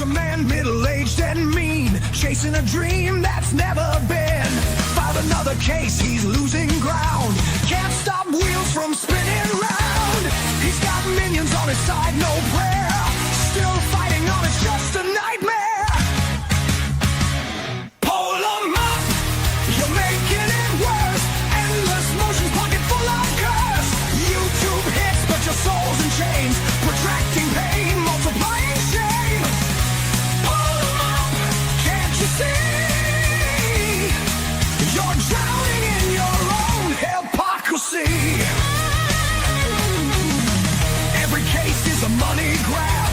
a man middle-aged and mean, chasing a dream that's never been. Filed another case, he's losing ground. Can't stop wheels from spinning round. He's got minions on his side, no prayer. Still fighting on, it's just a nightmare. Pull 'em up, you're making it worse. Endless motions, pocket full of curse. YouTube hits, but your soul's in chains. Protracting pain, multiplying shame. Pull 'em up, can't you see? You're drowning in your own hypocrisy. Every case is a money grab.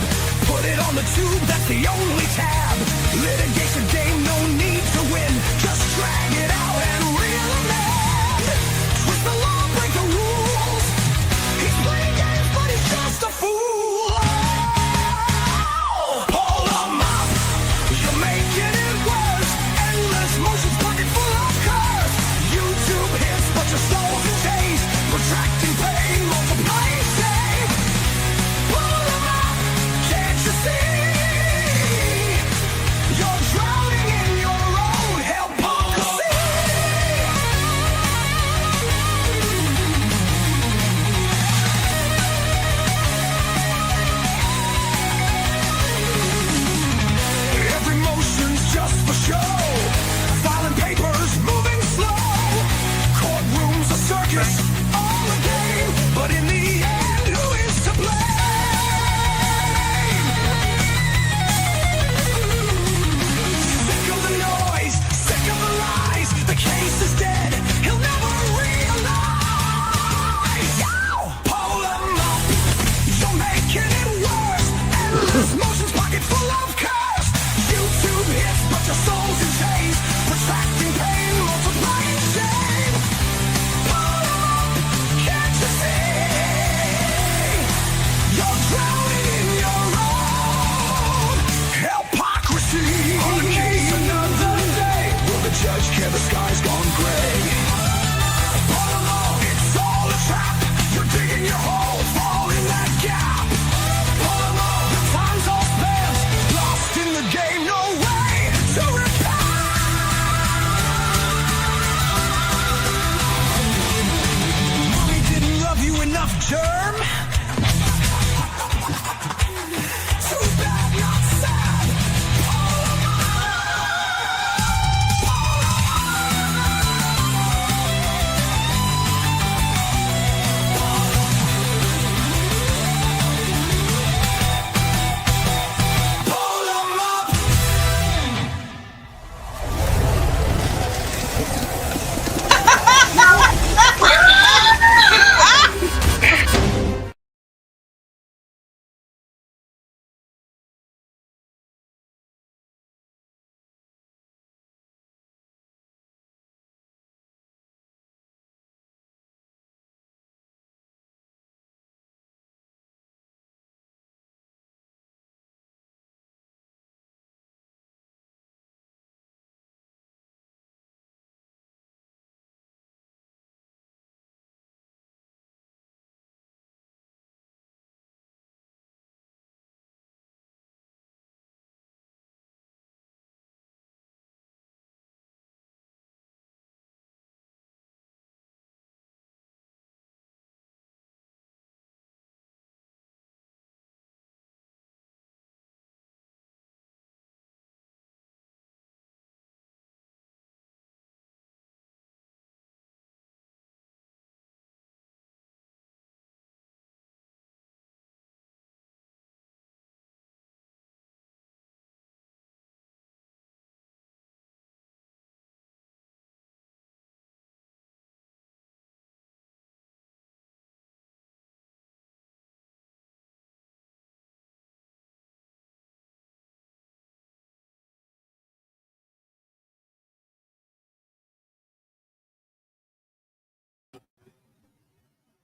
Put it on the tube, that's the only tab. Litigation game, no need to win. Just drag it out and reel 'em in. Twist the law, break the rules. He's playing games, but he's just a fool. Oh, pull 'em up, you're making it worse. Endless motions, pocket full of curse. YouTube hits, but your soul's in chains. Protracting pain, multiplying shame. Pull 'em up, can't you see? You're drowning in your own hypocrisy. Every motion's just for show. Filing papers, moving slow. Courtrooms a circus, all a game. But in the end, who is to blame? Sick of the noise, sick of the lies. The case is dead, he'll never realize. Yow! Pull 'em up, you're making it worse. Endless motions, pocket full of curse. YouTube hits, but your soul's in chains. Protracting pain, multiplying shame. Pull 'em up, can't you see? You're drowning in your own hypocrisy. On the case another day. Will the judge care the sky's gone gray? Pull 'em up, it's all a trap. You're digging your hole, fall in that gap. Pull 'em up, the time's all spent. Lost in the game, no way to repent. Mommy didn't love you enough, germ. Too bad, not sad. Pull 'em up. Pull 'em up.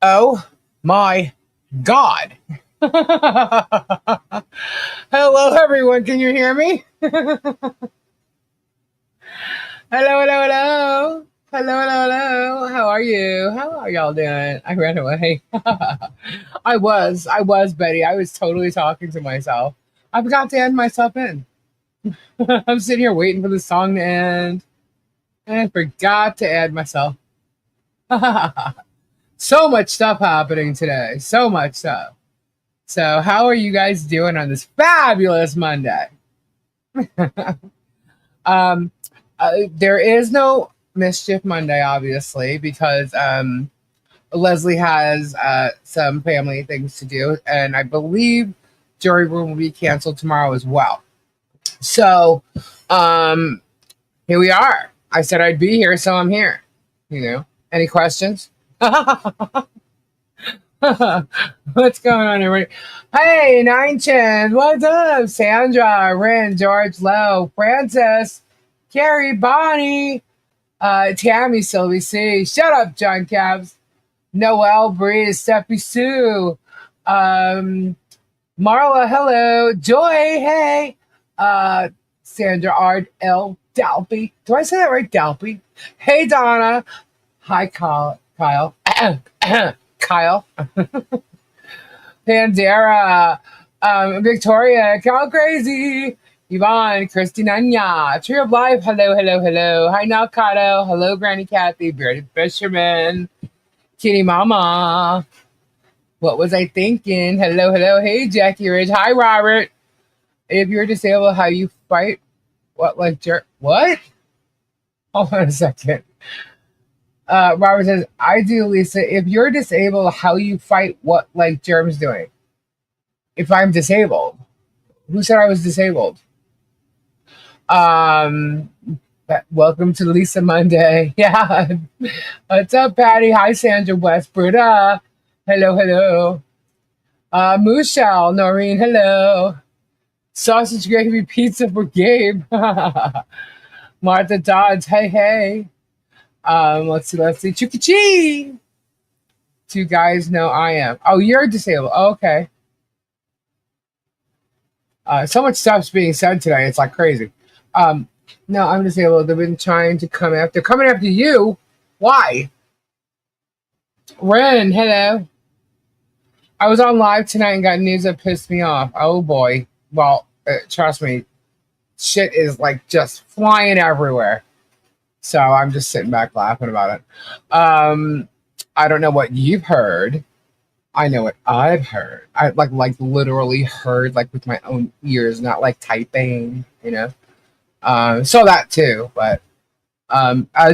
Oh my God. Hello, everyone. Can you hear me? Hello, hello, hello. Hello, hello, hello. How are you? How are y'all doing? I ran away. I was, Betty. I was totally talking to myself. I forgot to add myself in. I'm sitting here waiting for the song to end, and I forgot to add myself. So much stuff happening today. So much stuff. So, how are you guys doing on this fabulous Monday? um, there is no Mischief Monday, obviously, because Leslie has some family things to do, and I believe Jury Room will be canceled tomorrow as well. So, um, here we are. I said I'd be here, so I'm here. Any questions? What's going on, everybody? Hey, Nine Chins, what's up? Sandra, Rin, George, Lowe, Francis, Carrie, Bonnie, Tammy, Sylvie C. Shut up, John Cabs. Noelle, Breeze, Steffi Sue, Marla, hello, Joy, hey, Sandra Ard L. Dalpy. Do I say that right? Dalpy. Hey, Donna. Hi, Kyle. Kyle. Pandera. Victoria. Cal Crazy. Yvonne. Christina. Tree of Life. Hello, hello, hello. Hi, Nalcado. Hello, Granny Kathy. Bearded Fisherman. Kitty Mama. What was I thinking? Hello, hello. Hey, Jackie Ridge. Hi, Robert. If you're disabled, how you fight? What, like jerk? What? Hold on a second. Robert says, I do, Lisa. If you're disabled, how you fight what like germs doing? If I'm disabled. Who said I was disabled? Welcome to Lisa Monday. Yeah. What's up, Patty? Hi, Sandra Westbrook. Hello, hello. Mooshell, Noreen, hello. Sausage gravy pizza for Gabe. Martha Dodds, hey, hey. Let's see. Chukachi. Two guys, no, I am. Oh, you're disabled. Oh, okay. So much stuff's being said today. It's like crazy. No, I'm disabled. They've been trying to come after. They're coming after you. Why? Ren, hello. I was on live tonight and got news that pissed me off. Oh boy. Well, trust me, shit is like just flying everywhere. So I'm just sitting back laughing about it. I don't know what you've heard. I know what I've heard. I like literally heard like with my own ears, not like typing, So that too. But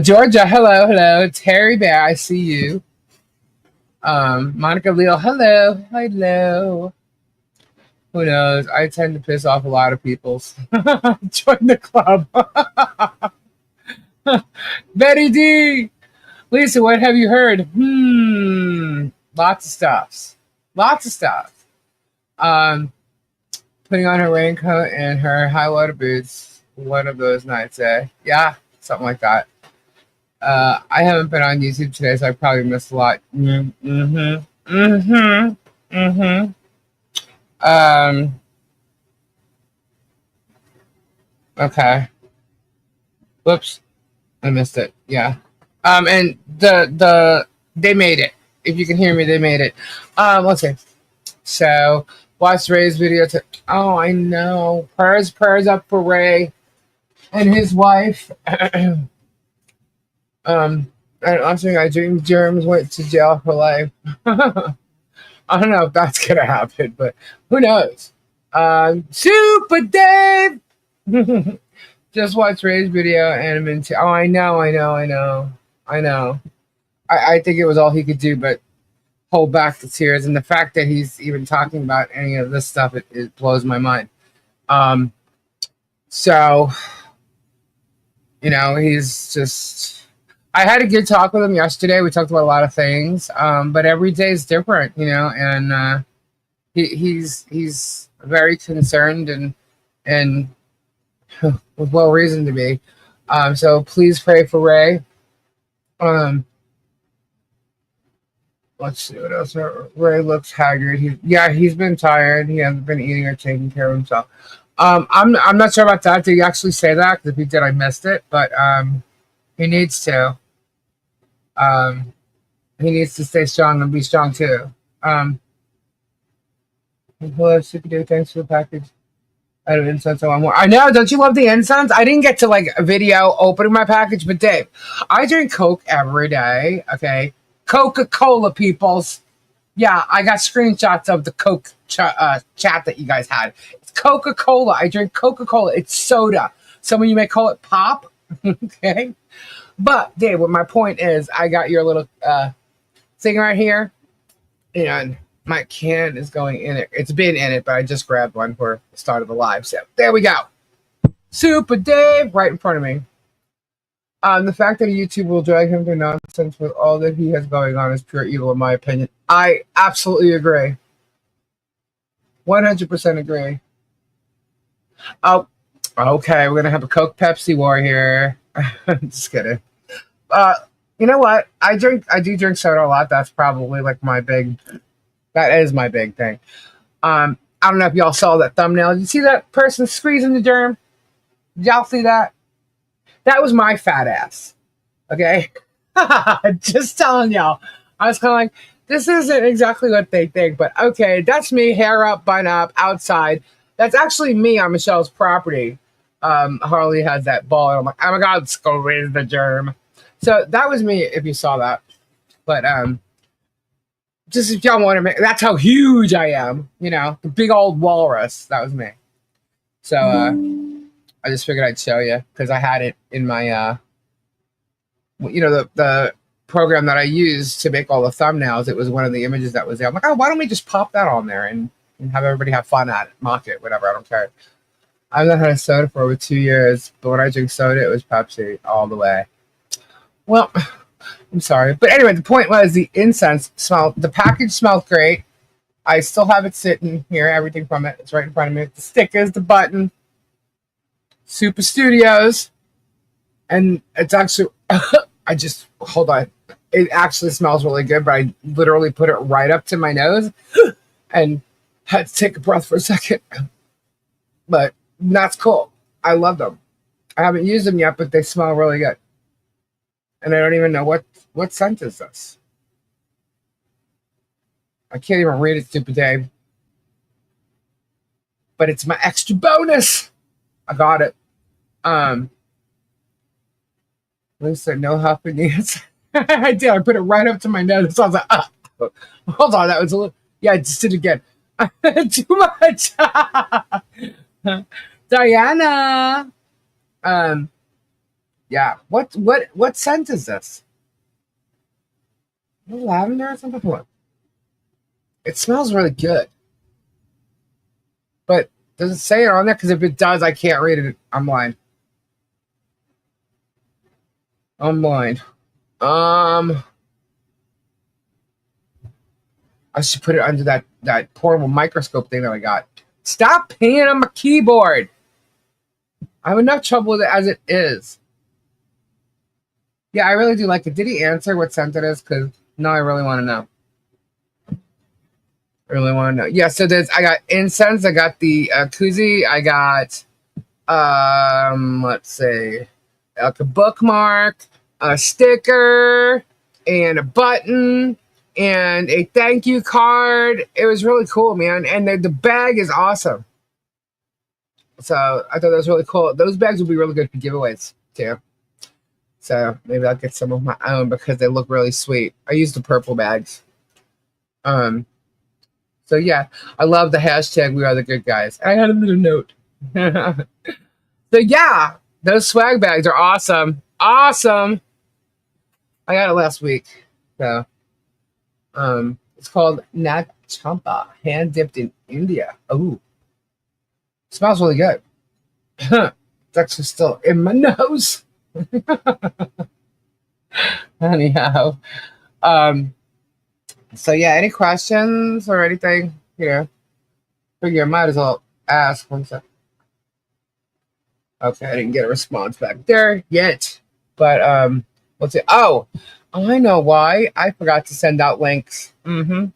Georgia, hello, hello. Terry Bear, I see you. Monica Leal, hello, hello. Who knows? I tend to piss off a lot of people. Join the club. Betty D. Lisa, what have you heard? Lots of stuff. Lots of stuff. Putting on her raincoat and her high water boots one of those nights, eh? Yeah, something like that. I haven't been on YouTube today, so I probably missed a lot. Okay. Whoops. I missed it. Yeah. And they made it. If you can hear me, they made it. Let's see. So watch Ray's video. Oh, I know. Prayers up for Ray and his wife. And also, I dream Germs went to jail for life. I don't know if that's gonna happen, but who knows? Super Dave. Just watch Ray's video and I'm into. Oh, I know. I think it was all he could do, but hold back the tears. And the fact that he's even talking about any of this stuff, it blows my mind. So, he's just. I had a good talk with him yesterday. We talked about a lot of things, but every day is different, and he's very concerned and with well reason to be. So please pray for Ray. Let's see what else. Ray looks haggard. He's been tired. He hasn't been eating or taking care of himself. I'm not sure about that. Did he actually say that? Because if he did, I missed it. But he needs to. He needs to stay strong and be strong too. Hello, Super Dude. Thanks for the package. Out of incense, I want more. I know. Don't you love the incense? I didn't get to like a video opening my package, but Dave, I drink Coke every day. Okay, Coca-Cola, peoples. Yeah, I got screenshots of the Coke chat that you guys had. It's Coca-Cola. I drink Coca-Cola. It's soda. Some of you may call it pop. Okay, but Dave, what my point is, I got your little thing right here, and my can is going in it. It's been in it, but I just grabbed one for the start of the live. So there we go. Super Dave right in front of me. The fact that YouTube will drag him through nonsense with all that he has going on is pure evil, in my opinion. I absolutely agree. 100% agree. Oh, okay. We're going to have a Coke Pepsi war here. Just kidding. You know what? I do drink soda a lot. That's probably like that is my big thing. I don't know if y'all saw that thumbnail. Did you see that person squeezing the germ? Did y'all see that? That was my fat ass. Okay? Just telling y'all. I was kind of like, this isn't exactly what they think, but okay, that's me, hair up, bun up, outside. That's actually me on Michelle's property. Harley has that ball, and I'm like, oh my God, squeeze the germ. So that was me, if you saw that. But just if y'all want to make, that's how huge I am, the big old walrus. That was me. So I just figured I'd show you because I had it in my the program that I used to make all the thumbnails. It was one of the images that was there. I'm like, oh, why don't we just pop that on there and have everybody have fun at it, mock it, whatever. I don't care. I've not had a soda for over 2 years, but when I drink soda, it was Pepsi all the way. Well, I'm sorry. But anyway, the point was the incense smelled, the package smelled great. I still have it sitting here, everything from it. It's right in front of me. The stickers, the button, Super Studios. And it's actually, hold on. It actually smells really good, but I literally put it right up to my nose and had to take a breath for a second. But that's cool. I love them. I haven't used them yet, but they smell really good. And I don't even know what scent is this. I can't even read it, stupid Dave. But it's my extra bonus. I got it. Lisa, no huffing yes. I did. I put it right up to my nose. So I was like, hold on. That was a little. Yeah, I just did it again. Too much. Diana. Yeah. What scent is this? Lavender or something? What? It smells really good. But does it say it on there? Because if it does, I can't read it. I'm blind. I should put it under that portable microscope thing that I got. Stop pinging on my keyboard. I have enough trouble with it as it is. Yeah, I really do like it. Did he answer what scent it is? Because now I really want to know. Yeah, so I got incense. I got the koozie. I got, let's see, like a bookmark, a sticker, and a button, and a thank you card. It was really cool, man. And the bag is awesome. So I thought that was really cool. Those bags would be really good for giveaways, too. So maybe I'll get some of my own because they look really sweet. I used the purple bags. So yeah, I love the hashtag We Are the Good Guys. I had a little note. So yeah, those swag bags are awesome. Awesome. I got it last week. So it's called Nag Champa, hand dipped in India. Oh, smells really good. It's actually still in my nose. Anyhow, so yeah, any questions or anything? Figure I might as well ask. One sec. Okay, I didn't get a response back there yet, but let's see. Oh, I know why. I forgot to send out links. Oh,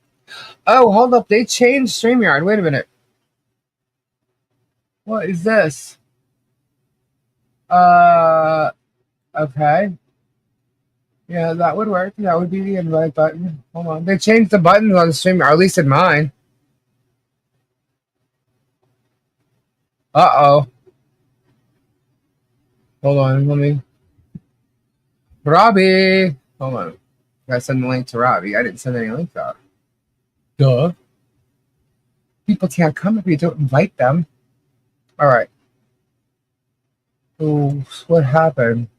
hold up. They changed StreamYard. Wait a minute. What is this? Okay. Yeah, that would work. That would be the invite button. Hold on. They changed the buttons on StreamYard, or at least in mine. Uh-oh. Hold on, let me. Robbie! Hold on. Gotta send the link to Robbie. I didn't send any links out. Duh. People can't come if you don't invite them. Alright. Oh, what happened?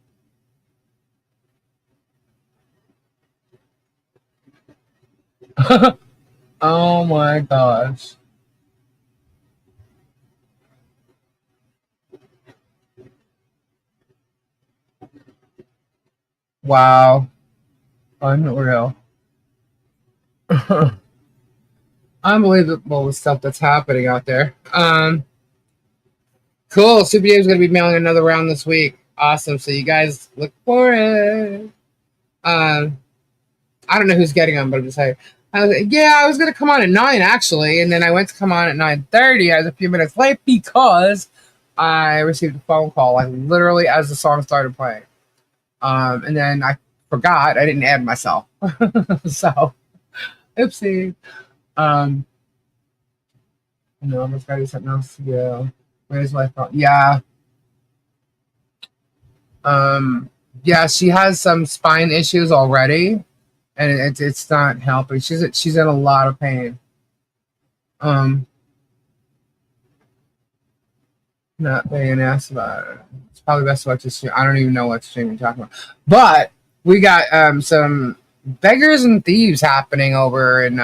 Oh my gosh. Wow. Unreal. Unbelievable stuff that's happening out there. Cool. Super Dave's gonna be mailing another round this week. Awesome. So you guys look for it. I don't know who's getting on, but I'm just saying. I was gonna come on at 9 actually, and then I went to come on at 9:30. I was a few minutes late because I received a phone call, like literally as the song started playing. And then I forgot I didn't add myself, so oopsie. No, I'm just gotta do something else. Yeah, where's my phone? Yeah. Yeah, she has some spine issues already, and it's not helping. She's in a lot of pain. Um, Not being asked about it. It's probably best to watch the stream. I don't even know what stream you're talking about, but we got some beggars and thieves happening over in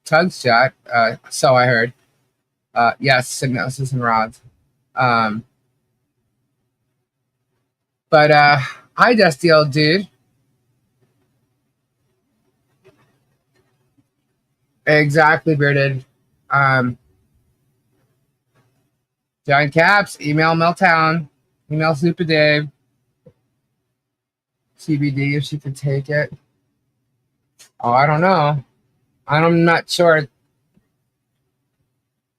Tug's chat. So I heard. Yes, hypnosis and rods. But hi, Dusty old dude. Exactly, bearded. Giant Caps, email Meltdown, email Super Dave, CBD if she could take it. Oh, I don't know. I'm not sure.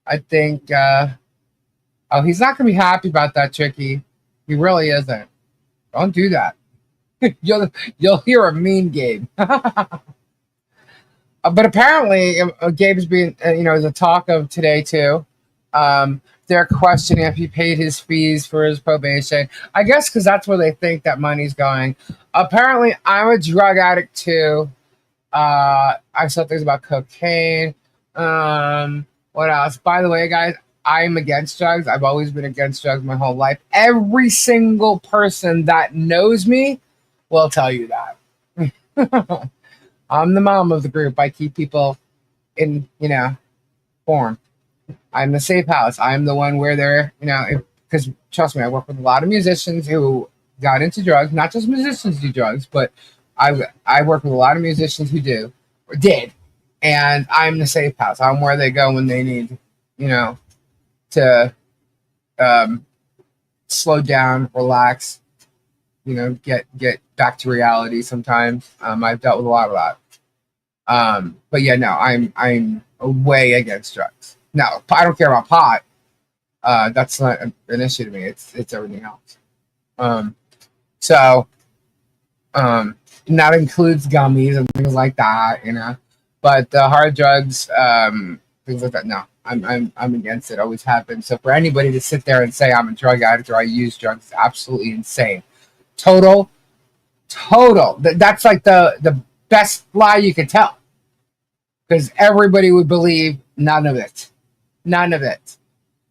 I think. Oh, he's not gonna be happy about that, Tricky. He really isn't. Don't do that. You'll hear a mean Gabe. But apparently, Gabe's being is a talk of today too. They're questioning if he paid his fees for his probation. I guess because that's where they think that money's going. Apparently, I'm a drug addict too. I saw things about cocaine. What else? By the way, guys, I'm against drugs. I've always been against drugs my whole life. Every single person that knows me will tell you that. I'm the mom of the group. I keep people in, form. I'm the safe house. I'm the one where they're, because trust me, I work with a lot of musicians who got into drugs. Not just musicians do drugs, but I work with a lot of musicians who do or did, and I'm the safe house. I'm where they go when they need, to slow down, relax, get back to reality. Sometimes I've dealt with a lot of that. But yeah, no, I'm way against drugs. No, I don't care about pot. That's not an issue to me. It's everything else. So and that includes gummies and things like that, But the hard drugs, things like that, no, I'm against it. Always have been. So for anybody to sit there and say I'm a drug addict or I use drugs is absolutely insane. Total. That's like the best lie you could tell, because everybody would believe none of it.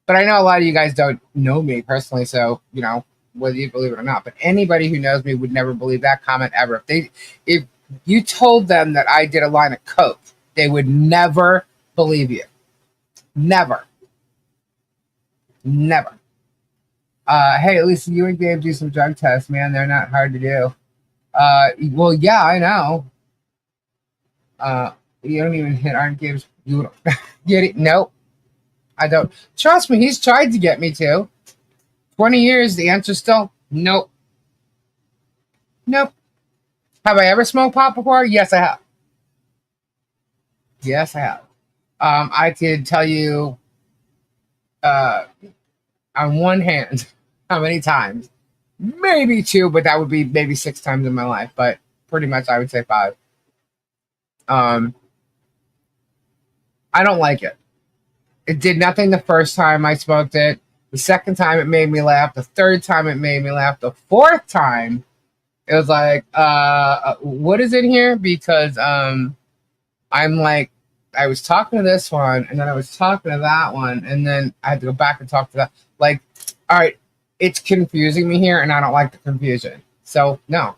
But I know a lot of you guys don't know me personally, so whether you believe it or not. But anybody who knows me would never believe that comment ever. If you told them that I did a line of coke, they would never believe you. Never. Hey, at least you and Gabe do some drug tests, man. They're not hard to do. Well, yeah, I know. You don't even hit Iron Gabe's. You don't get it? Nope. I don't. Trust me, he's tried to get me to. 20 years, the answer's still nope. Have I ever smoked pot before? Yes, I have. I could tell you on one hand how many times. Maybe 2, but that would be maybe 6 times in my life. But pretty much I would say 5. I don't like it. It did nothing the first time I smoked it. The second time it made me laugh. The third time it made me laugh. The fourth time it was like, what is in here? Because I'm like, I was talking to this one, and then I was talking to that one, and then I had to go back and talk to that. Like, all right, it's confusing me here, and I don't like the confusion. So no,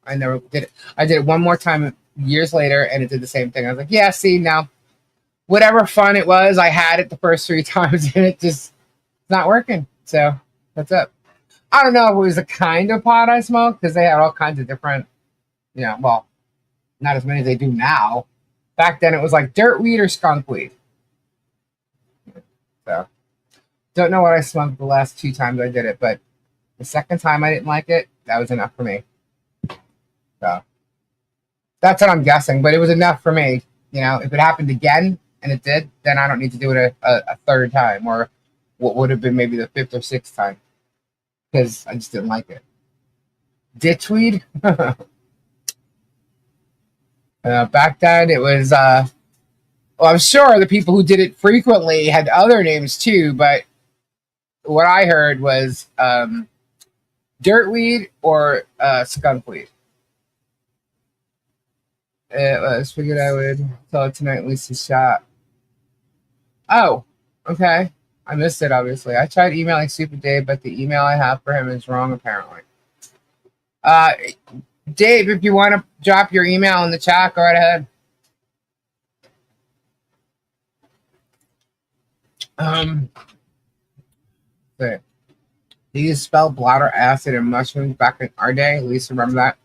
I never did it. I did it one more time years later, and it did the same thing. I was like, yeah, see, now, whatever fun it was, I had it the first 3 times, and it just it's not working. So that's it. I don't know if it was the kind of pot I smoked because they had all kinds of different, well, not as many as they do now. Back then, it was like dirt weed or skunk weed. So don't know what I smoked the last 2 times I did it, but the second time I didn't like it. That was enough for me. So that's what I'm guessing, but it was enough for me. If it happened again, and it did, then I don't need to do it a third time, or what would have been maybe the fifth or sixth time, because I just didn't like it. Ditchweed? Back then, it was, well, I'm sure the people who did it frequently had other names too, but what I heard was dirtweed or skunkweed. I figured I would tell it tonight, at least a shot. Oh, okay. I missed it, obviously. I tried emailing Super Dave, but the email I have for him is wrong, apparently. Dave, if you want to drop your email in the chat, go right ahead. Okay. Do you spell bladder acid and mushrooms back in our day? At least remember that.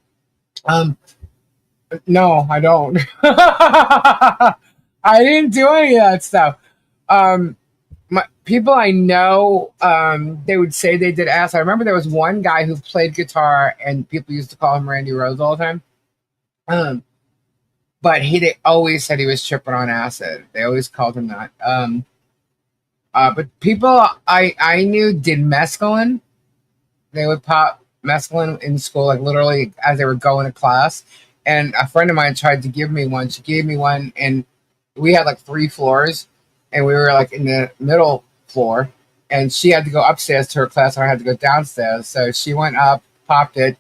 No, I don't. I didn't do any of that stuff. People I know, they would say they did acid. I remember there was one guy who played guitar, and people used to call him Randy Rose all the time. But they always said he was tripping on acid. They always called him that. But people I knew did mescaline. They would pop mescaline in school, like literally as they were going to class. And a friend of mine tried to give me one. She gave me one, and we had like 3 floors, and we were like in the middle floor, and she had to go upstairs to her class, and I had to go downstairs. So she went up, popped it.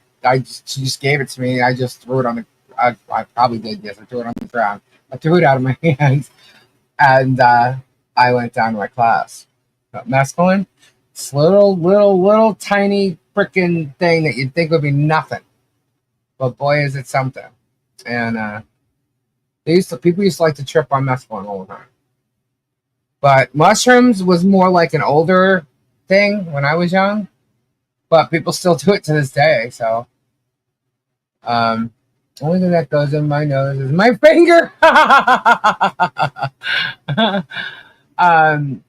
She just gave it to me. I just threw it on the. I probably did. Yes, I threw it on the ground. I threw it out of my hands, and I went down to my class. But mescaline, it's little tiny freaking thing that you'd think would be nothing, but boy, is it something. And people used to like to trip on mescaline all the time. But mushrooms was more like an older thing when I was young, but people still do it to this day. So, only thing that goes in my nose is my finger.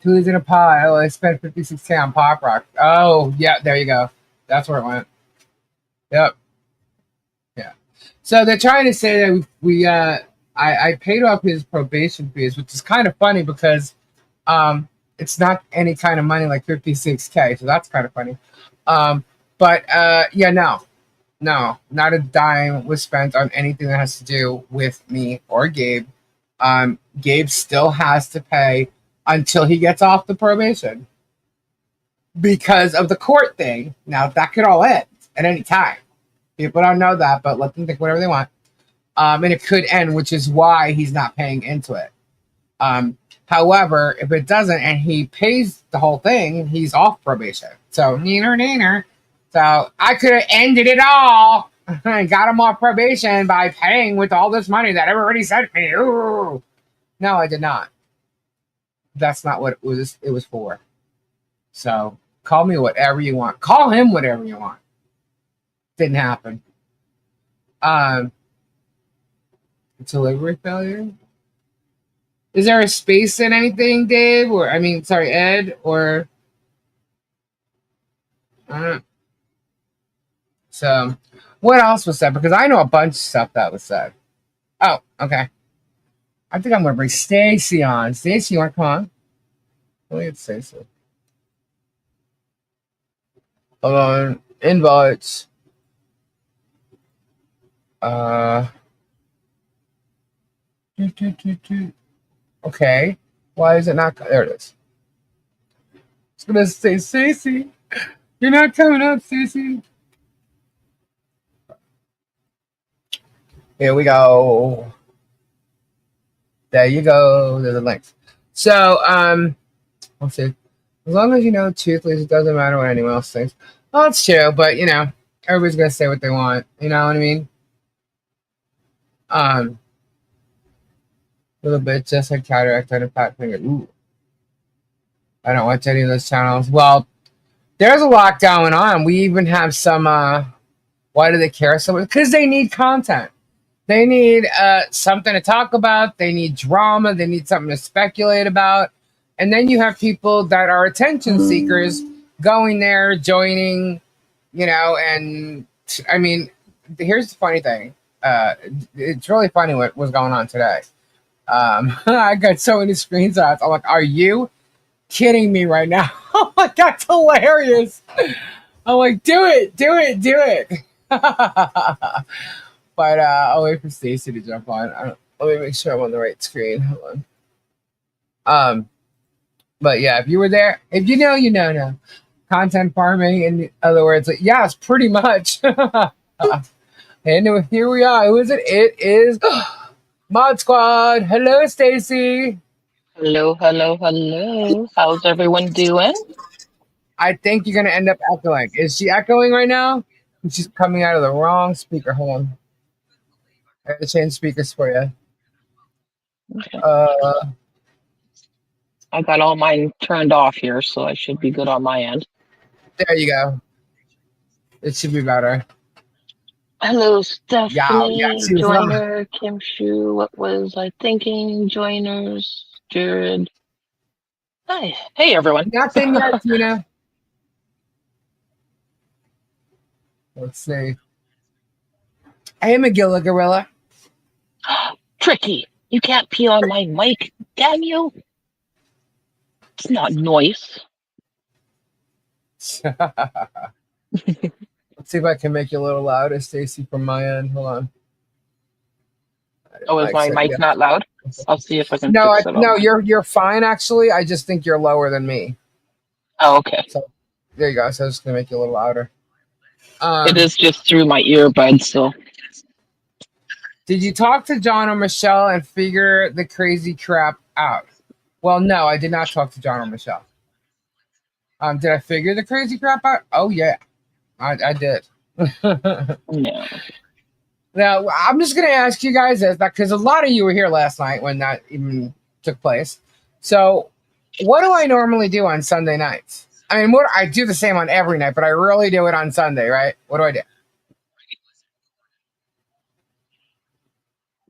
Who's in a pile? I spent 56K on Pop Rock. Oh, yeah, there you go. That's where it went. Yep. Yeah. So they're trying to say that I paid off his probation fees, which is kind of funny because it's not any kind of money like 56K, so that's kind of funny. But yeah, no, not a dime was spent on anything that has to do with me or Gabe. Gabe still has to pay until he gets off the probation because of the court thing. Now that could all end at any time. People don't know that, but let them think whatever they want. And it could end, which is why he's not paying into it. However, if it doesn't and he pays the whole thing, he's off probation. So, neener. So, I could have ended it all and got him off probation by paying with all this money that everybody sent me. Ooh. No, I did not. That's not what it was for. So, call me whatever you want. Call him whatever you want. Didn't happen. Delivery failure? Is there a space in anything, Dave? Or Ed? Or so what else was said? Because I know a bunch of stuff that was said. Oh, okay. I think I'm gonna bring Stacy on. Stacy, you wanna come on? Look at Stacy. Hold on. Invites. Okay. Why is it not? There it is. It's gonna say, Stacy, you're not coming up, Stacy. Here we go. There you go. There's a link. So, let's see. As long as you know truthfully, it doesn't matter what anyone else thinks. Well, it's true, but everybody's gonna say what they want. You know what I mean? A little bit just like cataract on a fat finger. Ooh, I don't watch any of those channels. Well, there's a lot going on. We even have some. Why do they care so much? Because they need content. They need something to talk about. They need drama. They need something to speculate about. And then you have people that are attention seekers going there, joining, and I mean, here's the funny thing. It's really funny what was going on today. I got so many screenshots. I'm like, are you kidding me right now? I'm like, that's hilarious. I'm like, do it. But I'll wait for Stacy to jump on. Let me make sure I'm on the right screen. Hold on. But yeah, if you were there, if you know, you know now. Content farming, in other words, yes, pretty much. And here we are. Who is it? It is Mod Squad. Hello, Stacy. Hello. How's everyone doing? I think you're gonna end up echoing. Is she echoing right now? She's coming out of the wrong speaker. Hold on. I have to change speakers for you. Okay. Uh, I got all mine turned off here, so I should be good on my end. there you go. It should be better. Hello, Yeah, Stephanie, she was wrong. Joiner, Kim Shu. What was I thinking? Joiners, Jared. Hi. Hey, everyone. Nothing yet, Tina. Let's see. Hey, McGilla Gorilla. Tricky. You can't pee on my mic. Damn you. It's not noise. Let's see if I can make you a little louder, Stacy, from my end. Hold on. Oh, is my mic not loud? I'll see if I can No, fix it. no, you're fine actually. I just think you're lower than me. Oh, okay. So there you go. So I'm just gonna make you a little louder. It is just through my earbuds, so. Did you talk to John or Michelle and figure the crazy crap out? Well, no, I did not talk to John or Michelle. Did I figure the crazy crap out? Oh yeah, I did. No. Now, I'm just going to ask you guys this, because a lot of you were here last night when that even took place. So, what do I normally do on Sunday nights? I mean, I do the same on every night, but I really do it on Sunday, right? What do I do?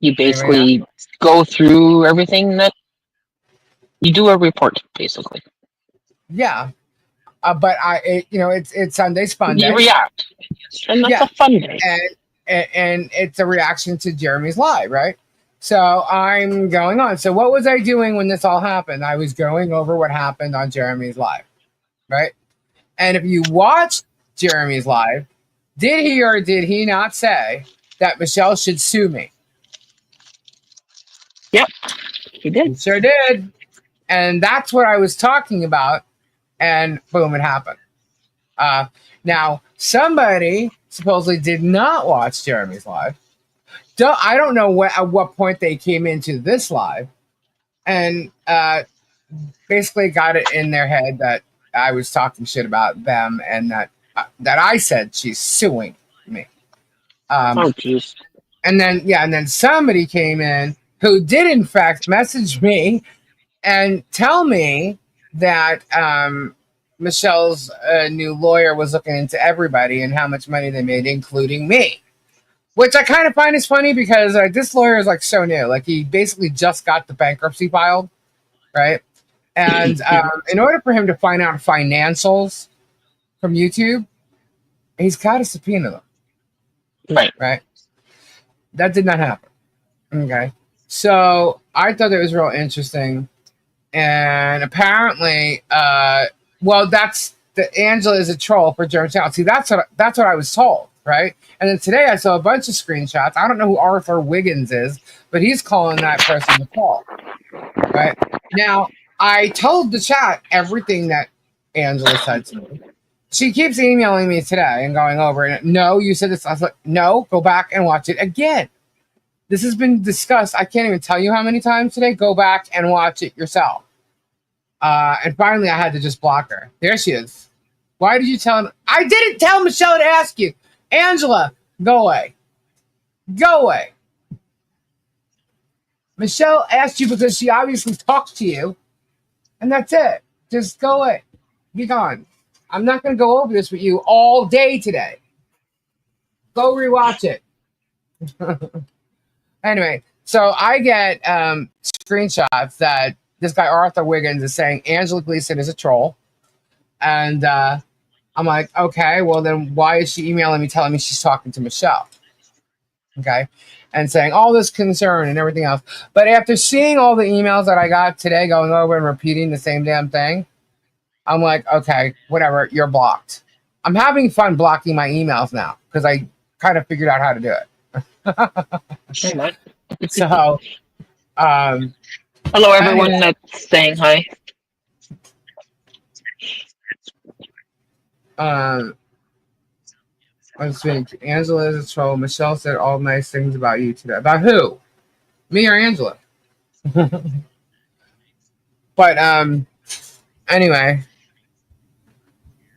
You basically go through everything that you do a report, basically. Yeah, but it's Sunday's fun day. You react, and that's a fun day. And it's a reaction to Jeremy's live, right? So I'm going on. So what was I doing when this all happened? I was going over what happened on Jeremy's live, right? And if you watched Jeremy's live, did he or did he not say that Michelle should sue me? Yep, he did. He sure did. And that's what I was talking about. And boom, it happened. Now, somebody supposedly did not watch Jeremy's live. I don't know at what point they came into this live, and basically got it in their head that I was talking shit about them, and that I said she's suing me. Oh, jeez. And then somebody came in who did in fact message me and tell me that Michelle's new lawyer was looking into everybody and how much money they made, including me. Which I kind of find is funny because this lawyer is so new. He basically just got the bankruptcy filed, right? And in order for him to find out financials from YouTube, he's got to subpoena them. Right? That did not happen. Okay. So I thought it was real interesting. And apparently, Angela is a troll for German channel. See, that's what I was told, right? And then today I saw a bunch of screenshots. I don't know who Arthur Wiggins is, but he's calling that person a troll, right? Now, I told the chat everything that Angela said to me. She keeps emailing me today and going over it. No, you said this. I was like, no, go back and watch it again. This has been discussed. I can't even tell you how many times today. Go back and watch it yourself. And finally, I had to just block her. There she is. Why did you tell him? I didn't tell Michelle to ask you. Angela, go away. Go away. Michelle asked you because she obviously talked to you. And that's it. Just go away. Be gone. I'm not going to go over this with you all day today. Go rewatch it. Anyway, so I get screenshots that this guy Arthur Wiggins is saying Angela Gleason is a troll. And I'm like, okay, well then why is she emailing me telling me she's talking to Michelle? Okay. And saying all this concern and everything else. But after seeing all the emails that I got today going over and repeating the same damn thing, I'm like, okay, whatever, you're blocked. I'm having fun blocking my emails now because I kind of figured out how to do it. So, hello, everyone that's saying hi. Let's see. Angela is a troll. Michelle said all nice things about you today. About who? Me or Angela? But anyway,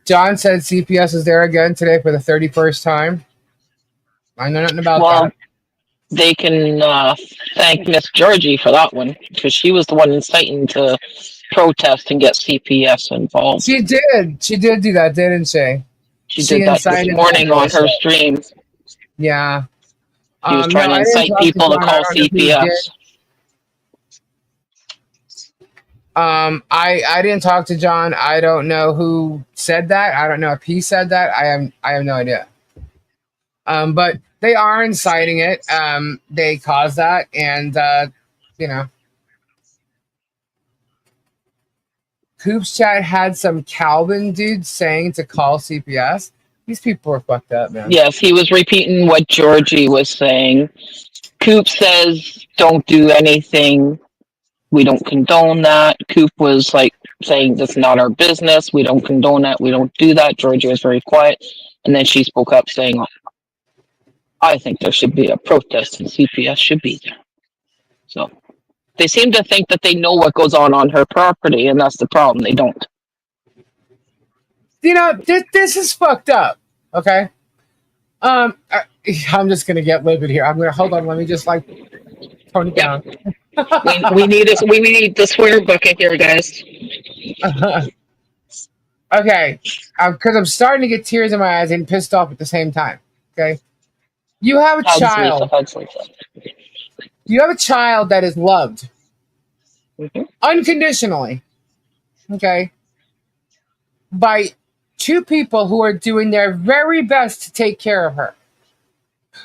John said CPS is there again today for the 31st time. I know nothing about that. They can thank Miss Georgie for that one because she was the one inciting to protest and get CPS involved. She did. She did do that, didn't she? She did that this morning on her stream. Yeah. She was trying to incite people to call CPS. I didn't talk to John. I don't know who said that. I don't know if he said that. I have no idea. But they are inciting it. They caused that, and you know. Coop's chat had some Calvin dude saying to call CPS. These people are fucked up, man. Yes, he was repeating what Georgie was saying. Coop says, don't do anything. We don't condone that. Coop was like saying, that's not our business. We don't condone that. We don't do that. Georgie was very quiet. And then she spoke up saying, I think there should be a protest and CPS should be there. So they seem to think that they know what goes on her property, and that's the problem. They don't. You know, this is fucked up. Okay. I'm just gonna get livid here. I'm gonna hold on. Let me just like tone it down. we need the swear bucket here, guys. Okay, because I'm starting to get tears in my eyes and pissed off at the same time. Okay, you have a child. You have a child that is loved unconditionally. Okay, by two people who are doing their very best to take care of her.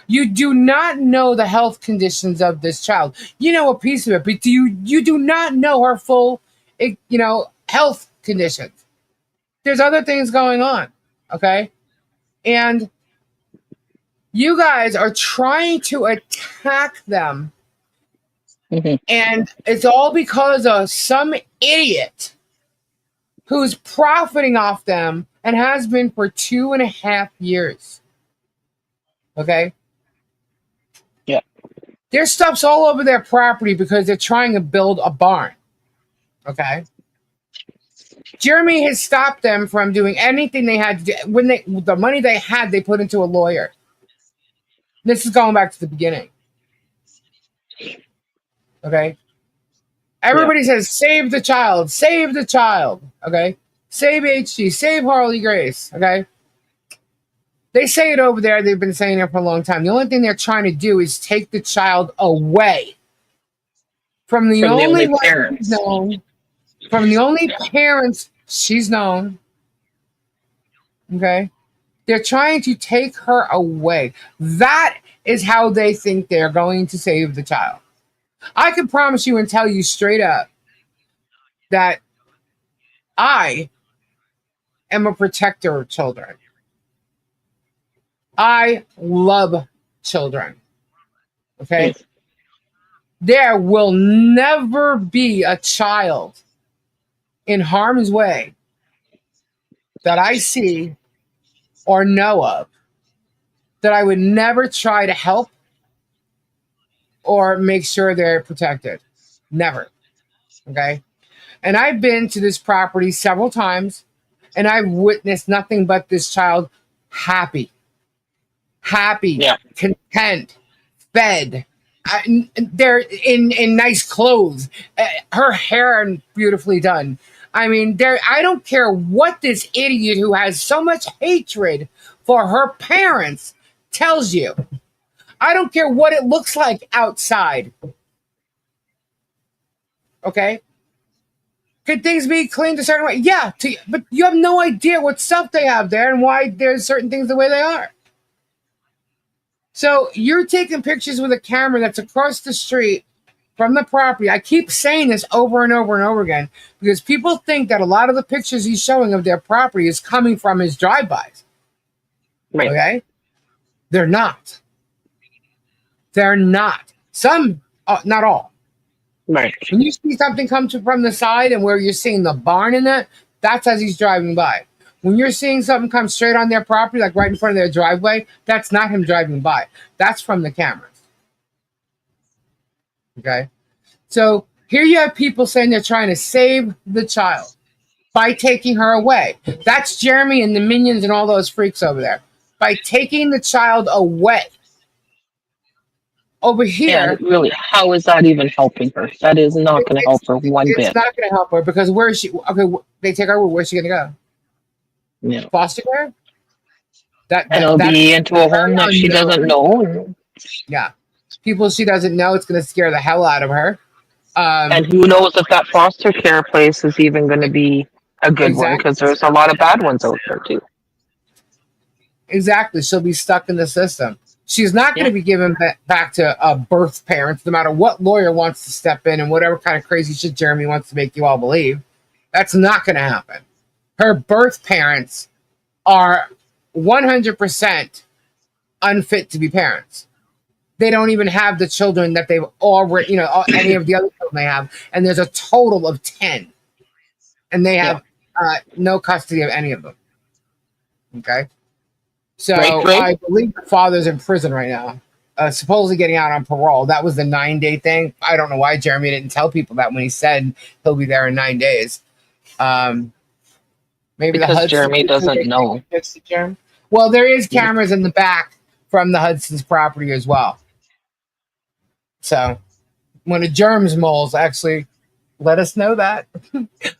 You do not know the health conditions of this child. You know a piece of it, but you do not know her full, health conditions. There's other things going on, okay? And you guys are trying to attack them, and it's all because of some idiot who's profiting off them and has been for 2.5 years. Okay? Yeah. Their stuff's all over their property because they're trying to build a barn. Okay? Jeremy has stopped them from doing anything they had to do. When the money they had, they put into a lawyer. This is going back to the beginning. Okay? Everybody says, save the child, save the child. Okay? Save HG, save Harley Grace. Okay? They say it over there. They've been saying it for a long time. The only thing they're trying to do is take the child away from the only parents known. From the only parents she's known. Okay? They're trying to take her away. That is how they think they're going to save the child. I can promise you and tell you straight up that I am a protector of children. I love children. Okay? Yes. There will never be a child in harm's way that I see or know of that I would never try to help or make sure they're protected. Never. Okay. And I've been to this property several times and I've witnessed nothing but this child happy, Yeah. content, fed. They're in nice clothes, her hair beautifully done. I mean, there. I don't care what this idiot who has so much hatred for her parents tells you. I don't care what it looks like outside. Okay, could things be cleaned a certain way? Yeah, but you have no idea what stuff they have there and why there's certain things the way they are. So you're taking pictures with a camera that's across the street from the property. I keep saying this over and over and over again because people think that a lot of the pictures he's showing of their property is coming from his drive-bys. Right. Okay? They're not. They're not. Some, not all. Right. When you see something come from the side and where you're seeing the barn in it, that's as he's driving by. When you're seeing something come straight on their property, like right in front of their driveway, that's not him driving by. That's from the cameras. Okay? So here you have people saying they're trying to save the child by taking her away. That's Jeremy and the minions and all those freaks over there. By taking the child away. Over here. And really, how is that even helping her? That is not going to help her one bit. It's not going to help her because where is she? Okay, they take her. Where's she going to go? Yeah. Foster care? And it'll be into a home that she doesn't know. Yeah. People she doesn't know. It's going to scare the hell out of her. And who knows if that foster care place is even going to be a good one, because there's a lot of bad ones out there too. Exactly. She'll be stuck in the system. She's not going to be given back to birth parents, no matter what lawyer wants to step in and whatever kind of crazy shit Jeremy wants to make you all believe. That's not going to happen. Her birth parents are 100% unfit to be parents. They don't even have the children that they've already, any of the other children they have. And there's a total of 10. And they have no custody of any of them. Okay? So I believe the father's in prison right now, supposedly getting out on parole. That was the 9-day thing. I don't know why Jeremy didn't tell people that when he said he'll be there in 9 days. Maybe because Jeremy doesn't know. Well, there is cameras in the back from the Hudson's property as well. So when a germs moles, actually let us know that.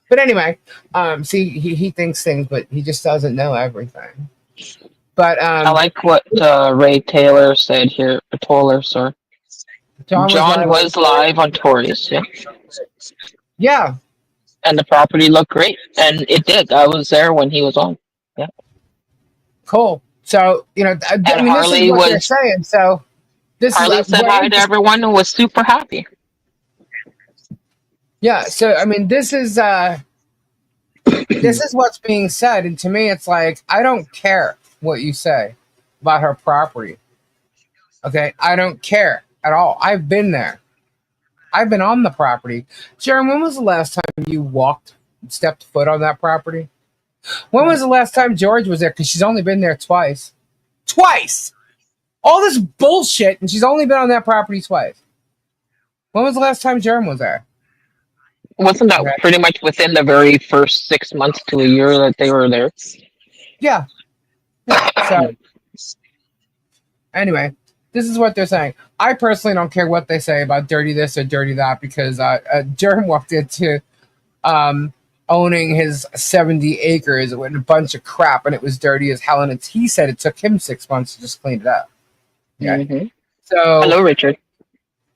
But anyway, see, he thinks things, but he just doesn't know everything. But I like what Ray Taylor said here. Toller, sorry. John was live on Tori's. Yeah. Yeah. And the property looked great, and it did. I was there when he was on. Yeah. Cool. So Harley this is what they're saying. So Harley said hi to everyone and was super happy. Yeah. So this is what's being said, and to me, it's like I don't care what you say about her property. Okay, I don't care at all. I've been there. I've been on the property. Sharon, when was the last time you stepped foot on that property? When was the last time George was there? Because she's only been there twice. Twice! All this bullshit, and she's only been on that property twice. When was the last time Jerem was there? Wasn't that pretty much within the very first 6 months to a year that they were there? Yeah. So, anyway, this is what they're saying. I personally don't care what they say about dirty this or dirty that because Jerem walked into owning his 70 acres with a bunch of crap and it was dirty as hell. And he said it took him 6 months to just clean it up. Okay? Mm-hmm. So, hello, Richard.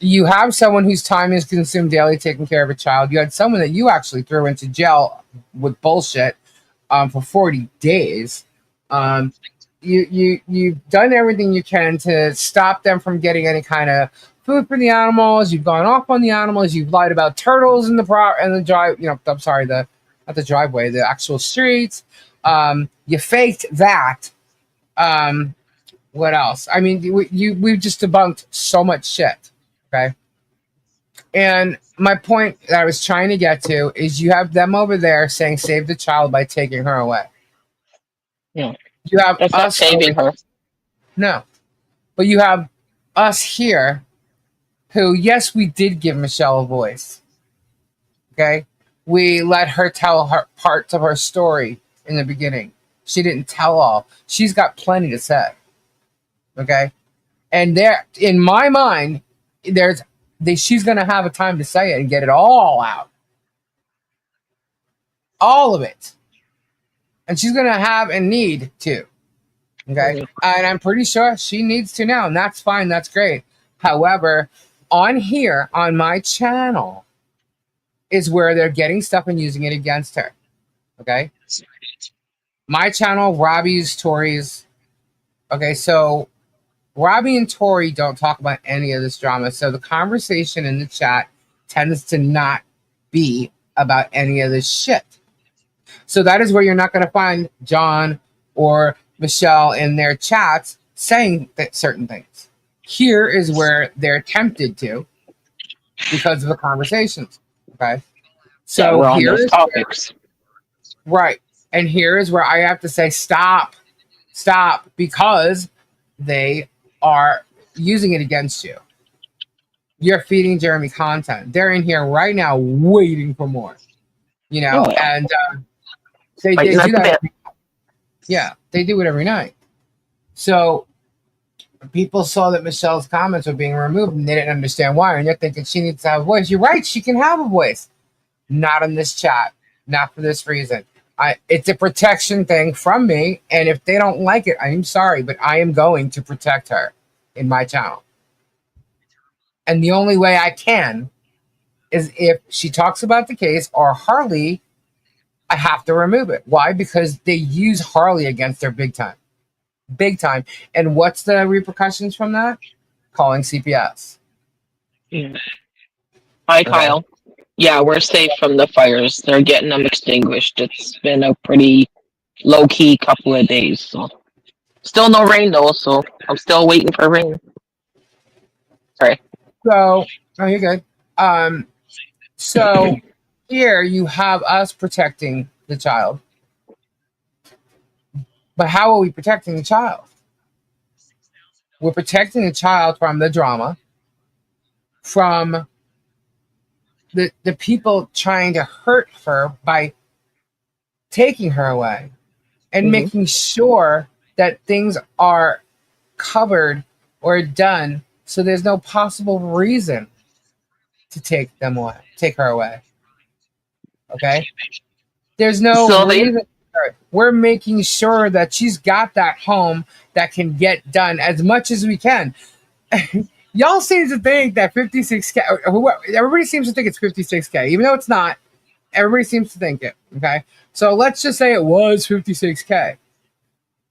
You have someone whose time is consumed daily taking care of a child. You had someone that you actually threw into jail with bullshit for 40 days. You've done everything you can to stop them from getting any kind of food for the animals. You've gone off on the animals. You've lied about turtles in the driveway, the actual streets. You faked that. What else? I mean, we've just debunked so much shit. Okay. And my point that I was trying to get to is you have them over there saying save the child by taking her away. Yeah. You have That's not us saving her. No, but you have us here who, yes, we did give Michelle a voice. Okay, we let her tell her parts of her story in the beginning. She didn't tell all. She's got plenty to say. Okay, and there, in my mind, she's going to have a time to say it and get it all out, all of it, and she's going to have and need to. Okay, and I'm pretty sure she needs to now, and that's fine. That's great. However, on here on my channel is where they're getting stuff and using it against her. Okay, my channel, Robbie's, Tori's. Okay, so Robbie and Tori don't talk about any of this drama. So the conversation in the chat tends to not be about any of this shit. So that is where you're not going to find John or Michelle in their chats saying certain things. Here is where they're tempted to because of the conversations. Okay. So we're on here those is topics. right. And here is where I have to say, stop, because they are using it against you. You're feeding Jeremy content. They're in here right now waiting for more, and they do that. Yeah, they do it every night. So people saw that Michelle's comments were being removed and they didn't understand why. And they're thinking she needs to have a voice. You're right, she can have a voice. Not in this chat. Not for this reason. It's a protection thing from me. And if they don't like it, I'm sorry, but I am going to protect her in my channel. And the only way I can is if she talks about the case or Harley, I have to remove it. Why? Because they use Harley against her big time. Big time. And what's the repercussions from that? Calling CPS. Hi, Kyle. Yeah, we're safe from the fires. They're getting them extinguished. It's been a pretty low-key couple of days. So still no rain, though, so I'm still waiting for rain. Sorry. So, you're good. So here you have us protecting the child. But how are we protecting the child? We're protecting the child from the drama, from the people trying to hurt her by taking her away and making sure that things are covered or done so there's no possible reason to take her away. Okay? There's no reason. We're making sure that she's got that home that can get done as much as we can. Y'all seem to think that 56K, everybody seems to think it's 56K, even though it's not. Everybody seems to think it. Okay. So let's just say it was 56K.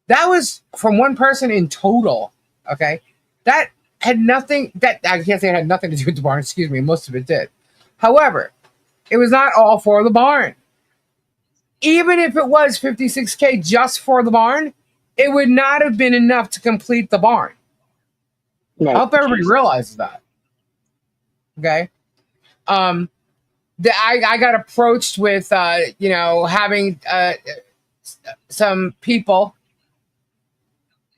That was from one person in total. Okay. That had nothing, I can't say it had nothing to do with the barn. Excuse me. Most of it did. However, it was not all for the barn. Even if it was 56K just for the barn, it would not have been enough to complete the barn. I hope everybody realizes that. Okay. I got approached with, having some people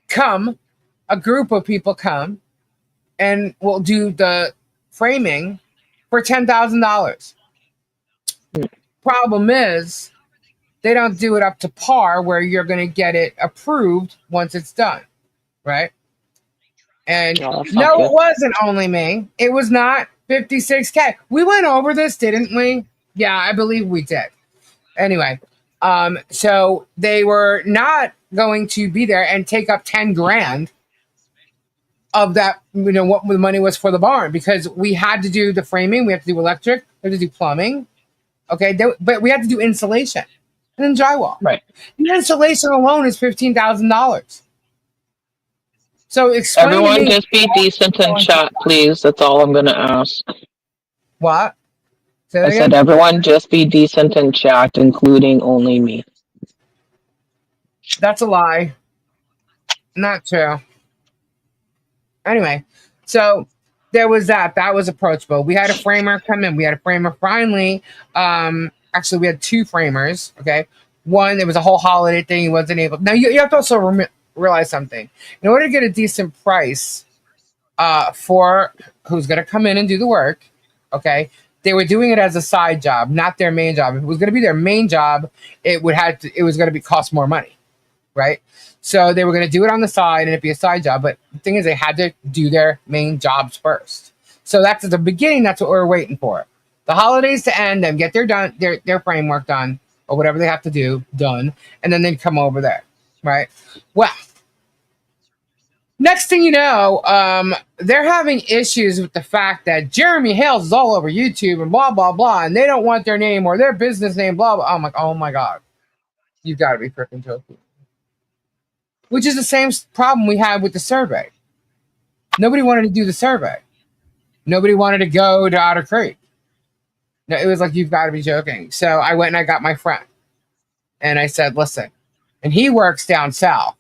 come, a group of people come, and we'll do the framing for $10,000. Problem is, they don't do it up to par where you're going to get it approved once it's done, right? And no, it wasn't only me. It was not 56K. We went over this, didn't we? Yeah, I believe we did. Anyway, so they were not going to be there and take up 10 grand of that, what the money was for the barn, because we had to do the framing, we had to do electric, we had to do plumbing. Okay, but we had to do insulation and then drywall. Right. The insulation alone is $15,000. So explain Everyone to me, just be decent in chat, please. That's all I'm going to ask. What? I said everyone just be decent in chat, including only me. That's a lie. Not true. Anyway, so there was that. That was approachable. We had a framer come in. We had a framer finally. Actually, we had two framers. Okay. one, it was a whole holiday thing. He wasn't able. Now you have to also realize something. In order to get a decent price for who's going to come in and do the work, okay, they were doing it as a side job, not their main job. If it was going to be their main job, it was going to cost more money, right? So they were going to do it on the side and it'd be a side job. But the thing is, they had to do their main jobs first. So that's at the beginning. That's what we're waiting for. The holidays to end and get their framework done or whatever they have to do done, and then they'd come over there, right? Well, next thing you know, they're having issues with the fact that Jeremy Hales is all over YouTube and blah, blah, blah, and they don't want their name or their business name, blah, blah. I'm like, oh my God, you've got to be freaking joking. Which is the same problem we had with the survey. Nobody wanted to do the survey. Nobody wanted to go to Otter Creek. No, it was like, you've got to be joking. So I went and I got my friend. And I said, listen, and he works down south,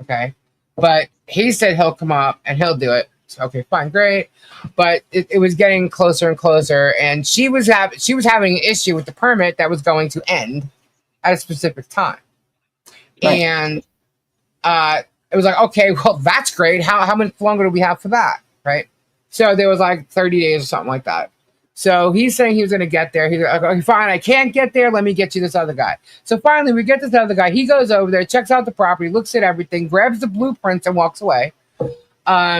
okay? But he said he'll come up and he'll do it. So, okay, fine, great. But it was getting closer and closer. And she was having an issue with the permit that was going to end at a specific time. Right. And it was like, okay, well, that's great. How much longer do we have for that, right? So there was like 30 days or something like that. So he's saying he was going to get there. He's like, okay, fine, I can't get there. Let me get you this other guy. So finally, we get this other guy. He goes over there, checks out the property, looks at everything, grabs the blueprints, and walks away.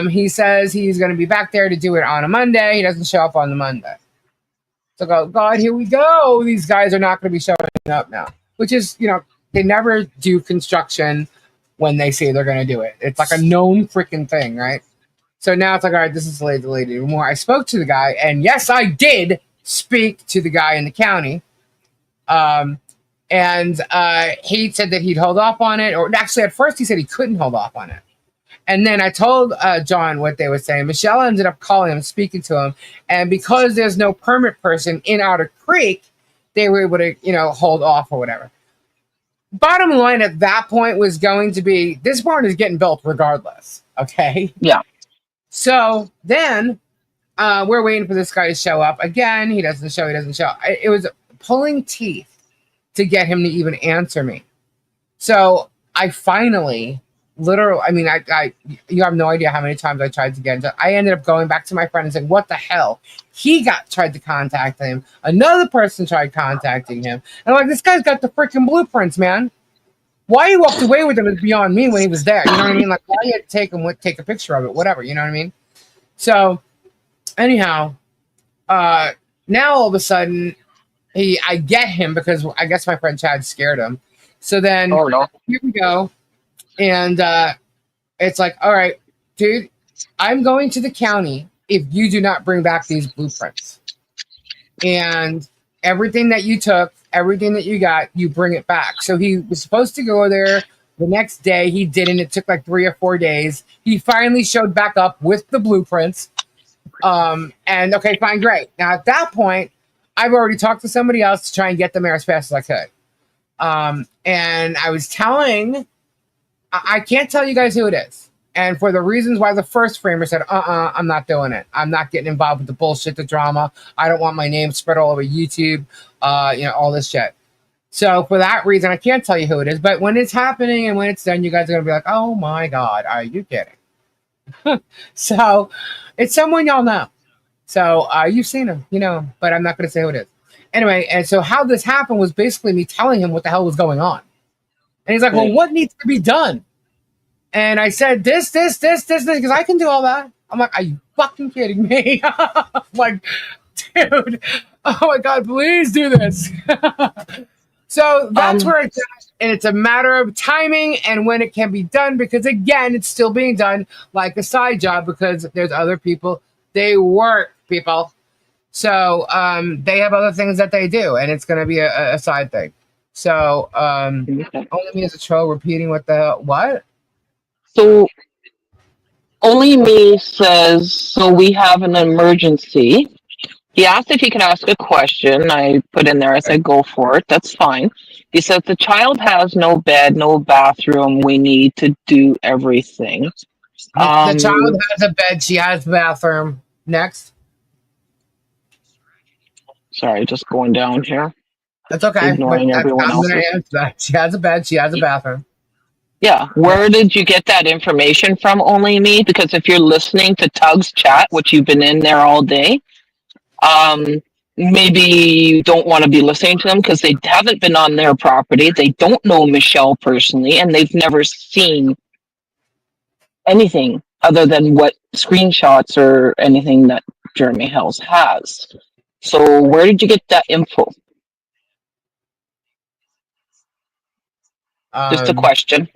He says he's going to be back there to do it on a Monday. He doesn't show up on the Monday. So, oh, God, here we go. These guys are not going to be showing up now, which is, they never do construction when they say they're going to do it. It's like a known freaking thing, right? So now it's like, all right, this is delayed more. I spoke to the guy, and yes, I did speak to the guy in the county. And he said that he'd hold off on it, or actually at first he said he couldn't hold off on it. And then I told John what they were saying. Michelle ended up calling him, speaking to him. And because there's no permit person in Otter Creek, they were able to, hold off or whatever. Bottom line at that point was going to be, this barn is getting built regardless. Okay. Yeah. So then we're waiting for this guy to show up. Again, he doesn't show. It was pulling teeth to get him to even answer me. So I finally, you have no idea how many times I tried to get into it. I ended up going back to my friend and saying, what the hell? He tried to contact him. Another person tried contacting him. And I'm like, this guy's got the freaking blueprints, man. Why he walked away with them is beyond me when he was there. You know what I mean? Like, why you had to take a picture of it, whatever. You know what I mean? So, anyhow, now all of a sudden, I get him because I guess my friend Chad scared him. So then, Here we go. And it's like, all right, dude, I'm going to the county if you do not bring back these blueprints. And everything that you took, everything that you got, you bring it back. So he was supposed to go there the next day. He didn't. It took like 3 or 4 days. He finally showed back up with the blueprints. And okay, fine, great. Now at that point, I've already talked to somebody else to try and get them there as fast as I could. And I was telling, I can't tell you guys who it is. And for the reasons why the first framer said, I'm not doing it. I'm not getting involved with the bullshit, the drama. I don't want my name spread all over YouTube, all this shit. So for that reason, I can't tell you who it is. But when it's happening and when it's done, you guys are going to be like, oh my God, are you kidding? So it's someone y'all know. So you've seen him, but I'm not going to say who it is. Anyway, and so how this happened was basically me telling him what the hell was going on. And he's like, well, what needs to be done? And I said, this, because I can do all that. I'm like, are you fucking kidding me? I'm like, dude, oh my God, please do this. So that's where it's at. And it's a matter of timing and when it can be done, because again, it's still being done like a side job because there's other people. They work, people. So they have other things that they do, and it's going to be a side thing. So only me as a troll repeating what the hell, what? So only me says, so we have an emergency. He asked if he could ask a question. I put in there, I said, go for it. That's fine. He said, the child has no bed, no bathroom. We need to do everything. The child has a bed. She has a bathroom. Next. Sorry, just going down here. That's okay, but ignoring everyone I'm gonna else's. answer that. She has a bed. She has a bathroom. Yeah, where did you get that information from, Only Me? Because if you're listening to Tug's chat, which you've been in there all day, um, maybe you don't want to be listening to them because they haven't been on their property. They don't know Michelle personally, and they've never seen anything other than what screenshots or anything that Jeremy Hales has. So where did you get that info? Just a Um, question.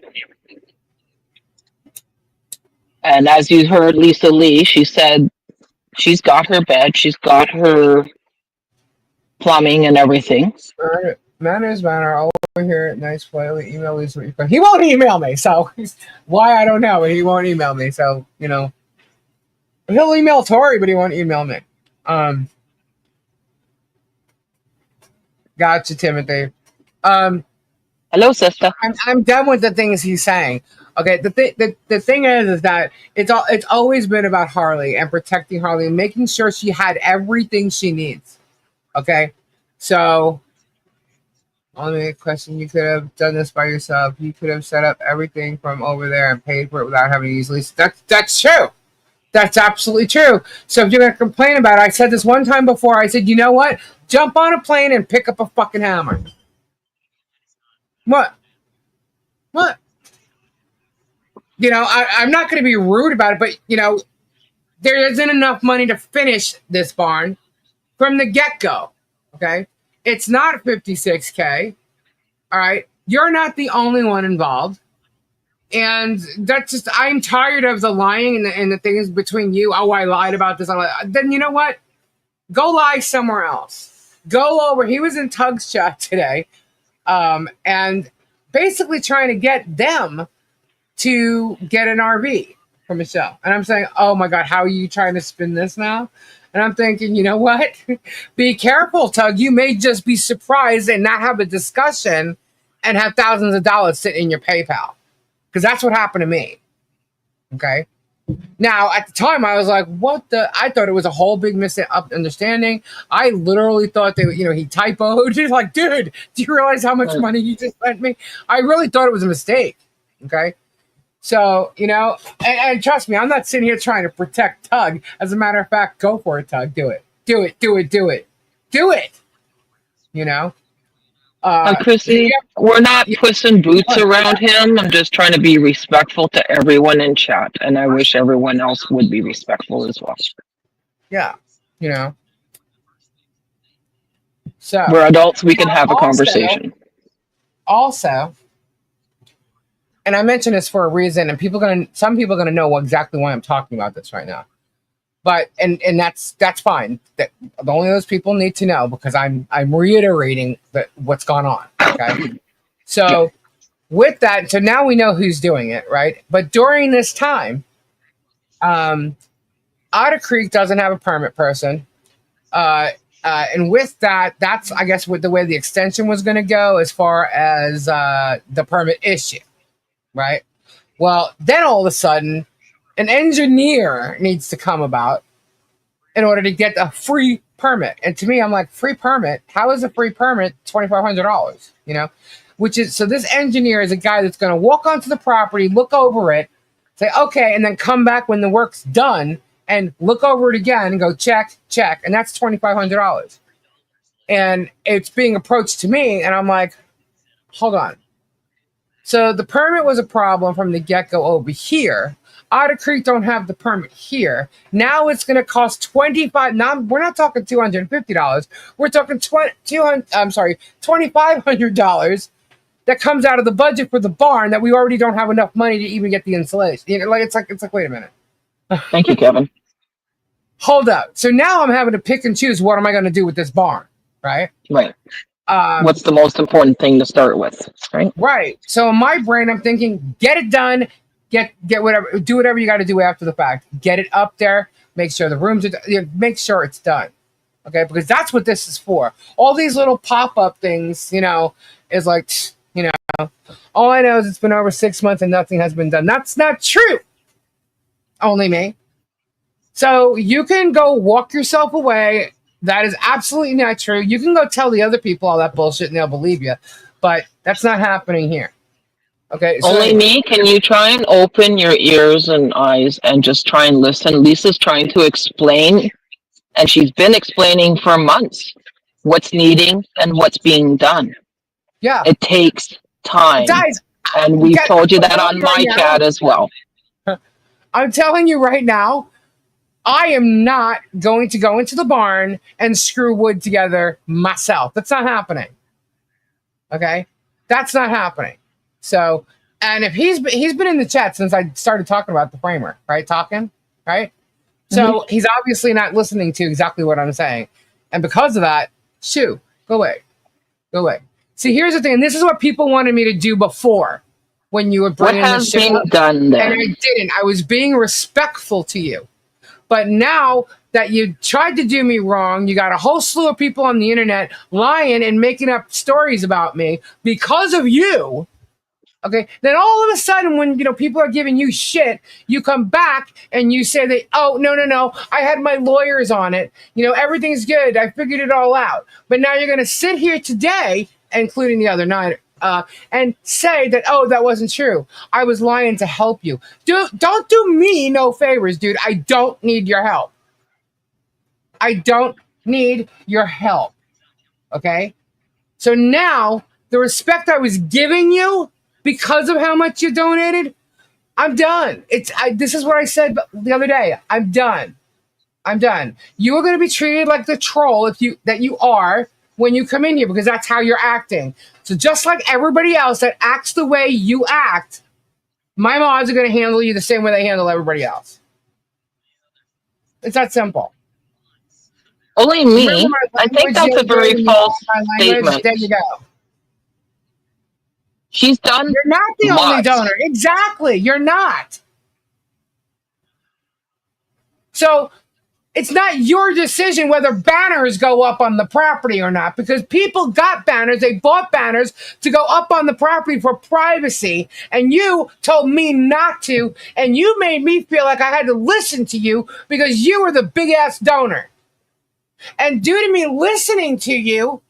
And as you heard Lisa Lee, she said she's got her bed, she's got her plumbing and everything. manners manner over here. Nice politely email Lisa. He won't email me, so why I don't know, but he won't email me. So he'll email Tori, but he won't email me. Gotcha, Timothy. Hello, sister. I'm done with the things he's saying. Okay, the thing is that it's always been about Harley and protecting Harley and making sure she had everything she needs. Okay, so only question, you could have done this by yourself. You could have set up everything from over there and paid for it without having to use lease. That's true. That's absolutely true. So if you're gonna complain about it, I said this one time before. I said, you know what? Jump on a plane and pick up a fucking hammer. What? What? I'm not going to be rude about it, but there isn't enough money to finish this barn from the get-go. Okay, it's not 56K. All right, you're not the only one involved, and that's just, I'm tired of the lying and the things between you. Oh, I lied about this. Then you know what? Go lie somewhere else. Go over. He was in Tug's chat today, and basically trying to get them to get an RV for Michelle. And I'm saying, oh my God, how are you trying to spin this now? And I'm thinking, you know what? Be careful, Tug. You may just be surprised and not have a discussion and have thousands of dollars sitting in your PayPal. Because that's what happened to me. Okay. Now, at the time, I was like, what the? I thought it was a whole big misunderstanding. I literally thought that, he typoed. He's like, dude, do you realize how much money you just sent me? I really thought it was a mistake. Okay. So, and trust me, I'm not sitting here trying to protect Tug. As a matter of fact, go for it, Tug. Do it. Do it. Do it. Do it. Do it. Chrissy, we're not pushing boots around him. I'm just trying to be respectful to everyone in chat, and I wish everyone else would be respectful as well. Yeah. So we're adults, we can have a conversation. Also, and I mention this for a reason, and some people are gonna know exactly why I'm talking about this right now. But and that's fine. That only those people need to know, because I'm reiterating what's gone on. Okay. So with that, so now we know who's doing it, right? But during this time, Otter Creek doesn't have a permit person. And with that, that's, I guess, with the way the extension was going to go as far as the permit issue. Right. Well, then all of a sudden, an engineer needs to come about in order to get a free permit. And to me, I'm like, free permit? How is a free permit $2,500? Which is, so this engineer is a guy that's going to walk onto the property, look over it, say, okay, and then come back when the work's done and look over it again and go, check, check. And that's $2,500. And it's being approached to me, and I'm like, hold on. So the permit was a problem from the get-go over here. Otter Creek don't have the permit here. Now it's going to cost $25. Now we're not talking $250. We're talking $2,500 that comes out of the budget for the barn that we already don't have enough money to even get the installation. It's like wait a minute. Thank you, Kevin. Hold up. So now I'm having to pick and choose, what am I going to do with this barn, right? Right. What's the most important thing to start with, right? Right. So in my brain, I'm thinking, get it done, get whatever, do whatever you got to do after the fact. Get it up there, make sure the rooms are, make sure it's done. Okay, because that's what this is for. All these little pop-up things, is like, all I know is it's been over 6 months and nothing has been done. That's not true. Only me. So you can go walk yourself away That is absolutely not true. You can go tell the other people all that bullshit and they'll believe you, but that's not happening here. Okay. So Only me? Can you try and open your ears and eyes and just try and listen? Lisa's trying to explain, and she's been explaining for months what's needing and what's being done. yeah, It takes time. guys, And we've told you that on my chat as well. I'm telling you right now, I am not going to go into the barn and screw wood together myself. That's not happening. Okay? That's not happening. So, and if he's been in the chat since I started talking about the framer, right? Talking, right? So he's obviously not listening to exactly what I'm saying. And because of that, shoo, go away. Go away. See, here's the thing, and this is what people wanted me to do before when you were bringing What the has shit been up. done then? And I didn't. I was being respectful to you. But now that you tried to do me wrong, you got a whole slew of people on the internet lying and making up stories about me because of you. Okay, then all of a sudden, when people are giving you shit, you come back and you say that, oh, no, I had my lawyers on it. Everything's good. I figured it all out. But now you're going to sit here today, including the other night, and say that, oh, that wasn't true. I was lying to help you. Don't do me no favors, dude. I don't need your help. I don't need your help. Okay? So now, the respect I was giving you because of how much you donated, I'm done. This is what I said the other day. I'm done. I'm done. You are going to be treated like the troll that you are when you come in here, because that's how you're acting. So just like everybody else that acts the way you act, my mods are going to handle you the same way they handle everybody else. It's that simple. Only me? I think that's a very false statement. There you go. She's done. You're not the only lots. donor. Exactly. You're not. So it's not your decision whether banners go up on the property or not, because people got banners. They bought banners to go up on the property for privacy, and you told me not to, and you made me feel like I had to listen to you because you were the big ass donor. And due to me listening to you,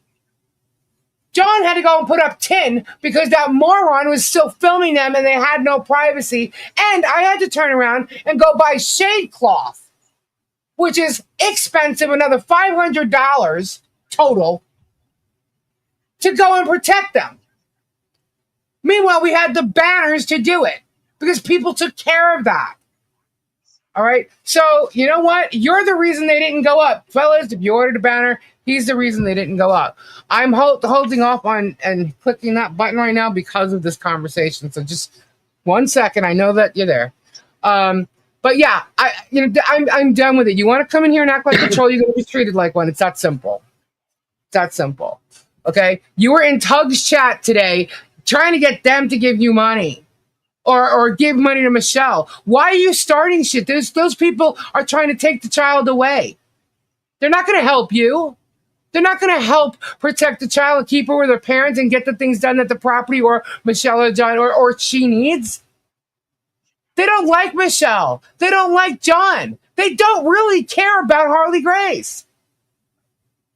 John had to go and put up 10 because that moron was still filming them and they had no privacy. And I had to turn around and go buy shade cloth, which is expensive, another $500 total, to go and protect them. Meanwhile, we had the banners to do it because people took care of that. All right. So you know what? You're the reason they didn't go up. Fellas, if you ordered a banner, he's the reason they didn't go up. I'm holding off on and clicking that button right now because of this conversation. So just 1 second. I know that you're there. But yeah, I'm done with it. You want to come in here and act like a troll, you're going to be treated like one. It's that simple. It's that simple. Okay? You were in Tug's chat today trying to get them to give you money. Or give money to Michelle. Why are you starting shit? Those people are trying to take the child away. They're not going to help you. They're not going to help protect the child and keep her with her parents and get the things done at the property or Michelle or John or she needs. They don't like Michelle. They don't like John. They don't really care about Harley Grace.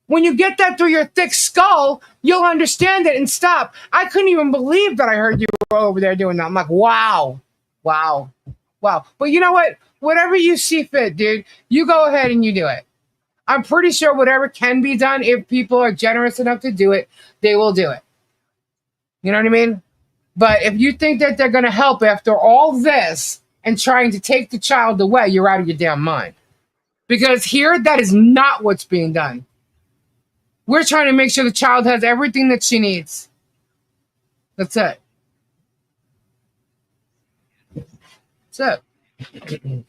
When you get that through your thick skull, you'll understand it and stop. I couldn't even believe that I heard you over there doing that. I'm like, wow. But you know what? Whatever you see fit, dude, you go ahead and you do it. I'm pretty sure whatever can be done, if people are generous enough to do it, they will do it. You know what I mean? But if you think that they're going to help after all this and trying to take the child away, you're out of your damn mind. Because here, that is not what's being done. We're trying to make sure the child has everything that she needs. That's it. That's it.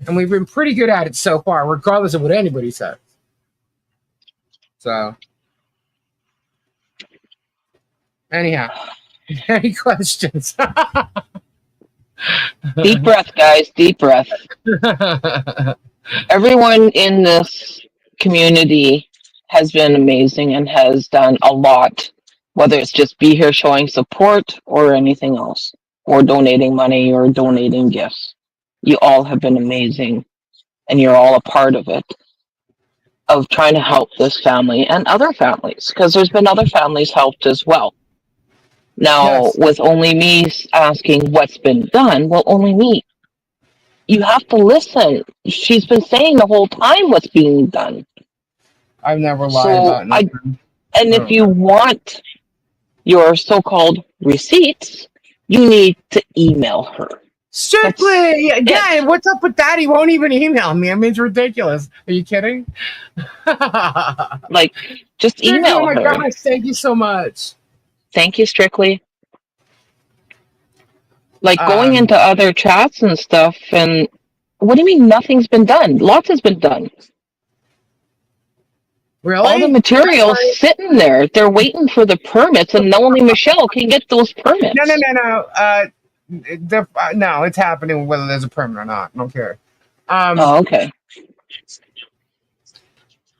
And we've been pretty good at it so far, regardless of what anybody says. So, anyhow, any questions? Deep breath, guys. Deep breath. Everyone in this community has been amazing and has done a lot, whether it's just be here showing support or anything else, or donating money or donating gifts. You all have been amazing, and you're all a part of it. of trying to help this family and other families, because there's been other families helped as well. Now, Yes. with only me asking what's been done, well, only me. You have to listen. She's been saying the whole time what's being done. I've never lied So about I, nothing. and if you want your so-called receipts, you need to email her. Strictly! That's Again, it. what's up with that? He won't even email me. I mean, it's ridiculous. Are you kidding? Like, just Strictly, oh email my her. gosh, thank you so much. Thank you, Strictly. Like going Um, into other chats and stuff, and what do you mean nothing's been done? Lots has been done. All the really? materials sitting there. They're waiting for the permits, and only Michelle can get those permits. No. No, it's happening whether there's a permit or not. I don't care. Oh, okay.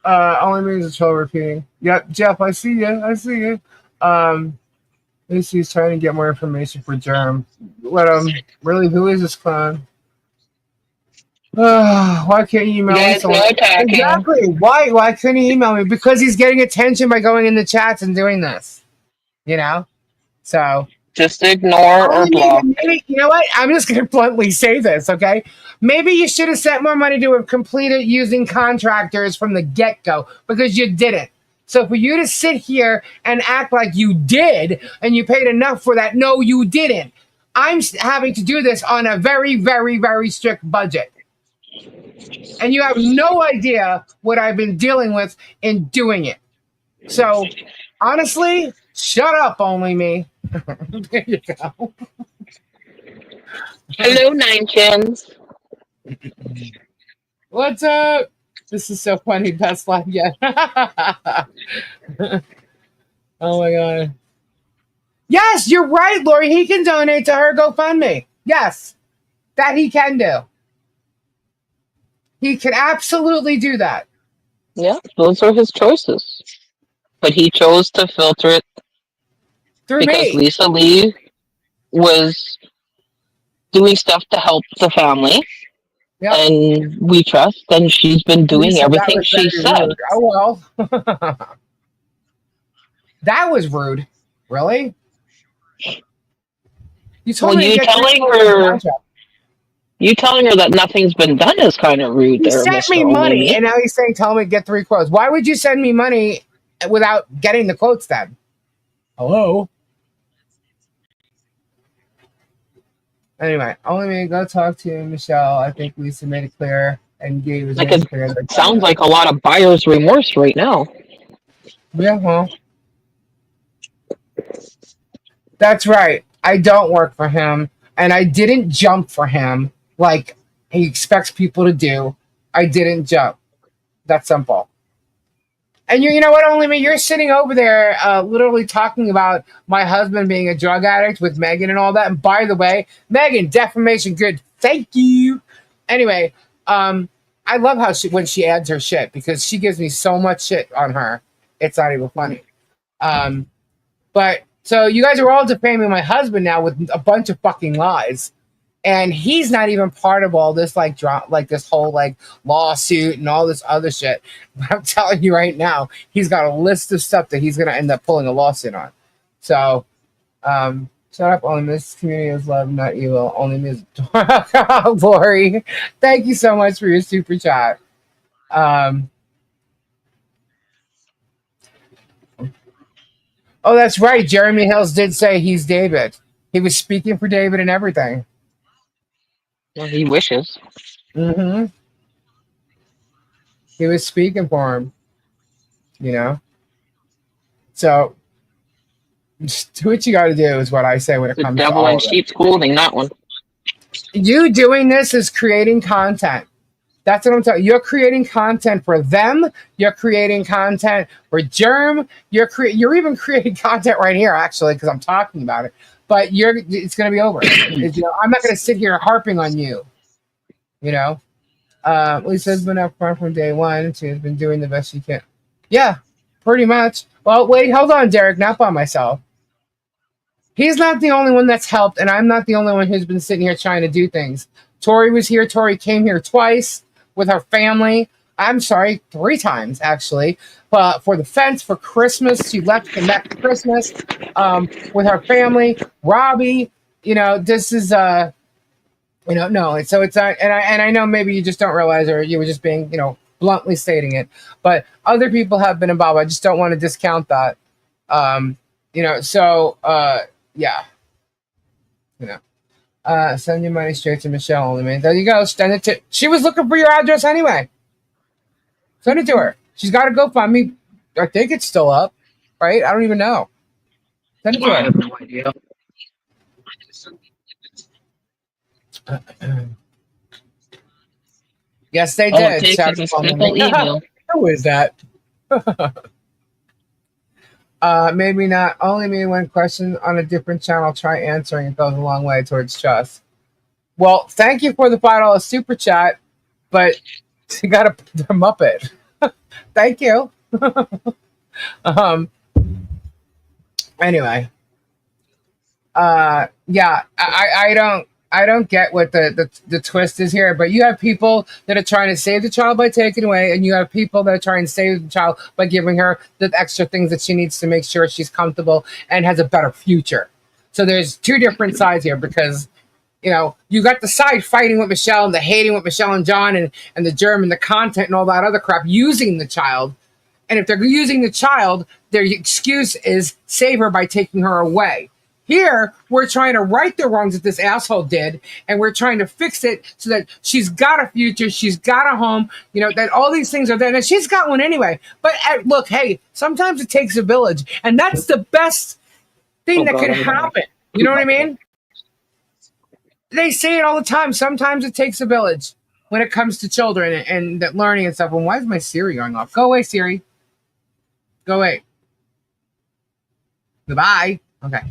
Only means a troll repeating. Yep, Jeff, I see you. Lucy's trying to get more information for Germ. Really, who is this clown? Why can't you email me? Guys, no attacking. Exactly. Why couldn't he email me? Because he's getting attention by going in the chats and doing this. You know? So Just ignore or block. maybe, you know what? I'm just going to bluntly say this, okay? Maybe you should have sent more money to have completed using contractors from the get-go because you didn't. So for you to sit here and act like you did and you paid enough for that, no, you didn't. I'm having to do this on a very, very, very strict budget. And you have no idea what I've been dealing with in doing it. So, honestly, shut up, only me. There you go. Hello, Nine Chins. What's up? This is so funny. Best live yet. Oh my god. Yes, you're right, Lori. He can donate to her GoFundMe. Yes, that he can do. He can absolutely do that. Yeah, those are his choices. But he chose to filter it Through because me. Lisa Lee was doing stuff to help the family. Yep. And we trust, and she's been doing Lisa, everything that was she very said. rude. Oh well. That was rude. Really? You told me to get you telling her that nothing's been done is kind of rude. He there, sent Mr. me Only money, Me. and now he's saying, tell me to get 3 quotes. Why would you send me money without getting the quotes then? Hello? Anyway, only me, go talk to Michelle. I think Lisa made it clear and gave us Like clear. it sounds like a lot of buyer's remorse right now. Yeah, well. That's right. I don't work for him, and I didn't jump for him like he expects people to do. I didn't jump. That's simple. And you know what, only me, you're sitting over there literally talking about my husband being a drug addict with Megan and all that. And by the way, Megan, defamation good. Thank you. Anyway, I love how when she adds her shit because she gives me so much shit on her. It's not even funny. But so you guys are all defaming my husband now with a bunch of fucking lies. And he's not even part of all this like this whole like lawsuit and all this other shit. But I'm telling you right now, he's got a list of stuff that he's gonna end up pulling a lawsuit on. So shut up, only this community is love, not evil. Only Miss Lori. Thank you so much for your super chat. Oh, that's right. Jeremy Hales did say he's David. He was speaking for David and everything. Well, he wishes. Mm-hmm. He was speaking for him. You know? So just do what you gotta do is what I say when it The comes to devil all in of it. sheep's clothing, that one. You doing this is creating content. That's what I'm telling you. You're creating content for them. You're creating content for Germ. You're even creating content right here, actually, because I'm talking about it. But it's going to be over. I'm not going to sit here harping on you. You know, Lisa's been up front from day one. She's been doing the best she can. Yeah, pretty much. Well, wait, hold on, Derek. Not by myself. He's not the only one that's helped, and I'm not the only one who's been sitting here trying to do things. Tori was here. Tori came here twice with her family. I'm sorry, 3 times actually. But for the fence for Christmas, she left the next Christmas with her family. Robbie, this is no. So it's not, and I know maybe you just don't realize, or you were just being, bluntly stating it. But other people have been involved. I just don't want to discount that. So yeah, you know. Send your money straight to Michelle only, man. There you go. Send it to. She was looking for your address anyway. Send it to her. She's got to GoFundMe. I think it's still up, right? I don't even know. Send it to I her. have no idea. Yes, they All it did. takes is a simple email. Who is that? Maybe not. Only me one question on a different channel. Try answering. It goes a long way towards trust. Well, thank you for the $5 super chat, but you got to the Muppet. Thank you. Anyway, yeah, I don't get what the twist is here, but you have people that are trying to save the child by taking away, and you have people that are trying to save the child by giving her the extra things that she needs to make sure she's comfortable and has a better future. So there's 2 different sides here, because you got the side fighting with Michelle and the hating with Michelle and John and the germ and the content and all that other crap using the child. And if they're using the child, their excuse is save her by taking her away. Here, we're trying to right the wrongs that this asshole did, and we're trying to fix it so that she's got a future, she's got a home, that all these things are there. And she's got one anyway. But look, hey, sometimes it takes a village, and that's the best thing that could happen. You know what I mean? They say it all the time. Sometimes it takes a village when it comes to children and that learning and stuff. And why is my Siri going off? Go away, Siri. Go away. Goodbye. Okay.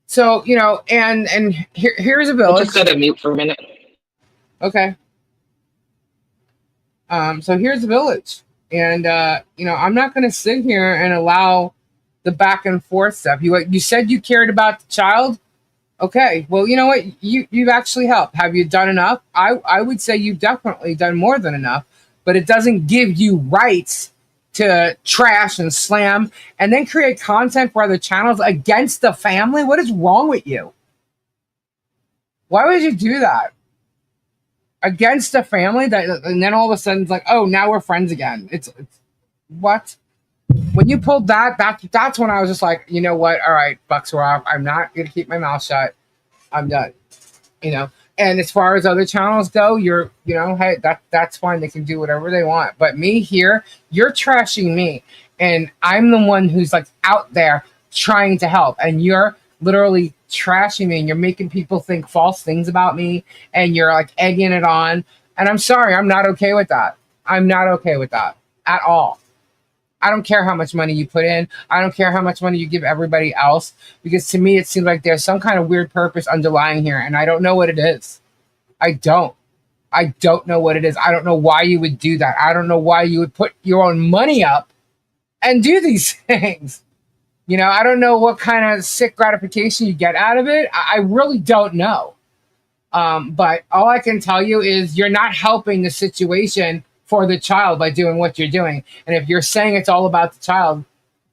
So, and here's a I village. just got to mute for a minute. Okay. So here's a village. And, I'm not going to sit here and allow the back and forth stuff. You said you cared about the child. Okay, well, you know what? You've actually helped. Have you done enough? I would say you've definitely done more than enough, but it doesn't give you rights to trash and slam and then create content for other channels against the family. What is wrong with you? Why would you do that? Against the family, and then all of a sudden it's like, oh, now we're friends again. It's what? When you pulled that's when I was just like, you know what? All right, bucks were off. I'm not gonna keep my mouth shut. I'm done. And as far as other channels go, hey, that's fine. They can do whatever they want. But me here, you're trashing me, and I'm the one who's like out there trying to help, and you're literally trashing me, and you're making people think false things about me, and you're like egging it on. And I'm sorry, I'm not okay with that. I'm not okay with that at all. I don't care how much money you put in. I don't care how much money you give everybody else, because to me, it seems like there's some kind of weird purpose underlying here, and I don't know what it is. I don't know what it is. I don't know why you would do that. I don't know why you would put your own money up and do these things. I don't know what kind of sick gratification you get out of it. I really don't know. But all I can tell you is you're not helping the situation for the child by doing what you're doing. And if you're saying it's all about the child,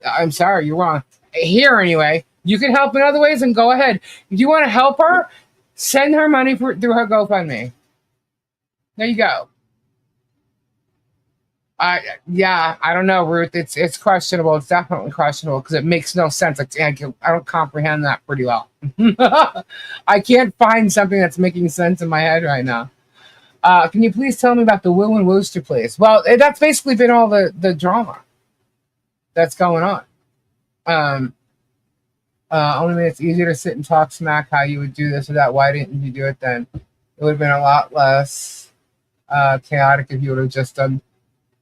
I'm sorry, you're wrong. Here, anyway, you can help in other ways, and go ahead. If you want to help her, send her money through her GoFundMe. There you go. I don't know, Ruth. It's questionable. It's definitely questionable, because it makes no sense. I don't comprehend that pretty well. I can't find something that's making sense in my head right now. Can you please tell me about the Will and Wooster place? Well, that's basically been all the drama that's going on. Only it's easier to sit and talk smack how you would do this or that. Why didn't you do it then? It would have been a lot less chaotic if you would have just done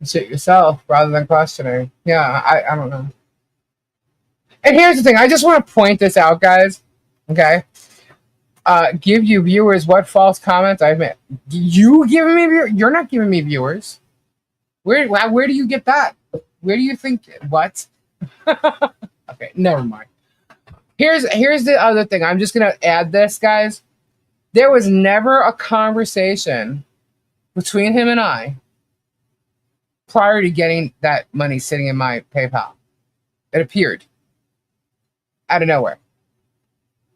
shit yourself rather than questioning. Yeah, I don't know. And here's the thing. I just want to point this out, guys. Okay? Give you viewers what false comments I've made. You giving me viewers? You're not giving me viewers. Where do you get that? Where do you think? What? Okay, never mind. Here's the other thing. I'm just gonna add this, guys. There was never a conversation between him and I prior to getting that money sitting in my PayPal. It appeared out of nowhere.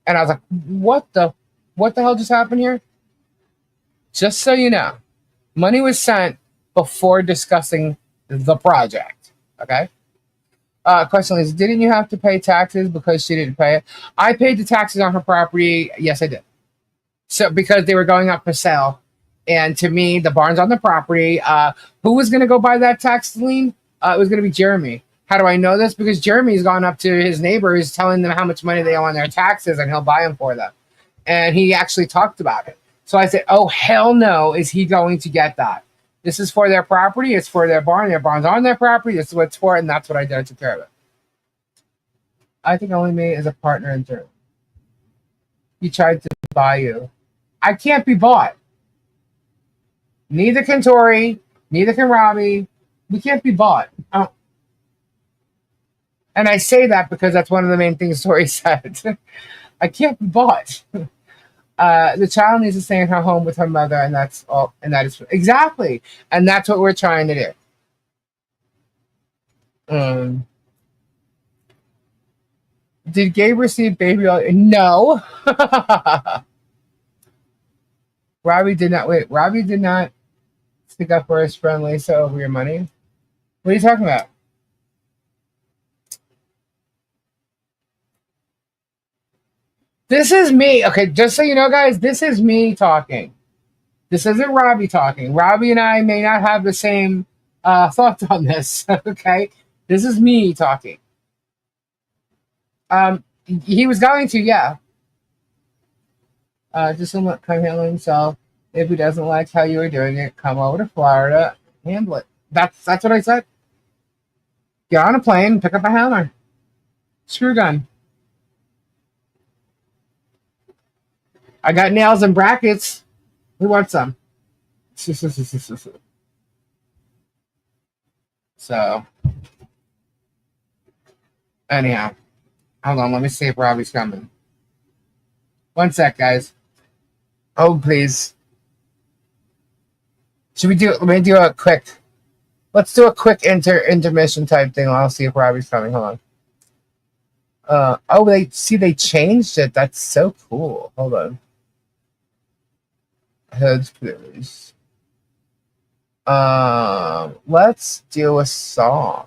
And I was like, what the hell just happened here? Just so you know, money was sent before discussing the project. Okay? Question is, didn't you have to pay taxes because she didn't pay it? I paid the taxes on her property. Yes, I did. So because they were going up for sale. And to me, the barn's on the property. Who was going to go buy that tax lien? It was going to be Jeremy. How do I know this? Because Jeremy's gone up to his neighbors telling them how much money they owe on their taxes and he'll buy them for them. And he actually talked about it. So I said, oh, hell no, is he going to get that? This is for their property. It's for their barn. Their barn's on their property. This is what it's for. And that's what I did. I took care of it. I think only me as a partner in turn. He tried to buy you. I can't be bought. Neither can Tori. Neither can Robbie. We can't be bought. And I say that because that's one of the main things Tori said. I can't be bought. The child needs to stay in her home with her mother, and that's all. And that is exactly. And that's what we're trying to do. Did Gabe receive baby oil? No. Robbie did not. Wait, Robbie did not stick up for his friend Lisa over your money. What are you talking about? This is me. Okay, just so you know, guys, this is me talking. This isn't Robbie talking. Robbie and I may not have the same thoughts on this. Okay, this is me talking. He was going to, yeah. Just come handle himself. If he doesn't like how you were doing it, come over to Florida, handle it. That's what I said. Get on a plane, pick up a hammer, screw gun. I got nails and brackets. Who wants some? So, anyhow, hold on. Let me see if Robbie's coming. One sec, guys. Oh, please. Should we do? Let me do a quick. Let's do a quick intermission type thing. I'll see if Robbie's coming. Hold on. Oh, they changed it. That's so cool. Hold on. Heads, please. Let's do a song.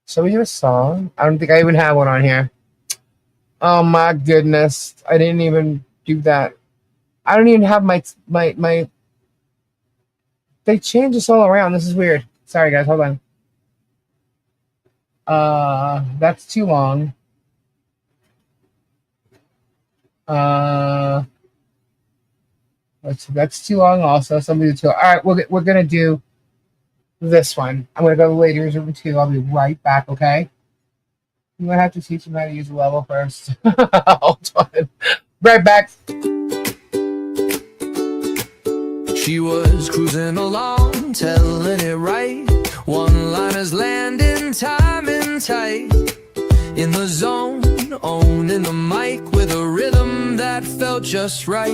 Shall we do a song? I don't think I even have one on here. Oh my goodness. I didn't even do that. I don't even have my they changed this all around. This is weird. Sorry guys, hold on. That's too long. That's too long also. Somebody do too long. All right, we're gonna do this one. I'm gonna go to the ladies' room too. I'll be right back, okay? I'm gonna have to teach them how to use the level first. Hold on. Right back. She was cruising along, telling it right. One-liners landing, timing tight. In the zone, owning the mic with a rhythm that felt just right.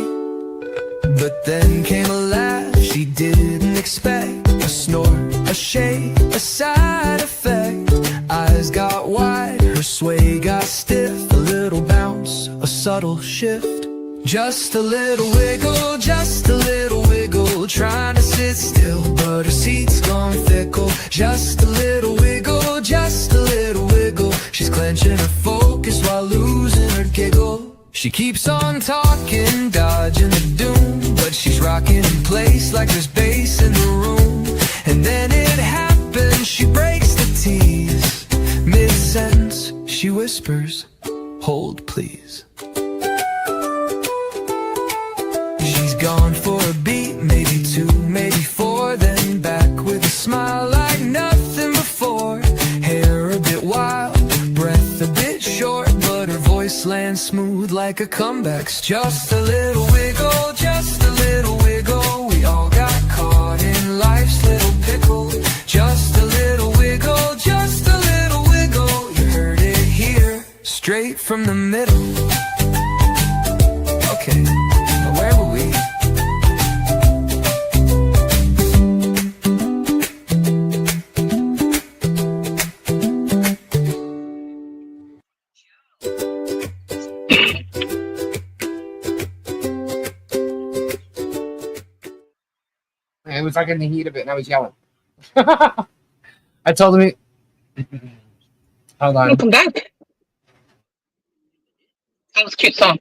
But then came a laugh she didn't expect. A snort, a shake, a side effect. Eyes got wide, her sway got stiff. A little bounce, a subtle shift. Just a little wiggle, just a little wiggle. Trying to sit still, but her seat's gone fickle. Just a little wiggle, just a little wiggle. She's clenching her focus while losing her giggle. She keeps on talking, dodging the doom, but she's rocking in place like there's bass in the room. And then it happens, she breaks the tease. Mid-sentence, she whispers, hold please. She's gone for a beat, maybe two, maybe four. Then back with a smile like nothing before. Hair a bit wild, breath a bit short, but her voice lands smooth like a comeback's. Just a little wiggle, just a little wiggle. We all got caught in life's little pickle. Just a little wiggle, just a little wiggle. You heard it here, straight from the middle. Okay, now where were we? was like in the heat of it, and I was yelling. I told him, hold on. Welcome back. That was a cute song.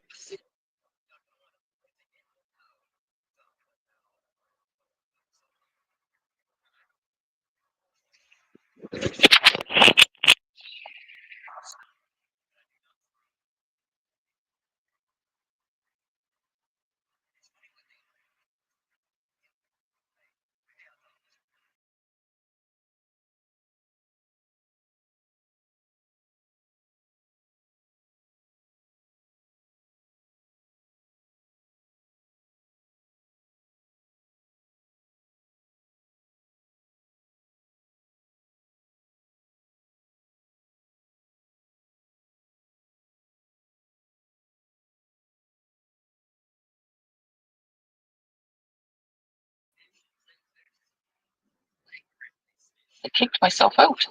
I kicked myself out.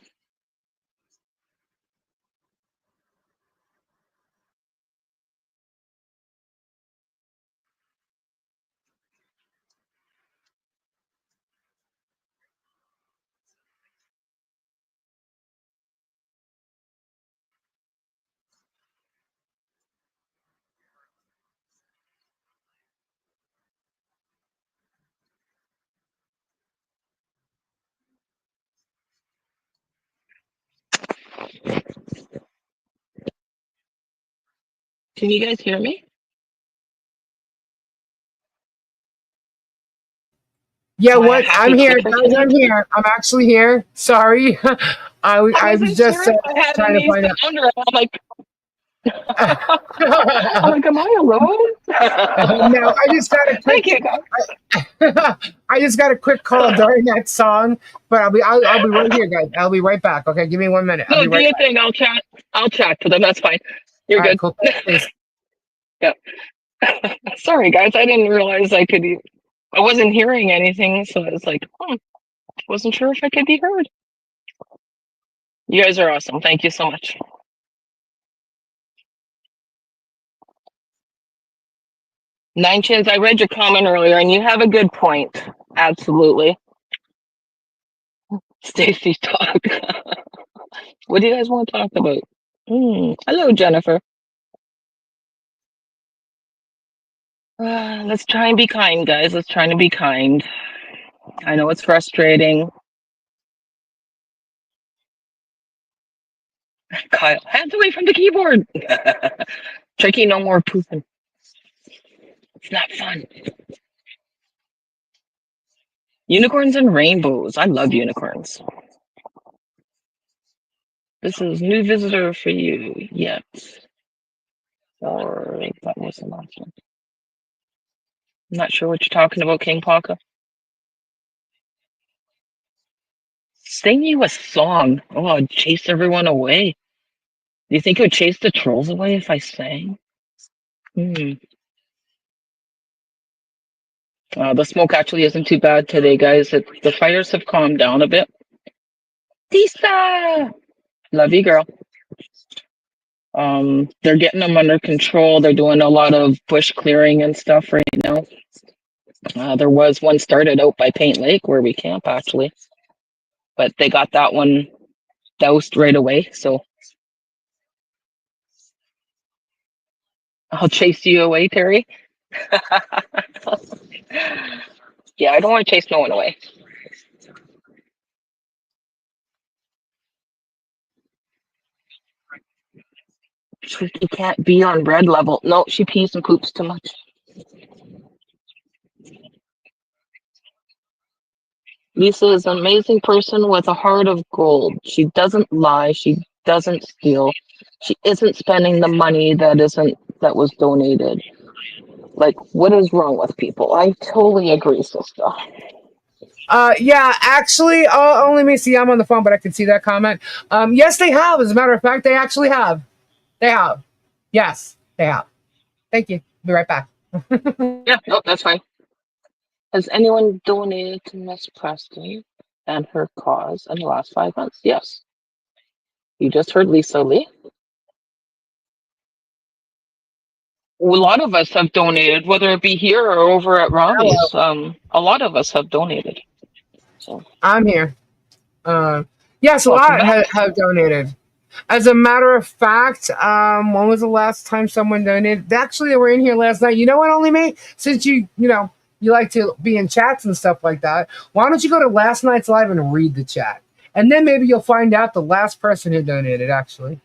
Can you guys hear me? Yeah, Am I a what? I'm happy here, clicker guys. I'm tonight? here. I'm actually here. Sorry, I I was wasn't sure just if I had trying to any find out. sound or I'm like, am I alone? No, I just got a Thank quick. you, guys. I just got a quick call during that song, but I'll be right here, guys. I'll be right back. Okay, give me 1 minute. I'll No, be do right your back. thing. I'll chat to them. That's fine. You're All right, good. cool. Thanks. Yeah. Sorry, guys. I didn't realize I could. I wasn't hearing anything, so I was like, wasn't sure if I could be heard. You guys are awesome. Thank you so much. Nine Chins, I read your comment earlier, and you have a good point. Absolutely. Stacy, talk. What do you guys want to talk about? Hello, Jennifer. Let's try and be kind, guys. Let's try and be kind. I know it's frustrating. Kyle, hands away from the keyboard. Tricky, no more pooping. It's not fun. Unicorns and rainbows. I love unicorns. This is new visitor for you. Yes. Or that was an option. I'm not sure what you're talking about, King Paka. Sing you a song. Oh, I'd chase everyone away. Do you think it would chase the trolls away if I sang? The smoke actually isn't too bad today, guys. The fires have calmed down a bit. Tisa! Love you, girl. They're getting them under control. They're doing a lot of bush clearing and stuff right now. There was one started out by Paint Lake where we camp actually, but they got that one doused right away. So I'll chase you away, Terry. Yeah, I don't want to chase no one away. She can't be on red level. No, she pees and poops too much. Lisa is an amazing person with a heart of gold. She doesn't lie. She doesn't steal. She isn't spending the money that was donated. Like, what is wrong with people? I totally agree, sister. Yeah, actually, only me see. I'm on the phone, but I can see that comment. Yes, they have. As a matter of fact, they actually have. They have. Yes, they have. Thank you. Be right back. Yeah, no, that's fine. Has anyone donated to Miss Preston and her cause in the last 5 months? Yes. You just heard Lisa Lee. a lot of us have donated, whether it be here or over at Hello. Robbie's. A lot of us have donated. So I'm here. Yes, a welcome lot back. have donated. As a matter of fact, when was the last time someone donated? Actually, they were in here last night. You know what, Only Me? Since you like to be in chats and stuff like that, why don't you go to last night's live and read the chat? And then maybe you'll find out the last person who donated, actually.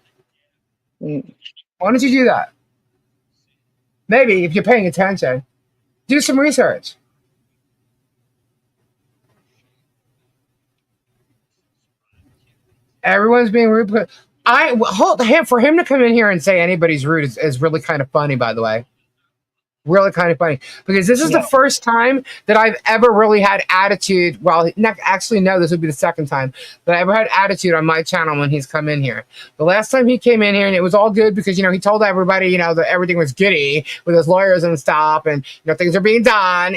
Mm. Why don't you do that? Maybe, if you're paying attention. Do some research. Everyone's being rude. For him to come in here and say anybody's rude is really kind of funny, by the way. Really kind of funny, because this is the Yeah. first time that I've ever really had attitude. Well, actually, no, this would be the second time that I ever had attitude on my channel when he's come in here. The last time he came in here, and it was all good because he told everybody that everything was goody with his lawyers and stuff, and things are being done.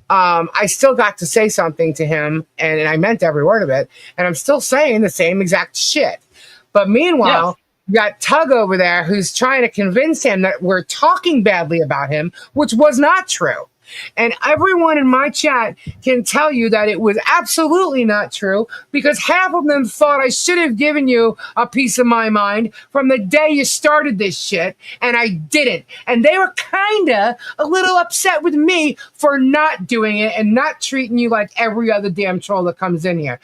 I still got to say something to him, and I meant every word of it, and I'm still saying the same exact shit. But meanwhile, you got Tug over there who's trying to convince him that we're talking badly about him, which was not true. And everyone in my chat can tell you that it was absolutely not true, because half of them thought I should have given you a piece of my mind from the day you started this shit, and I didn't. And they were kind of a little upset with me for not doing it and not treating you like every other damn troll that comes in here.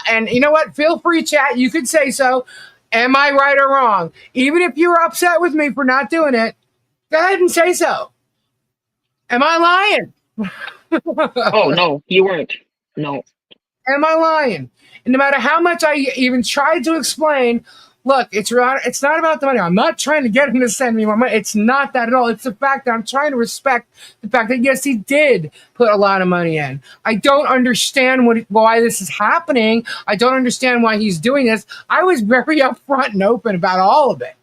And you know what? Feel free, chat. You could say so. Am I right or wrong? Even if you were upset with me for not doing it, go ahead and say so. Am I lying? Oh no, you weren't. No. Am I lying? And no matter how much I even tried to explain, look, it's not about the money. I'm not trying to get him to send me more money. It's not that at all. It's the fact that I'm trying to respect the fact that, yes, he did put a lot of money in. I don't understand why this is happening. I don't understand why he's doing this. I was very upfront and open about all of it.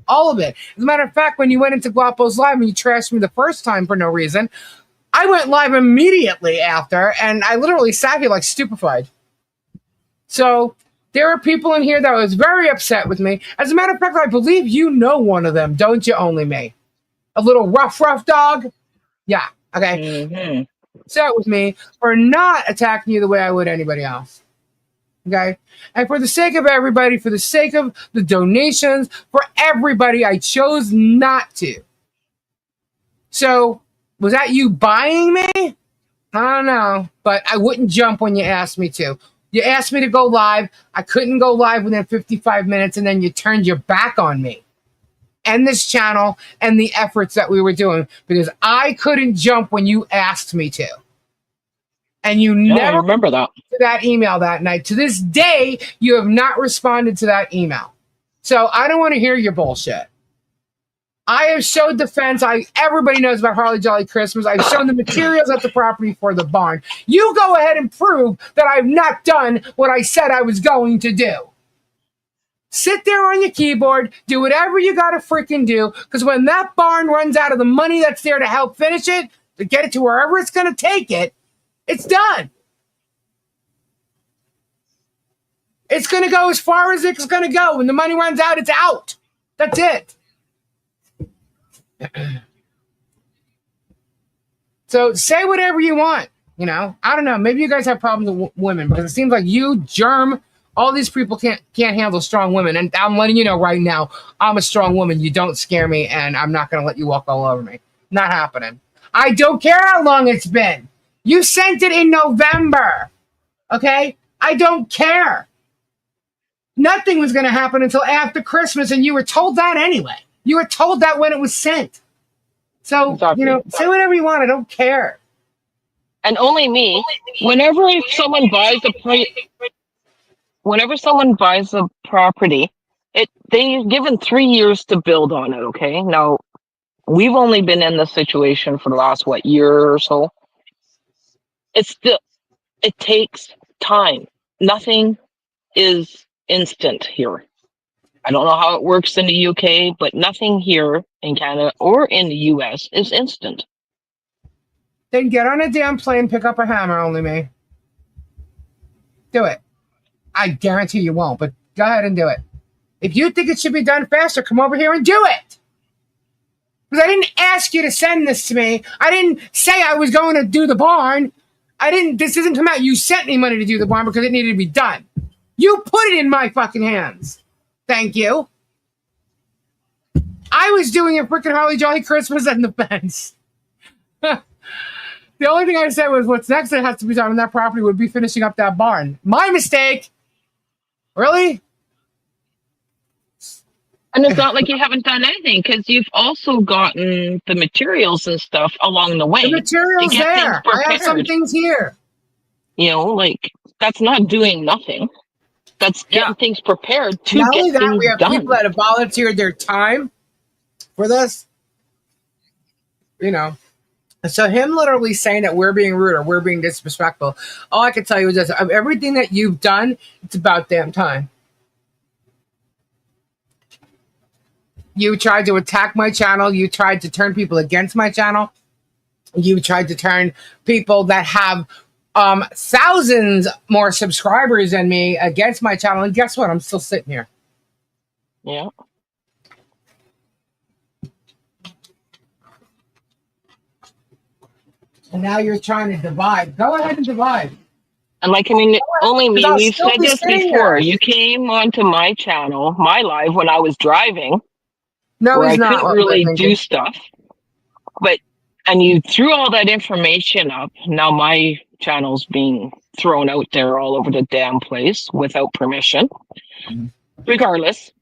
All of it. As a matter of fact, when you went into Guapo's live and you trashed me the first time for no reason, I went live immediately after, and I literally sat here like stupefied. So there are people in here that was very upset with me. As a matter of fact, I believe you know one of them, don't you, Only Me? A little rough dog? Yeah, okay. Mm-hmm. Upset with me for not attacking you the way I would anybody else. Okay? And for the sake of everybody, for the sake of the donations, for everybody, I chose not to. So, was that you buying me? I don't know, but I wouldn't jump when you asked me to. You asked me to go live. I couldn't go live within 55 minutes, and then you turned your back on me and this channel and the efforts that we were doing, because I couldn't jump when you asked me to. And you Yeah, I never remember that. to that email that night. To this day, you have not responded to that email. So I don't want to hear your bullshit. I have showed the fence. Everybody knows about Harley Jolly Christmas. I've shown the materials at the property for the barn. You go ahead and prove that I've not done what I said I was going to do. Sit there on your keyboard, do whatever you got to freaking do, because when that barn runs out of the money that's there to help finish it, to get it to wherever it's going to take it, it's done. It's going to go as far as it's going to go. When the money runs out, it's out. That's it. So say whatever you want. I don't know. Maybe you guys have problems with women, because it seems like you, Germ, all these people can't handle strong women. And I'm letting you know right now, I'm a strong woman. You don't scare me, and I'm not going to let you walk all over me. Not happening. I don't care how long it's been. You sent it in November. Okay? I don't care. Nothing was going to happen until after Christmas, and you were told that anyway. You were told that when it was sent. So, Exactly. say whatever you want. I don't care. And Only Me, whenever someone buys a property, they're given 3 years to build on it. Okay, now we've only been in this situation for the last year or so. It takes time. Nothing is instant here. I don't know how it works in the UK, but nothing here in Canada or in the US is instant. Then get on a damn plane, pick up a hammer, Only Me. Do it. I guarantee you won't, but go ahead and do it. If you think it should be done faster, come over here and do it. Because I didn't ask you to send this to me. I didn't say I was going to do the barn. This doesn't come out. You sent me money to do the barn because it needed to be done. You put it in my fucking hands. Thank you. I was doing a freaking Holly Jolly Christmas and the fence. The only thing I said was what's next that has to be done on that property would be finishing up that barn. My mistake. Really? And it's not like you haven't done anything because you've also gotten the materials and stuff along the way. The material's there. I have some things here. You know, like that's not doing nothing. That's getting things prepared to not get only that, things we have done. people that have volunteered their time for this. You know. So him literally saying that we're being rude or we're being disrespectful, all I can tell you is this: of everything that you've done, it's about damn time. You tried to attack my channel. You tried to turn people against my channel. You tried to turn people that have thousands more subscribers than me against my channel. And guess what? I'm still sitting here. Yeah. And now you're trying to divide. Go ahead and divide. And like, I mean, only me, I'll we've still said be this sitting before. here. You came onto my channel, my live, when I was driving. No, where he's I not. couldn't really do stuff. And you threw all that information up. Now my channel's being thrown out there all over the damn place without permission. Regardless.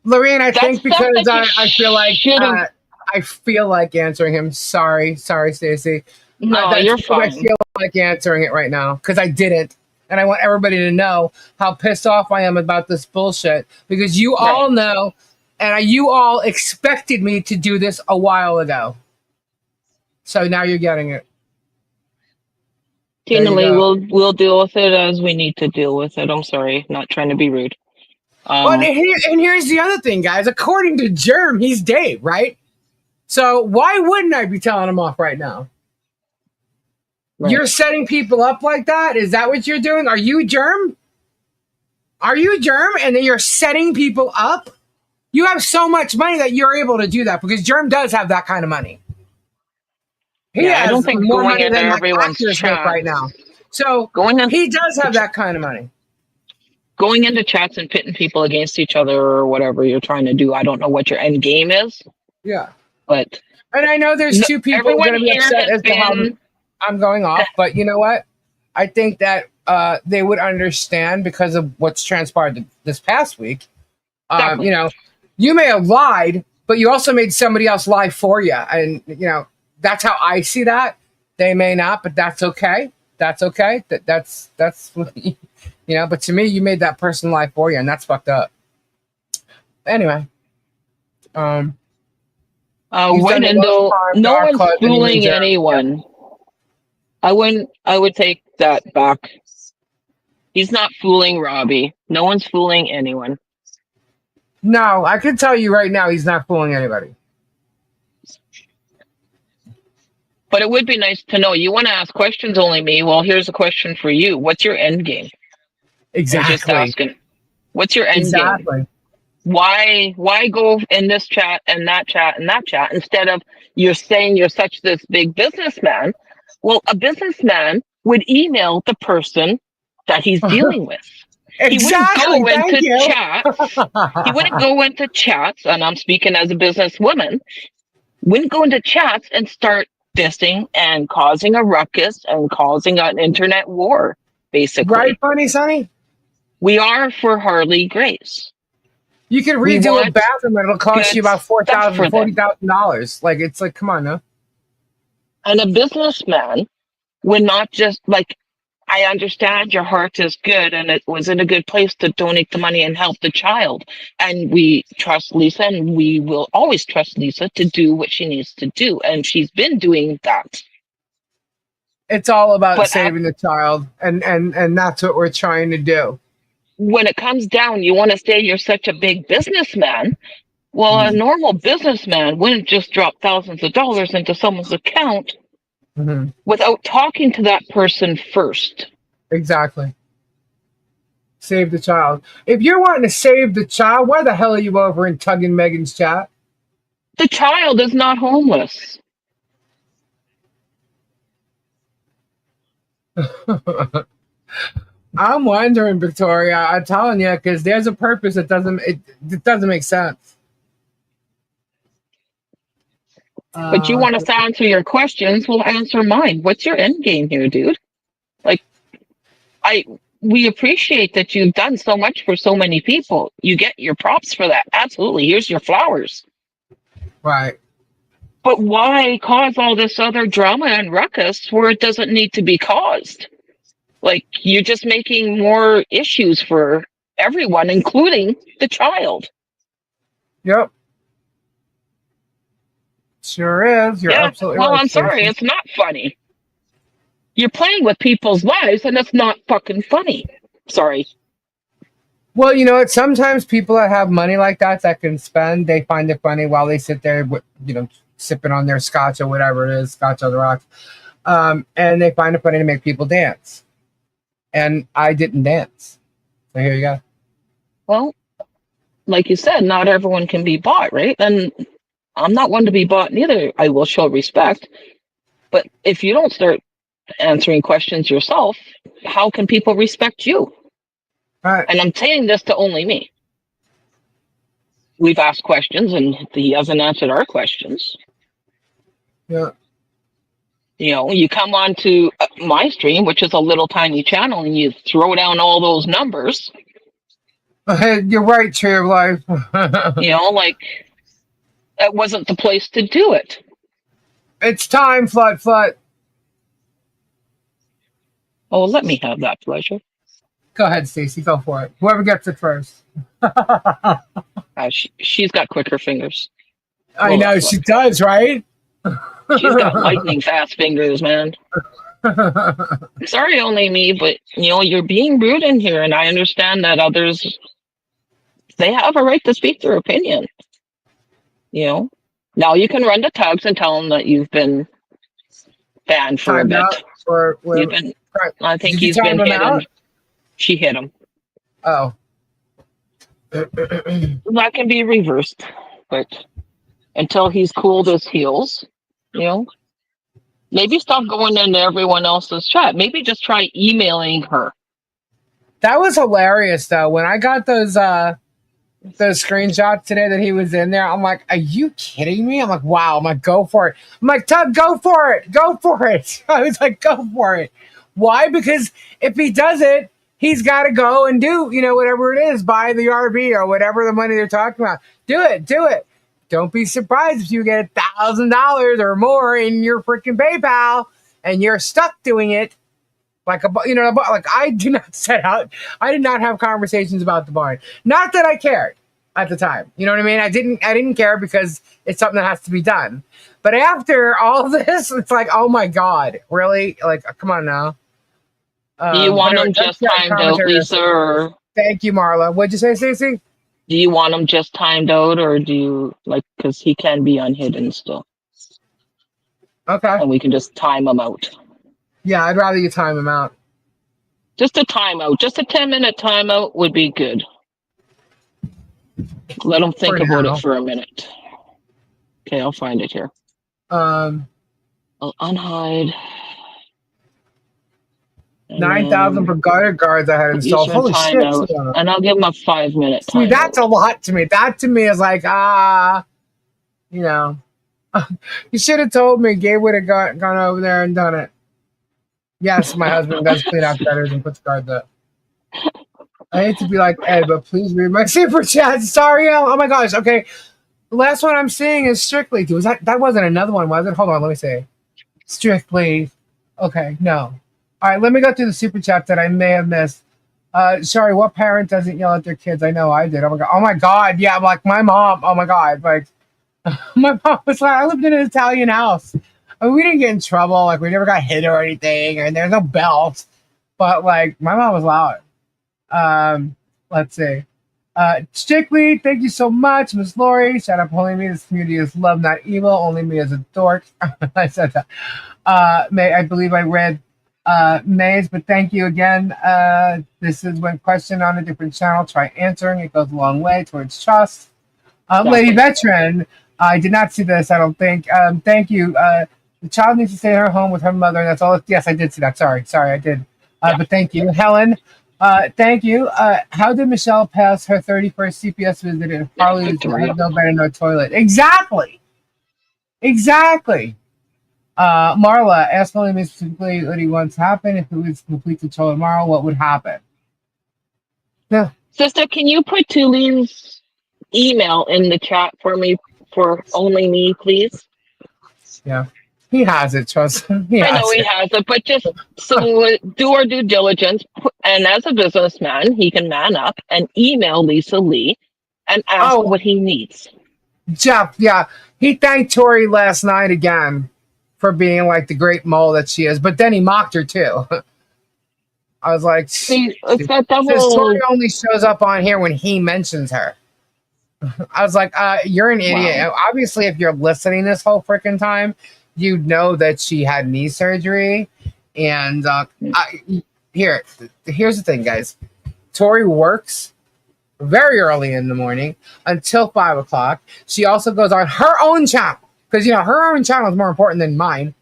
Lorraine, I think because that I feel like answering him. Sorry, Stacy. No, you're fine. I feel like answering it right now because I didn't. And I want everybody to know how pissed off I am about this bullshit because you all know and you all expected me to do this a while ago. So now you're getting it. Tina Lee, we'll deal with it as we need to deal with it. I'm sorry, not trying to be rude. And here's the other thing, guys. According to Germ, he's Dave, right? So why wouldn't I be telling him off right now? Right. You're setting people up like that? Is that what you're doing? Are you Germ? Are you Germ? And then you're setting people up? You have so much money that you're able to do that because Germ does have that kind of money. He has I don't think more going money into than everyone's chat right now. So he does have that kind of money. Going into chats and pitting people against each other or whatever you're trying to do, I don't know what your end game is. Yeah. But and I know there's two people who are going to be upset as to how I'm going off, but you know what? I think that they would understand because of what's transpired this past week. You know, you may have lied, but you also made somebody else lie for you. And, you know, that's how I see that. They may not, but that's okay. That's okay. That's you know, but to me, you made that person lie for you, and that's fucked up. Anyway. No one's fooling anyone. I would take that back. He's not fooling Robbie. No one's fooling anyone. No, I can tell you right now, he's not fooling anybody. But it would be nice to know. You want to ask questions, only me. Well, here's a question for you. What's your end game? Exactly. I'm just asking. What's your end game? Why go in this chat and that chat and that chat instead of you're saying you're such this big businessman? Well, a businessman would email the person that he's dealing with. Exactly. He wouldn't go into chats. He wouldn't go into chats, and I'm speaking as a businesswoman. Wouldn't go into chats and start dissing and causing a ruckus and causing an internet war, basically. Right, funny, Sonny? We are for Harley Grace. You can redo a bathroom and it'll cost you about $4,000, $40,000. Like, it's like, come on, no? And a businessman would not just, like, I understand your heart is good and it was in a good place to donate the money and help the child. And we trust Lisa and we will always trust Lisa to do what she needs to do. And she's been doing that. It's all about saving the child. And that's what we're trying to do. When it comes down, you want to say you're such a big businessman. Well, a normal businessman wouldn't just drop thousands of dollars into someone's account without talking to that person first. Exactly. Save the child. If you're wanting to save the child, why the hell are you over in Tug and Megan's chat? The child is not homeless. I'm wondering, Victoria. I'm telling you, because there's a purpose that it doesn't make sense. But you want us to answer your questions, we'll answer mine. What's your end game here, dude? Like, we appreciate that you've done so much for so many people. You get your props for that. Absolutely. Here's your flowers. Right. But why cause all this other drama and ruckus where it doesn't need to be caused? Like, you're just making more issues for everyone, including the child. Yep. Sure is. You're absolutely right. Well, I'm sorry. Stacey. It's not funny. You're playing with people's lives, and it's not fucking funny. Sorry. Well, you know what? Sometimes people that have money like that can spend, they find it funny while they sit there, sipping on their scotch or whatever it is, scotch on the rocks, and they find it funny to make people dance. And I didn't dance, so here you go. Well, like you said, not everyone can be bought, right? And I'm not one to be bought neither. I will show respect, but if you don't start answering questions yourself, how can people respect you? Right. And I'm saying this to only me. We've asked questions and he hasn't answered our questions. Yeah. You come on to my stream, which is a little tiny channel, and you throw down all those numbers. You're right, Tree of Life. Like, that wasn't the place to do it. It's time, Flut. Oh, let me have that pleasure. Go ahead, Stacy. Go for it. Whoever gets it first. She's got quicker fingers. I know, she does, right? She's got lightning fast fingers, man. Sorry, only me, but you're being rude in here, and I understand that others, they have a right to speak their opinion. Now you can run to Tugs and tell him that you've been banned for a bit. You've been. I think he's been hit. She hit him. Oh. That can be reversed, but until he's cooled his heels, maybe stop going into everyone else's chat. Maybe just try emailing her. That was hilarious, though. When I got those screenshots today that he was in there, I'm like, are you kidding me? I'm like, wow. I'm like, go for it. I'm like, Tug, go for it. Go for it. I was like, go for it. Why? Because if he does it, he's got to go and do, whatever it is, buy the RV or whatever the money they're talking about. Do it. Don't be surprised if you get $1,000 or more in your freaking PayPal and you're stuck doing it. Like I do not set out. I did not have conversations about the barn. Not that I cared at the time. You know what I mean? I didn't care because it's something that has to be done. But after all this, it's like, oh my God, really? Like, come on now. Do you want them just timed out, Lisa? Or... Thank you, Marla. What'd you say, Stacy? Do you want him just timed out, or do you because he can be unhidden still? Okay. And we can just time him out. Yeah, I'd rather you time him out. Just a timeout. Just a 10-minute timeout would be good. Let him think about it for a minute. Okay, I'll find it here. I'll unhide. 9,000 for guards I had installed. Holy shit. And I'll give him a 5-minute See, that's a lot to me. That to me is like, you should have told me. Gabe would have gone over there and done it. Yes, my husband does clean out gutters and puts guards up. I hate to be like Ed, but please read my super chat. Sorry, oh my gosh. Okay, the last one I'm seeing is Strictly. Was that wasn't another one, was it? Hold on, let me see. Strictly. Okay, no. All right, let me go through the super chat that I may have missed. Sorry, what parent doesn't yell at their kids? I know I did. Oh my god. Yeah, I'm like my mom. Oh my god. Like my mom was like, I lived in an Italian house. I mean, we didn't get in trouble. Like we never got hit or anything, and there's no belt. But like my mom was loud. Let's see. Strictly, thank you so much, Miss Lori. Shout out Only Me. This community is love, not evil. Only me as a dork. I said that. I believe I read Maze, but thank you again. This is when questioned on a different channel. Try answering. It goes a long way towards trust. Lady Veteran, I did not see this, I don't think. Thank you. The child needs to stay in her home with her mother, and that's all. Yes, I did see that. Sorry, I did. Yeah. But thank you. Helen, thank you. How did Michelle pass her 31st CPS visit if Harley Victoria. had no bed and no toilet? Exactly. Marla, ask William specifically what he wants to happen. If it was complete control of Marla, what would happen? No. Sister, can you put Tuline's email in the chat for me for only me, please? Yeah. He has it, trust him. I know he has it, but just so do our due diligence. And as a businessman, he can man up and email Lisa Lee and ask what he needs. Jeff, yeah. He thanked Tori last night again for being like the great mole that she is, but then he mocked her too. I was like, see, it's that Tori double. only shows up on here when he mentions her. I was like, you're an idiot. Wow. Obviously, if you're listening this whole freaking time, you know that she had knee surgery. And here's the thing, guys. Tori works very early in the morning until 5 o'clock. She also goes on her own channel because, her own channel is more important than mine,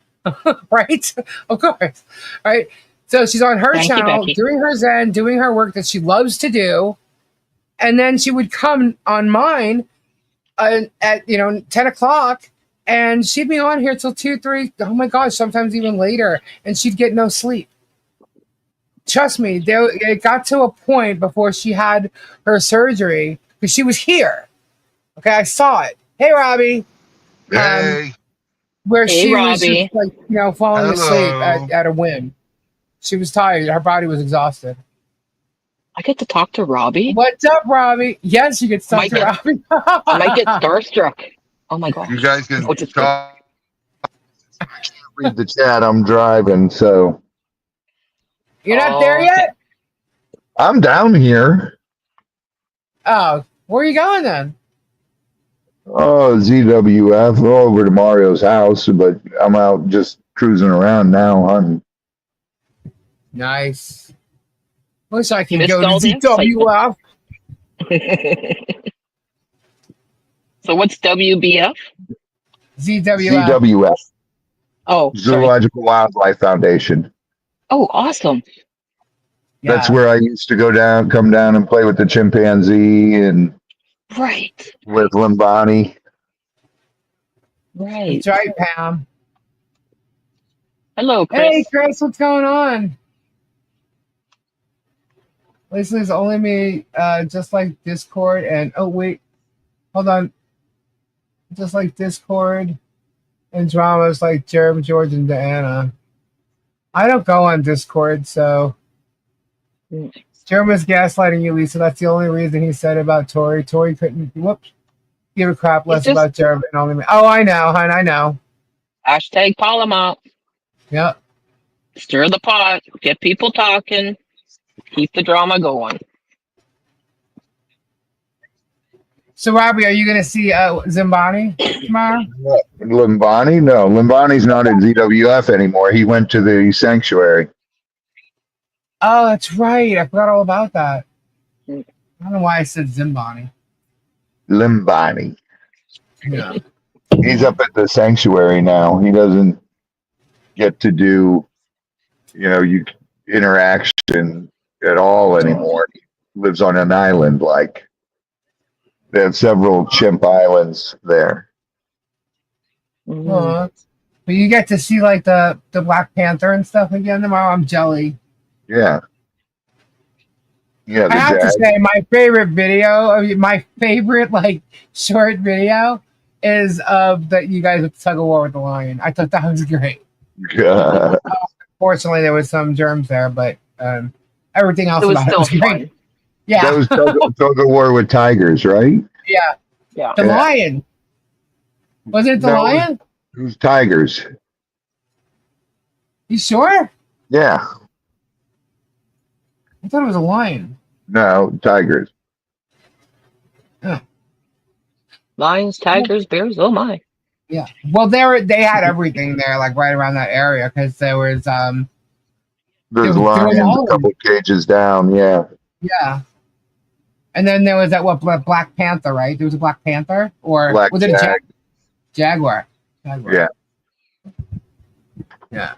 right? Of course, right? So she's on her channel doing her Zen, doing her work that she loves to do. And then she would come on mine at 10 o'clock, and she'd be on here till 2, 3. Oh my gosh, sometimes even later, and she'd get no sleep. Trust me, it got to a point before she had her surgery because she was here. Okay, I saw it. Hey, Robbie. Hey. Where she Robbie. was just falling asleep at a whim. She was tired. Her body was exhausted. I get to talk to Robbie? What's up, Robbie? Yes, you get to talk to Robbie. I might get starstruck. Oh my gosh. You guys can Oh, just talk. Read the chat. I'm driving, so You're not there yet? I'm down here. Oh, where are you going then? Oh, ZWF over to Mario's house, but I'm out just cruising around now, hunting. Nice. Wish I could Missed go to all the ZWF. So what's WBF? ZWF. ZWF, Oh, sorry. Zoological Wildlife Foundation. Oh, awesome. Yeah. That's where I used to come down and play with the chimpanzee and Right. with Limbani. Right. That's right, Pam. Hello, Chris. Hey, Chris, what's going on? Lisa's only me, just like Discord and hold on. Just like Discord and dramas like Jeremy, George, and Diana. I don't go on Discord, so Jeremy's gaslighting you, Lisa. That's the only reason he said about Tori. Tori couldn't give a crap less about Jeremy and only me. Oh, I know, hon, I know. Hashtag call him out. Yep. Stir the pot. Get people talking. Keep the drama going. So, Robbie, are you going to see Zimbani tomorrow? Limbani? No, Limbani's not at ZWF anymore. He went to the sanctuary. Oh, that's right. I forgot all about that. I don't know why I said Zimbani. Limbani. Yeah. He's up at the sanctuary now. He doesn't get to do, interaction at all anymore. He lives on an island, like they have several chimp islands there. But you get to see like the Black Panther and stuff again tomorrow. I'm jelly. Yeah. Yeah. I have to say, my favorite video, my favorite like short video, is of that you guys with tug of war with the lion. I thought that was great. Fortunately, there was some germs there, but everything else about it was great. Fun. Yeah, That was tug of war with tigers, right? yeah. Yeah. The lion. Was it the lion? It was tigers. You sure? Yeah. I thought it was a lion. No, tigers. Lions, tigers, bears. Oh my. Yeah. Well, they had everything there, like right around that area, because there was There's There was lions all a couple cages down. Yeah. yeah. And then there was that Black Panther, right? There was a Black Panther, or was it a Blackjack. Jaguar. Jaguar. Yeah. Yeah.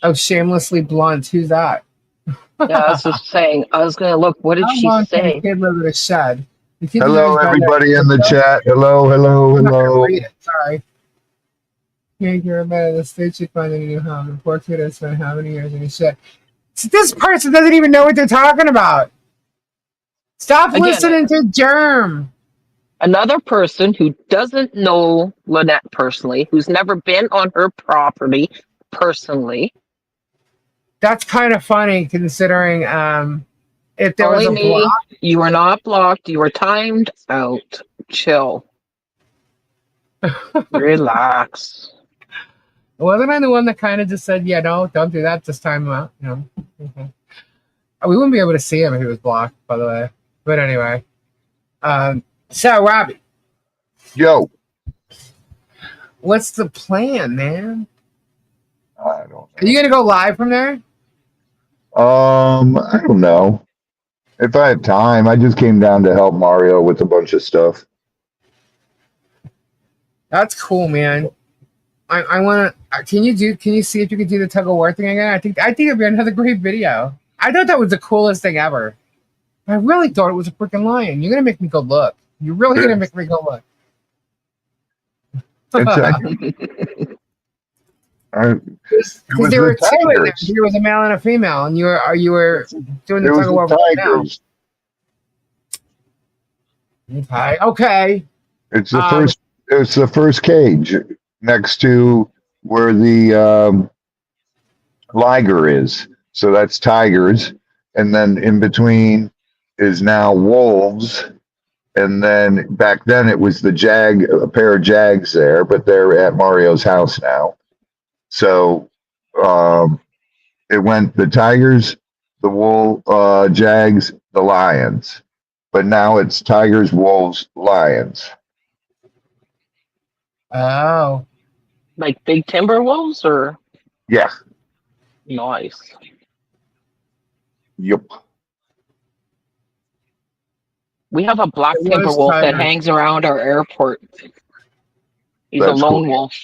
Oh, shamelessly blunt. Who's that? Yeah, I was just saying. I was gonna look. What did How she long can a say? kid live in a shed? The kid Hello, deserves better than everybody in the himself. chat. Hello, hello, I'm not gonna hello. read it. Sorry. Can't hear about it. The state should find a new home. The poor kid has spent how many years in a shed? This person doesn't even know what they're talking about. Stop Again, listening to Germ. another person who doesn't know Lynette personally, who's never been on her property personally. That's kind of funny considering if there was Only a me. block. You were not blocked. You were timed out. Chill. Relax. Wasn't I the one that kind of just said, yeah, no, don't do that this time out? You know, okay. We wouldn't be able to see him if he was blocked, by the way. But anyway. So, Robbie, Yo. what's the plan, man? I don't Are you going to go live from there? know. I don't know. If I have time, I just came down to help Mario with a bunch of stuff. That's cool, man. I want to. Can you see if you can do the tug of war thing again? I think it'd be another great video. I thought that was the coolest thing ever. I really thought it was a freaking lion. You're gonna make me go look. You're really gonna make me go look. It's Because was there the were two in there. tigers. There was a male and a female, and you were doing the It was tug of war the with the male. tigers. Okay. Okay. It's the first. It's the first cage next to where the liger is. So that's tigers, and then in between is now wolves. And then back then it was a pair of jags there, but they're at Mario's house now. So it went the tigers, the jags, the lions. But now it's tigers, wolves, lions. Oh. Like big timber wolves or Yeah. nice. Yep. We have a black It was timber wolf that tigers. hangs around our airport. He's That's a lone cool. wolf.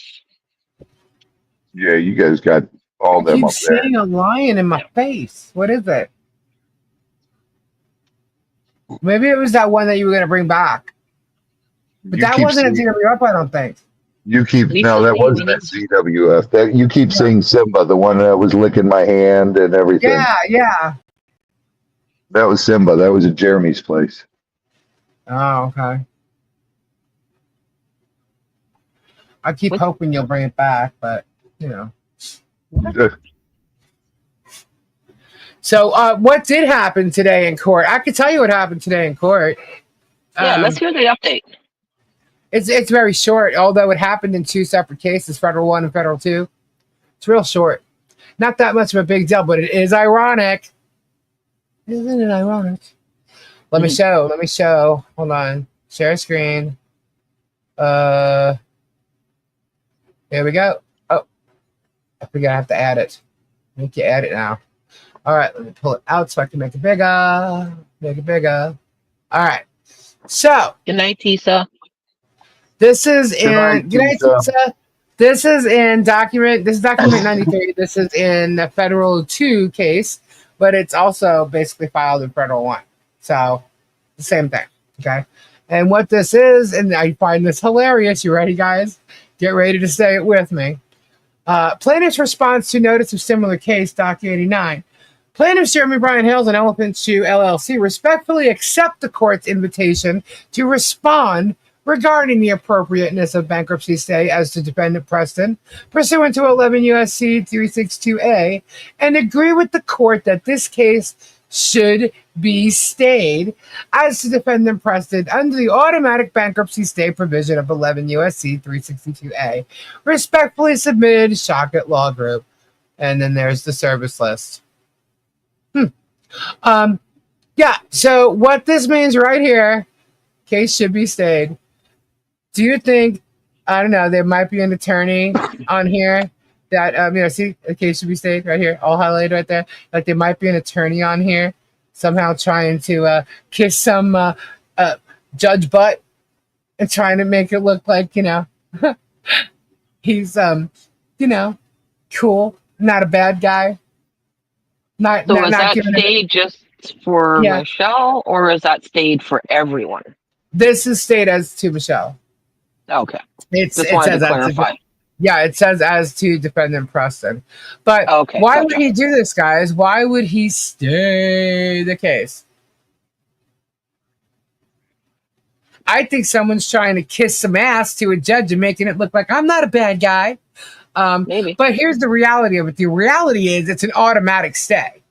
Yeah, you guys got all I them keep up there. seeing a lion in my face. What is it? Maybe it was that one that you were gonna bring back. But You that keep wasn't a seeing, ZWF, I don't think. no, that wasn't at CWF. That you keep seeing Simba, the one that was licking my hand and everything. Yeah, yeah. That was Simba. That was at Jeremy's place. Oh, okay. I keep What? hoping you'll bring it back, but you know. So, what did happen today in court? I can tell you what happened today in court. Yeah, let's hear the update. It's very short, although it happened in two separate cases, federal 1 and federal 2. It's real short. Not that much of a big deal, but it is ironic. Isn't it ironic? Let me show. Hold on. Share screen. Here we go. Oh, I think I have to add it. Make you add it now. All right, let me pull it out so I can make it bigger. Make it bigger. All right. So Good night, Tisa. this is in. Good night, Tisa. This is in document. This is document 93. This is in the federal 2 case, but it's also basically filed in federal 1. So the same thing. Okay. And what this is, and I find this hilarious. You ready, guys? Get ready to say it with me. Plaintiff's response to notice of similar case, Doc 89. Plaintiffs Jeremy Bryan Hales and Elephant Shoe LLC respectfully accept the court's invitation to respond regarding the appropriateness of bankruptcy stay as to defendant Preston, pursuant to 11 U.S.C. 362A, and agree with the court that this case should be stayed as to defendant Preston under the automatic bankruptcy stay provision of 11 U.S.C. 362A. Respectfully submitted, Shockett Law Group. And then there's the service list. Yeah, so what this means right here, case should be stayed. Do you think, I don't know, there might be an attorney on here that, see, the case should be stayed right here, all highlighted right there. Like there might be an attorney on here somehow trying to kiss some judge butt and trying to make it look like, He's you know, cool, not a bad guy. Not So not is not that giving it. stayed just for Yeah, Michelle, or is that stayed for everyone? this is stated as to Michelle. Okay. Just It wanted to says as to, clarify. yeah, it says as to defendant Preston. But Okay, why would gotcha. he do this, guys? Why would he stay the case? I think someone's trying to kiss some ass to a judge and making it look like I'm not a bad guy. Maybe. But here's the reality of it. The reality is it's an automatic stay.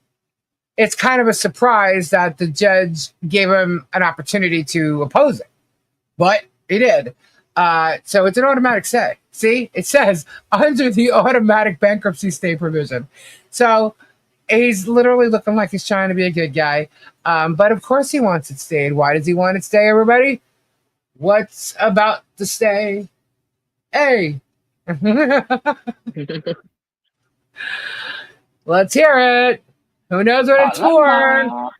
It's kind of a surprise that the judge gave him an opportunity to oppose it, but he did. So it's an automatic stay. See, it says under the automatic bankruptcy stay provision. So he's literally looking like he's trying to be a good guy. But of course he wants it stayed. Why does he want it stay, everybody? What's about to stay? Hey. Let's hear it. Who knows what it's for?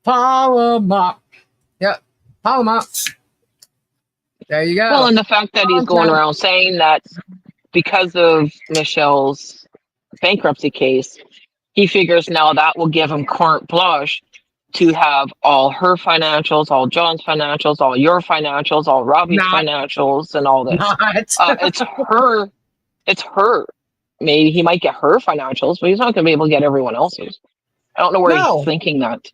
Palama. Yep. Palama. There you go. Well, and the fact that he's going around saying that because of Michelle's bankruptcy case, he figures now that will give him carte blanche to have all her financials, all John's financials, all your financials, all Robbie's Not. financials, and all this. Not. It's her. It's her. Maybe he might get her financials, but he's not going to be able to get everyone else's. I don't know where No. he's thinking that.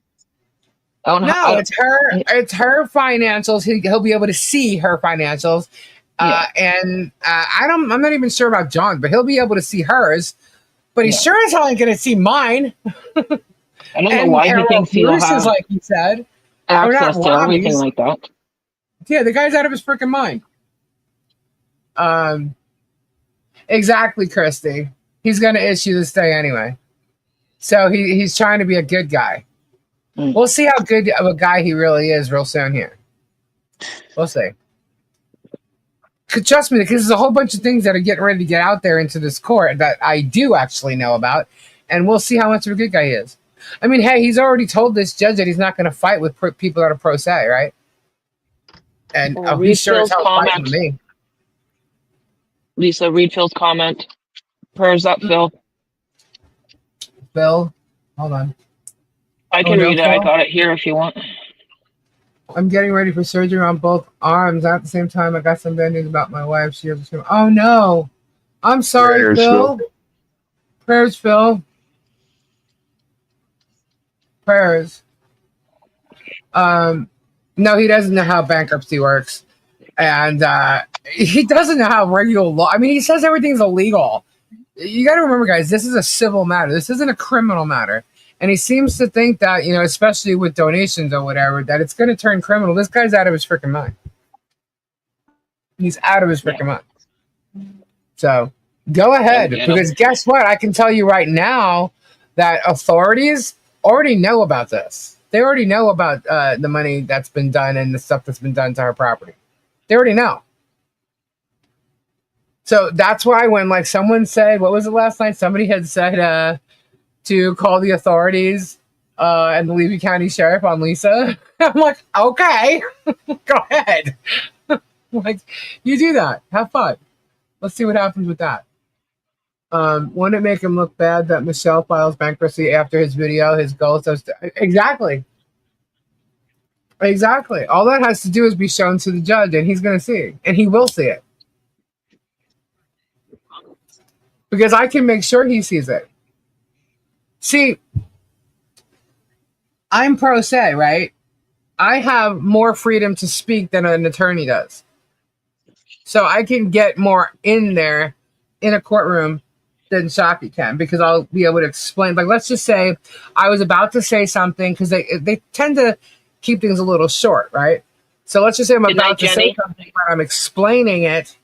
I don't know. No, it's her. It's her financials. He'll be able to see her financials, Yeah. and I'm not even sure about John, but he'll be able to see hers. But he Yeah. sure as hell ain't gonna see mine. I don't know why he thinks he'll Bruce's, have like he said, access not to everything Robbie's. like that. Yeah, the guy's out of his freaking mind. Exactly, Christy. He's gonna issue the stay anyway. So he's trying to be a good guy. Mm. We'll see how good of a guy he really is real soon here. We'll see. Trust me, because there's a whole bunch of things that are getting ready to get out there into this court that I do actually know about, and we'll see how much of a good guy he is. I mean, hey, he's already told this judge that he's not going to fight with people that are pro se, right? And Well, he's sure Phil's as hell fighting comment. with me. Lisa, read Phil's comment. Prayers up, Phil. Phil, hold on. I can no, read it. I Phil? got it here if you want. I'm getting ready for surgery on both arms. At the same time, I got some bad news about my wife. She has a oh no. I'm sorry, Prayers, Phil. Phil. Prayers, Phil. Prayers. No, he doesn't know how bankruptcy works. And he doesn't know how regular law. I mean, he says everything's illegal. You got to remember, guys, this is a civil matter. This isn't a criminal matter. And he seems to think that, especially with donations or whatever, that it's going to turn criminal. This guy's out of his freaking mind. He's out of his freaking mind. So go ahead, because guess what? I can tell you right now that authorities already know about this. They already know about the money that's been done and the stuff that's been done to her property. They already know. So that's why when someone said, what was it last night? Somebody had said to call the authorities and the Levy County Sheriff on Lisa. I'm like, okay, go ahead. You do that. Have fun. Let's see what happens with that. Wouldn't it make him look bad that Michelle files bankruptcy after his video? His goal is exactly. All that has to do is be shown to the judge, and he's going to see, and he will see it. Because I can make sure he sees it. See, I'm pro se, right? I have more freedom to speak than an attorney does. So I can get more in there in a courtroom than Shaki can, because I'll be able to explain. Let's just say I was about to say something, because they tend to keep things a little short, right? So let's just say I'm about to say something, but I'm explaining it.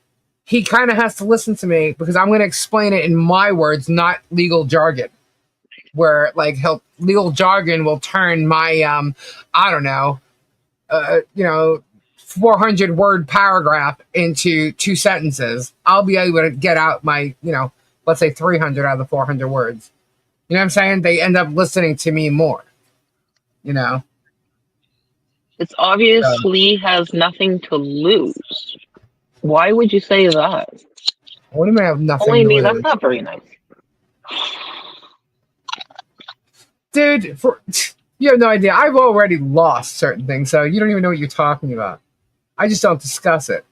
He kind of has to listen to me, because I'm going to explain it in my words, not legal jargon. Where legal jargon will turn my I don't know, 400 word paragraph into 2 sentences. I'll be able to get out my, let's say 300 out of the 400 words. You know what I'm saying? They end up listening to me more. It's obvious Lee has nothing to lose. Why would you say that? What do you mean I have nothing Only to me. lose? That's not very nice. Dude, you have no idea. I've already lost certain things, so you don't even know what you're talking about. I just don't discuss it.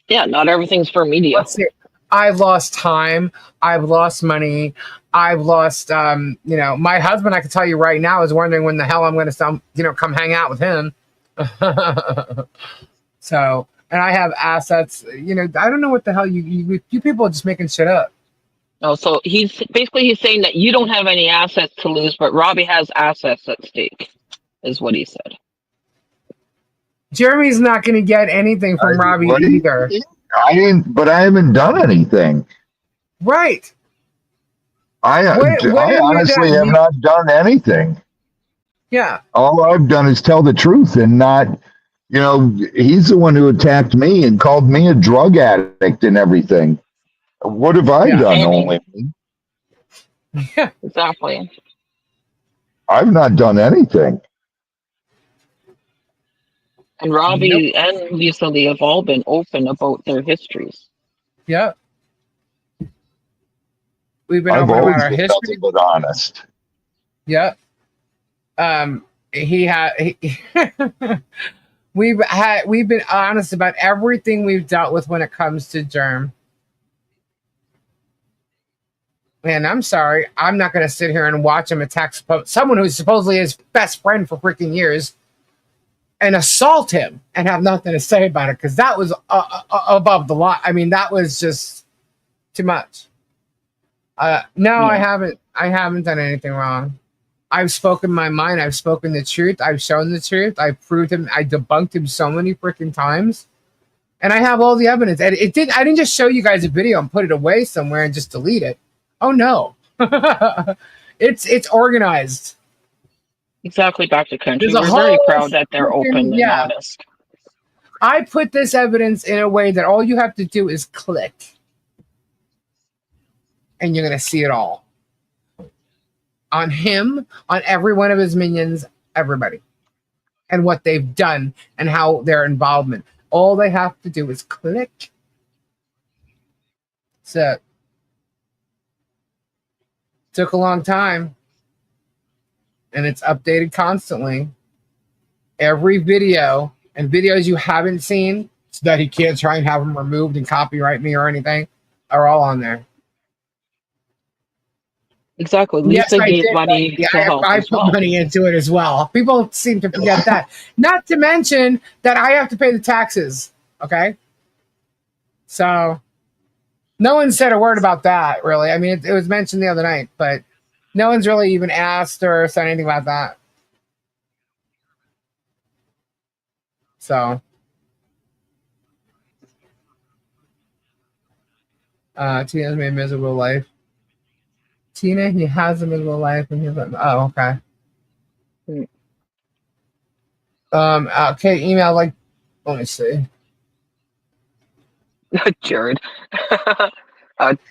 Yeah, not everything's for media. Let's see. I've lost time. I've lost money. I've lost, my husband, I can tell you right now, is wondering when the hell I'm going to, come hang out with him. So, and I have assets. I don't know what the hell you people are just making shit up. Oh, so he's saying that you don't have any assets to lose, but Robbie has assets at stake, is what he said. Jeremy's not going to get anything from Robbie What? either. I didn't, but I haven't done anything. Right. I What have you honestly done? have not done anything. Yeah. All I've done is tell the truth and not, he's the one who attacked me and called me a drug addict and everything. What have I done? Only Yeah. Exactly. I've not done anything. And Robbie and Lisa Lee have all been open about their histories. Yeah. We've been I've open always about our been history. nothing but honest. Yeah. We've been honest about everything we've dealt with when it comes to germ. And I'm sorry, I'm not going to sit here and watch him attack someone who's supposedly his best friend for freaking years and assault him and have nothing to say about it, because that was above the line. I mean, that was just too much. No, I haven't done anything wrong. I've spoken my mind. I've spoken the truth. I've shown the truth. I've proved him. I debunked him so many freaking times, and I have all the evidence. And I didn't just show you guys a video and put it away somewhere and just delete it. Oh no, it's organized. Exactly, Dr. Country. There's a We're very whole proud that they're open and honest. I put this evidence in a way that all you have to do is click, and you're gonna see it all. On him, on every one of his minions, everybody, and what they've done and how their involvement. All they have to do is click. So, took a long time, and it's updated constantly. Every video and videos you haven't seen, so that he can't try and have them removed and copyright me or anything, are all on there. Exactly. Lisa gave money to help I as put well. money into it as well. People seem to forget that. Not to mention that I have to pay the taxes. Okay? So, no one said a word about that, really. I mean, it was mentioned the other night, but no one's really even asked or said anything about that. So, Tina's made a miserable life. Tina, he has a miserable life, and he's like, oh, okay. Okay, email, like, let me see. Jared.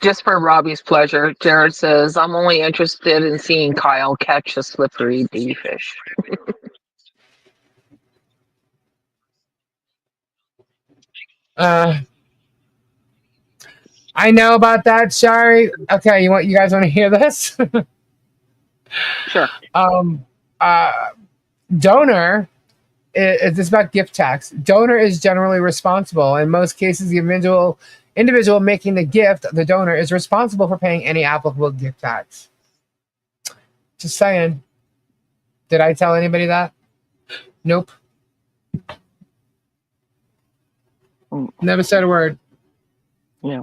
Just for Robbie's pleasure, Jared says, I'm only interested in seeing Kyle catch a slippery D fish. I know about that, Shari. Okay, you guys want to hear this? Sure. Donor is about gift tax. Donor is generally responsible. In most cases, the individual making the gift, the donor, is responsible for paying any applicable gift tax. Just saying. Did I tell anybody that? Nope. Never said a word. Yeah.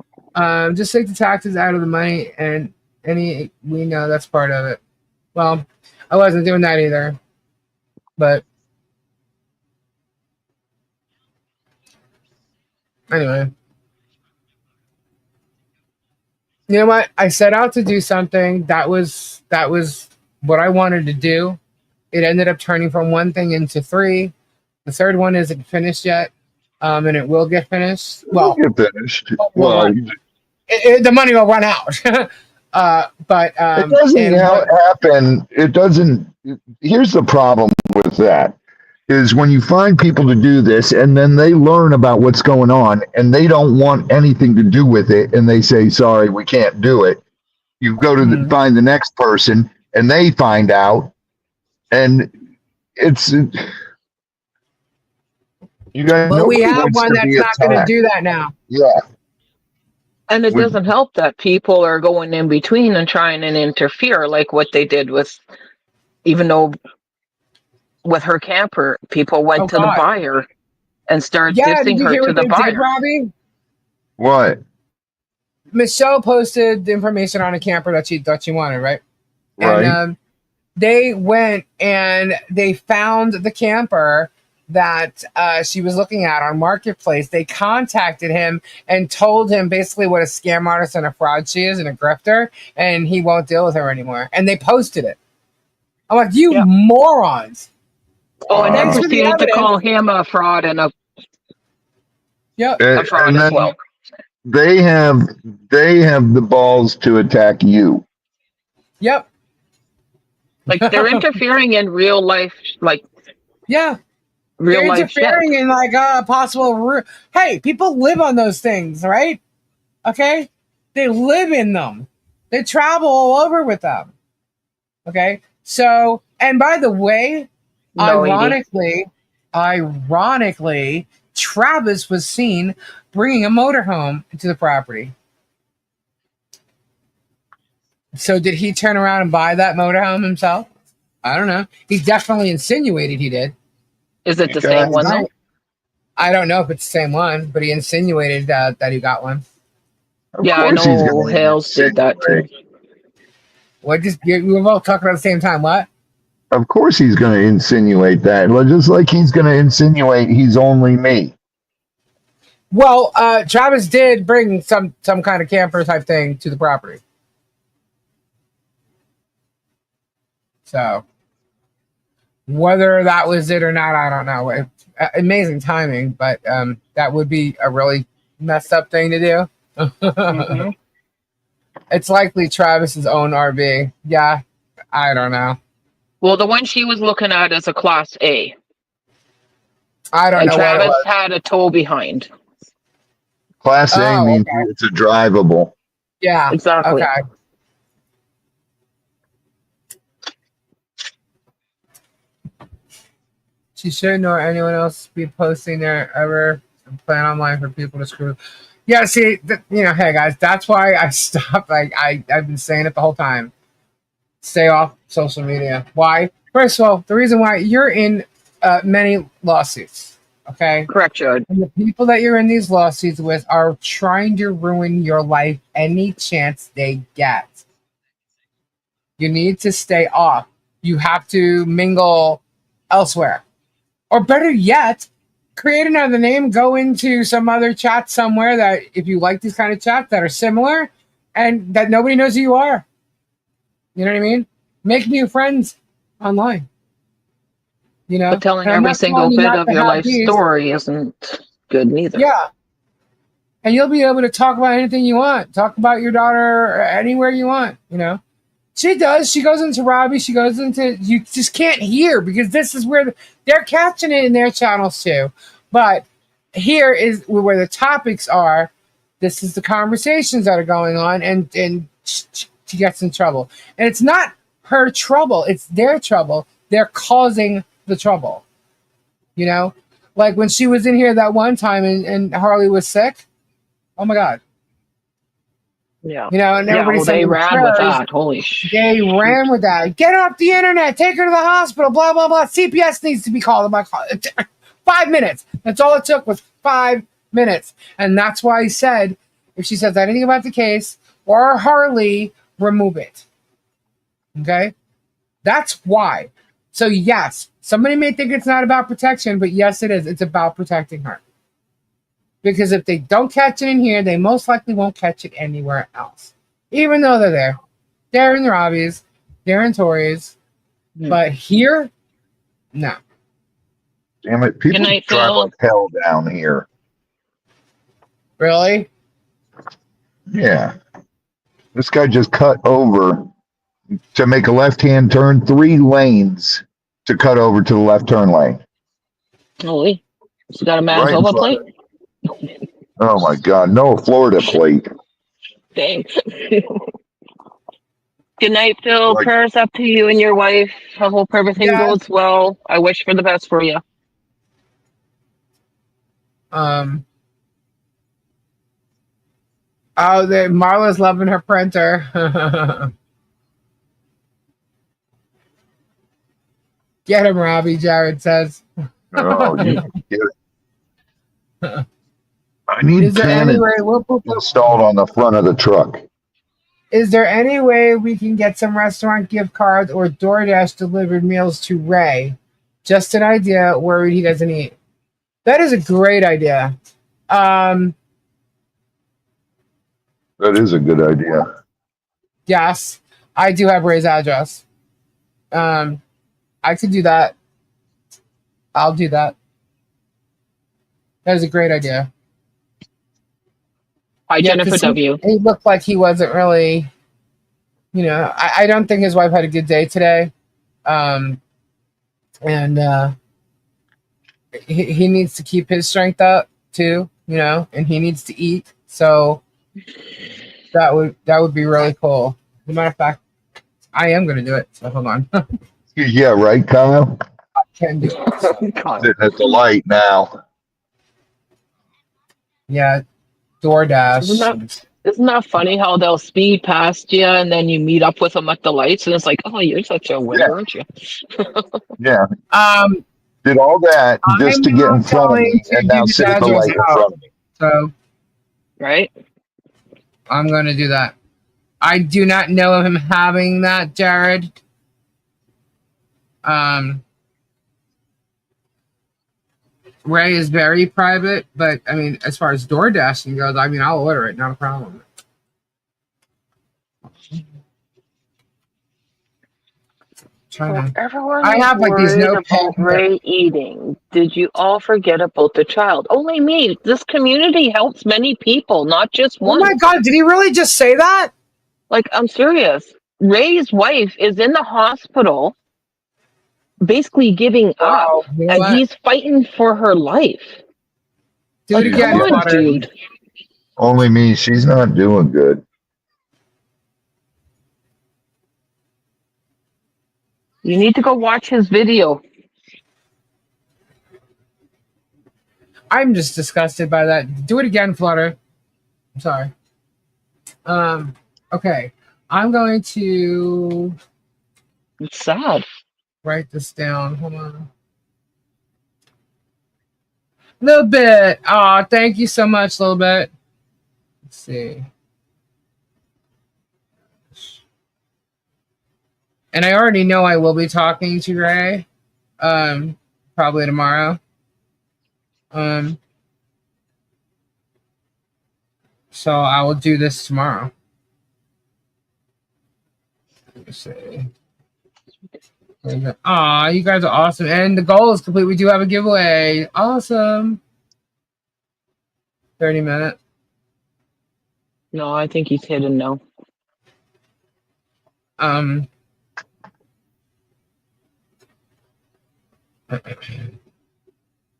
Just take the taxes out of the money, and we know that's part of it. Well, I wasn't doing that either, but anyway. You know what? I set out to do something. That was what I wanted to do. It ended up turning from one thing into three. The third one isn't finished yet, and it will get finished. Well, get finished. The money will run out. But it doesn't happen. It doesn't. Here's the problem with that. is when you find people to do this and then they learn about what's going on and they don't want anything to do with it and they say, sorry, we can't do it. You go to find the next person and they find out, and it's you guys. But we Nobody have wants one to that's be not going to attacked. do that now. Yeah, And it doesn't help that people are going in between and trying and interfere, like what they did with, even though with her camper, people went Oh, to the God. buyer and started Yeah, did dissing you her hear to what the they did, buyer. Robbie? what? Michelle posted the information on a camper that she wanted, right? Right. And they went and they found the camper that she was looking at on Marketplace. They contacted him and told him basically what a scam artist and a fraud she is and a grifter, and he won't deal with her anymore. And they posted it. I'm like, you morons. Oh, and then Thanks for the proceeded to evidence. call him a fraud and a Yep. fraud And as then well. they have the balls to attack you. Yep. Like they're interfering in real life, like Yeah. real They're life shit. interfering in like possible. Hey, people live on those things, right? Okay, they live in them. They travel all over with them. Okay, so and by the way, No, Edie. ironically, Travis was seen bringing a motorhome into the property. So did he turn around and buy that motorhome himself? I don't know. He definitely insinuated he did. Is it the Okay. same one though? I don't know if it's the same one, but he insinuated that he got one. Of Yeah, I course he's know gonna Hales did that too. insinuate. What? We were both talking at the same time. What? Of course he's going to insinuate that. Just like he's going to insinuate he's only me. Well, Travis did bring some kind of camper type thing to the property. So whether that was it or not, I don't know. Amazing timing, but that would be a really messed up thing to do. Mm-hmm. It's likely Travis's own RV. Yeah, I don't know. Well, the one she was looking at is a Class A, I don't and know what it Travis was. had a tow behind. Class A Oh, means okay. it's a drivable. Yeah. Exactly. Okay. She shouldn't nor anyone else be posting there ever and plan online for people to screw. Yeah, see, hey guys, that's why I stopped. Like I've been saying it the whole time. Stay off social media. Why? First of all, the reason why you're in many lawsuits. Okay. Correct, Judd. And the people that you're in these lawsuits with are trying to ruin your life any chance they get. You need to stay off. You have to mingle elsewhere. Or better yet, create another name, go into some other chat somewhere that if you like these kind of chats that are similar and that nobody knows who you are. You know what I mean? Make new friends online. You know? But telling And I'm every not single telling you bit not of to your have life these. story isn't good neither. Yeah. And you'll be able to talk about anything you want. Talk about your daughter anywhere you want, you know. She does. She goes into Robbie. She goes into, you just can't hear because this is where they're catching it in their channels too. But here is where the topics are. This is the conversations that are going on, and she gets in trouble. And it's not her trouble. It's their trouble. They're causing the trouble. You know, like when she was in here that one time and Harley was sick. Oh my God. Yeah. You know, and everybody said they ran with that. Holy shit. They ran with that. Get off the internet. Take her to the hospital. Blah, blah, blah. CPS needs to be called. I'm like, 5 minutes. That's all it took was 5 minutes. And that's why I said, if she says anything about the case or Harley, remove it. Okay? That's why. So, yes, somebody may think it's not about protection, but yes, it is. It's about protecting her. Because if they don't catch it in here, they most likely won't catch it anywhere else. Even though they're there. They're in Robbie's. They're in Tori's. But here, no. Damn it. People Good night, drive Phil. like hell down here. Really? Yeah. This guy just cut over to make a left-hand turn, 3 lanes to cut over to the left turn lane. Holy, she's got a right in Manitoba front plate. of it. Oh my God, no Florida plate. Dang. Good night, Phil. Like, Prayers up to you and your wife. I hope everything Yes. goes well. I wish for the best for you. Oh, Marla's loving her printer. Get him, Robbie, Jared says. oh, you get it. I need Is there any cannon way installed on the front of the truck. is there any way we can get some restaurant gift cards or DoorDash delivered meals to Ray? Just an idea where he doesn't eat. That is a great idea. That is a good idea. Yes, I do have Ray's address. I could do that. I'll do that. That is a great idea. Hi, Yeah, Jennifer because W. he looked like he wasn't really, I don't think his wife had a good day today. And he needs to keep his strength up too, and he needs to eat. So that would be really cool. As a matter of fact, I am going to do it. So hold on. Yeah, right, Kyle? Can do it. So, Sitting at the light now. yeah, DoorDash. Isn't that funny how they'll speed past you and then you meet up with them at the lights and it's like, oh, you're such a winner, aren't you? Yeah. Um, Did all that just to I'm get in not front of going me to and give now you sit the at the address light in out. front of me. So Right? I'm going to do that. I do not know of him having that, Jared. Ray is very private, but I mean, as far as door dashing goes, I mean, I'll order it, not a problem. Everyone I is have like these worried notepads. about Ray eating. Did you all forget about the child? Only me. This community helps many people, not just Oh one. my God, did he really just say that? Like, I'm serious. Ray's wife is in the hospital, basically giving up, Oh, you know and what? he's fighting for her life. Do it Like, again, come on, Flutter. dude. Only me. She's not doing good. You need to go watch his video. I'm just disgusted by that. Do it again, Flutter. I'm sorry. Okay. I'm going to It's sad. write this down. Hold on. Little bit. Aw, thank you so much, little bit. Let's see. And I already know I will be talking to Ray. Probably tomorrow. So I will do this tomorrow. Let's see. Aw, you guys are awesome. And the goal is complete. We do have a giveaway. Awesome. 30 minutes. No, I think he's hidden now.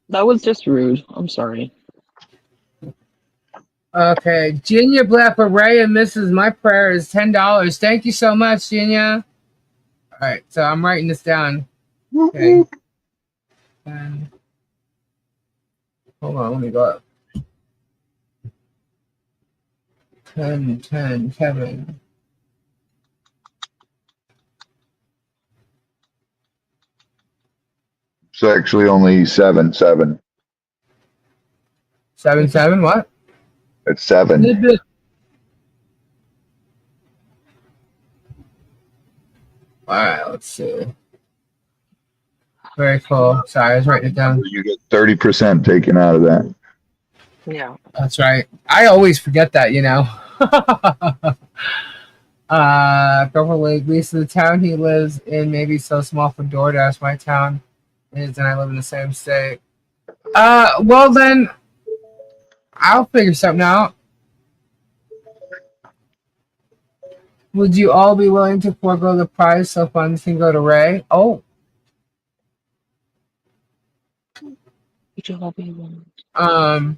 That was just rude. I'm sorry. Okay, Genia Blapper, Ray and Mrs. My prayer is $10. Thank you so much, Genia. All right, so I'm writing this down. Okay. And hold on, let me go up. 10, Kevin. It's actually only 7. 7, what? It's 7. All right, let's see. Very cool. Sorry, I was writing it down. You get 30% taken out of that. Yeah. That's right. I always forget that, Purple Lake, Lisa, the town he lives in may be so small for DoorDash. My town is, and I live in the same state. Well then, I'll figure something out. Would you all be willing to forego the prize so funds can go to Ray? Oh. Um,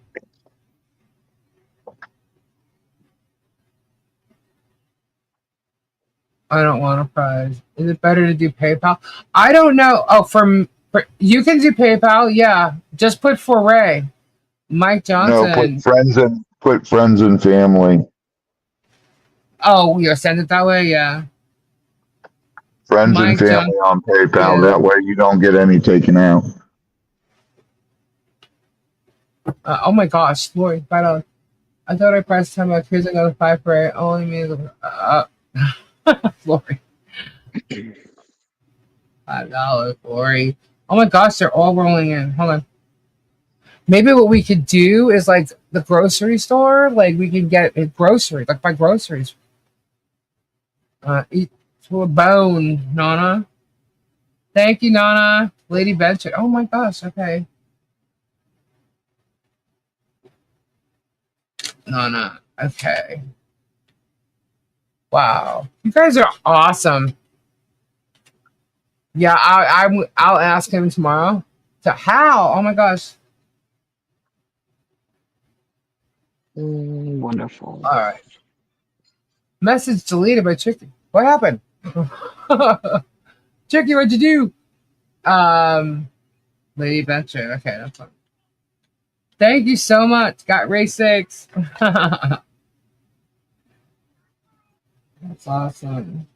I don't want a prize. Is it better to do PayPal? I don't know. Oh, for you can do PayPal. Yeah, just put for Ray, Mike No, Johnson. put friends and family. Oh, you'll send it that way. Yeah, Friends and Mike family Johnson. on PayPal. Yeah. That way you don't get any taken out. Oh my gosh, Lori, $5. I thought I pressed time about here's another 5 for Ray. Only me. Lori, $5, Lori. Oh my gosh, they're all rolling in. Hold on. Maybe what we could do is like the grocery store, like we can get a grocery, like buy groceries. Eat to a bone, Nana. Thank you, Nana. Lady Benchit. Oh my gosh, okay. Nana. Okay. Wow. You guys are awesome. Yeah, I'll ask him tomorrow. So how? Oh my gosh. Wonderful. All right. Message deleted by Chicky. What happened? Chicky, what'd you do? Lady Bencher. Okay, that's fine. Thank you so much. Got Ray 6. That's awesome.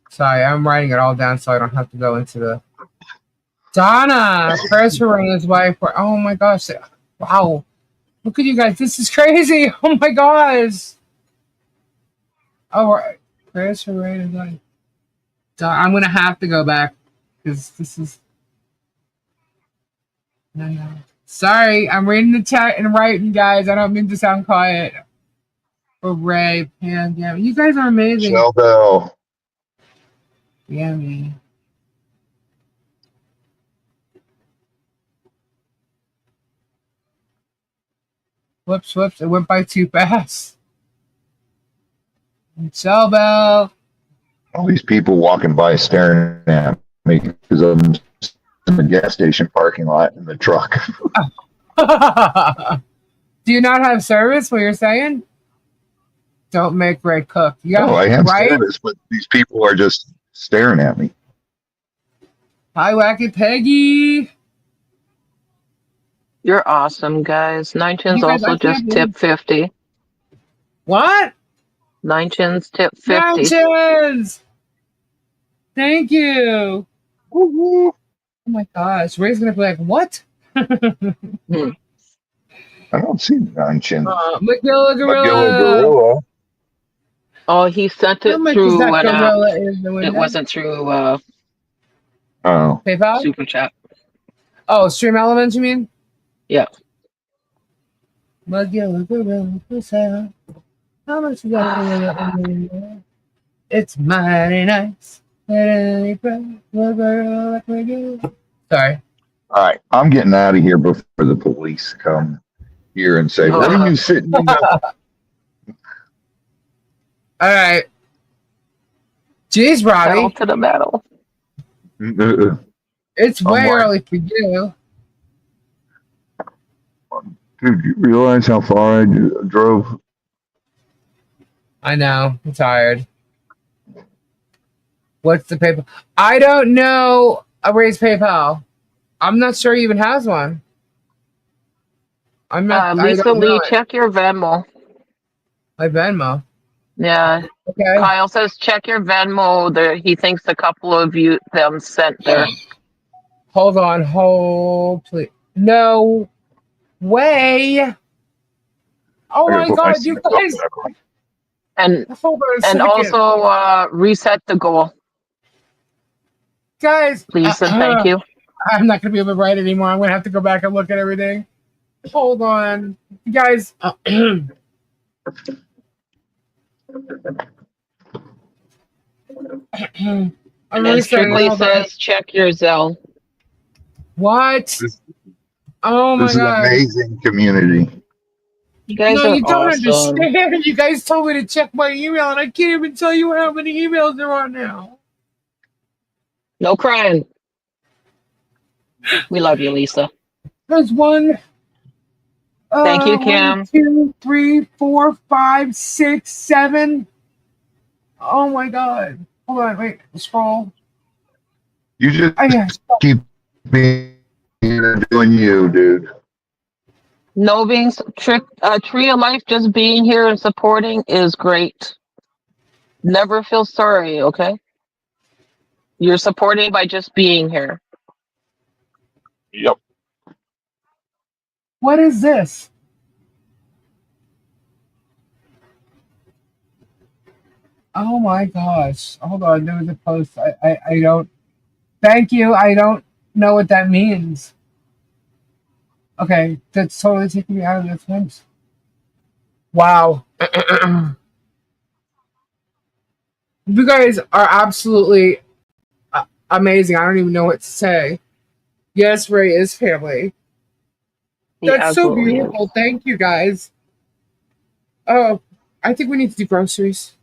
Sorry, I'm writing it all down so I don't have to go into the Donna. Prayers for Ray and his wife. Oh my gosh. Wow. Look at you guys. This is crazy. Oh my gosh. All right. Prayers for Ray and his wife. I'm gonna have to go back because this is no. Sorry, I'm reading the chat and writing, guys. I don't mean to sound quiet. For Ray, Pam, yeah, you guys are amazing. Shell Bell. Yeah, me. Whoops, whoops! It went by too fast. Shell Bell. All these people walking by staring at me because I'm in the gas station parking lot in the truck. Do you not have service? What you're saying? Don't make Ray cook. Yeah, No, I have right? service, but these people are just staring at me. Hi, Wacky Peggy. You're awesome, guys. Nine Chins You guys, also I can't just tipped 50. What? Nine Chins tipped 50. Mountains! Thank you. Woo-hoo. Oh my gosh. Ray's gonna be like, what? I don't see Nine Chin. Magilla Gorilla. Magilla Gorilla. Oh, he sent How it much is through that an app. gorilla in the window? It wasn't through Oh. PayPal? Super Chat. Oh, Stream Elements, you mean? Yeah. Magilla Gorilla for sale. How much is that gorilla in the window? It's mighty nice. Sorry. All right, I'm getting out of here before the police come here and say, "What are you sitting in the?" All right. Jeez, Pedal Robbie. to the metal. It's way like- early for you. Dude, you realize how far I drove? I know. I'm tired. What's the PayPal? I don't know a Ray's PayPal. I'm not sure he even has one. I'm not. I Lisa don't know Lee, it. check your Venmo. My Venmo. Yeah. Okay. Kyle says check your Venmo. There, he thinks a couple of them sent there. Hold on. Hold, please. No way. Oh I gotta my put God, you seatbelt guys. back on. And Hold on a and second. also reset the goal, Guys. please and thank you. I'm not going to be able to write anymore. I'm going to have to go back and look at everything. Hold on. You guys. I'm And really Strictly sorry. says check your Zelle. What? This- Oh my This is an God. amazing community. You guys No, are you don't awesome. understand. You guys told me to check my email, and I can't even tell you how many emails there are now. No crying. We love you, Lisa. There's one. Thank you, One, Kim. 2, 3, 4, 5, 6, 7. Oh my god. Hold on, wait. Scroll. You just I guess. keep being doing you, dude. No being tree of life, just being here and supporting is great. Never feel sorry, okay? You're supporting by just being here. Yep. What is this? Oh my gosh. Hold on, there was a post. I don't. Thank you. I don't know what that means. Okay, that's totally taking me out of this fence. Wow. You guys are absolutely amazing. I don't even know what to say. Yes, Ray is family. He That's so absolutely is. beautiful. Thank you, guys. Oh, I think we need to do groceries.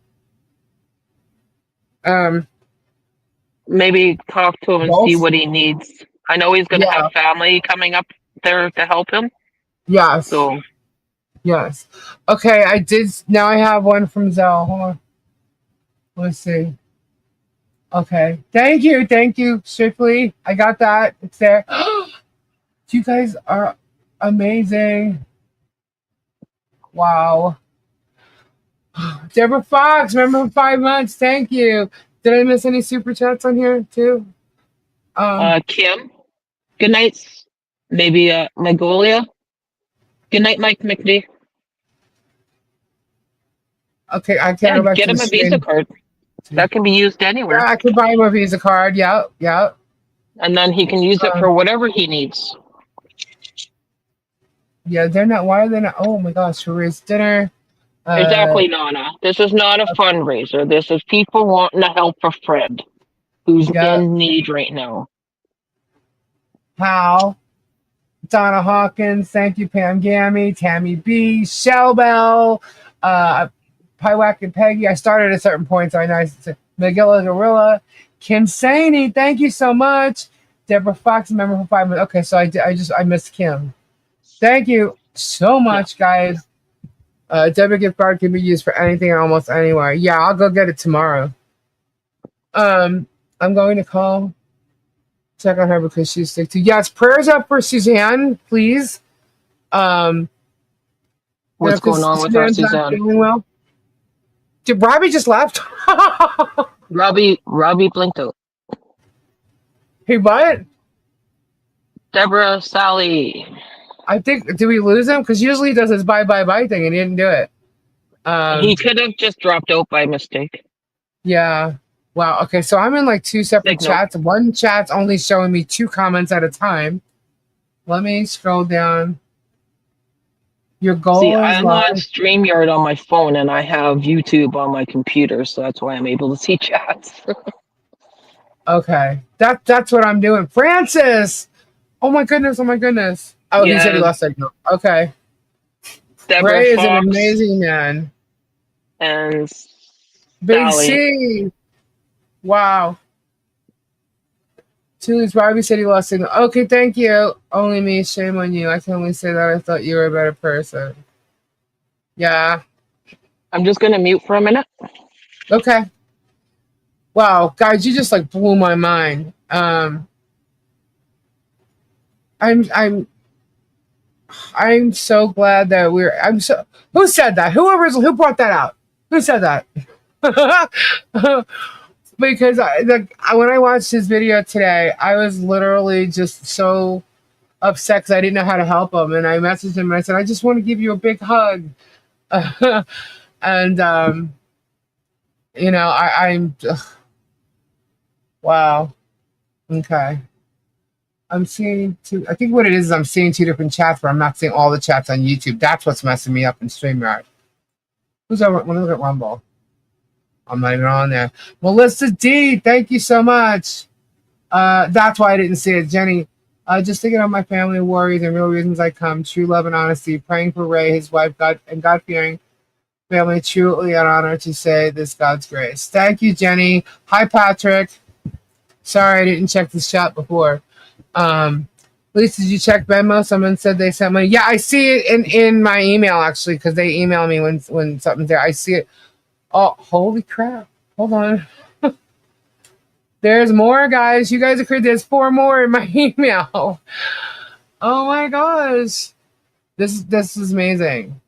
Um, Maybe talk to him and see both? what he needs. I know he's going to have Yeah. family coming up there to help him. Yes. So, Yes. Okay, I did. Now I have one from Zell. Hold on. Let's see. Okay. Thank you. Thank you, Strictly. I got that. It's there. You guys are amazing. Wow. Deborah Fox, remember 5 months. Thank you. Did I miss any super chats on here too? Kim, good night. Maybe Magolia. Good night, Mike McD. Okay, I can't Yeah, go back get to the him a Visa screen. card. That can be used Yeah, anywhere. I could buy him a Visa card. Yep, yep. And then he can use it for whatever he needs. Yeah, they're not. Why are they not? Oh my gosh, for his dinner. Exactly, Nana. This is not a fundraiser. This is people wanting to help for Fred, who's Yeah, in need right now. Hal, Donna Hawkins. Thank you, Pam Gammy, Tammy B, Shell Bell, Pywack and Peggy. I started at a certain point, so I nice. Megilla Gorilla, Kim Saney. Thank you so much. Deborah Fox, member for 5 minutes. Okay, so I missed Kim. Thank you so Yeah. much, guys. Debit gift card can be used for anything and almost anywhere. Yeah, I'll go get it tomorrow. I'm going to call, check on her because she's sick too. Yes, prayers up for Suzanne, please. What's going on with our Suzanne's not Suzanne? feeling well. Did Robbie just left? Robbie blinked out. Hey, what? Deborah, Sally. I think, did we lose him? Because usually he does his bye thing and he didn't do it. He could have just dropped out by mistake. Yeah. Wow. Okay, so I'm in like 2 separate Signal. chats. One chat's only showing me 2 comments at a time. Let me scroll down. Your goal See, is I'm on live. StreamYard on my phone and I have YouTube on my computer, so that's why I'm able to see chats. Okay. That's what I'm doing. Francis! Oh my goodness, oh my goodness. Oh, he said he Yeah. lost signal. Okay. Deborah Ray is an Fox amazing man. and Big Sally. C. Wow. Tully's Robbie said he lost signal. Okay, thank you. Only me. Shame on you. I can only say that I thought you were a better person. Yeah. I'm just gonna mute for a minute. Okay. Wow, guys, you just like blew my mind. I'm so glad that who said that? Who brought that out? Who said that? Because when I watched his video today, I was literally just so upset because I didn't know how to help him, and I messaged him and I said, I just want to give you a big hug. And I'm wow. Okay. I'm seeing two. I think what it is I'm seeing 2 different chats, but I'm not seeing all the chats on YouTube. That's what's messing me up in StreamYard. Who's over? Let me look at Rumble. I'm not even on there. Melissa D, thank you so much. That's why I didn't see it. Jenny, just thinking of my family worries and real reasons I come. True love and honesty. Praying for Ray, his wife, God, and God-fearing family. Truly an honor to say this God's grace. Thank you, Jenny. Hi, Patrick. Sorry, I didn't check the chat before. Lisa, did you check Venmo? Someone said they sent money. Yeah, I see it in my email actually, because they email me when something's there. I see it. Oh, holy crap! Hold on. There's more, guys. You guys are crazy. There's 4 more in my email. Oh my gosh, this is amazing.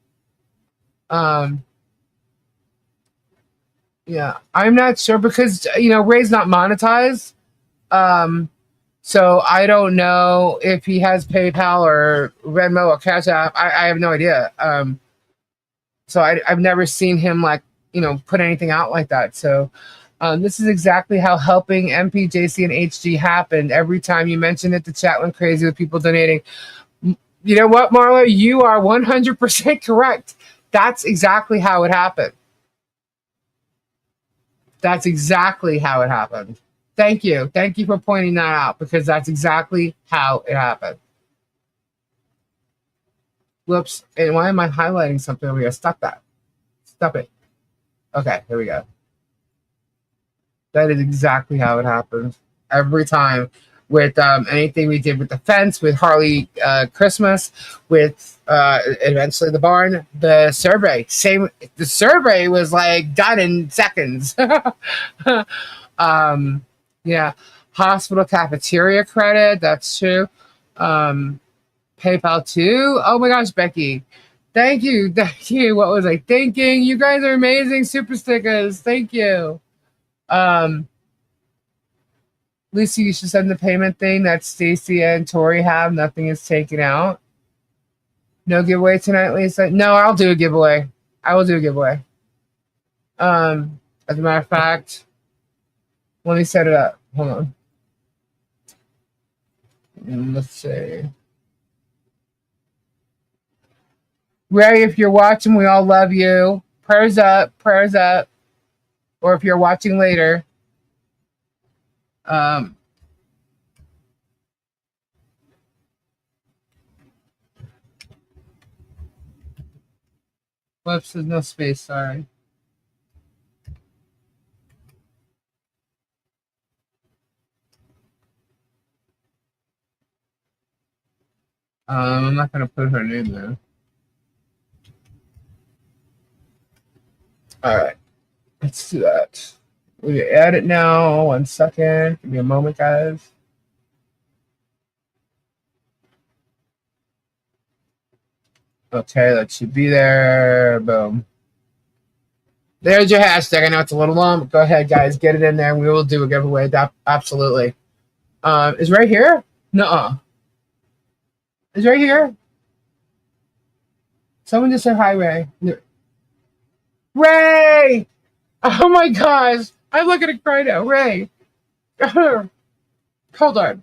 Yeah, I'm not sure because Ray's not monetized. So I don't know if he has PayPal or Venmo or Cash App. I have no idea. So I've never seen him put anything out like that. So this is exactly how helping MPJC and HG happened. Every time you mention it, the chat went crazy with people donating. You know what, Marla? You are 100% correct. That's exactly how it happened. That's exactly how it happened. Thank you. Thank you for pointing that out because that's exactly how it happened. Whoops. And why am I highlighting something over here? Stop that. Stop it. Okay, here we go. That is exactly how it happens. Every time with anything we did with the fence, with Harley Christmas, with eventually the barn, the survey. The survey was done in seconds. Yeah, hospital cafeteria credit. That's true. PayPal too. Oh my gosh, Becky, thank you. What was I thinking? You guys are amazing. Super stickers. Thank you. Lisa, you should send the payment thing that Stacy and Tori have. Nothing is taken out. No giveaway tonight, Lisa. No, I'll do a giveaway. I will do a giveaway. As a matter of fact, let me set it up. Hold on. Let's see. Ray, if you're watching, we all love you. Prayers up, prayers up. Or if you're watching later. Whoops, there's no space, sorry. I'm not going to put her name there. All right, let's do that. We add it now. 1 second. Give me a moment, guys. Okay, that should be there. Boom. There's your hashtag. I know it's a little long, but go ahead, guys. Get it in there, and we will do a giveaway. Absolutely. Is right here? Nuh-uh. Is right here? Someone just said hi, Ray. Ray! Oh my gosh. I'm looking to cry now. Ray. Hold on.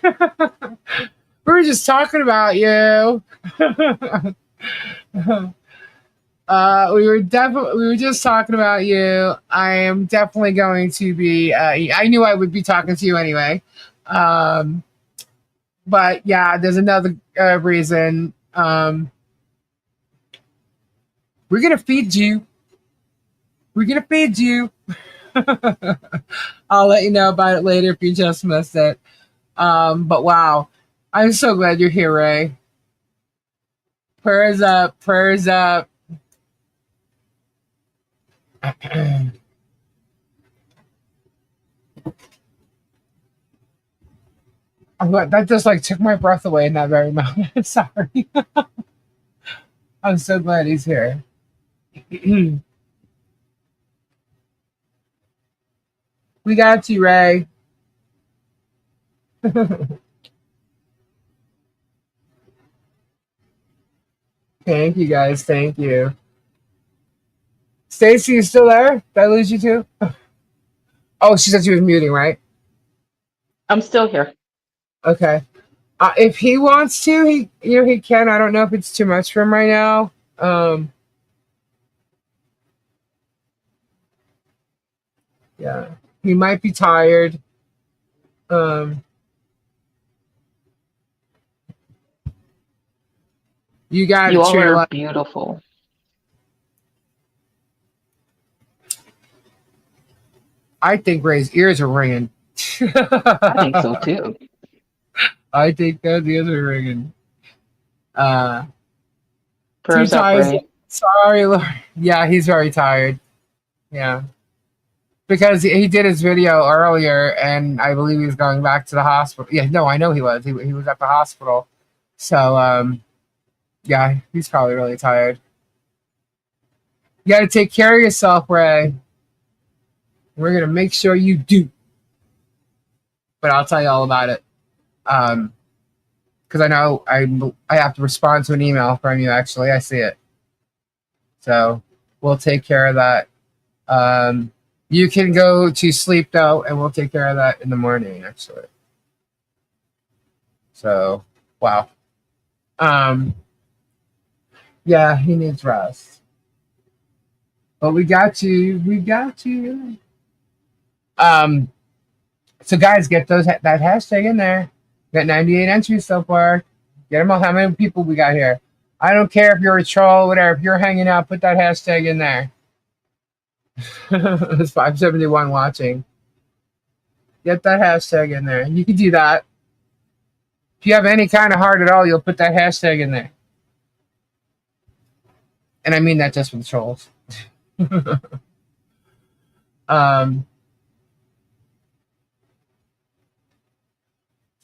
We were just talking about you. We were just talking about you. I am definitely going to be I knew I would be talking to you anyway. But yeah, there's another reason. We're gonna feed you. We're gonna feed you. I'll let you know about it later if you just missed it. But wow, I'm so glad you're here, Ray. Prayers up, prayers up. That just took my breath away in that very moment. Sorry. I'm so glad he's here. We got you, Ray. Thank you, guys. Thank you. Stacy, you still there? Did I lose you too? Oh, she said she was muting, right? I'm still here. Okay. If he wants to, he can. I don't know if it's too much for him right now. Yeah, he might be tired. You got You it. all are beautiful. I think Ray's ears are ringing. I think so too. I think that the other ringing. Two Prayers up, ties. Ray. Sorry, Lord. Yeah, he's very tired. Yeah. Because he did his video earlier, and I believe he was going back to the hospital. Yeah, no, I know he was. He was at the hospital. So, yeah, he's probably really tired. You got to take care of yourself, Ray. We're going to make sure you do. But I'll tell you all about it. Because I know I have to respond to an email from you, actually. I see it. So we'll take care of that. You can go to sleep, though, and we'll take care of that in the morning, actually. So, wow. Yeah, he needs rest. But we got you. We got you. So guys, get that hashtag in there. We got 98 entries so far. Get them all. How many people we got here? I don't care if you're a troll, whatever. If you're hanging out, put that hashtag in there. It's 571 watching. Get that hashtag in there. You can do that. If you have any kind of heart at all, you'll put that hashtag in there. And I mean that just for the trolls.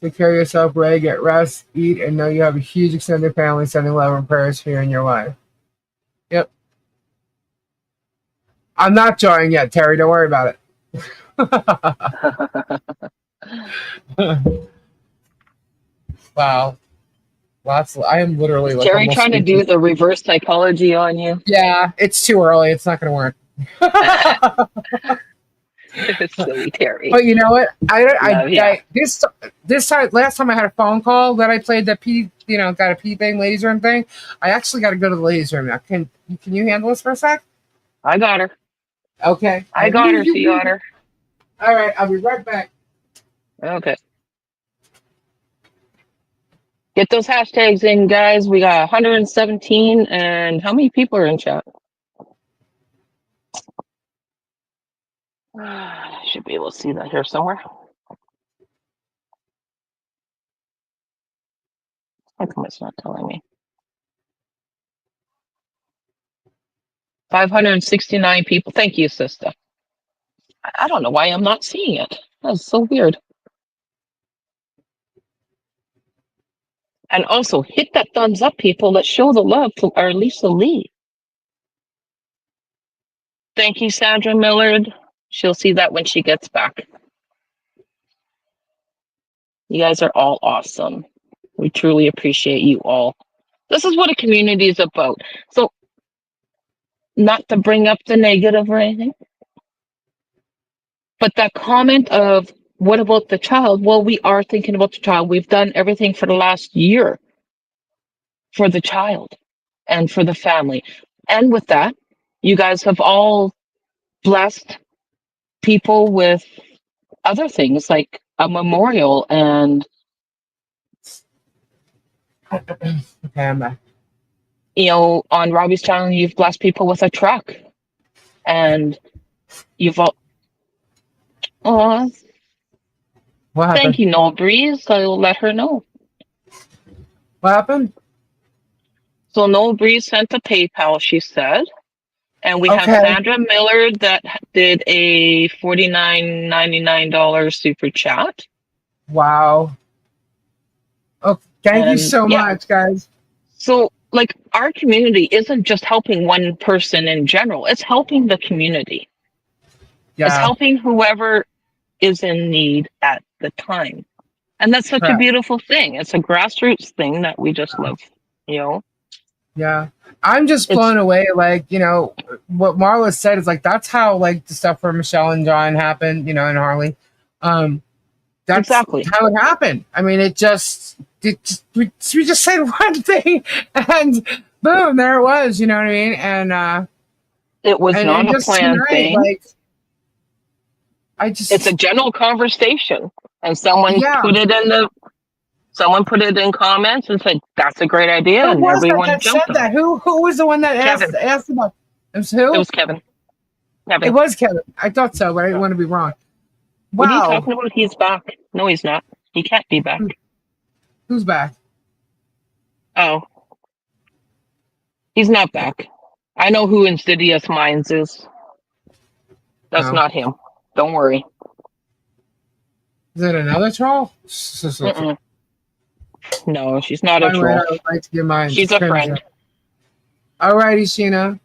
Take care of yourself, Ray. Get rest, eat, and know you have a huge extended family sending love and prayers for you and your wife. Yep. I'm not joining yet, Terry. Don't worry about it. Wow. I am literally like Terry trying to do the reverse psychology on you. Yeah, it's too early. It's not going to work. It's silly, Terry. But you know what? This time, last time I had a phone call that I played that got a pee thing, ladies room thing. I actually got to go to the ladies room now. Can you handle this for a sec? I got her. Okay. I got her. She got her. All right, I'll be right back. Okay. Get those hashtags in, guys. We got 117, and how many people are in chat? I should be able to see that here somewhere. How come it's not telling me? 569 people. Thank you, sister. I don't know why I'm not seeing it. That's so weird. And also, hit that thumbs up, people. Let's show the love to our Lisa Lee. Thank you, Sandra Millard. She'll see that when she gets back. You guys are all awesome. We truly appreciate you all. This is what a community is about. So, not to bring up the negative or anything, but that comment of, what about the child? Well, we are thinking about the child. We've done everything for the last year for the child and for the family. And with that, you guys have all blessed people with other things like a memorial and Okay, I'm back. On Robbie's channel, you've blessed people with a truck, and you've all. Oh, What happened? thank you, Noel Breeze. I'll let her know. What happened? So Noel Breeze sent a PayPal, she said, and we have Sandra Millard that did a $49.99 super chat. Wow. Oh, thank you so much, guys. So, our community isn't just helping one person in general. It's helping the community. Yeah. It's helping whoever is in need at the time. And that's such a beautiful thing. It's a grassroots thing that we just love, Yeah. I'm just blown away. What Marla said is that's how the stuff for Michelle and John happened, and Harley. That's exactly how it happened. I mean, we just said one thing and boom, there it was, you know what I mean? And it was not a planned thing. It's a general conversation, and someone put it in comments and said that's a great idea, and everyone jumped on it. Who was the one that asked about it? Was who? It was Kevin. It was Kevin. I thought so, but I didn't want to be wrong. What are you Wow. talking about? He's back. No, he's not. He can't be back. Who's back? Oh, he's not back. I know who Insidious Minds is. That's Oh. not him. Don't worry. Is it another troll? Mm-mm. No, she's not a By the way, troll. I would like to get mine. She's a friend. Alrighty, Sheena.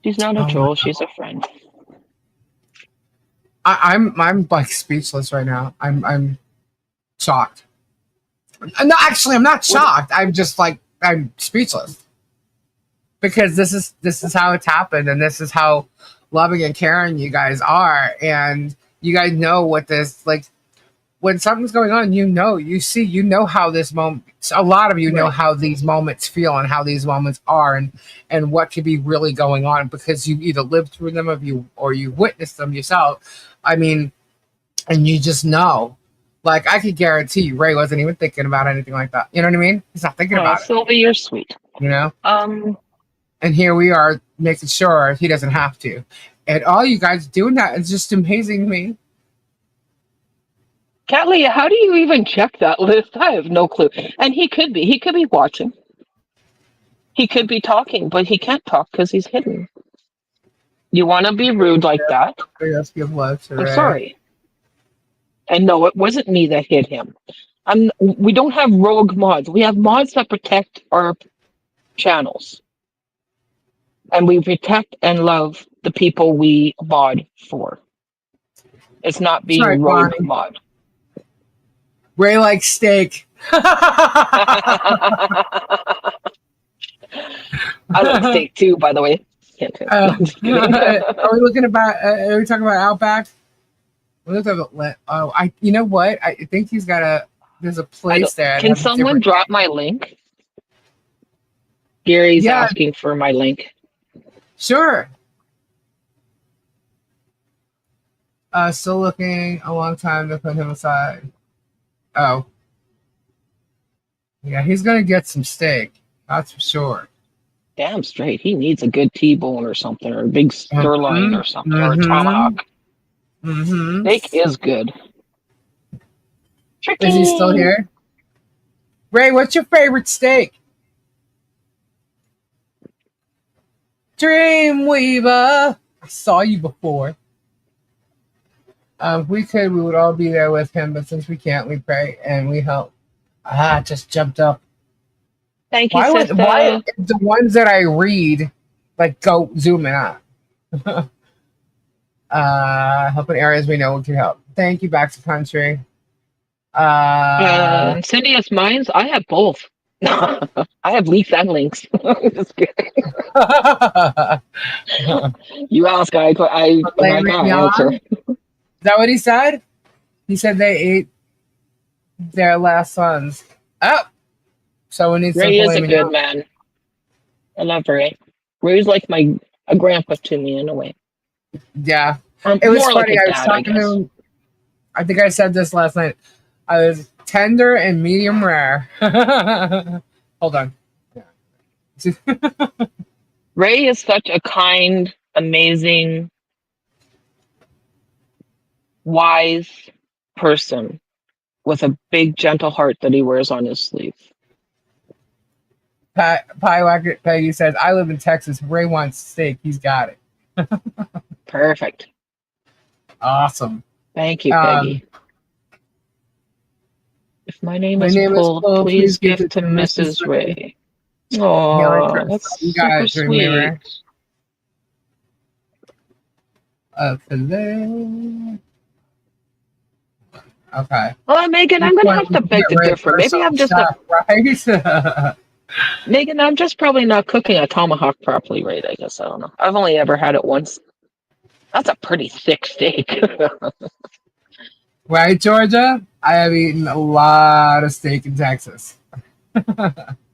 She's not a Oh my troll. God. She's a friend. I'm like speechless right now. I'm shocked. No, actually, I'm not shocked. I'm just like I'm speechless because this is how it's happened, and this is how loving and caring you guys are, and you guys know what this like. When something's going on, you know how this moment. A lot of you know Right. how these moments feel and how these moments are, and what could be really going on because you either lived through them or you witnessed them yourself. I mean, and you just know. Like I could guarantee you, Ray wasn't even thinking about anything like that. You know what I mean? He's not thinking Oh, about it. Sylvie, you're sweet. You know. Um, And here we are making sure he doesn't have to. And all you guys doing that is just amazing to me. Catley, how do you even check that list? I have no clue. And he could be watching. He could be talking, but he can't talk because he's hidden. You want to be rude like that? Let's give love to I'm Ray. sorry. And no, it wasn't me that hit him. We don't have rogue mods. We have mods that protect our channels. And we protect and love the people we mod for. It's not being Sorry, rogue Bonnie. mod. Ray likes steak. I like steak too, by the way. Can't do it. No, I'm just kidding. Are we looking about? Are we talking about Outback? We looked at. Oh, you know what? I think he's got a. There's a place there. that Can has a someone different- drop my link? Gary's Yeah. asking for my link. Sure. Still looking a long time to put him aside. Oh. Yeah, he's gonna get some steak. That's for sure. Damn straight. He needs a good T-bone or something, or a big sirloin or something, or a Mhm. tomahawk. Mm-hmm. Steak is good. Is he still here? Ray, what's your favorite steak? Dreamweaver. I saw you before. If we could, we would all be there with him, but since we can't, we pray and we help. It just jumped up. Thank you, Why sister. the ones that I read like go zoom in on? Helping areas we know we can help. Thank you, back to country. Insidious Minds, I have both. I have leaks and links. Just kidding. You ask, I got an answer. Is that what he said? He said they ate their last sons. Oh, so we need Ray some is a filet good mignon. man. I love Ray. Ray's like a grandpa to me in a way. Yeah, it was More funny. like a I was dad, talking to him. I think I said this last night. I was tender and medium rare. Hold on. Ray is such a kind, amazing, wise person with a big, gentle heart that he wears on his sleeve. Pie Wacker Peggy says, I live in Texas. Ray wants steak. He's got it. Perfect. Awesome. Thank you, Peggy. If my name is Paul, please give it to Mrs. Ray. Oh, that's you super guys sweet. Filet. Okay. Well, Megan, I'm gonna have to beg to differ. Maybe I'm just right. Megan. I'm just probably not cooking a tomahawk properly, right? I guess I don't know. I've only ever had it once. That's a pretty thick steak. Right, Georgia? I have eaten a lot of steak in Texas.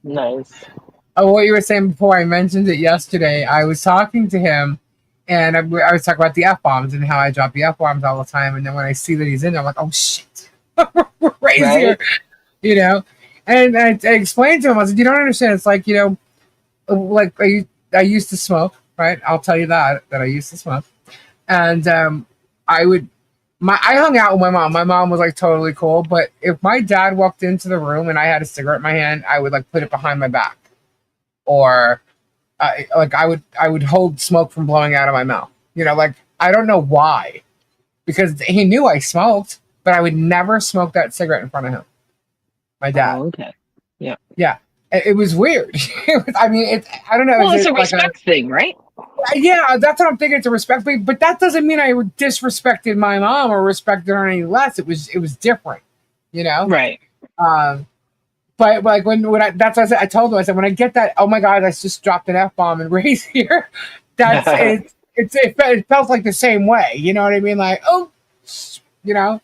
Nice. Oh, what you were saying before, I mentioned it yesterday. I was talking to him, and I was talking about the F-bombs and how I drop the F-bombs all the time. And then when I see that he's in there, I'm like, oh, shit. Ray's here. You know? And I explained to him, I said, you don't understand. It's like, you know, like I used to smoke. right? I'll tell you that I used to smoke, and I would. I hung out with my mom. My mom was like totally cool, but if my dad walked into the room and I had a cigarette in my hand, I would like put it behind my back, or I would hold smoke from blowing out of my mouth. You know, like I don't know why, because he knew I smoked, but I would never smoke that cigarette in front of him. My dad. Oh, okay. Yeah. Yeah, it was weird. I mean, I don't know. Well, is it's it a like respect thing, right? yeah, that's what I'm thinking. It's a respect thing, but that doesn't mean I disrespected my mom or respected her any less. It was different, you know. Right. Um, but like when I that's what I said. I told him, I said, when I get that, oh my god, I just dropped an F-bomb and raised here. That's it felt like the same way. You know what I mean? Like, oh, you know.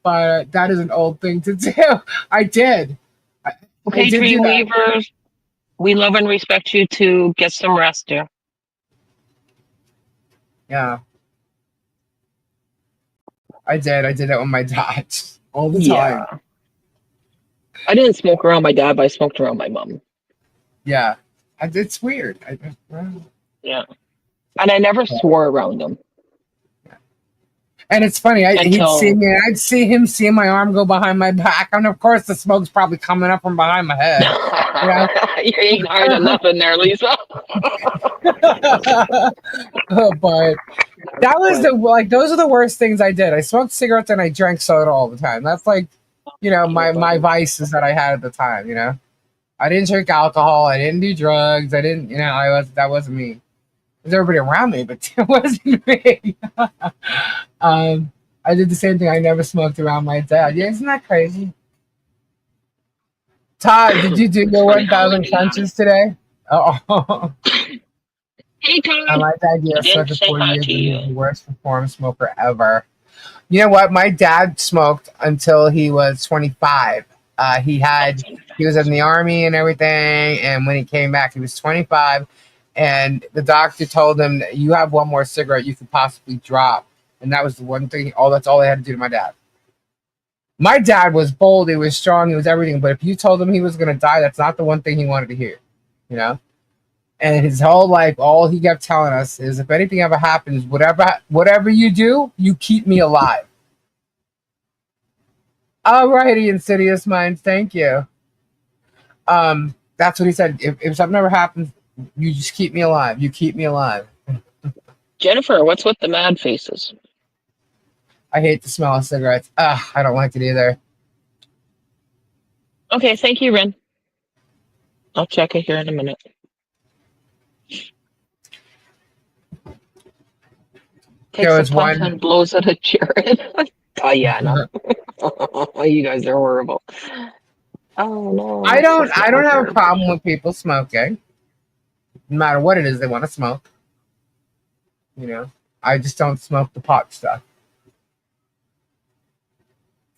But that is an old thing to do. I did. I Okay, did do that. Dreamweavers, we love and respect you too. Get some rest, dear. Yeah. I did. I did that with my dad all the time. Yeah. I didn't smoke around my dad, but I smoked around my mom. Yeah. It's weird. Yeah. And I never swore around him. And it's funny. He'd Until- see me, and I'd see him seeing my arm go behind my back, and of course the smoke's probably coming up from behind my head. You ain't hard enough in there, Lisa. But that was those are the worst things I did. I smoked cigarettes and I drank soda all the time. That's like, you know, my vices that I had at the time. You know, I didn't drink alcohol. I didn't do drugs. I didn't. You know, that wasn't me. There's everybody around me, but it wasn't me. I did the same thing. I never smoked around my dad. Yeah, isn't that crazy? Todd, did you do your 1,000 punches today? Oh, Hey, Tom. I like that idea. I didn't Such a say 40 hi years to and you. he's the worst performing smoker ever. You know what? My dad smoked until he was 25. He was in the army and everything, and when he came back, he was 25. And the doctor told him that you have one more cigarette you could possibly drop. And that was the one thing, that's all they had to do to my dad. My dad was bold, he was strong, he was everything. But if you told him he was going to die, that's not the one thing he wanted to hear, you know? And his whole life, all he kept telling us is, if anything ever happens, whatever you do, you keep me alive. Alrighty, Insidious Minds, thank you. That's what he said. If something ever happens, you just keep me alive. You keep me alive. Jennifer, what's with the mad faces? I hate the smell of cigarettes. I don't like it either. Okay, thank you, Ren. I'll check it here in a minute. There was Takes a puff one- and blows at a Jared. Diana. You guys are horrible. Oh no. I don't have a problem with people smoking. No matter what it is they want to smoke. You know, I just don't smoke the pot stuff.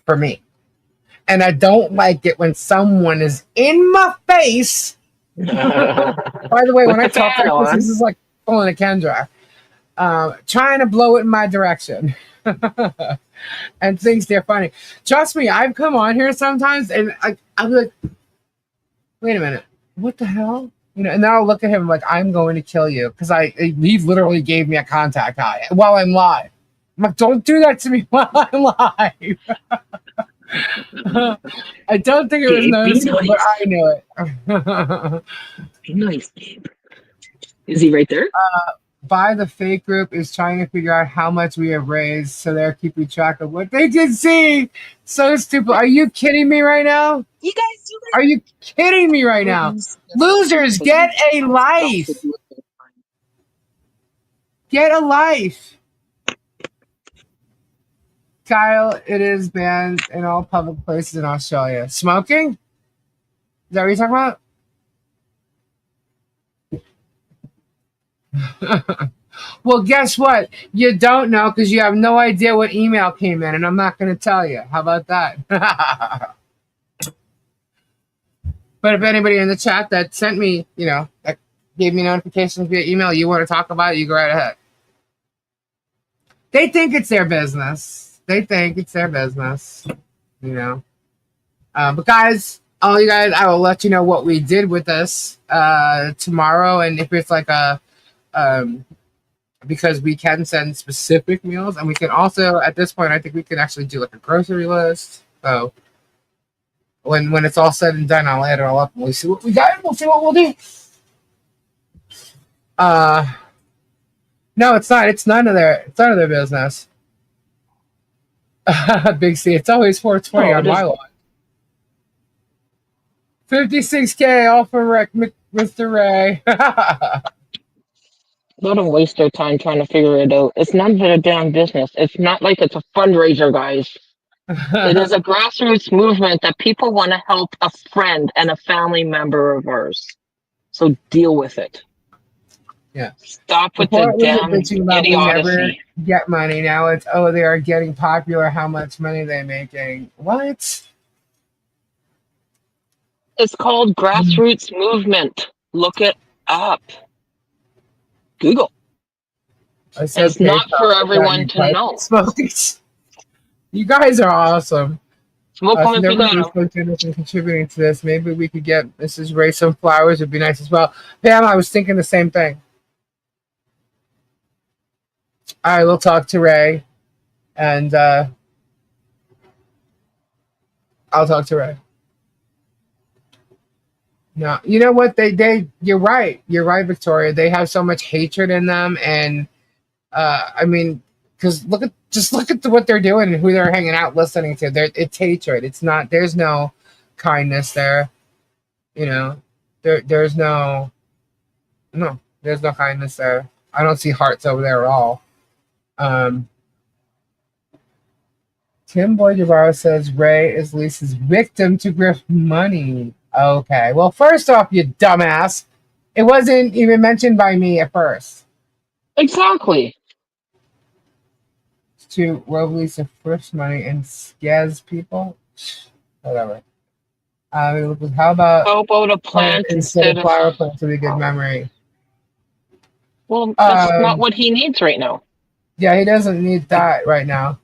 For me. And I don't like it when someone is in my face. By the way, when I With the talk fan like on. this is like pulling a Kendra. Trying to blow it in my direction. And thinks they're funny. Trust me, I've come on here sometimes and I'm like, wait a minute, what the hell? You know, and then I'll look at him like, I'm going to kill you, because he literally gave me a contact high while I'm live. I'm like, don't do that to me while I'm live. I don't think it was Gabe, be noticeable, nice. but I knew it. Be nice, Gabe. Is he right there? By the fake group is trying to figure out how much we have raised, so they're keeping track of what they did see. So stupid. Are you kidding me right now? You guys, Are you kidding me right now? Losers, get a life. Get a life. Kyle, it is banned in all public places in Australia. Smoking? Is that what you're talking about? Well, guess what? You don't know because you have no idea what email came in, and I'm not going to tell you. How about that? But if anybody in the chat that sent me, you know, that gave me notifications via email, you want to talk about it, you go right ahead. They think it's their business. They think it's their business, you know. But guys, all you guys, I will let you know what we did with this tomorrow, and if it's like a because we can send specific meals, and we can also, at this point, I think we can actually do like a grocery list. So when it's all said and done, I'll add it all up and we'll see what we got. We'll see what we'll do. No, it's not. It's none of their business. Big C. It's always 420 on my line. 56K all for Mr. Ray. Let them waste their time trying to figure it out. It's none of their damn business. It's not like it's a fundraiser, guys. It is a grassroots movement that people want to help a friend and a family member of ours. So deal with it. Yeah. Stop with Before the damn we never idiocy. get money. Now it's, oh, they are getting popular. How much money they making? What? It's called grassroots movement. Look it up. Google. It's not for everyone to know. You guys are awesome. Smoke on never the contributing to this. Maybe we could get Mrs. Ray some flowers. Would be nice as well. Pam, I was thinking the same thing. All right, we'll talk to Ray, and I'll talk to Ray. No, you know what? You're right. You're right, Victoria. They have so much hatred in them, and I mean, because look at what they're doing and who they're hanging out, listening to. It's hatred. It's not. There's no kindness there. You know, there's no kindness there. I don't see hearts over there at all. Tim Boyd Navarro says Ray is Lisa's victim to grift money. Okay. Well, first off, you dumbass, it wasn't even mentioned by me at first. Exactly. To rob Lisa thrifts money and scaz people. Whatever. How about a plant instead of flower plant to be a good memory? Well, that's not what he needs right now. Yeah, he doesn't need that right now.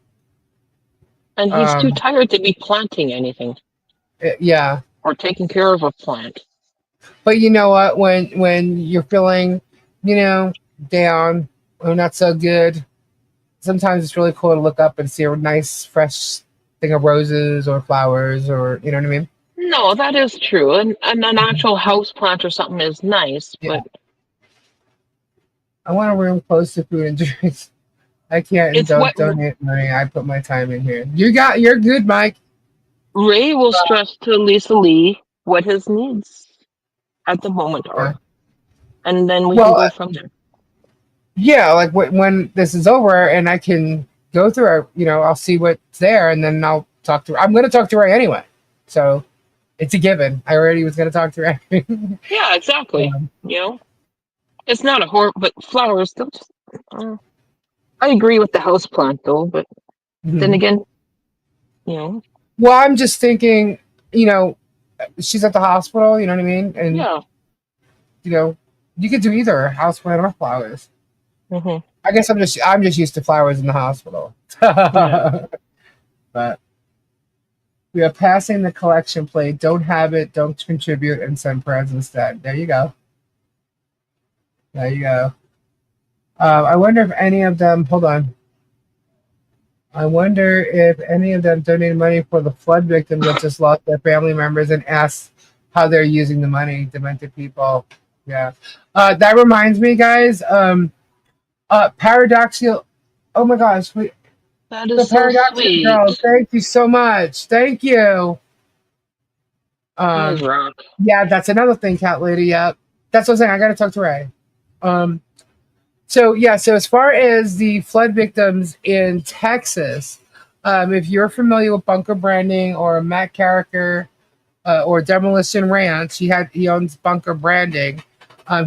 And he's too tired to be planting anything. Yeah. Or taking care of a plant. But you know what? When you're feeling, down or not so good, sometimes it's really cool to look up and see a nice, fresh thing of roses or flowers, or you know what I mean? No, that is true. And an actual house plant or something is nice, but I want a room close to food and drinks. I can't donate money. I put my time in here. You're good, Mike. Ray will stress to Lisa Lee what his needs at the moment are. And then we can go from there. Yeah, like when this is over and I can go through, I'll see what's there, and then I'll talk to her. I'm going to talk to Ray anyway. So it's a given. I already was going to talk to Ray. Yeah, exactly. It's not a horror, but flowers, don't just, I agree with the house plant though, but then again, Well, I'm just thinking, she's at the hospital, you know what I mean? And, you could do either a house plant or flowers. Mm-hmm. I guess I'm just used to flowers in the hospital. But we are passing the collection plate. Don't have it, don't contribute, and send prayers instead. There you go. There you go. I wonder if any of them, hold on. I wonder if any of them donated money for the flood victims that just lost their family members and asked how they're using the money. Demented people. Yeah. That reminds me, guys. Paradoxical. Oh my gosh. That is so sweet. Girl, thank you so much. Thank you. Rock. Yeah, that's another thing, Cat Lady. Yeah. That's what I'm saying. I got to talk to Ray. So as far as the flood victims in Texas, if you're familiar with Bunker Branding or Matt Carricker or Demolition Ranch, he owns Bunker Branding.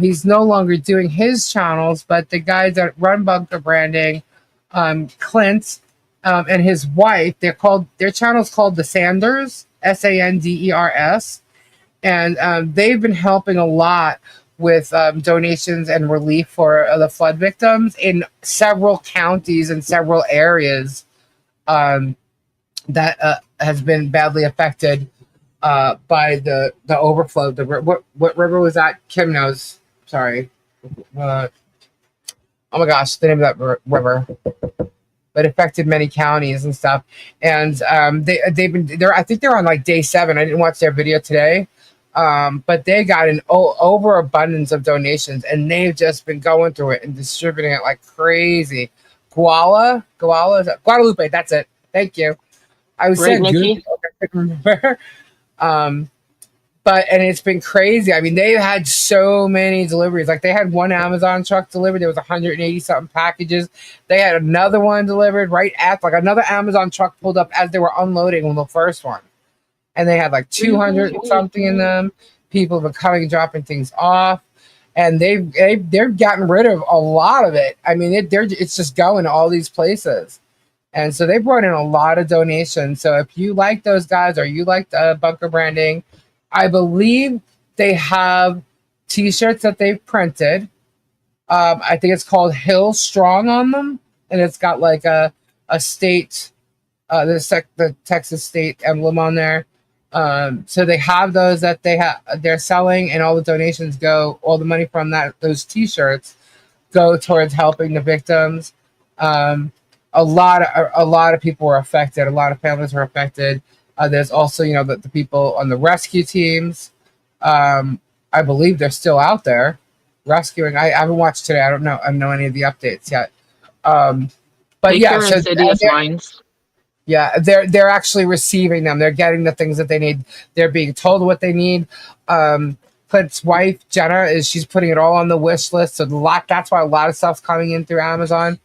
He's no longer doing his channels, but the guys that run Bunker Branding, Clint and his wife, their channel's called The Sanders, Sanders, and they've been helping a lot with donations and relief for the flood victims in several counties and several areas that has been badly affected by the overflow. What river was that? Kim knows. Sorry. oh my gosh, the name of that river. But affected many counties and stuff. And they've been there. I think they're on like day 7. I didn't watch their video today, but they got an overabundance of donations, and they've just been going through it and distributing it like crazy. Guadalupe. That's it. Thank you. I was Right, saying Nikki? Goose. I couldn't remember. But it's been crazy. I mean, they've had so many deliveries. Like they had one Amazon truck delivered. There was 180 something packages. They had another one delivered right at like another Amazon truck pulled up as they were unloading on the first one, and they had like 200 and something in them. People have been coming and dropping things off, and they've gotten rid of a lot of it. I mean, it's just going to all these places. And so they brought in a lot of donations. So if you like those guys or you like the bunker branding, I believe they have T-shirts that they've printed. I think it's called Hill Strong on them, and it's got like a state, the Texas state emblem on there. So they have those that they're selling, and all the donations all the money from those T-shirts go towards helping the victims. A lot of people were affected. A lot of families were affected. There's also, the people on the rescue teams. I believe they're still out there rescuing. I haven't watched today. I don't know any of the updates yet. But yeah, so Insidious Minds. Yeah, they're actually receiving them. They're getting the things that they need. They're being told what they need. Clint's wife Jenna she's putting it all on the wish list. So that's why a lot of stuff's coming in through Amazon.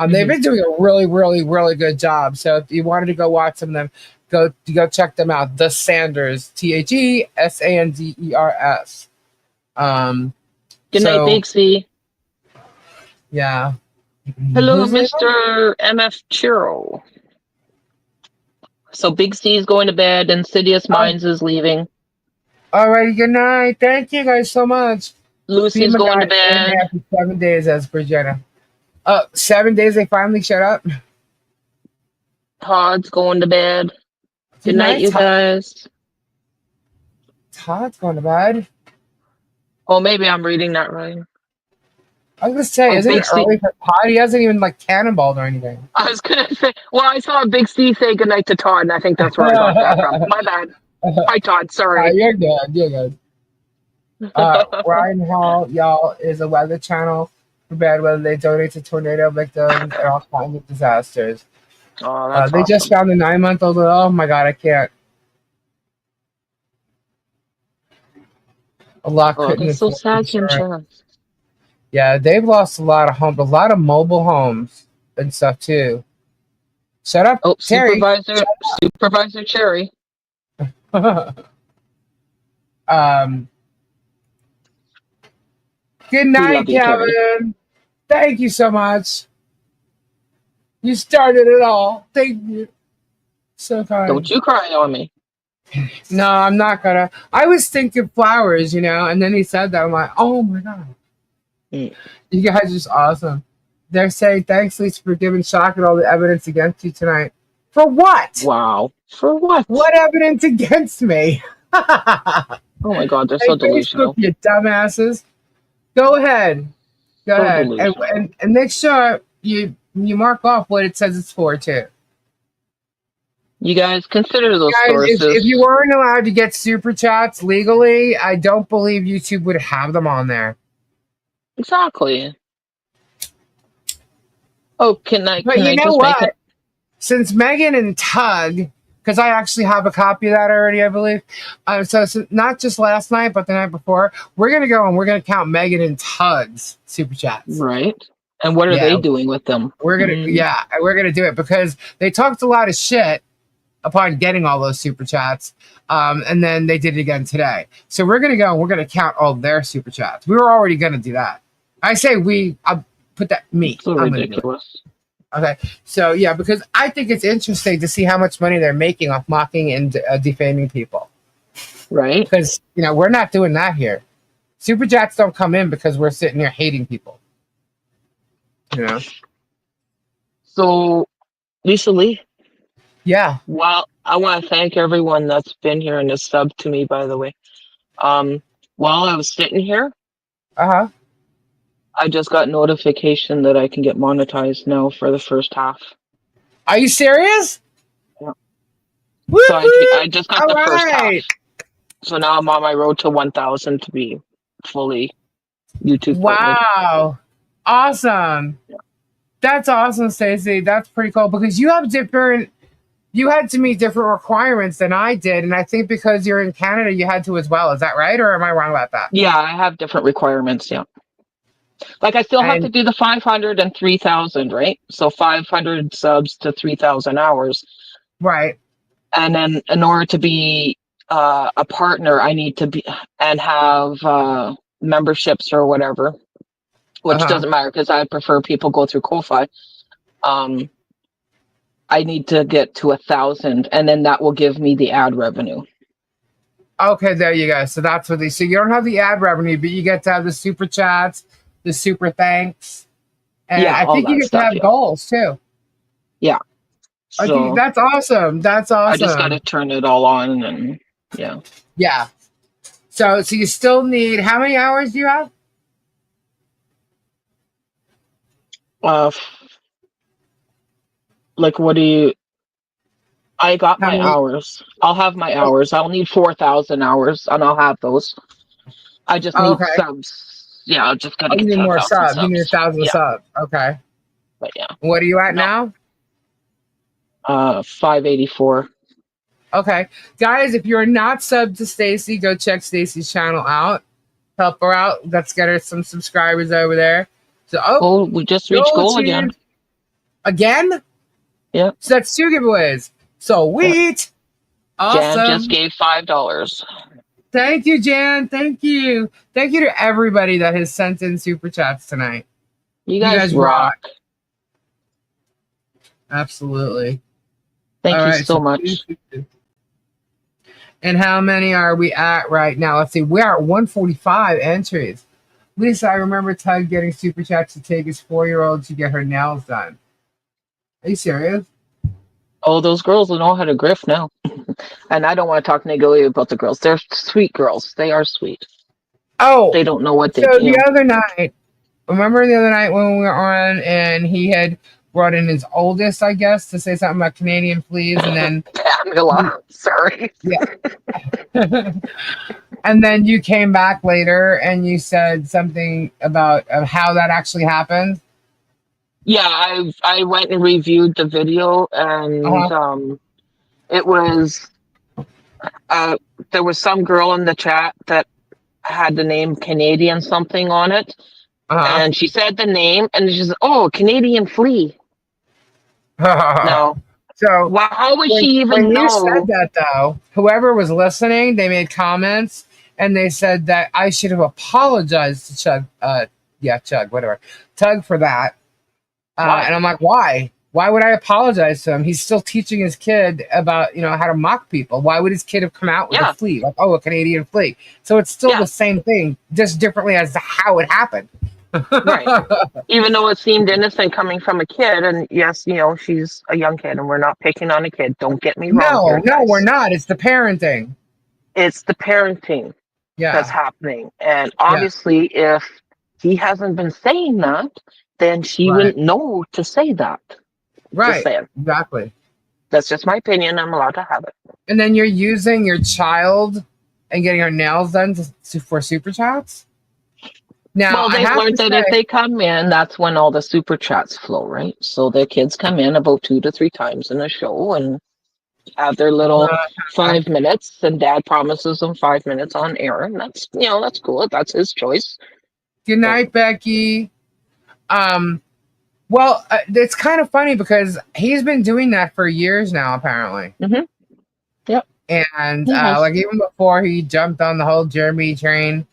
They've been doing a really, really, really good job. So if you wanted to go watch some of them, go check them out. The Sanders, TheSanders. Good night, Big C. Yeah. Hello, Who's Mr. MF Churro. So Big C is going to bed. Insidious Minds is leaving. Alrighty, good night. Thank you guys so much. Lucy's going to bed. After 7 days, as per Jenna. 7 days they finally shut up. Todd's going to bed. Good night, you guys. Todd's going to bed. Oh, maybe I'm reading that right. I was gonna say, isn't it early for Todd? He hasn't even like cannonballed or anything. I was gonna say, well, I saw Big C say goodnight to Todd, and I think that's where I got that from. My bad. Hi, Todd. Sorry. You're good. You're good. Ryan Hall, y'all, is a weather channel for bad weather. They donate to tornado victims and all kinds of disasters. Oh, that's they awesome. just found a 9-month-old. Oh my god, I can't. A lot couldn't. That's so sad, Kim. Yeah, they've lost a lot of homes, a lot of mobile homes and stuff too. Shut up, Terry. Supervisor Cherry. Good night, Kevin. Thank you so much. You started it all. Thank you. So kind. Don't you cry on me. No, I'm not gonna. I was thinking flowers, and then he said that. I'm like, oh my god. You guys are just awesome. They're saying, thanks, Lisa, for giving Shock and all the evidence against you tonight. For what? Wow. For what? What evidence against me? Oh my god, they're so delusional. You dumbasses. Go ahead. Go ahead. And make sure you mark off what it says it's for, too. You guys consider those sources. If you weren't allowed to get super chats legally, I don't believe YouTube would have them on there. Exactly. Oh, can I just make it? Since Megan and Tug, because I actually have a copy of that already, I believe. So not just last night, but the night before, we're gonna go and we're gonna count Megan and Tug's super chats. Right. And what are they doing with them? We're gonna we're gonna do it because they talked a lot of shit upon getting all those super chats, and then they did it again today. So we're gonna go and we're gonna count all their super chats. We were already gonna do that. I say I'll put that me. So ridiculous. Okay, so yeah, because I think it's interesting to see how much money they're making off mocking and defaming people. Right. Because we're not doing that here. Super chats don't come in because we're sitting here hating people. So, Lisa Lee. Yeah. Well, I want to thank everyone that's been here and has subbed to me, by the way. While I was sitting here, I just got notification that I can get monetized now for the first half. Are you serious? Yeah. Woo! So I just got All the first half. right. So now I'm on my road to 1,000 to be fully YouTube partnered. Wow. Awesome. That's awesome, Stacy. That's pretty cool because you have different. You had to meet different requirements than I did, and I think because you're in Canada, you had to as well. Is that right, or am I wrong about that? Yeah, I have different requirements. Yeah. Like I still have to And do the 500 and 3,000, right? So 500 subs to 3,000 hours. right. And then in order to be a partner, I need to be and have memberships or whatever, which Uh-huh. doesn't matter because I prefer people go through Ko-Fi. I need to get to 1,000, and then that will give me the ad revenue. Okay, there you go. So that's what they. So you don't have the ad revenue, but you get to have the super chats, the super thanks, and Yeah, I all think you that get to stuff. have Yeah, goals too. yeah. I think So that's awesome. That's I just got awesome. to turn it all on, and yeah. Yeah. So you still need how many hours do you have? Uh, like, what do you? I got How my many? hours. I'll have my hours. I'll need 4,000 hours, and I'll have those. I just Oh, need okay. subs. Yeah, I just got Oh, to you get need to more 1,000 subs. You need subs. 1,000 Yeah, subs. Okay. but yeah, What are you at no. now? 584. Okay. Guys, if you're not subbed to Stacy, go check Stacy's channel out. Help her out. Let's get her some subscribers over there. So, Oh, we just reached gold goal again. team. Again? Yeah. So that's 2 giveaways. Sweet. Jan just Awesome. gave $5. Thank you, Jan. Thank you. Thank you to everybody that has sent in super chats tonight. You guys rock. rock. Absolutely. Thank All you right. so much. And how many are we at right now? Let's see. We are at 145 entries. Lisa, I remember Tug getting super chats to take his 4-year-old to get her nails done. Are you serious? Oh, those girls know how to grift now. And I don't want to talk negatively about the girls. They're sweet girls. They are sweet. Oh, They don't know what so they do. the other night, remember the other night when we were on and he had brought in his oldest, I guess, to say something about Canadian fleas, and then Pamela, sorry. yeah. And then you came back later and you said something about how that actually happened. Yeah, I went and reviewed the video, and it was there was some girl in the chat that had the name Canadian something on it, and she said the name, and she's Canadian flea. No, So well, how would when, she even when you know? said that, though, whoever was listening, they made comments and they said that I should have apologized to Chug, whatever, Tug for that. And I'm like, why? Why would I apologize to him? He's still teaching his kid about, how to mock people. Why would his kid have come out with a flea? Like, a Canadian flea. So it's still the same thing, just differently as to how it happened. Right. Even though it seemed innocent coming from a kid, and yes, she's a young kid, and we're not picking on a kid. Don't get me wrong here, No, guys. we're not. It's the parenting. It's the parenting that's happening. And obviously, if he hasn't been saying that, then she wouldn't know to say that. Right. Just saying. Exactly. That's just my opinion. I'm allowed to have it. And then you're using your child and getting her nails done for super chats? Now, Well, they've learned that if they come in, that's when all the super chats flow, right? So the kids come in about 2 to 3 times in a show and have their little 5 minutes, and dad promises them 5 minutes on air, and that's that's cool. That's his choice. Good night, Becky. Well, it's kind of funny because he's been doing that for years now, apparently. Mm-hmm. Yep. And like even before he jumped on the whole Jeremy train,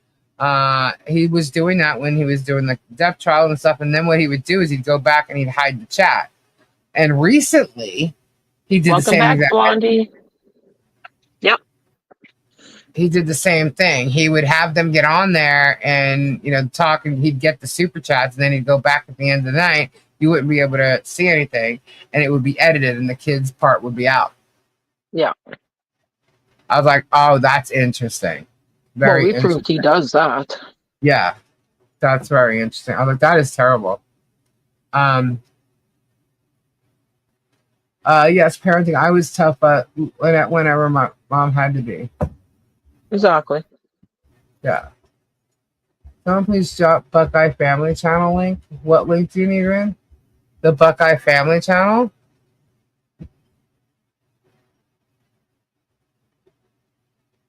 he was doing that when he was doing the death trial and stuff. And then what he would do is he'd go back and he'd hide the chat. And recently, he did the same exact Blondie. Yep. He did the same thing. He would have them get on there and talk, and he'd get the super chats, and then he'd go back at the end of the night. You wouldn't be able to see anything, and it would be edited, and the kids' part would be out. Yeah. I was like, oh, that's interesting. Very well, we proved he does that. Yeah. That's very interesting. I was like, that is terrible. Yes, parenting. I was tough, but whenever my mom had to be. Exactly. Yeah. Someone please drop Buckeye Family Channel link. What link do you need, Rin? The Buckeye Family Channel?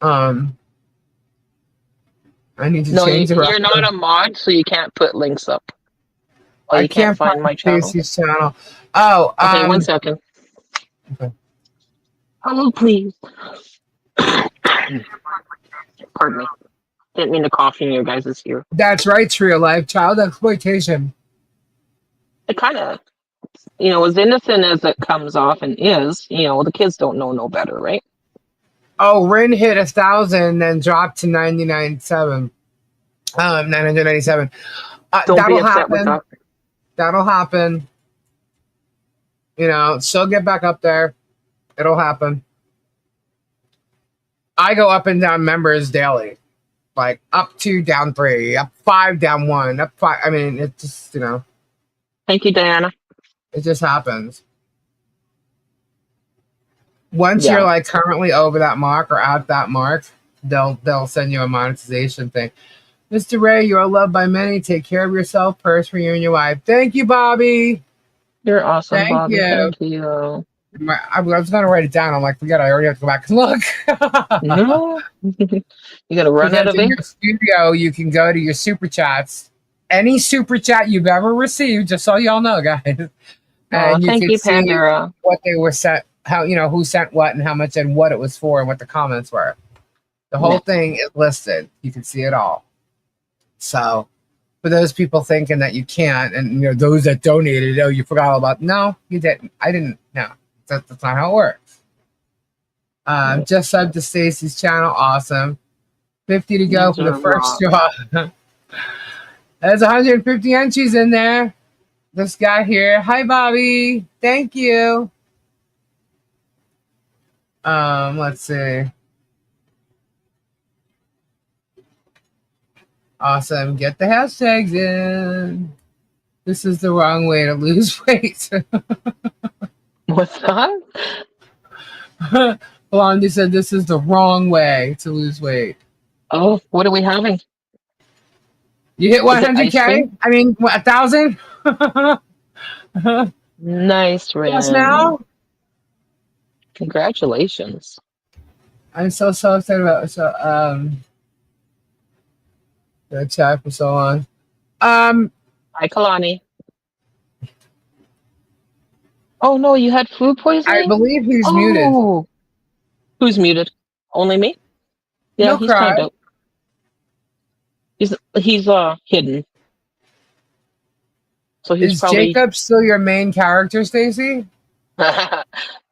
I need to No, change the you're not record. a mod, so you can't put links up. Oh, I you can't can't find my find channel. Stacy's channel. Oh, Okay, 1 second. okay. Hello, please. Pardon me. Didn't mean to cough in your guys' ear. That's right, Tree of Life. Child exploitation. It kind of, as innocent as it comes off and is, the kids don't know no better, right? Oh, Rin hit 1,000, then dropped to 997. 997. Don't be That'll upset with happen. that. That'll happen. She'll get back up there. It'll happen. I go up and down members daily. Like up 2, down 3, up 5, down 1, up 5. I mean, it just, Thank you, Diana. it just happens. Once Yeah. you're like currently over that mark or at that mark, they'll send you a monetization thing. Mr. Ray, you are loved by many. Take care of yourself, first for you and your wife. Thank you, Bobby. You're awesome, Thank Bobby. you. Thank you. I was going to write it down. I'm like, forget it. I already have to go back and look. No. You gonna run out Because of in ink? your studio, you can go to your super chats. Any super chat you've ever received, just so y'all know, guys. And you Thank can you, see Pandora. what they were sent, how, who sent what and how much and what it was for and what the comments were. The whole thing is listed. You can see it all. So for those people thinking that you can't, and those that donated, you forgot all about. No, you didn't. I didn't. No, that's not how it works. Just subbed to Stacy's channel. Awesome. 50 to go for the first draw. There's 150 entries in there. This guy here. Hi, Bobby. Thank you. Let's see. Awesome. Get the hashtags in. This is the wrong way to lose weight. What's that? Blondie said this is the wrong way to lose weight. Oh, what are we having? You hit Is it ice 100K? cream? I mean, 1,000? Nice, Rin. Yes, now? Congratulations. I'm so excited about the chat for so long. Hi, Kalani. Oh no, you had food poisoning? I believe he's muted. Who's muted? Only me? Yeah, No he's cry. timed out. He's hidden. So he's Is probably Jacob still your main character, Stacy?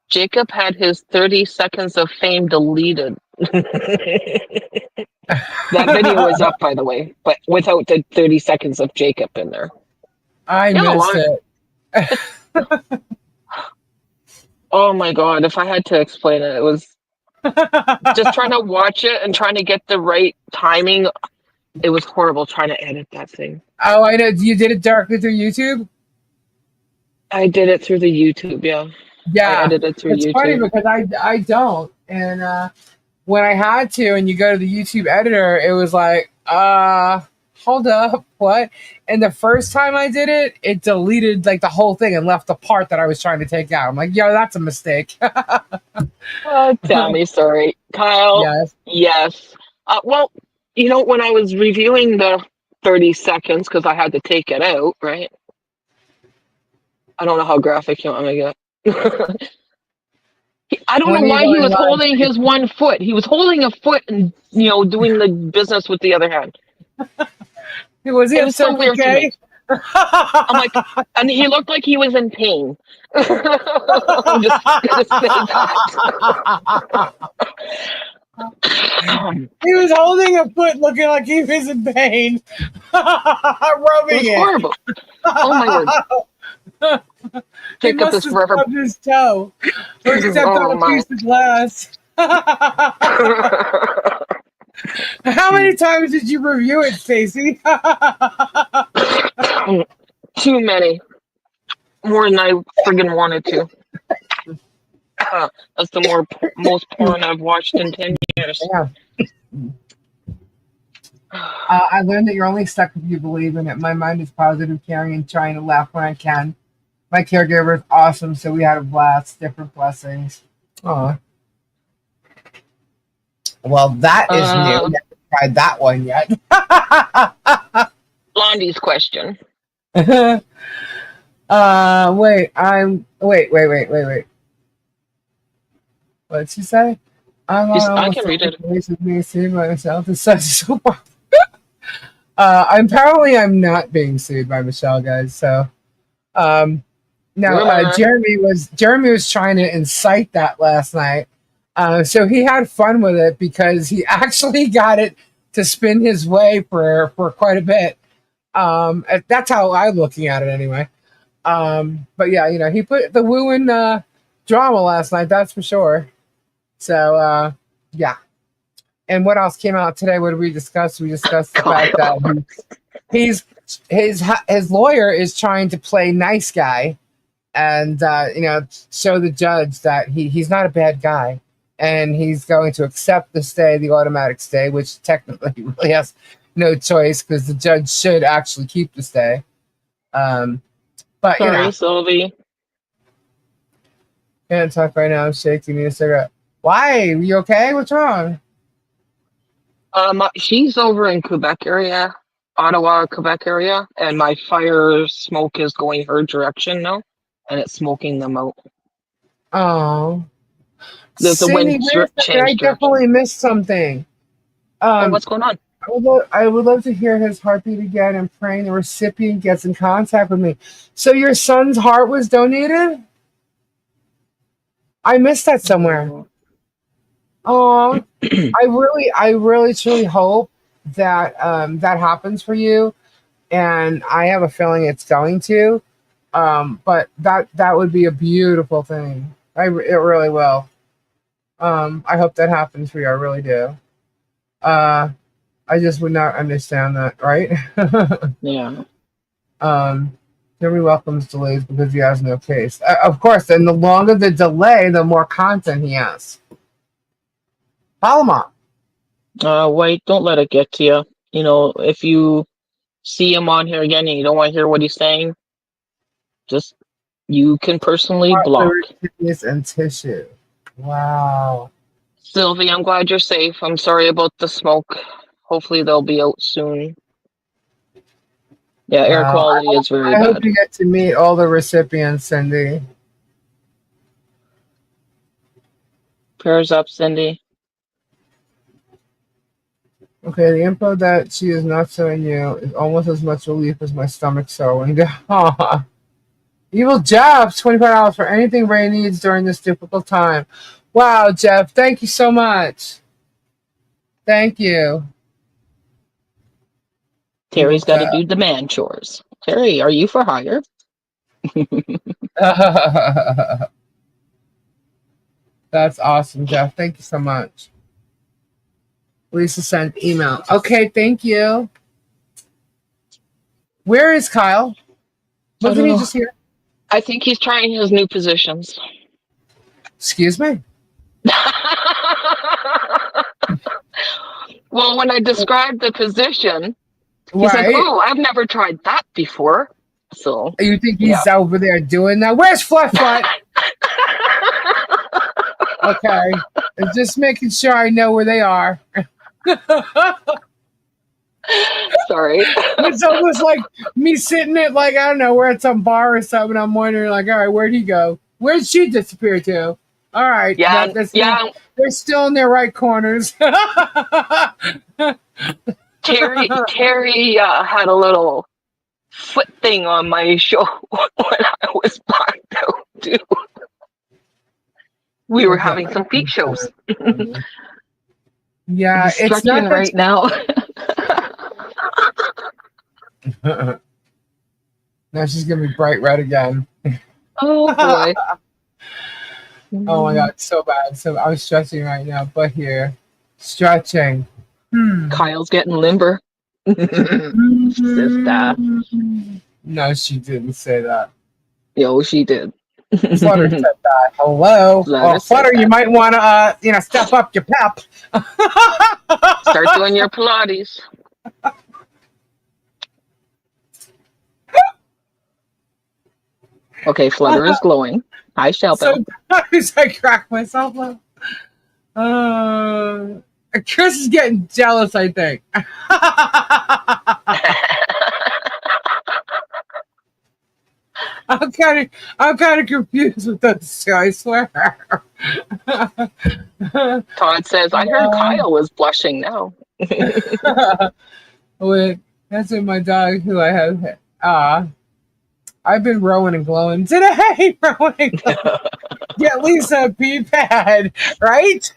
Jacob had his 30 seconds of fame deleted. That video is up, by the way, but without the 30 seconds of Jacob in there. I missed it. Oh my god, if I had to explain it, it was just trying to watch it and trying to get the right timing. It was horrible trying to edit that thing. Oh, I know. You did it directly through YouTube? I did it through the YouTube, yeah. Yeah. I edited through it's YouTube. funny because I don't. And when I had to, and you go to the YouTube editor, it was like, hold up, what? And the first time I did it, it deleted like the whole thing and left the part that I was trying to take out. I'm like, yo, that's a mistake. Oh, tell me, sorry. Kyle, yes. Well, when I was reviewing the 30 seconds, because I had to take it out, right? I don't know how graphic you want me to get. I don't know why he was holding his one foot. He was holding a foot and, doing the business with the other hand. Was he so weird to me. I'm like, and he looked like he was in pain. I'm just gonna say that. He was holding a foot looking like he was in pain. Rubbing it was horrible. Oh my word. He must have rubbed his toe. Or stepped on a piece of glass. How many times did you review it, Stacy? Too many. More than I friggin' wanted to. That's the most porn I've watched in 10 years. Yeah. I learned that you're only stuck if you believe in it. My mind is positive, caring, and trying to laugh when I can. My caregiver is awesome, so we had a blast. Different blessings. Aw. Well, that is new. Never tried that one yet. Blondie's question. Wait. Wait. What'd she say? I can read it. Of me seeing myself is such so. I'm not being sued by Michelle, guys. So, no, Jeremy was trying to incite that last night. So he had fun with it because he actually got it to spin his way for quite a bit. That's how I'm looking at it anyway. But yeah, he put the woo in drama last night. That's for sure. So yeah. And what else came out today? What did we discuss? We discussed the fact that his lawyer is trying to play nice guy, and show the judge that he's not a bad guy, and he's going to accept the automatic stay, which technically he really has no choice because the judge should actually keep the stay. But Sorry, Sylvie. Can't talk right now. I'm shaking. Need a cigarette. Why? Are you okay? What's wrong? She's over in Quebec area, Ottawa, Quebec area, and my fire smoke is going her direction now, and it's smoking them out. Oh, There's a Cindy, wind wait a second. I definitely missed something. What's going on? I would love to hear his heartbeat again and praying the recipient gets in contact with me. So your son's heart was donated? I missed that somewhere. Oh, I really truly hope that that happens for you, and I have a feeling it's going to. But that would be a beautiful thing. It really will. I hope that happens for you. I really do. I just would not understand that, right? Yeah. Jeremy welcomes delays because he has no case. Of course, and the longer the delay, the more content he has. Follow him up. Wait, don't let it get to you. If you see him on here again and you don't want to hear what he's saying, you can personally block. And tissue. Wow. Sylvie, I'm glad you're safe. I'm sorry about the smoke. Hopefully they'll be out soon. Yeah, air quality is very bad. I hope you get to meet all the recipients, Cindy. Prayers up, Cindy. Okay, the info that she is not showing you is almost as much relief as my stomach showing. Evil Jeff, $25 for anything Ray needs during this difficult time. Wow, Jeff, thank you so much. Thank you. Terry's got to do the man chores. Terry, are you for hire? That's awesome, Jeff. Thank you so much. Lisa sent email. Okay, thank you. Where is Kyle? Wasn't he just here? I think he's trying his new positions. Excuse me? Well, when I described the position, he's like, "Oh, I've never tried that before." So you think he's over there doing that? Where's Fluffbutt? Okay, just making sure I know where they are. Sorry. It's almost like me sitting at I don't know, we're at some bar or something. I'm wondering all right, where'd he go? Where'd she disappear to? All right, they're still in their right corners. Terry had a little foot thing on my show when I was blacked out too. We were having some feet shows. Yeah, it's not right now. Now she's gonna be bright red again. Oh boy. Oh my god, so bad. So I'm stretching right now, but here. Stretching. Kyle's getting limber. Sister. No, she didn't say that. Yo, she did. Flutter said that. Hello. Flutter said Flutter, you that. might want to, step up your pep. Start doing your Pilates. Okay, Flutter is glowing. I shall So I crack myself up. Chris is getting jealous, I think. I'm kind of confused with this two, I swear. Todd says, I heard Kyle was blushing now. Wait, that's in my dog who I have. I've been rowing and glowing today. Rowing and glowing. Get Lisa a pee pad, right?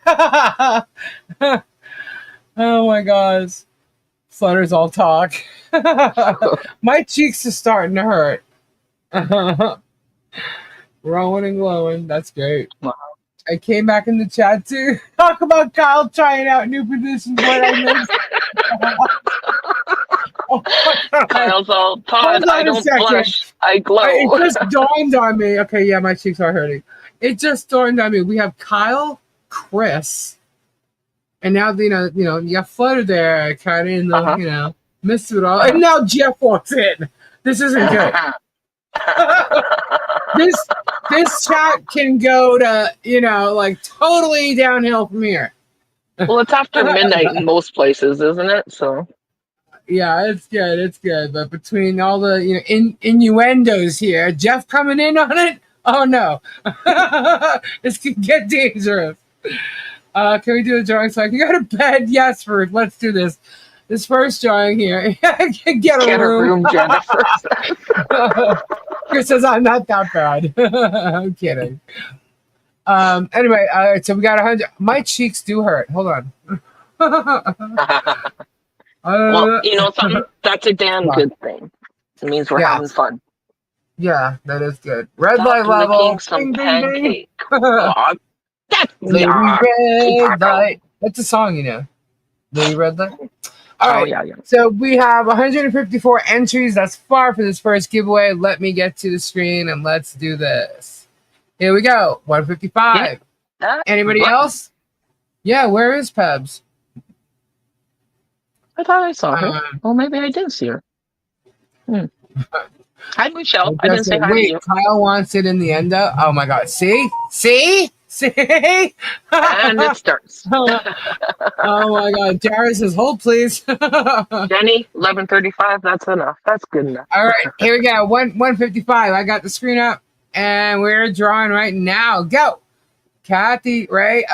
Oh my gosh. Flutter's all talk. My cheeks are starting to hurt. Rowing and glowing. That's great. Wow. I came back in the chat to talk about Kyle trying out new positions. What I missed. Oh Kyle's all, Todd, I don't blush. I glow. It just dawned on me. Okay, yeah, my cheeks are hurting. It just dawned on me. We have Kyle, Chris, and now you got Flutter there, kind of in the midst of it all, and now Jeff walks in. This isn't good. this chat can go to totally downhill from here. Well, it's after midnight in most places, isn't it? So yeah, it's good. But between all the innuendos here, Jeff coming in on it. Oh no, this can get dangerous. Can we do a drawing so I can go to bed? Yes, Ruth. Let's do this. This first drawing here. Get a room. Jennifer. Chris says I'm not that bad. I'm kidding. Anyway, all right, so we got 100. My cheeks do hurt. Hold on. Well, you know something? That's a damn good thing. It means we're having fun. Yeah, that is good. Red Stop light level. Some Ding, ding, pancake. ding. That's Lady Red Light. That's a song, Lady Red Light. All right. Yeah. So we have 154 entries. That's far for this first giveaway. Let me get to the screen and let's do this. Here we go. 155. Anybody else? Yeah, where is Pebs? I thought I saw her. Well, maybe I didn't see her. Hi, Michelle. I didn't say hi to you. Kyle wants it in the end. Oh my God. See? And it starts. Oh my God. Jared says, hold please. Jenny, 11:35. That's enough. That's good enough. All right. Here we go. 155. I got the screen up and we're drawing right now. Go. Kathy, Ray,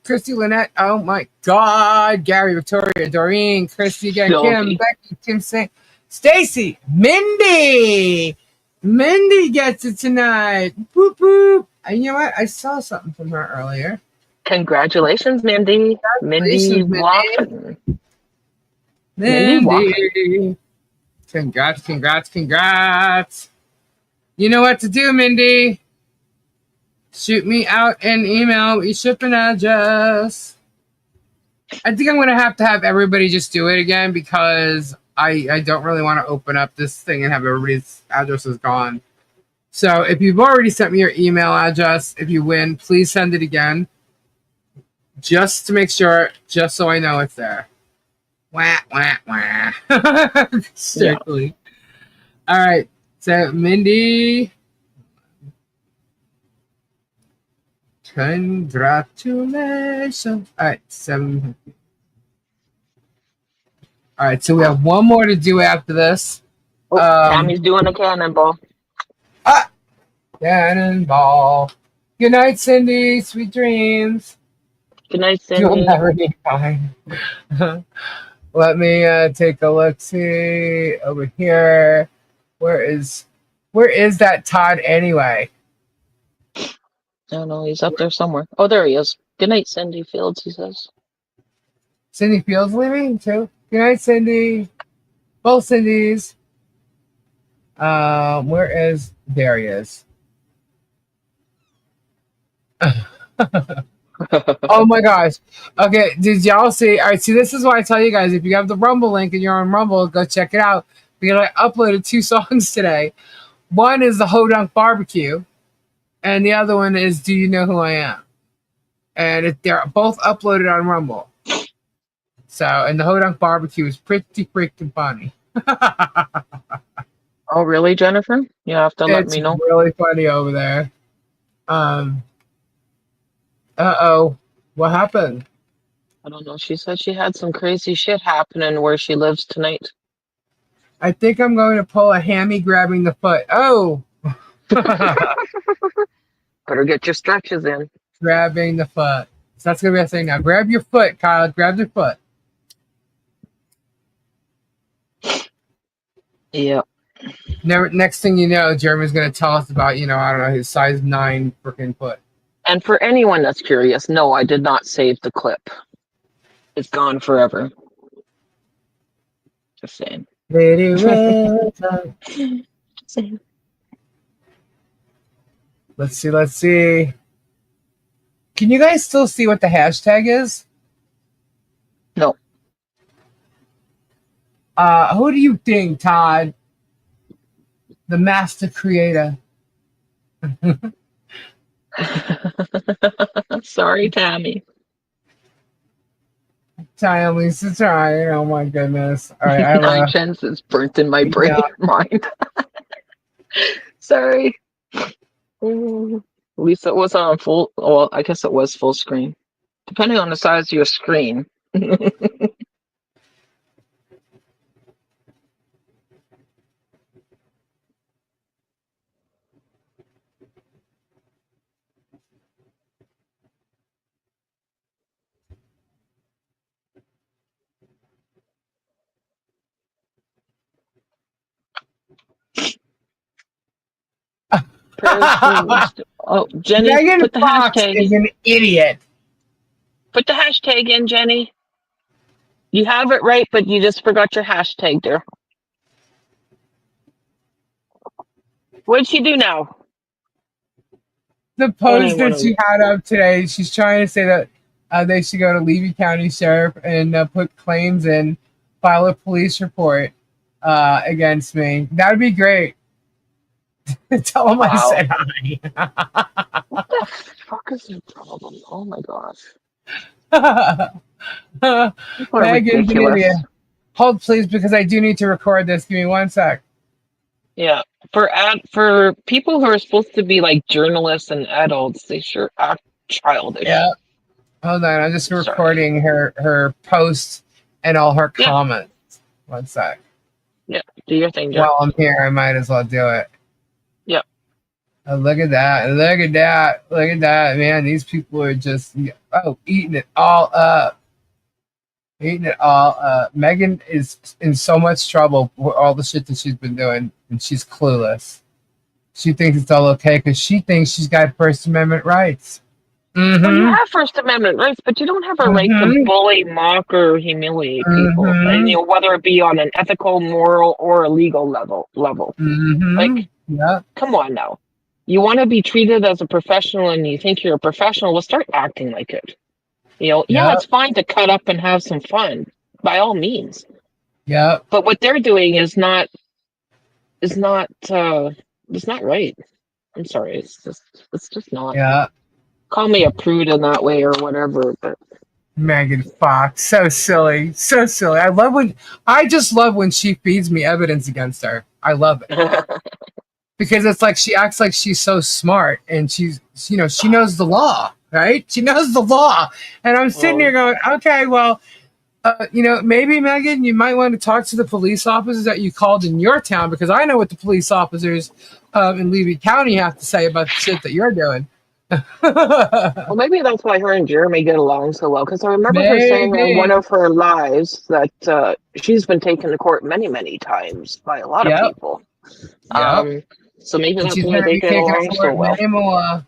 Christy, Lynette. Oh my God. Gary, Victoria, Doreen, Christy again, Kim, Becky, Kim, Stacy, Mindy. Mindy gets it tonight. Boop, boop. And you know what? I saw something from her earlier. Congratulations, Mindy. Mindy Waffen. Mindy. Congrats. You know what to do, Mindy. Shoot me out an email with your shipping address. I think I'm going to have everybody just do it again because I don't really want to open up this thing and have everybody's addresses gone. So if you've already sent me your email address, if you win, please send it again. Just to make sure, just so I know it's there. Wah. Strictly. Yeah. All right. So Mindy. Congratulations. All right, 7. All right, so we have one more to do after this. Tammy's doing a cannonball. Cannonball. Good night, Cindy. Sweet dreams. Good night, Cindy. You'll never be fine. Let me take a look. See over here. Where is that Todd anyway? I don't know. He's up there somewhere. Oh, there he is. Good night, Cindy Fields, he says. Cindy Fields leaving too? Good night, Cindy. Both Cindy's. Where is... There he is. Oh my gosh. Okay, did y'all see? All right, see, this is why I tell you guys, if you have the Rumble link and you're on Rumble, go check it out. Because I uploaded 2 songs today. One is the Hodunk Barbecue, and the other one is Do You Know Who I Am? And they're both uploaded on Rumble. So, and the Hodunk Barbecue is pretty freaking funny. Oh, really, Jennifer? You have to let It's me know. really funny over there. Uh-oh. What happened? I don't know. She said she had some crazy shit happening where she lives tonight. I think I'm going to pull a hammy grabbing the foot. Oh! Better get your stretches in. Grabbing the foot. So that's going to be a thing now. Grab your foot, Kyle. Grab your foot. Yeah. Next thing you know, Jeremy's going to tell us about, I don't know, his size 9 freaking foot. And for anyone that's curious, no, I did not save the clip. It's gone forever. Just saying. Just saying. Let's see. Can you guys still see what the hashtag is? No. Who do you think, Todd? The master creator. Sorry, Tammy. Trying, Lisa, trying. Oh my goodness. All right, I have 9 cents is burnt in my brain mind. Sorry. Lisa was on full, well, I guess it was full screen. Depending on the size of your screen. Oh, Jenny, Megan put the Fox hashtag. is an idiot. Put the hashtag in, Jenny. You have it right, but you just forgot your hashtag there. What did she do now? The post that she had up today, she's trying to say that they should go to Levy County Sheriff and put claims in, file a police report against me. That would be great. Tell them I said hi. What the fuck is the problem? Oh my gosh. People are Megan's an ridiculous. idiot. Hold, please, because I do need to record this. Give me 1 sec. Yeah, for people who are supposed to be like journalists and adults, they sure act childish. Yeah. Hold on, I'm just recording her posts and all her comments. 1 sec. Yeah, do your thing, Jeff. While I'm here, I might as well do it. Yep. Oh, look at that! Look at that! Look at that! Man, these people are just eating it all up. Eating it all up. Megan is in so much trouble with all the shit that she's been doing, and she's clueless. She thinks it's all okay because she thinks she's got First Amendment rights. Mm-hmm. Well, you have First Amendment rights, but you don't have a right to bully, mock, or humiliate people, and whether it be on an ethical, moral, or a legal level. Like, come on now. You want to be treated as a professional, and you think you're a professional. Well, start acting like it. Yeah, it's fine to cut up and have some fun, by all means. Yeah. But what they're doing is not right. I'm sorry. It's just not. Yeah. Call me a prude in that way or whatever, but Megan Fox, so silly, so silly. I just love when she feeds me evidence against her. I love it because it's like she acts like she's so smart and she knows the law, right? She knows the law, and I'm sitting here going, okay, well, maybe Megan, you might want to talk to the police officers that you called in your town because I know what the police officers in Levy County have to say about the shit that you're doing. Well, maybe that's why her and Jeremy get along so well. Because I remember her saying in one of her lives that she's been taken to court many, many times by a lot of people. So maybe that's why they get along so well.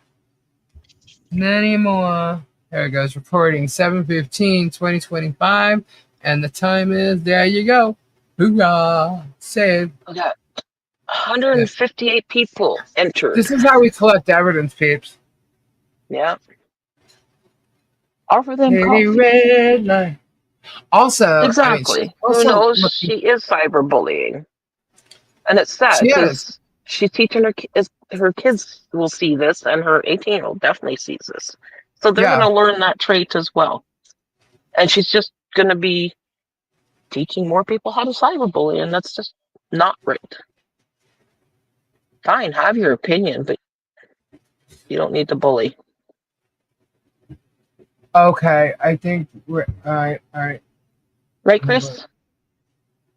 Many more. There it goes. Recording 7/15/2025, and the time is there. You go. Hoorah! Save. We got 158 people entered. This is how we collect evidence, peeps. Yeah. Offer them Pretty coffee. red light. Also, I mean, she's Exactly. Who also knows? looking. She is cyberbullying, and it's sad She is. because she's teaching her kids will see this, and her 18-year-old definitely sees this, so they're going Yeah. to learn that trait as well. And she's just going to be teaching more people how to cyberbully, and that's just not right. Fine, have your opinion, but you don't need to bully. Okay. I think we're all right. All right. Right, Chris?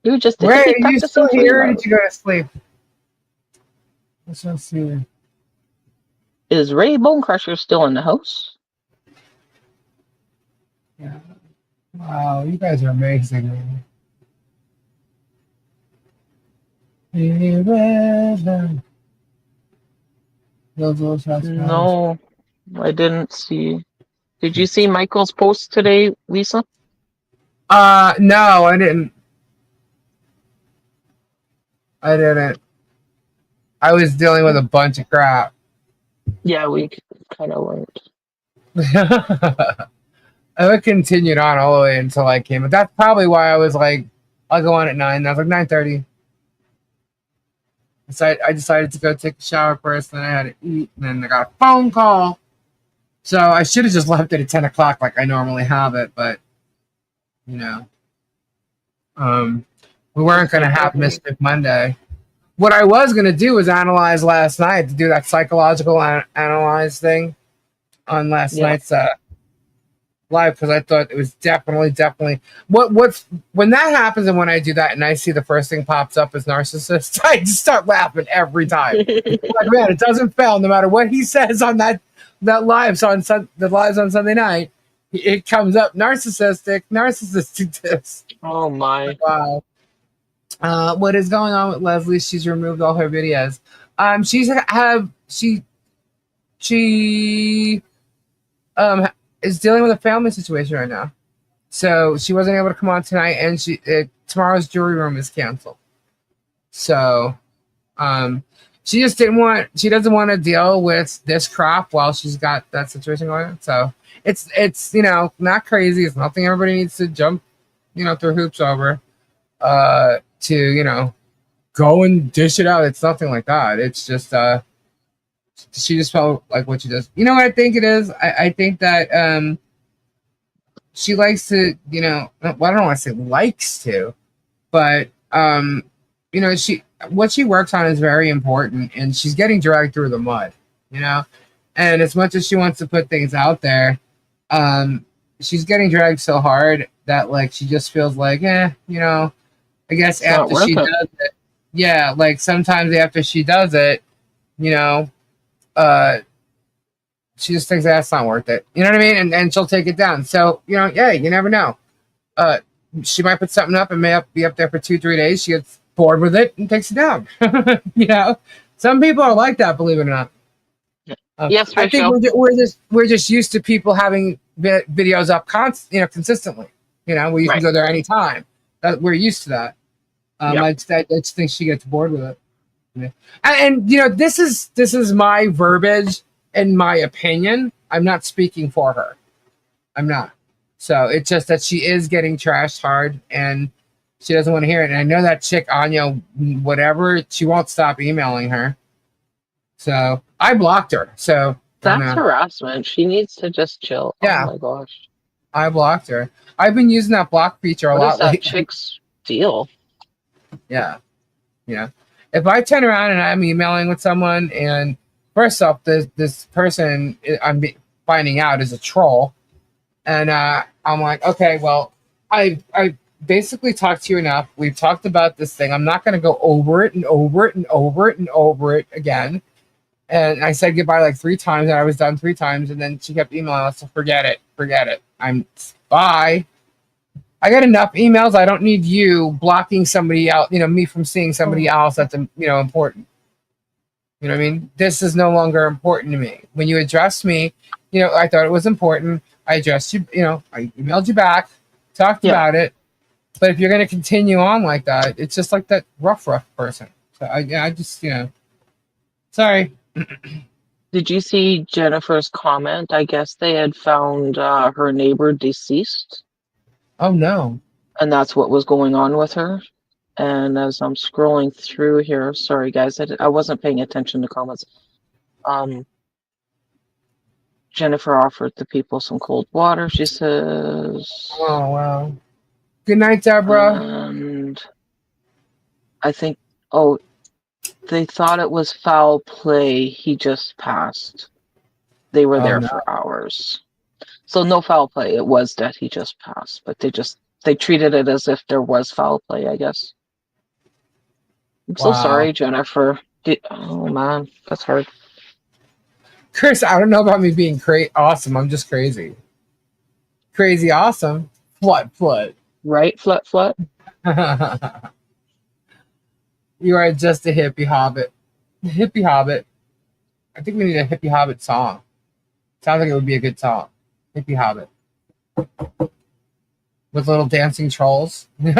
You just the Wait, hippie are you practicing still free here or love. did you go to sleep? Let's see. Is Ray Bone Crusher still in the house? Yeah. Wow, you guys are amazing, man. Pretty red light. Those little shots fired. No, I didn't see. Did you see Michael's post today, Lisa? No, I didn't. I didn't. I was dealing with a bunch of crap. Yeah, we kind of weren't. I continued on all the way until I came. But that's probably why I was like, I'll go on at 9. I was like 9:30. So I decided to go take a shower first, then I had to eat, and then I got a phone call. So I should have just left it at 10 o'clock like I normally have it, but you know. We weren't gonna have Mystic Monday. What I was gonna do was analyze last night to do that psychological analyze thing on last night's live because I thought it was definitely what's when that happens and when I do that and I see the first thing pops up as narcissist, I just start laughing every time. Like, man, it doesn't fail no matter what he says on that lives on the lives on Sunday night. It comes up narcissistic this. Oh my! Wow. What is going on with Leslie? She's removed all her videos. She is dealing with a family situation right now, so she wasn't able to come on tonight, and tomorrow's jury room is canceled. So, she just didn't want. She doesn't want to deal with this crap while she's got that situation going on. So it's not crazy. It's nothing everybody needs to jump through hoops over. To go and dish it out. It's nothing like that. It's just she just felt like what she does. You know what I think it is? I think that she likes to, well, I don't want to say likes to, but what she works on is very important, and she's getting dragged through the mud, and as much as she wants to put things out there, she's getting dragged so hard that like she just feels like I guess It's not after worth she it. does it, yeah, like sometimes after she does it, she just thinks that's not worth it. You know what I mean? And she'll take it down. So, yeah, you never know. She might put something up and be up there for 2-3 days. She gets bored with it and takes it down. Some people are like that, believe it or not. Yes, I think we're just used to people having videos up consistently. Where you can go there anytime. We're used to that. I just think she gets bored with it. Yeah. And this is my verbiage and my opinion. I'm not speaking for her. I'm not. So it's just that she is getting trashed hard and she doesn't want to hear it. And I know that chick Anya, whatever, she won't stop emailing her. So I blocked her. So that's harassment. She needs to just chill. Yeah. Oh my gosh. I blocked her. I've been using that block feature a lot What is that lately. chick's deal? Yeah. If I turn around and I'm emailing with someone, and first off, this person I'm finding out is a troll, and I'm like, okay, well, I basically talked to you enough. We've talked about this thing. I'm not going to go over it and over it and over it and over it again. And I said goodbye like 3 times, and I was done 3 times, and then she kept emailing us. So forget it. Bye. I got enough emails. I don't need you blocking somebody out, me from seeing somebody else that's, important. You know what I mean? This is no longer important to me. When you addressed me, I thought it was important. I addressed you, I emailed you back, talked about it. But if you're going to continue on like that, it's just like that rough person. So I just, sorry. Did you see Jennifer's comment? I guess they had found her neighbor deceased, Oh no. and that's what was going on with her. And as I'm scrolling through here, sorry guys, I wasn't paying attention to comments. Jennifer offered the people some cold water, she says. Oh wow. Good night, Deborah. And I think, oh, they thought it was foul play. He just passed. They were Oh, there no. for hours. So no foul play. It was that he just passed, but they treated it as if there was foul play, I guess. I'm so Wow. sorry, Jennifer. Oh man, that's hard. Chris, I don't know about me being awesome. I'm just crazy. Crazy awesome. Flut. Right, Flut? You are just a hippie hobbit. Hippie hobbit. I think we need a hippie hobbit song. Sounds like it would be a good song. Hippie hobbit. With little dancing trolls. And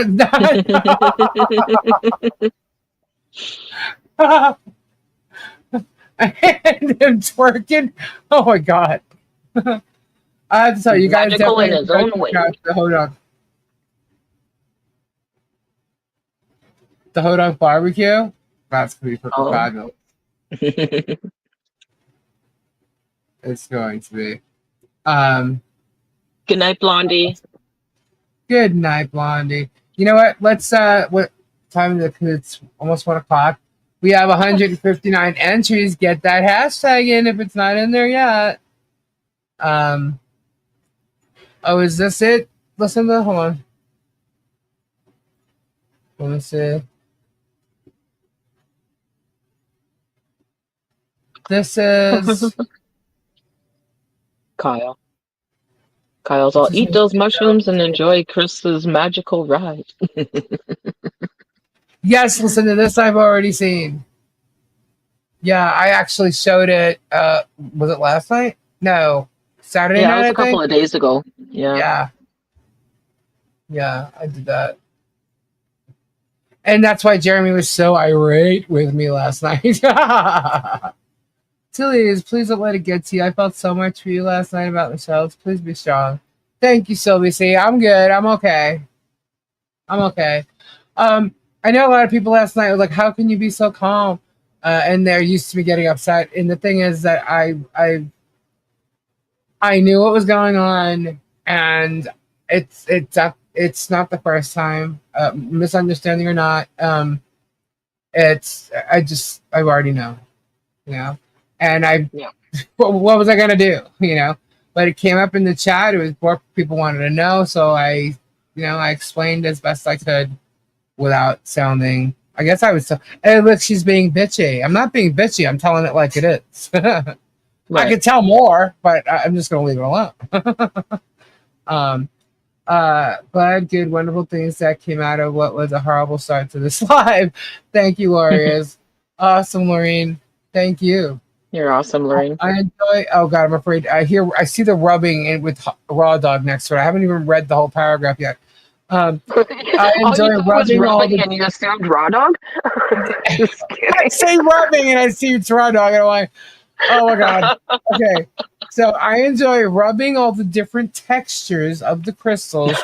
him twerking. Oh my god. I have to tell you guys Magical in definitely his own way. the Hodunk. The Hodunk barbecue. That's gonna be freaking fabulous. It's going to be. Good night, Blondie. Good night, Blondie. You know what? Let's what time is it? 'Cause it's almost 1 o'clock. We have 159 entries. Get that hashtag in if it's not in there yet. Oh, is this it? Listen to hold on. Let me see. This is Kyle. Kyle's all, eat those mushrooms and enjoy Chris's magical ride. yes, listen to this I've already seen. Yeah, I actually showed it was it last night? No. Saturday night. Yeah, it was I a couple think? of days ago. Yeah. Yeah, I did that. And that's why Jeremy was so irate with me last night. Tilly, please don't let it get to you. I felt so much for you last night about the shelves. Please be strong. Thank you, Sylvie C. I'm good. I'm okay. I know a lot of people last night were like, how can you be so calm? And they're used to me getting upset. And the thing is that I knew what was going on, and it's not the first time, misunderstanding or not. I already know, and what was I gonna do, But it came up in the chat. It was more people wanted to know, so I explained as best I could without sounding. I guess I was. Hey, look, she's being bitchy. I'm not being bitchy. I'm telling it like it is. Right. I could tell more, but I'm just gonna leave it alone. Glad, good, wonderful things that came out of what was a horrible start to this live. Thank you, Warriors. Awesome, Lorene. Thank you. You're awesome, Lorraine. I enjoy. Oh God, I'm afraid. I see the rubbing in with raw dog next to it. I haven't even read the whole paragraph yet. I enjoy rubbing all the. And you assumed raw dog. Just kidding. I say rubbing and I see it's raw dog, and I'm like, oh my God. Okay. So I enjoy rubbing all the different textures of the crystals.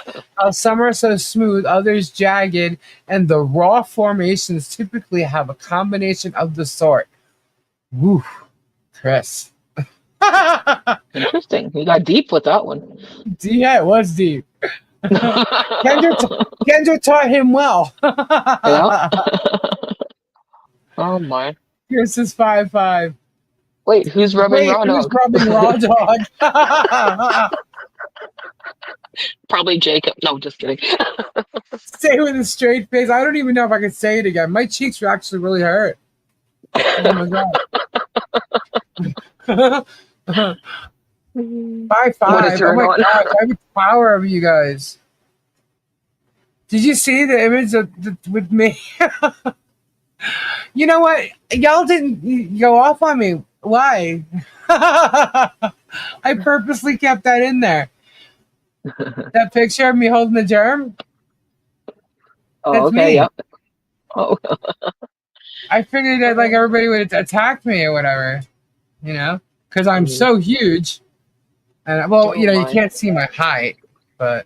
Some are so smooth, others jagged, and the raw formations typically have a combination of the sort. Woo, Chris. Interesting. You got deep with that one. Yeah, it was deep. Kendra taught him well. Yeah. Oh my. Chris is 5'5". Wait, who's rubbing raw Who's dog? rubbing raw dog? Probably Jacob. No, just kidding. Say with a straight face. I don't even know if I can say it again. My cheeks were actually really hurt. Oh my God. 5'5". What a turn Oh my on. God. I have a power over you guys. Did you see the image with me? You know what? Y'all didn't go off on me. Why? I purposely kept that in there. That picture of me holding the germ. Oh, That's okay. me. Yep. Oh. I figured that like everybody would attack me or whatever. you know, because I'm so huge. And well, Oh you know, you my. can't see my height, but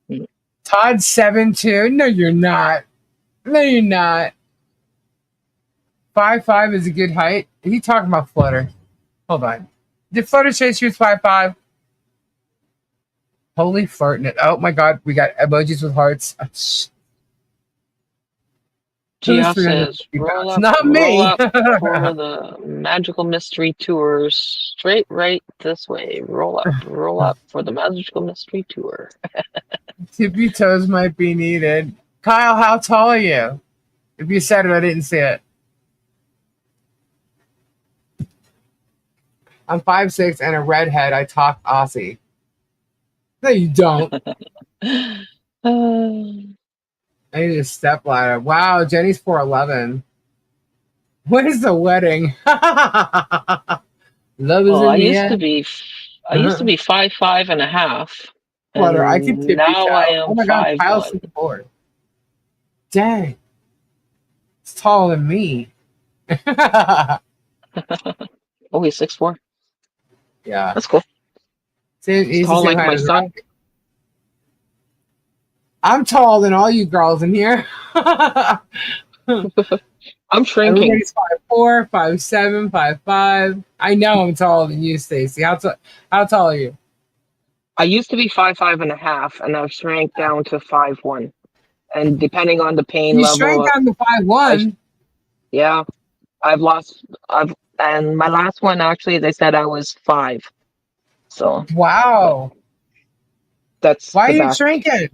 Mm. Todd's 7'2". No, you're not. No, you're not. 5'5" is a good height. He talking about Flutter. Hold on. Did Flutter say she was 5'5"? Holy flirting it. Oh my god, we got emojis with hearts. Who's GF says, 350 pounds? Not roll me. up for the magical mystery tour. Straight right this way. Roll up for the magical mystery tour. Tippy toes might be needed. Kyle, how tall are you? If you said it, I didn't see it. I'm 5'6" and a redhead. I talk Aussie. No, you don't. I need a step ladder. Wow, Jenny's 4'11". When is the wedding? Love is Well, in the air. I used to be 5'5.5", Flutter, I can and tippy now I toe. Oh am my god, Kyle's 5'1". 4. Dang. It's taller than me. Oh, he's 6'4". Yeah. That's cool. He's He's the tall same like height my as son. Robbie. I'm taller than all you girls in here. I'm shrinking. Everybody's 5'4", 5'7", 5'5". I know I'm taller than you, Stacy. How tall are you? I used to be 5'5.5", and I've shrank down to 5'1". And depending on the pain You shrank level, down to 5'1". yeah, and my last one actually, they said I was 5. So, but Wow. that's Why are the you back shrinking?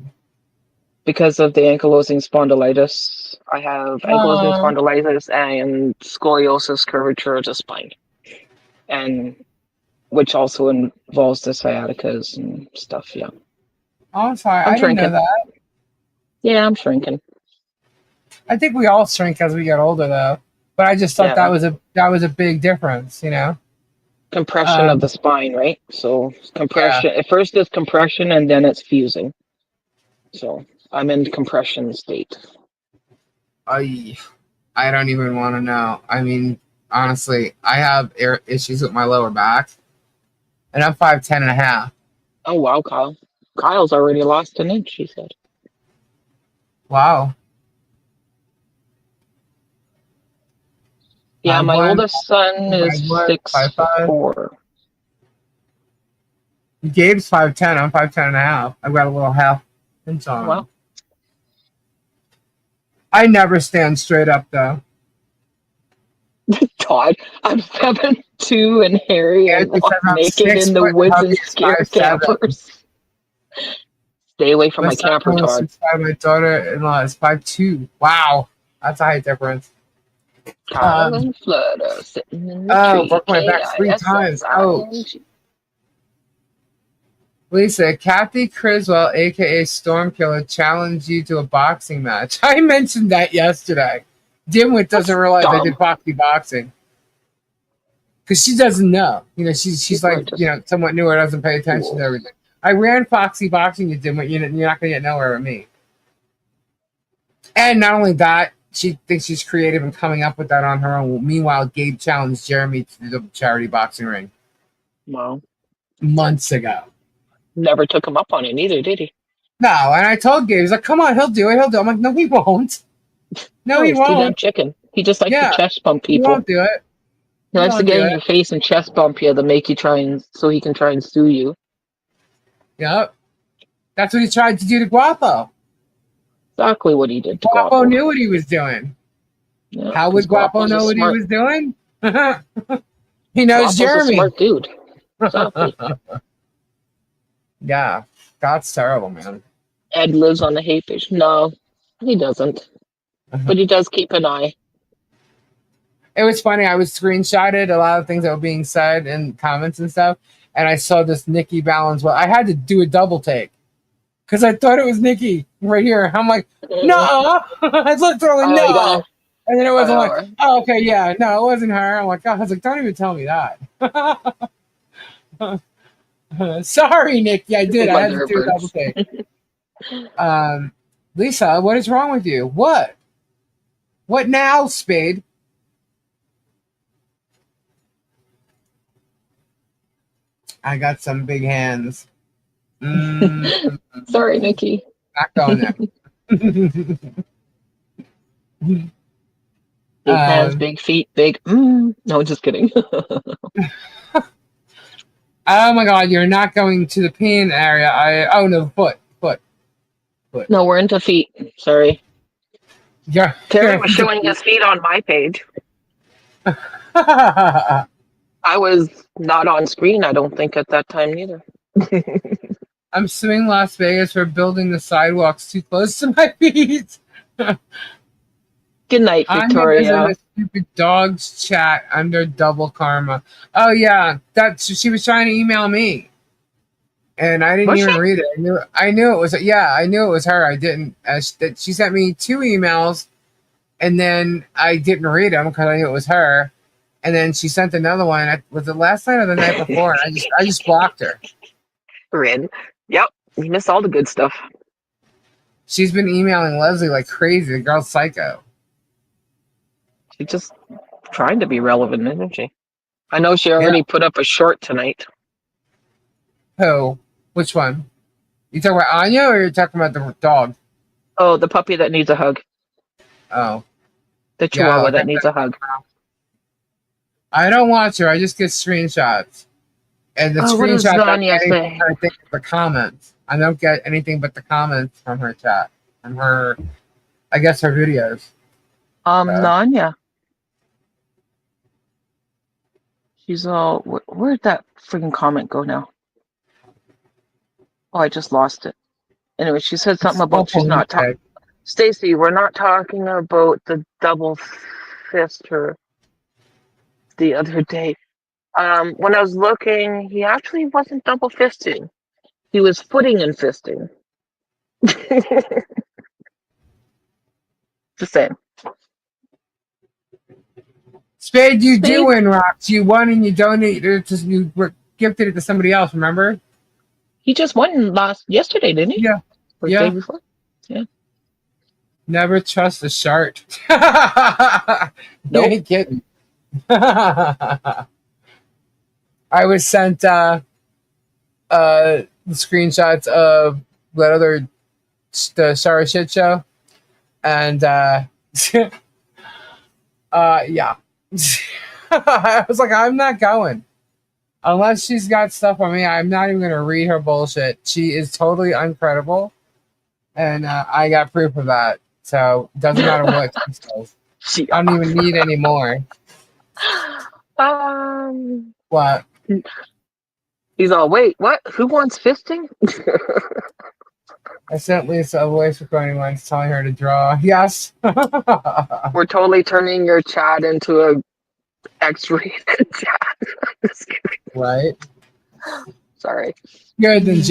because of the ankylosing spondylitis. I have ankylosing Uh, spondylitis and scoliosis, curvature of the spine, and which also involves the sciaticas and stuff. Yeah, I'm sorry. I'm I didn't know shrinking. that. Yeah, I'm shrinking. I think we all shrink as we get older, though. But I just thought Yeah, that was a big difference, you know. compression of Um, the spine, right? So yeah. compression. At first, it's compression, and then it's fusing. So I'm in compression state. I don't even want to know. I mean, honestly, I have issues with my lower back, and I'm 5'10" and a half. Oh wow, Kyle. Kyle's already lost an inch. He said. Wow. Yeah, my 5'1", oldest son is 5'1", six 5'5". four. Gabe's 5'10". I'm 5'10" and a half. I've got a little half inch Oh, on wow. him. I never stand straight up, though. Todd, I'm 7'2" and hairy Yeah, and because walk I'm naked 6 in the foot and woods hubby and is scare 5'7". campers. Stay away from My my son camper, was Todd. 6'5". My daughter-in-law is 5'2". Wow, that's a height difference. Kyle and Flutter sitting in the Oh, tree. broke my back 3 times. Oh, KISSING. Lisa, Kathy Criswell, aka Storm Killer, challenged you to a boxing match. I mentioned that yesterday. Dimwit doesn't That's realize I dumb. did boxing because she doesn't know. You know, she's People are like, you just know, somewhat newer, doesn't pay attention to fools. everything. I ran Foxy Boxing, you Dimwit. You're not gonna get nowhere with me. And not only that, she thinks she's creative and coming up with that on her own. Meanwhile, Gabe challenged Jeremy to the charity boxing ring Well, months ago. never took him up on it either, did he? No, and I told Gabe, he's like, come on, he'll do it. He'll do it. I'm like, no, he won't. No, No, he he's too damn won't. chicken. He just likes to Yeah, chest bump he people. won't do it. He He likes to won't do get in it. your face and chest bump you to make you try and so he can try and sue you. Yep. That's what he tried to do to Guapo. Exactly what he did to Guapo Guapo. knew what he was doing. Yeah, How 'cause would Guapo Guapo's a know what he smart. was doing? He knows Guapo's a Jeremy. smart dude. Exactly. Yeah, that's terrible, man. Ed lives on the hate page. No, he doesn't. But he does keep an eye. It was funny. I was screenshotted a lot of things that were being said in comments and stuff, and I saw this Nikki Balance. Well, I had to do a double take because I thought it was Nikki right here. I'm like, no. I looked at her like, Oh, you no. got And then it wasn't like, right. oh, okay, yeah, no, it wasn't her. I'm like, oh, I was like, don't even tell me that. Sorry, Nikki, I did. I had to do a double take. Lisa, what is wrong with you? What? What now, Spade? I got some big hands. Mm, Sorry, Nikki. not going there. Big hands, um, big feet, big. No, just kidding. oh my God, you're not going to the peen area. Oh no, foot. No, we're into feet. Sorry. You're, Terry you're was showing his feet on my page. I was not on screen, I don't think, at that time neither. I'm suing Las Vegas for building the sidewalks too close to my feet. Good night, Anya was in Victoria. a stupid dogs chat under double karma. Oh yeah, she was trying to email me, and I didn't Was she? even read it. I knew it was I knew it was her. I didn't. She sent me 2 emails, and then I didn't read them because I knew it was her. And then she sent another one. Was it last night or the night before? And I just blocked her. Rin. Yep. You miss all the good stuff. She's been emailing Leslie like crazy. The girl's psycho. She's just trying to be relevant, isn't she? I know she Yeah. already put up a short tonight. Who? Which one? You talking about Anya or you're talking about the dog? Oh, the puppy that needs a hug. Oh. The Yeah, chihuahua like that needs a hug. I don't watch her. I just get screenshots. And the What does screenshots I'm Vanya getting say? from her thing are the comments. I don't get anything but the comments from her chat. From her, I guess her videos. Nanya. She's all. Where'd that freaking comment go now? Oh, I just lost it. Anyway, she said something about she's not talking. Stacy, we're not talking about the double fist or the other day. When I was looking, he actually wasn't double fisting. He was footing and fisting. Just saying. Spade, you do win rocks. You won and you donated it to, you gifted it to somebody else, remember? He just won yesterday, didn't he? Yeah. Or the day before? Yeah. Never trust a shark. Nope. You ain't kidding. I was sent the screenshots of that other the Sarah shit show, and yeah. I was like, I'm not going unless she's got stuff on me. I'm not even gonna read her bullshit. She is totally uncredible, and I got proof of that. So doesn't matter what she says. I don't even need any more. What? He's all, wait, what? Who wants fisting? I sent Lisa a voice recording once telling her to draw. Yes. We're totally turning your chat into a X-rated chat. Right. Sorry. Good, then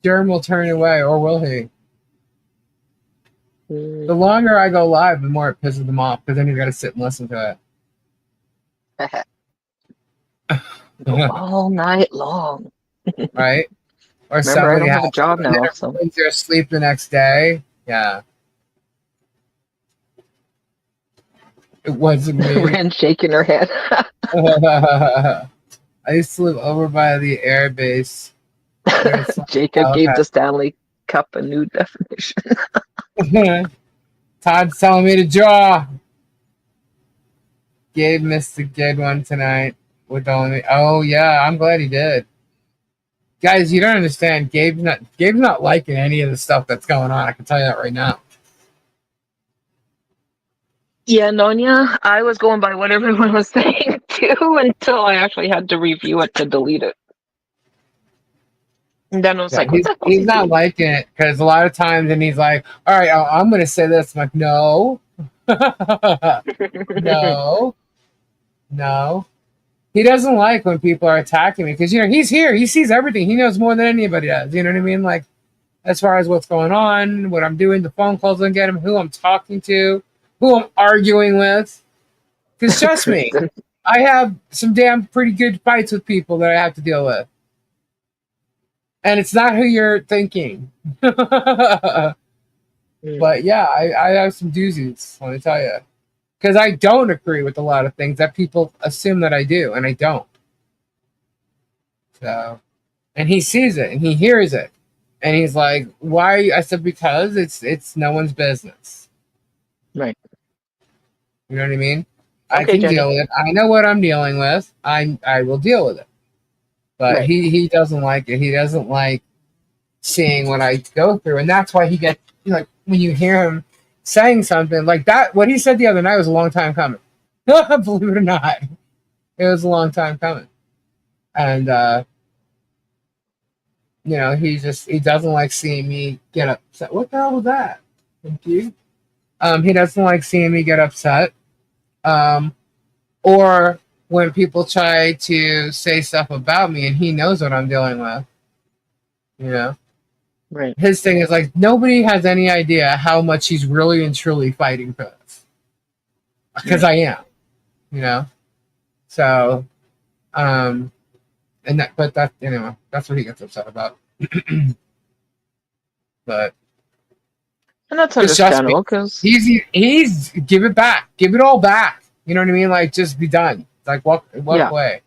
Jerm will turn away, or will he? The longer I go live, the more it pisses them off, because then you got to sit and listen to it. All night long. Right? Or Remember, I don't have a has job now, so. When you're asleep the next day. Yeah. It wasn't me. Ren shaking her head. I used to live over by the air base. Jacob gave the Stanley Cup a new definition. Todd's telling me to draw. Gabe missed a good one tonight with only. Oh yeah, I'm glad he did. Guys, you don't understand. Gabe's not liking any of the stuff that's going on. I can tell you that right now. Yeah, Nonya, I was going by what everyone was saying too until I actually had to review it to delete it. And then I was like, he's not liking it because a lot of times, and he's like, all right, I'm going to say this. I'm like, no. No. He doesn't like when people are attacking me because, he's here. He sees everything. He knows more than anybody does. You know what I mean? Like, as far as what's going on, what I'm doing, the phone calls I get him, who I'm talking to, who I'm arguing with. Because trust me, I have some damn pretty good fights with people that I have to deal with. And it's not who you're thinking. But yeah, I have some doozies, let me tell you. Because I don't agree with a lot of things that people assume that I do, and I don't. So, and he sees it and he hears it, and he's like, "Why?" I said, "Because it's no one's business." Right. You know what I mean? I Okay, can Jenny. deal with it. I know what I'm dealing with. I will deal with it. But Right. he doesn't like it. He doesn't like seeing what I go through, and that's why he gets like when you hear him saying something like that. What he said the other night was a long time coming. Believe it or not, it was a long time coming, and he doesn't like seeing me get upset. What the hell was that? Thank you. He doesn't like seeing me get upset. Um, or when people try to say stuff about me, and he knows what I'm dealing with. You know. Right. His thing is like nobody has any idea how much he's really and truly fighting for this because I am, you know. So, and that, but that anyway, that's what he gets upset about. But And that's just trust me, understandable because, he's give it back, give it all back. You know what I mean? Like just be done. Like walk yeah, away,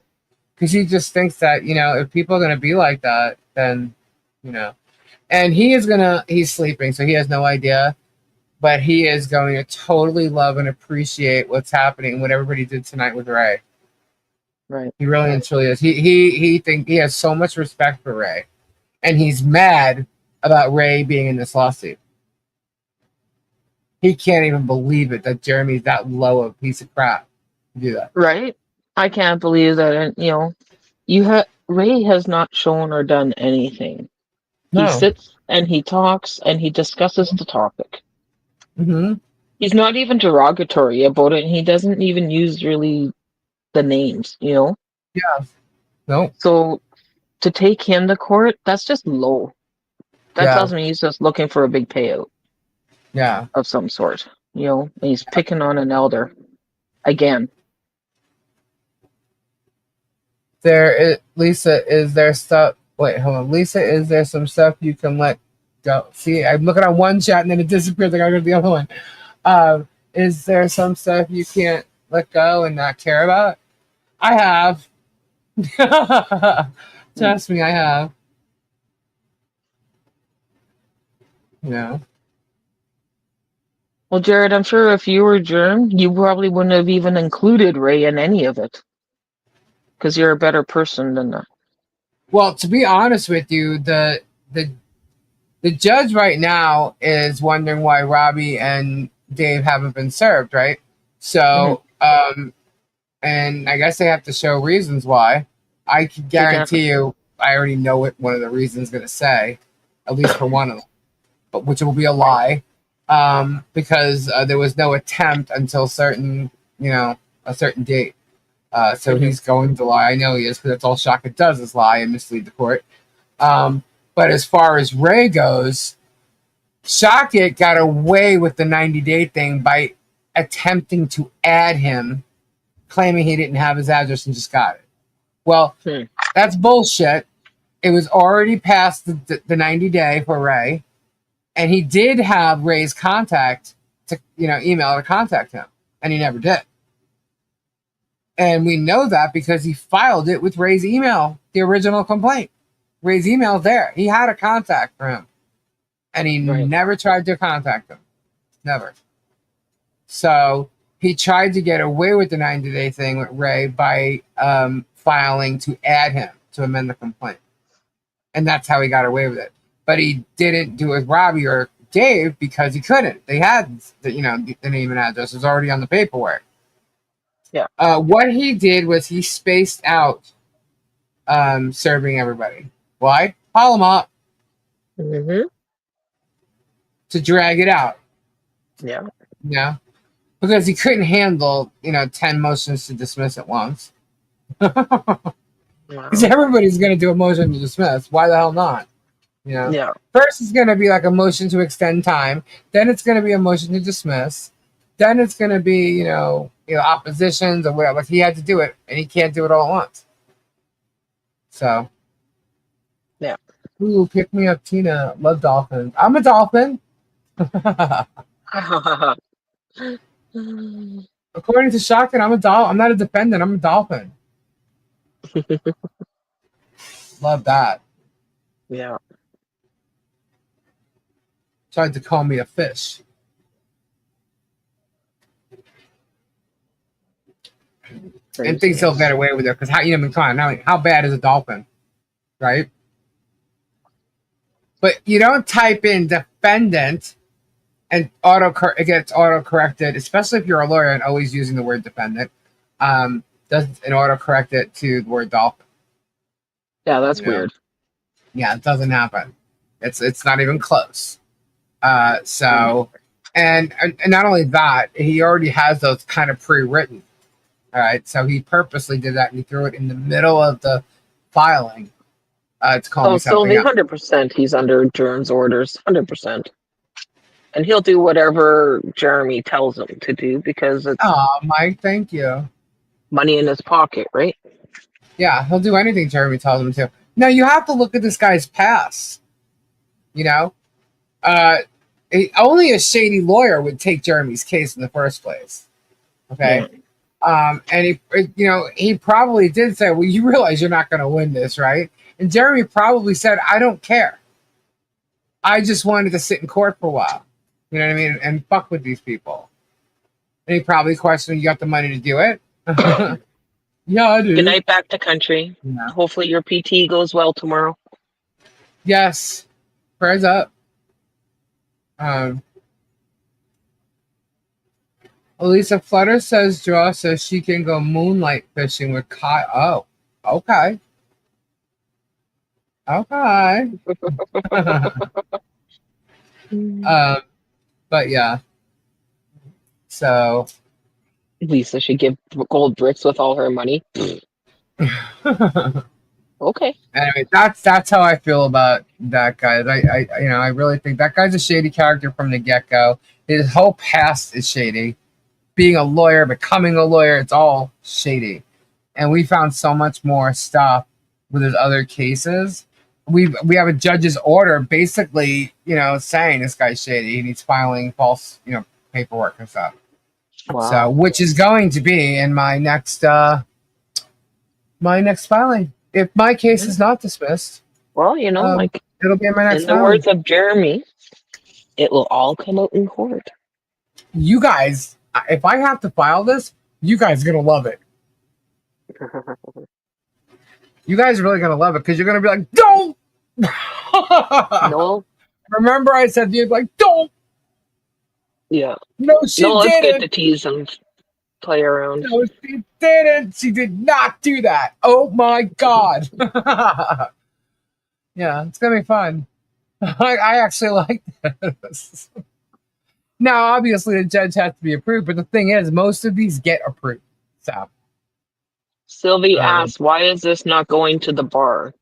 because he just thinks that if people are gonna be like that, then you know. And he's sleeping, so he has no idea. But he is going to totally love and appreciate what's happening, what everybody did tonight with Ray. right. He really and truly is. He has so much respect for Ray, and he's mad about Ray being in this lawsuit. He can't even believe it that Jeremy's that low of a piece of crap to do that. Right. I can't believe that, and Ray has not shown or done anything. He No. sits and he talks and he discusses the topic. Mm-hmm. He's not even derogatory about it, and he doesn't even use really the names. Yeah. No. So to take him to court, that's just low. That Yeah. tells me he's just looking for a big payout Yeah. of some sort, and he's picking on an elder again. Lisa, is there stuff? Wait, hold on. Lisa, is there some stuff you can let go? See, I'm looking at one chat and then it disappears. I gotta go to the other one. Is there some stuff you can't let go and not care about? I have. Trust me, I have. You know. Well, Jared, I'm sure if you were Germ, you probably wouldn't have even included Ray in any of it because you're a better person than that. Well, to be honest with you, the judge right now is wondering why Robbie and Dave haven't been served, right? So, and I guess they have to show reasons why. I can guarantee you, I already know what one of the reasons is going to say, at least for one of them, but which will be a lie, because there was no attempt until a certain date. So he's going to lie. I know he is, because that's all Shaka does is lie and mislead the court. But as far as Ray goes, Shaka got away with the 90-day thing by attempting to add him, claiming he didn't have his address and just got it. Well, that's bullshit. It was already past the 90-day for Ray, and he did have Ray's contact to email to contact him, and he never did. And we know that because he filed it with Ray's email, the original complaint. Ray's email's there. He had a contact for him, and he never tried to contact him. Never. So he tried to get away with the 90-day thing with Ray by filing to add him to amend the complaint. And that's how he got away with it. But he didn't do it with Robbie or Dave because he couldn't. They had the name and address. It was already on the paperwork. Yeah. What he did was he spaced out serving everybody. Why? Call them up to drag it out. Yeah. Yeah. Because he couldn't handle 10 motions to dismiss at once. Because everybody's going to do a motion to dismiss. Why the hell not? Yeah. First, it's going to be like a motion to extend time. Then it's going to be a motion to dismiss. Then it's going to be, oppositions or whatever. Like he had to do it, and he can't do it all at once. So. Yeah. Ooh, pick me up, Tina. Love dolphins. I'm a dolphin. According to Shotgun, I'm a dolphin. I'm not a defendant. I'm a dolphin. Love that. Yeah. Tried to call me a fish. And thinks he'll get away with it because how bad is a dolphin, right? But you don't type in defendant and it gets auto corrected, especially if you're a lawyer and always using the word defendant. Doesn't it auto correct it to the word dolphin? Yeah, that's weird. Yeah, it doesn't happen. It's not even close. So and not only that, he already has those kind of pre-written. All right, so he purposely did that and he threw it in the middle of the filing. To call me something Sylvie, 100%. He's under Jerm's orders, 100%, and he'll do whatever Jeremy tells him to do because it's Mike, thank you. Money in his pocket, right? Yeah, he'll do anything Jeremy tells him to. Now you have to look at this guy's past. You know, only a shady lawyer would take Jeremy's case in the first place. Okay. Yeah. And he probably did say, well, you realize you're not going to win this, right? And Jeremy probably said, I don't care. I just wanted to sit in court for a while. You know what I mean? And fuck with these people. And he probably questioned, you got the money to do it? Yeah, I do. Good night back to country. Yeah. Hopefully your PT goes well tomorrow. Yes. Prayers up. Elisa Flutter says Draw says she can go moonlight fishing with Kyle. Oh, okay. Okay. But yeah. So Lisa should give gold bricks with all her money. Okay. Anyway, that's how I feel about that guy. I really think that guy's a shady character from the get-go. His whole past is shady. Being a lawyer, becoming a lawyer, it's all shady. And we found so much more stuff with his other cases. We have a judge's order basically, saying this guy's shady and he's filing false, paperwork and stuff. Wow. So, which is going to be in my next filing. If my case is not dismissed. Well, it'll be in my next filing. In the words of Jeremy, it will all come out in court. You guys, if I have to file this, you guys are going to love it. You guys are really going to love it because you're going to be like, don't! No. Remember I said to you, like, don't! Yeah. No, she didn't. It's good to tease and play around. No, she didn't. She did not do that. Oh, my God. Yeah, it's going to be fun. I actually like this. Now, obviously, the judge has to be approved, but the thing is, most of these get approved. So, Sylvie asks, why is this not going to the bar?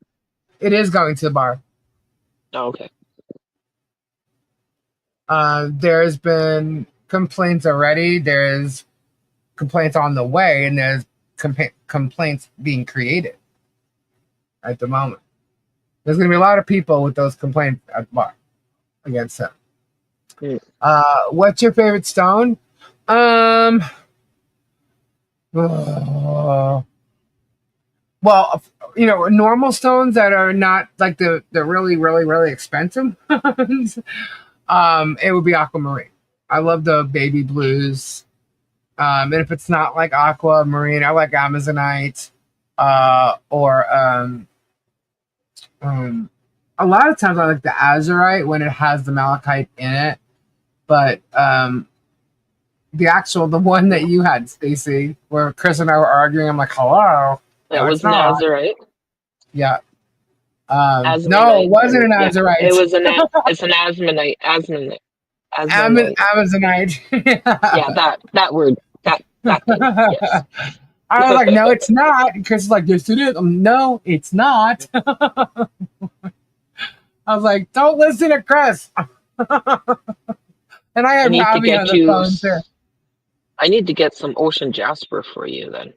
It is going to the bar. Oh, okay. There's been complaints already. There's complaints on the way, and there's complaints being created at the moment. There's going to be a lot of people with those complaints at the bar against him. What's your favorite stone? Well, normal stones that are not like the really, really, really expensive ones. It would be aquamarine. I love the baby blues. And if it's not like aquamarine, I like amazonite. Or a lot of times I like the azurite when it has the malachite in it. But the one that you had, Stacy, where Chris and I were arguing, I'm like, hello. That was an azurite. Yeah. No, it wasn't an azurite. It was it's an azmonite. Azmonite. Amazonite. Yeah, that word. That thing, yes. I was like, no, it's not. And Chris is like, yes, it is. No, it's not. I was like, don't listen to Chris. And I have Robbie on the phone too. I need to get some ocean jasper for you then.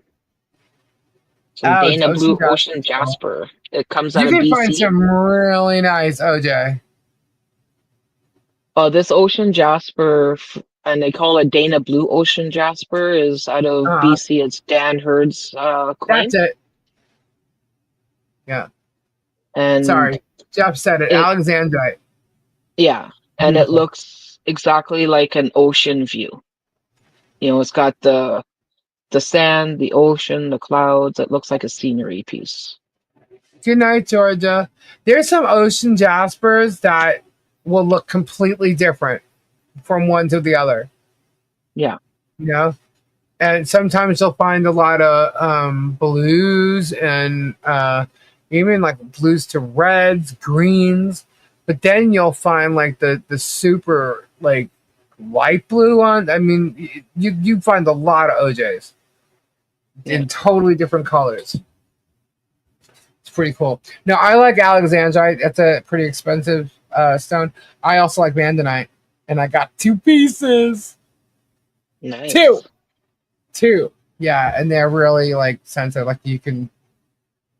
Some Dana Blue Ocean Jasper. It comes out of BC. You can find some really nice OJ. This Ocean Jasper, and they call it Dana Blue Ocean Jasper, is out of BC. It's Dan Hurd's claim. That's it. Yeah. And Sorry, Jeff said it. it Alexandrite. yeah, and it Beautiful. looks exactly like an ocean view. It's got the sand, the ocean, the clouds. It looks like a scenery piece. Good night, Georgia. There's some ocean jaspers that will look completely different from one to the other. Yeah. You know? And sometimes you'll find a lot of blues and even like blues to reds, greens. But then you'll find like the super like light blue one. I mean, you find a lot of OJs in totally different colors. It's pretty cool. Now I like alexandrite. That's a pretty expensive stone. I also like vandanite, and I got 2 pieces. Nice. Two. Yeah, and they're really like sensitive. Like you can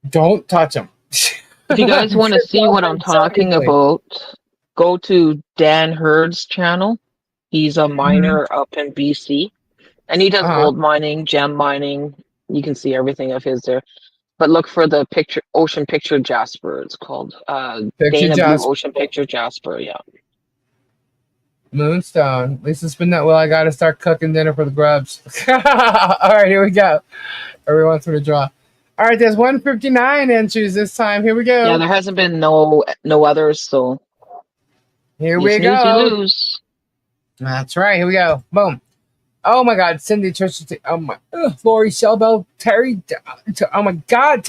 don't touch them. If you guys want to see what I'm talking about, go to Dan Hurd's channel. He's a miner up in BC, and he does gold mining, gem mining. You can see everything of his there. But look for the ocean picture jasper. It's called Dana Blue Ocean Picture Jasper. Yeah. Moonstone. At least it's been that well. I got to start cooking dinner for the grubs. All right, here we go. Everyone's going to draw. All right, there's 159 entries this time. Here we go. Yeah, there hasn't been no others, so here we snooze, go. you lose. That's right. Here we go. Boom. Oh my God, Cindy, Trisha, oh my, Lori, Shelbell, Terry, oh my God,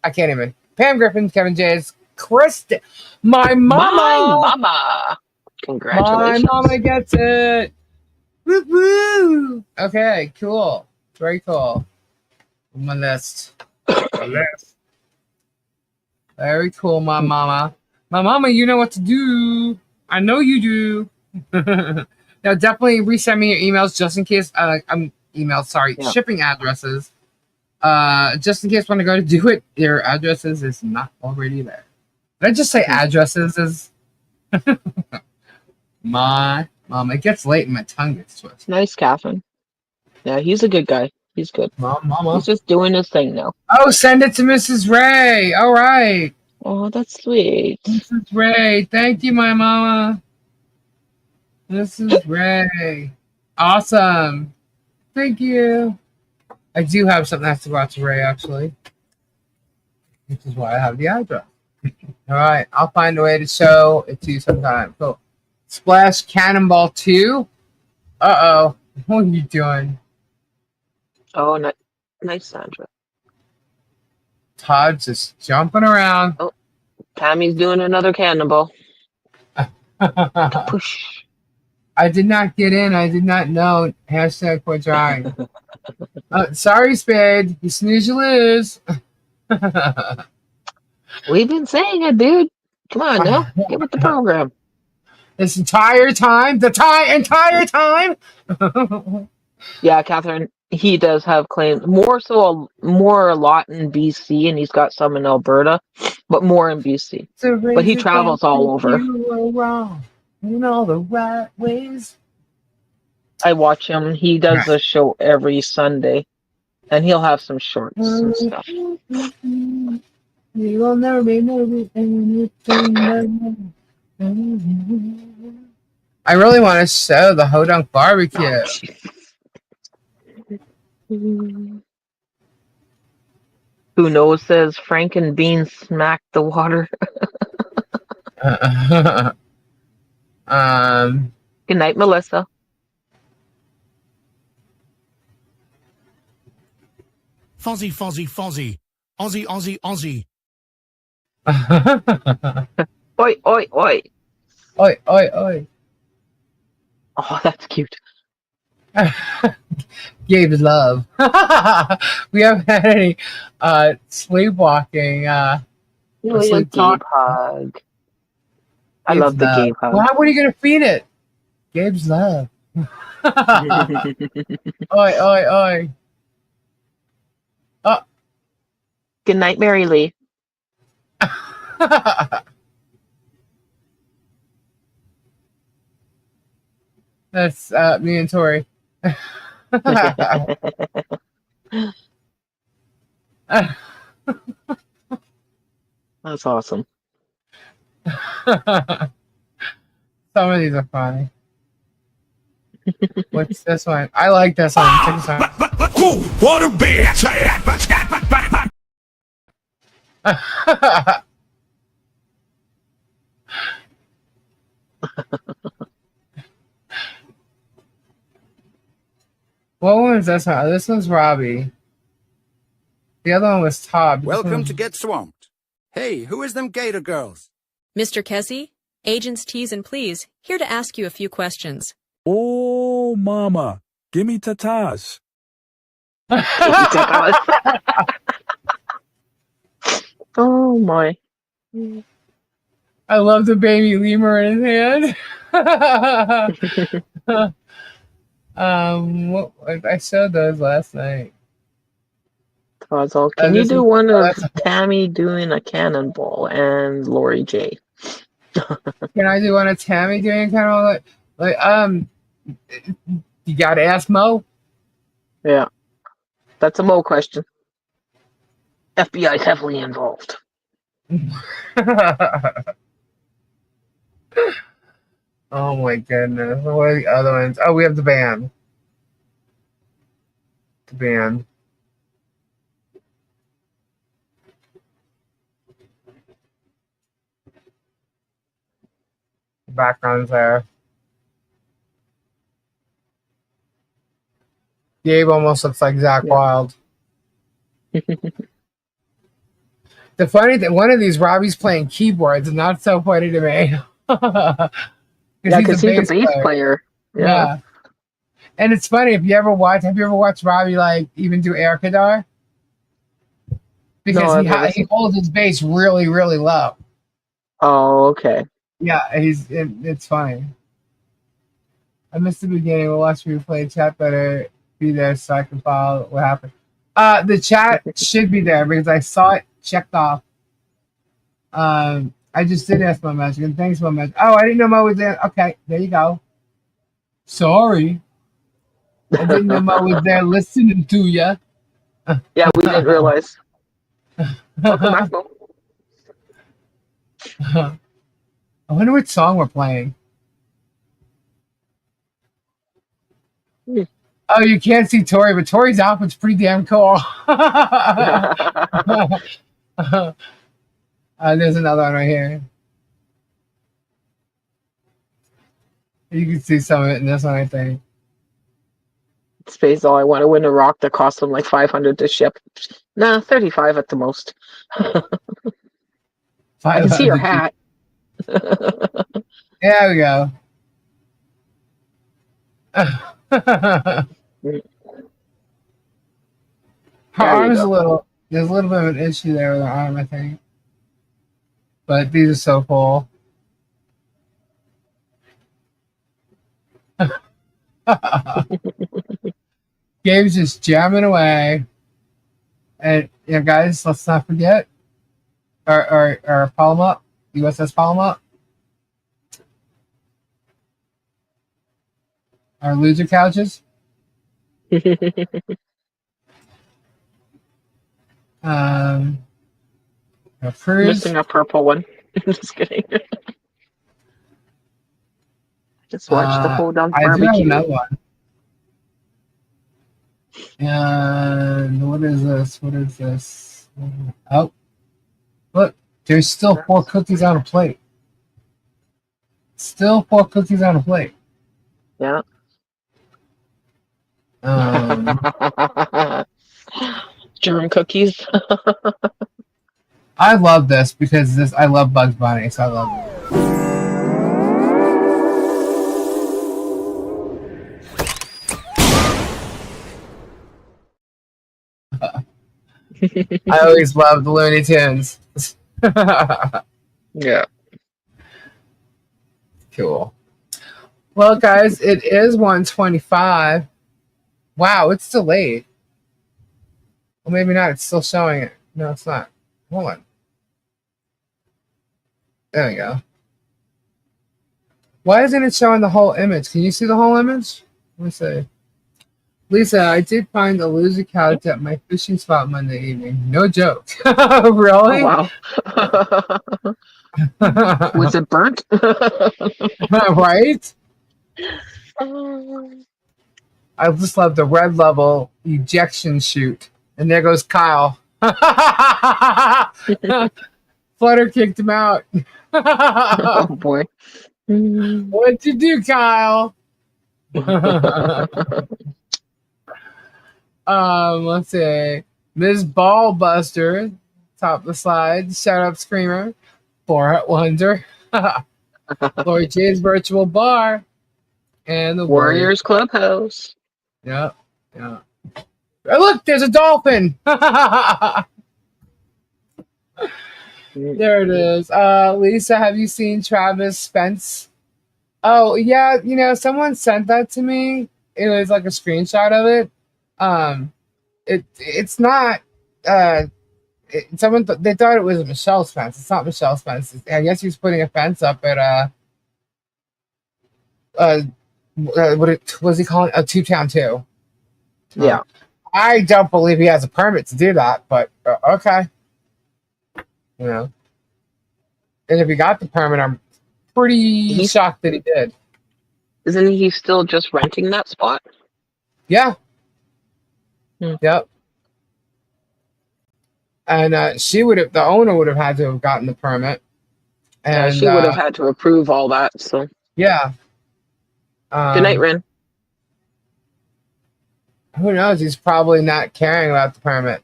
I can't even. Pam Griffin, Kevin Jays, Kristen, my mama. Congratulations. My mama gets it. Woo woo. Okay, cool. Very cool. My list. Very cool, my mama. My mama, you know what to do. I know you do. Now, definitely resend me your emails just in case. Shipping addresses. Just in case when I go to do it, your addresses is not already there. Did I just say addresses is? My mom. It gets late and my tongue gets twisted. Nice, Catherine. Yeah, he's a good guy. He's good. Mama. He's just doing his thing now. Oh, send it to Mrs. Ray. All right. Oh, that's sweet. Mrs. Ray. Thank you, my mama. Mrs. Ray. Awesome. Thank you. I do have something that's about to Ray, actually. Which is why I have the address. All right. I'll find a way to show it to you sometime. Cool. Splash Cannonball 2. Uh-oh. What are you doing? Oh, nice, Sandra. Todd's just jumping around. Oh, Tammy's doing another cannonball. Push. I did not get in. I did not know. Hashtag quit trying. Sorry, Spade. You snooze, you lose. We've been saying it, dude. Come on now. Get with the program. This entire time? Entire time? Yeah, Catherine, he does have claims. More a lot in BC, and he's got some in Alberta, but more in BC. But he travels all over. You were wrong in all the right ways. I watch him. He does a show every Sunday, and he'll have some shorts and stuff. You will never be anything. I really want to show the Hodunk barbecue. Who knows says Frank and Bean smacked the water. Good night, Melissa. Fozzie, Fozzie, Fozzie. Aussie, Aussie, Aussie. Oi, oi, oi. Oi, oi, oi. Oh, that's cute. Gabe's love. We haven't had any sleepwalking. Gabe hug. I love the Gabe hug. Well, what are you going to feed it? Gabe's love. Oi, oi, oi. Oh. Good night, Mary Lee. That's me and Tori. That's awesome. Some of these are funny. What's this one? I like this one. Check this out. Who wanna be a What one is this one? This one's Robbie. The other one was Todd. This one Welcome was- to Get Swamped. Hey, who is them Gator girls? Mr. Kesey, agents T's and Please, here to ask you a few questions. Oh, mama, give me tatas. Oh my. I love the baby lemur in his hand. What I showed those last night. Tazzle. Can you this do is- one oh, of that's- Tammy doing a cannonball and Lori J? Can I do one of Tammy doing kind of like you gotta ask Mo? Yeah. That's a Mo question. FBI is heavily involved. Oh my goodness. What are the other ones? Oh, we have the band. The band. The background's there. Gabe almost looks like Zach Yeah. Wild. The funny thing, one of these Robbie's playing keyboards, and not so funny to me. Yeah, because he's a bass player. Yeah. And it's funny if you ever watch. Have you ever watched Robbie like even do air guitar? Because No, I've never he seen- holds his bass really, really low. Oh, okay. Yeah, it's funny. I missed the beginning. We'll watch replay. Chat better be there so I can follow what happened. The chat should be there because I saw it checked off. I just did ask MoMagic, and thanks MoMagic. Oh, I didn't know Mo was there. Okay, there you go. Sorry, I didn't know Mo was there listening to you. Yeah, we didn't realize. Welcome back, Mo. I wonder what song we're playing. Hmm. Oh, you can't see Tori, but Tori's outfit's pretty damn cool. There's another one right here. You can see some of it in this one, I think. Space all I want to win a rock that cost them like 500 to ship. Nah, 35 at the most. I can see your hat. There we go. Her arm is there's a little bit of an issue there with her arm, I think. But these are so cool. Gabe's just jamming away. And guys, let's not forget our Palma, USS Palma. Our loser couches. Our cruise. Missing a purple one. Just kidding. Just watch the hold on I do have barbecue. another one. And what is this? What is this? Oh, look, there's still 4 cookies on a plate. Still 4 cookies on a plate. Yeah. Germ cookies. I love this because I love Bugs Bunny, so I love it. I always love the Looney Tunes. Yeah. Cool. Well, guys, it is 1:25. Wow, it's delayed. Well, maybe not. It's still showing it. No, it's not. Hold on. There we go. Why isn't it showing the whole image? Can you see the whole image? Let me see. Lisa, I did find a loser couch at my fishing spot Monday evening. No joke. Really? Oh wow. Was it burnt? Right? Um, I just love the red level ejection chute. And there goes Kyle. Flutter kicked him out. oh boy. What'd you do, Kyle? Let's see. Ms. Ballbuster, top of the slide, shout out screamer, 4 at Wonder, Lori J's virtual bar, and the Warriors Clubhouse. Yep. Yeah. Oh, look, there's a dolphin. There it is. Lisa, have you seen Travis Spence? Oh yeah, someone sent that to me. It was like a screenshot of it. It's not. They thought it was Michelle's fence. It's not Michelle's fence. I guess he was putting a fence up at what was he calling a Tube Town 2? Yeah. I don't believe he has a permit to do that, but okay. And if he got the permit, I'm pretty shocked that he did. Isn't he still just renting that spot? Yeah. Hmm. Yep. And the owner would have had to have gotten the permit. And she would have had to approve all that. So yeah. Good night, Ren. Who knows? He's probably not caring about the permit.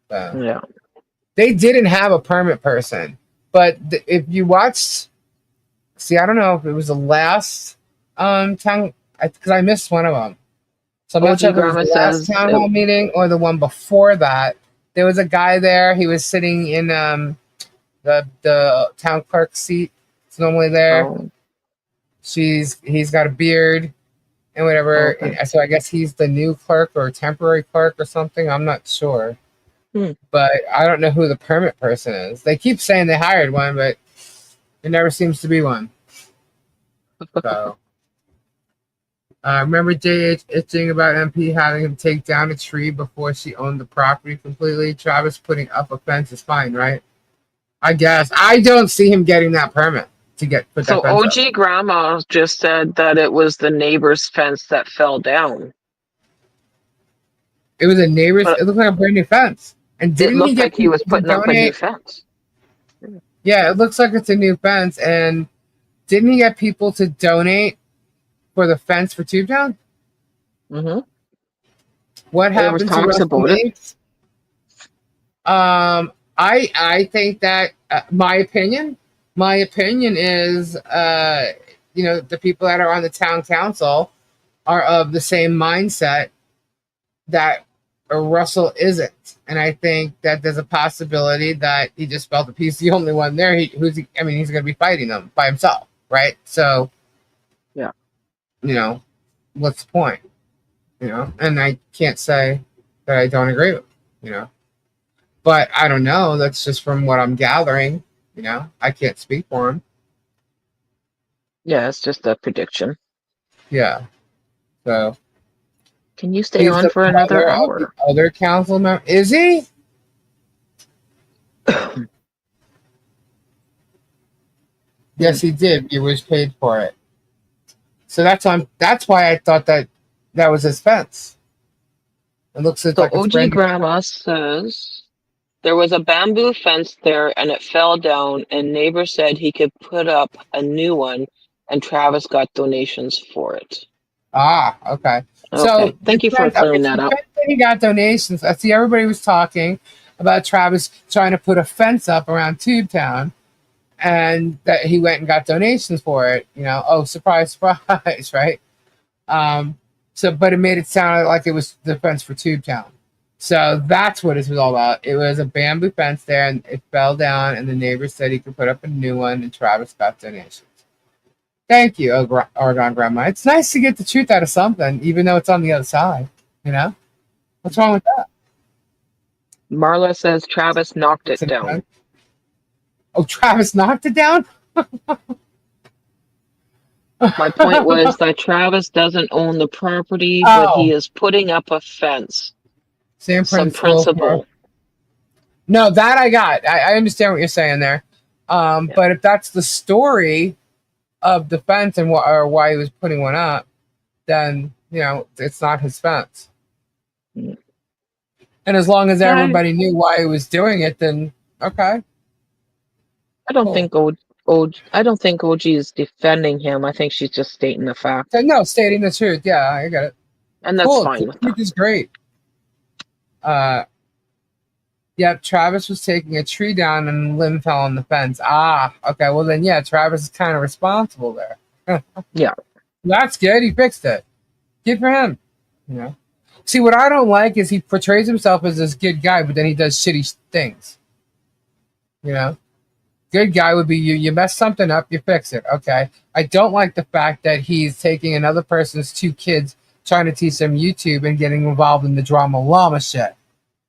So. Yeah. They didn't have a permit person, but if you watched, I don't know if it was the last town, because I missed one of them. So I'm not sure if it was the last town hall meeting or the one before that. There was a guy there. He was sitting in the town clerk seat. It's normally there. Oh. He's got a beard and whatever. Okay. So I guess he's the new clerk or temporary clerk or something. I'm not sure. But I don't know who the permit person is. They keep saying they hired one, but there never seems to be one. So, remember JH itching about MP having him take down a tree before she owned the property completely? Travis putting up a fence is fine, right? I guess. I don't see him getting that permit to put that fence OG up. Grandma just said that it was the neighbor's fence that fell down. It was a neighbor's. It looked like a brand new fence. And It looked like he was putting up a new fence. Yeah, it looks like it's a new fence. And didn't he get people to donate for the fence for Tubetown? Mm-hmm. What happened to talks about it? I think that my opinion is the people that are on the town council are of the same mindset that Russell isn't. And I think that there's a possibility that he just felt that he's the only one there. He's going to be fighting them by himself, right? So, yeah, what's the point? And I can't say that I don't agree with him, but I don't know. That's just from what I'm gathering. I can't speak for him. Yeah, it's just a prediction. Yeah. So. Can you stay on for another hour? Other council member, is he? Yes, he did. He was paid for it. So that's why I thought that was his fence. It looks like OG Grandma says there was a bamboo fence there and it fell down, and neighbor said he could put up a new one, and Travis got donations for it. Ah, okay. So thank you for clearing that up. He got donations. I see everybody was talking about Travis trying to put a fence up around Tubetown, and that he went and got donations for it. Oh, surprise, surprise, right? But it made it sound like it was the fence for Tubetown. So that's what it was all about. It was a bamboo fence there, and it fell down, and the neighbor said he could put up a new one, and Travis got donations. Thank you, Oregon Grandma. It's nice to get the truth out of something, even though it's on the other side. What's wrong with that? Marla says Travis knocked it down. Oh, Travis knocked it down? My point was that Travis doesn't own the property, but he Oh, is putting up a fence. same Some principle for. principle. No, that I got. I understand what you're saying there. Yeah. But if that's the story of the fence and or why he was putting one up, then it's not his fence. Mm. And as long as Yeah, everybody knew why he was doing it, then okay, I don't cool. think I don't think OG is defending him. I think she's just stating the fact, So, no, stating the truth. Yeah, I get it. and that's Cool. fine The with truth that. is great. Yep, Travis was taking a tree down and a limb fell on the fence. Ah, okay. Well, then, yeah, Travis is kind of responsible there. Yeah. That's good. He fixed it. Good for him. See, what I don't like is he portrays himself as this good guy, but then he does shitty things. Good guy would be you mess something up, you fix it. Okay. I don't like the fact that he's taking another person's 2 kids, trying to teach them YouTube and getting involved in the drama llama shit.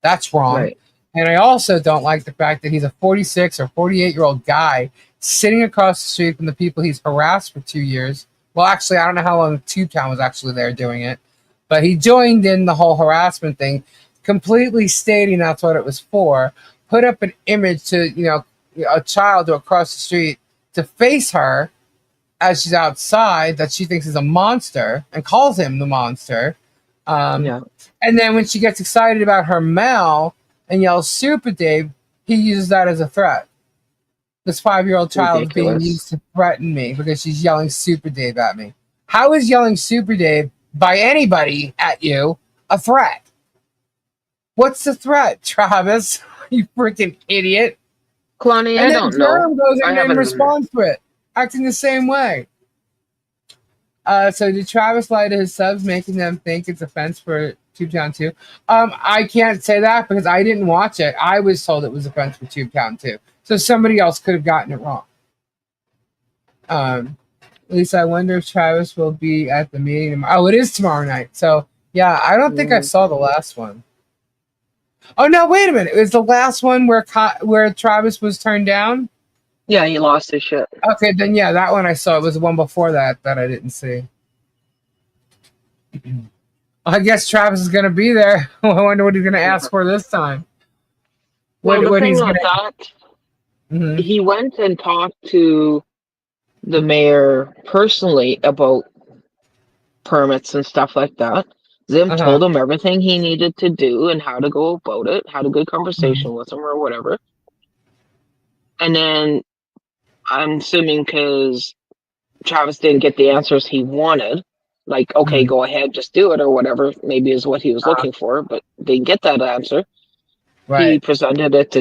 That's wrong. Right. And I also don't like the fact that he's a 46 or 48-year-old guy sitting across the street from the people he's harassed for 2 years. Well, actually, I don't know how long Tubetown was actually there doing it, but he joined in the whole harassment thing, completely stating that's what it was for. Put up an image to, a child to across the street to face her as she's outside that she thinks is a monster and calls him the monster. Yeah. And then when she gets excited about her mail and yells Super Dave, he uses that as a threat. This 5-year-old child is being Ridiculous. used to threaten me because she's yelling Super Dave at me. How is yelling Super Dave by anybody at you a threat? What's the threat, Travis? You freaking idiot. Kalani, And I then don't know. Durham goes I in haven't. and responds to it, acting the same way. So did Travis lie to his subs, making them think it's a fence for Tubetown 2? I can't say that because I didn't watch it. I was told it was a fence for Tubetown 2. So somebody else could have gotten it wrong. At least I wonder if Travis will be at the meeting tomorrow. Oh, it is tomorrow night. So yeah, I don't think I saw the last one. Oh no, wait a minute. It was the last one where Travis was turned down? Yeah, he lost his shit. Okay, then yeah, that one I saw. It was the one before that I didn't see. I guess Travis is going to be there. I wonder what he's going to ask for this time. Well, the What thing he's with going that, to... he went and talked to the mayor personally about permits and stuff like that. Zim told him everything he needed to do and how to go about it, had a good conversation with him or whatever. And then I'm assuming because Travis didn't get the answers he wanted, like, okay, go ahead, just do it or whatever, maybe is what he was looking for, but didn't get that answer. Right. He presented it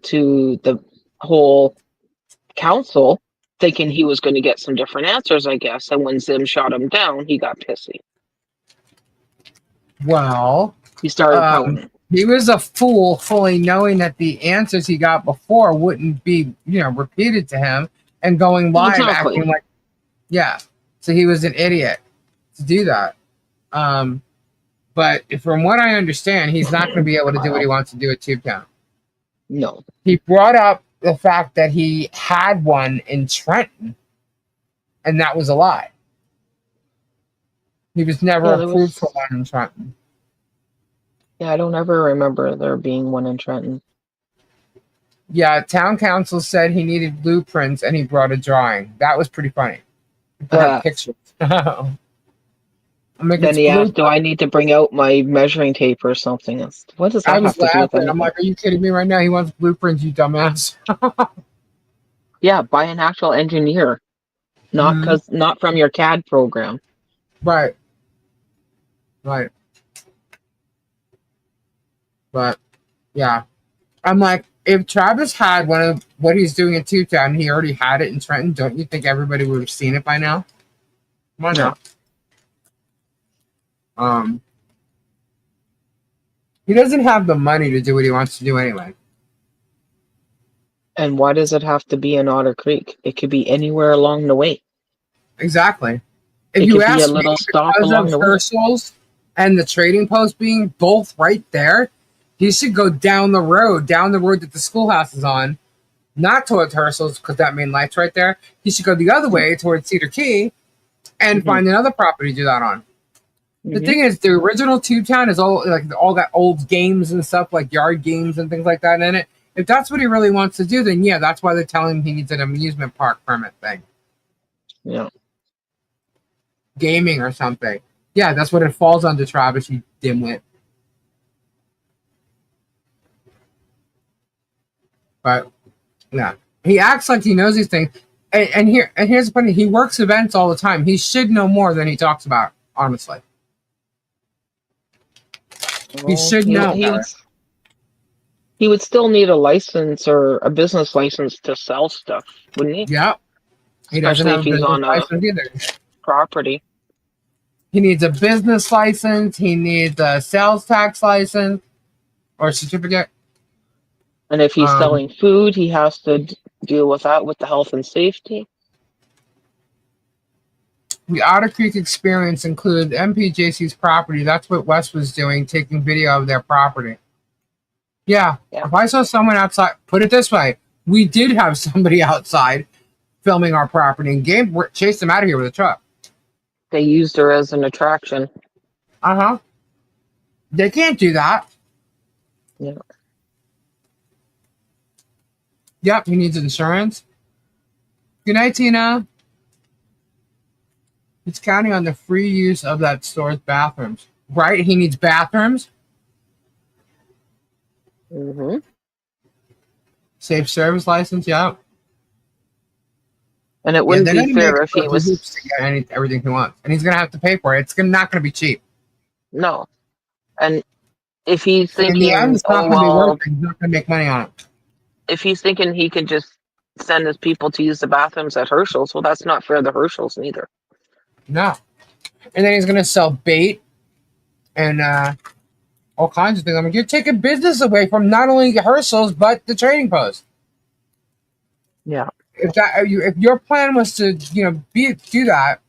to the whole council, thinking he was going to get some different answers, I guess. And when Zim shot him down, he got pissy. Well, He started pouting. he was a fool, fully knowing that the answers he got before wouldn't be, repeated to him, and going live Exactly. acting like, yeah. So he was an idiot to do that. But from what I understand, he's not going to be able to do what he wants to do at Tubetown. No. He brought up the fact that he had one in Trenton, and that was a lie. He was never approved for one in Trenton. Yeah, I don't ever remember there being one in Trenton. Yeah, town council said he needed blueprints, and he brought a drawing. That was pretty funny. He brought pictures. Then he asked, do I need to bring out my measuring tape or something? What does that I was have to do with laughing. anything? I'm like, are you kidding me right now? He wants blueprints, you dumbass. Yeah, by an actual engineer, not from your CAD program. Right. But yeah, I'm like, if Travis had one of what he's doing in Tubetown, he already had it in Trenton. Don't you think everybody would have seen it by now? Come on now. He doesn't have the money to do what he wants to do anyway. And why does it have to be in Otter Creek? It could be anywhere along the way. Exactly. If It you could be a ask me, little stop because along of the way. Herschel's and the trading post being both right there, he should go down the road that the schoolhouse is on, not towards Herschel's because that main light's right there. He should go the other way towards Cedar Key and find another property to do that on. The thing is, the original Tube Town is all that old games and stuff, like yard games and things like that in it. If that's what he really wants to do, then yeah, that's why they're telling him he needs an amusement park permit thing. Yeah. Gaming or something. Yeah, that's what it falls under, Travis, you dimwit. But yeah, he acts like he knows these things. And here's the funny: he works events all the time. He should know more than he talks about. Honestly, he should know. He would still need a license or a business license to sell stuff, wouldn't he? Yep. He doesn't Especially have if a he's business on a license either. property. He needs a business license. He needs a sales tax license or certificate. And if he's selling food, he has to deal with that with the health and safety. The Otter Creek experience included MPJC's property. That's what Wes was doing, taking video of their property. Yeah. If I saw someone outside, put it this way, we did have somebody outside filming our property, and Gabe chased them out of here with a truck. They used her as an attraction. Uh-huh. They can't do that. Yeah. Yep, he needs insurance. Good night, Tina. He's counting on the free use of that store's bathrooms. Right? He needs bathrooms. Safe service license, yep. And it wouldn't be fair if he was to get everything he wants. And he's going to have to pay for it. It's not going to be cheap. No. And if he's thinking, in the end, it's not going to be worth it. He's not going to make money on it. If he's thinking he could just send his people to use the bathrooms at Herschel's, well, that's not fair to Herschel's neither. No. And then he's going to sell bait and all kinds of things. I mean, you're taking business away from not only Herschel's, but the trading post. Yeah. If your plan was to, do that,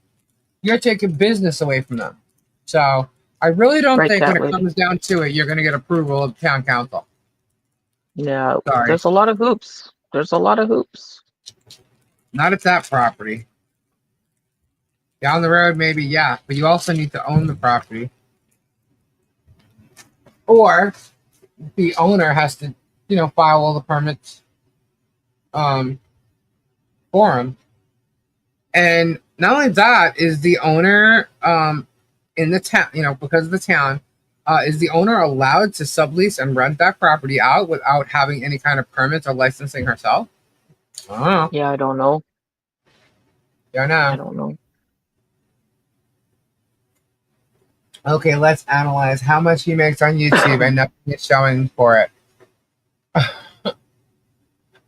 you're taking business away from them. So I really don't think when it comes down to it, you're going to get approval of town council. Yeah. Sorry. There's a lot of hoops. Not at that property. Down the road, maybe, yeah. But you also need to own the property. Or the owner has to, file all the permits for him. And not only that, is the owner in the town, because of the town, is the owner allowed to sublease and rent that property out without having any kind of permits or licensing herself? I don't know. Yeah, I don't know. I don't know. Okay, let's analyze how much he makes on YouTube and nothing is showing for it.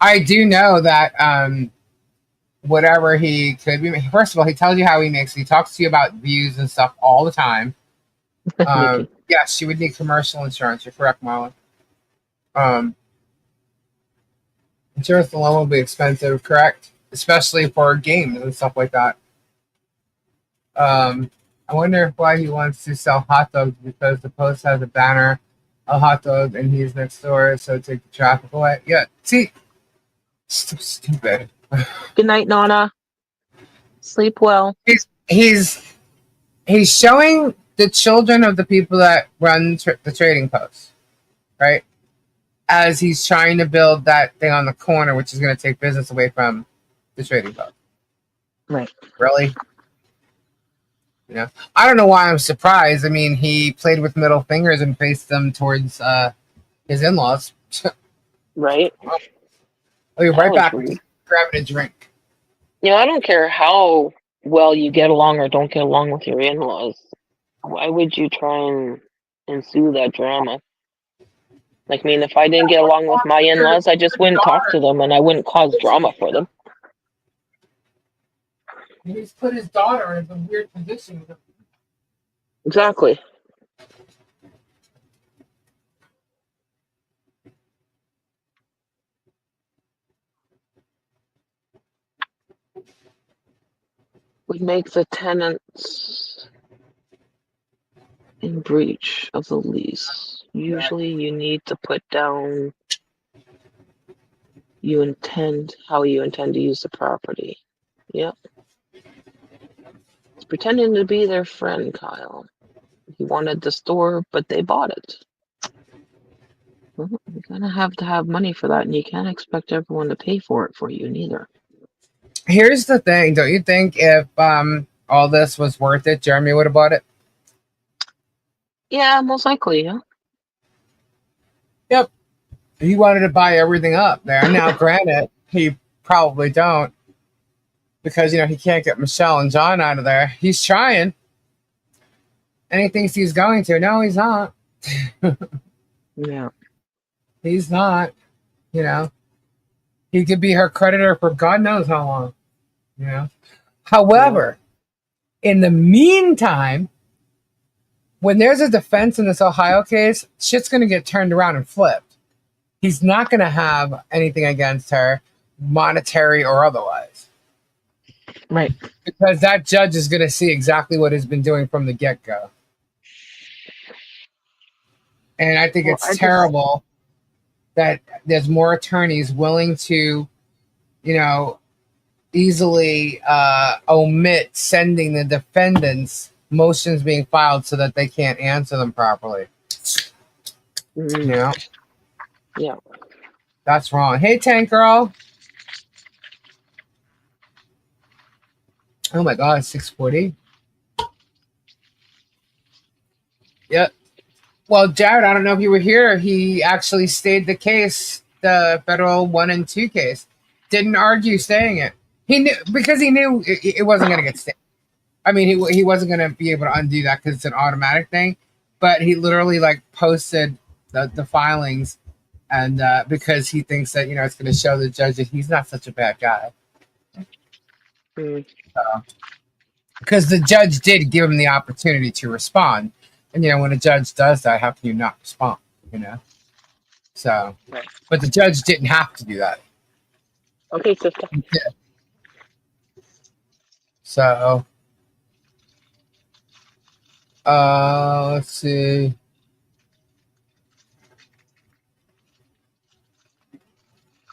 I do know that whatever he could be, first of all, he tells you how he makes. He talks to you about views and stuff all the time. Yes, she would need commercial insurance. You're correct, Marlon. Insurance alone will be expensive, correct? Especially for games and stuff like that. I wonder why he wants to sell hot dogs, because the post has a banner, a hot dog, and he's next door, so take the traffic away. Yeah, see? So stupid. Good night, Nana. Sleep well. He's showing the children of the people that run the trading post, right? As he's trying to build that thing on the corner, which is going to take business away from the trading post. Right. Really? I don't know why I'm surprised. I mean, he played with middle fingers and faced them towards his in-laws. Right. I'll be right back. Grabbing a drink. I don't care how well you get along or don't get along with your in-laws. Why would you try and ensue that drama? Like, if I didn't get along with my in-laws, I just wouldn't talk to them and I wouldn't cause drama for them. He's put his daughter in a weird position. Exactly. Would make the tenants in breach of the lease. Usually you need to put down how you intend to use the property. Yep. It's pretending to be their friend, Kyle. He wanted the store, but they bought it. Well, you're gonna have to have money for that, and you can't expect everyone to pay for it for you, neither. Here's the thing. Don't you think if all this was worth it, Jeremy would have bought it? Yeah, most likely, yeah. Yep. He wanted to buy everything up there. Now, granted, he probably don't because, he can't get Michelle and John out of there. He's trying. And he thinks he's going to. No, he's not. Yeah. He's not. He could be her creditor for God knows how long. However, in the meantime, when there's a defense in this Ohio case, shit's going to get turned around and flipped. He's not going to have anything against her, monetary or otherwise. Right. Because that judge is going to see exactly what he's been doing from the get-go. And I think it's terrible that there's more attorneys willing to, easily omit sending the defendants motions being filed so that they can't answer them properly. Yeah. That's wrong. Hey, Tank Girl. Oh my God, 640. Yep. Well, Jared, I don't know if you were here. He actually stayed the case, the federal 1 and 2 case. Didn't argue staying it. He knew because he knew it wasn't going to get stayed. I mean, he wasn't going to be able to undo that because it's an automatic thing. But he literally posted the filings, and because he thinks that it's going to show the judge that he's not such a bad guy. Because the judge did give him the opportunity to respond. And, when a judge does that, how can you not respond, So, but the judge didn't have to do that. Okay, sister. Yeah. So, let's see.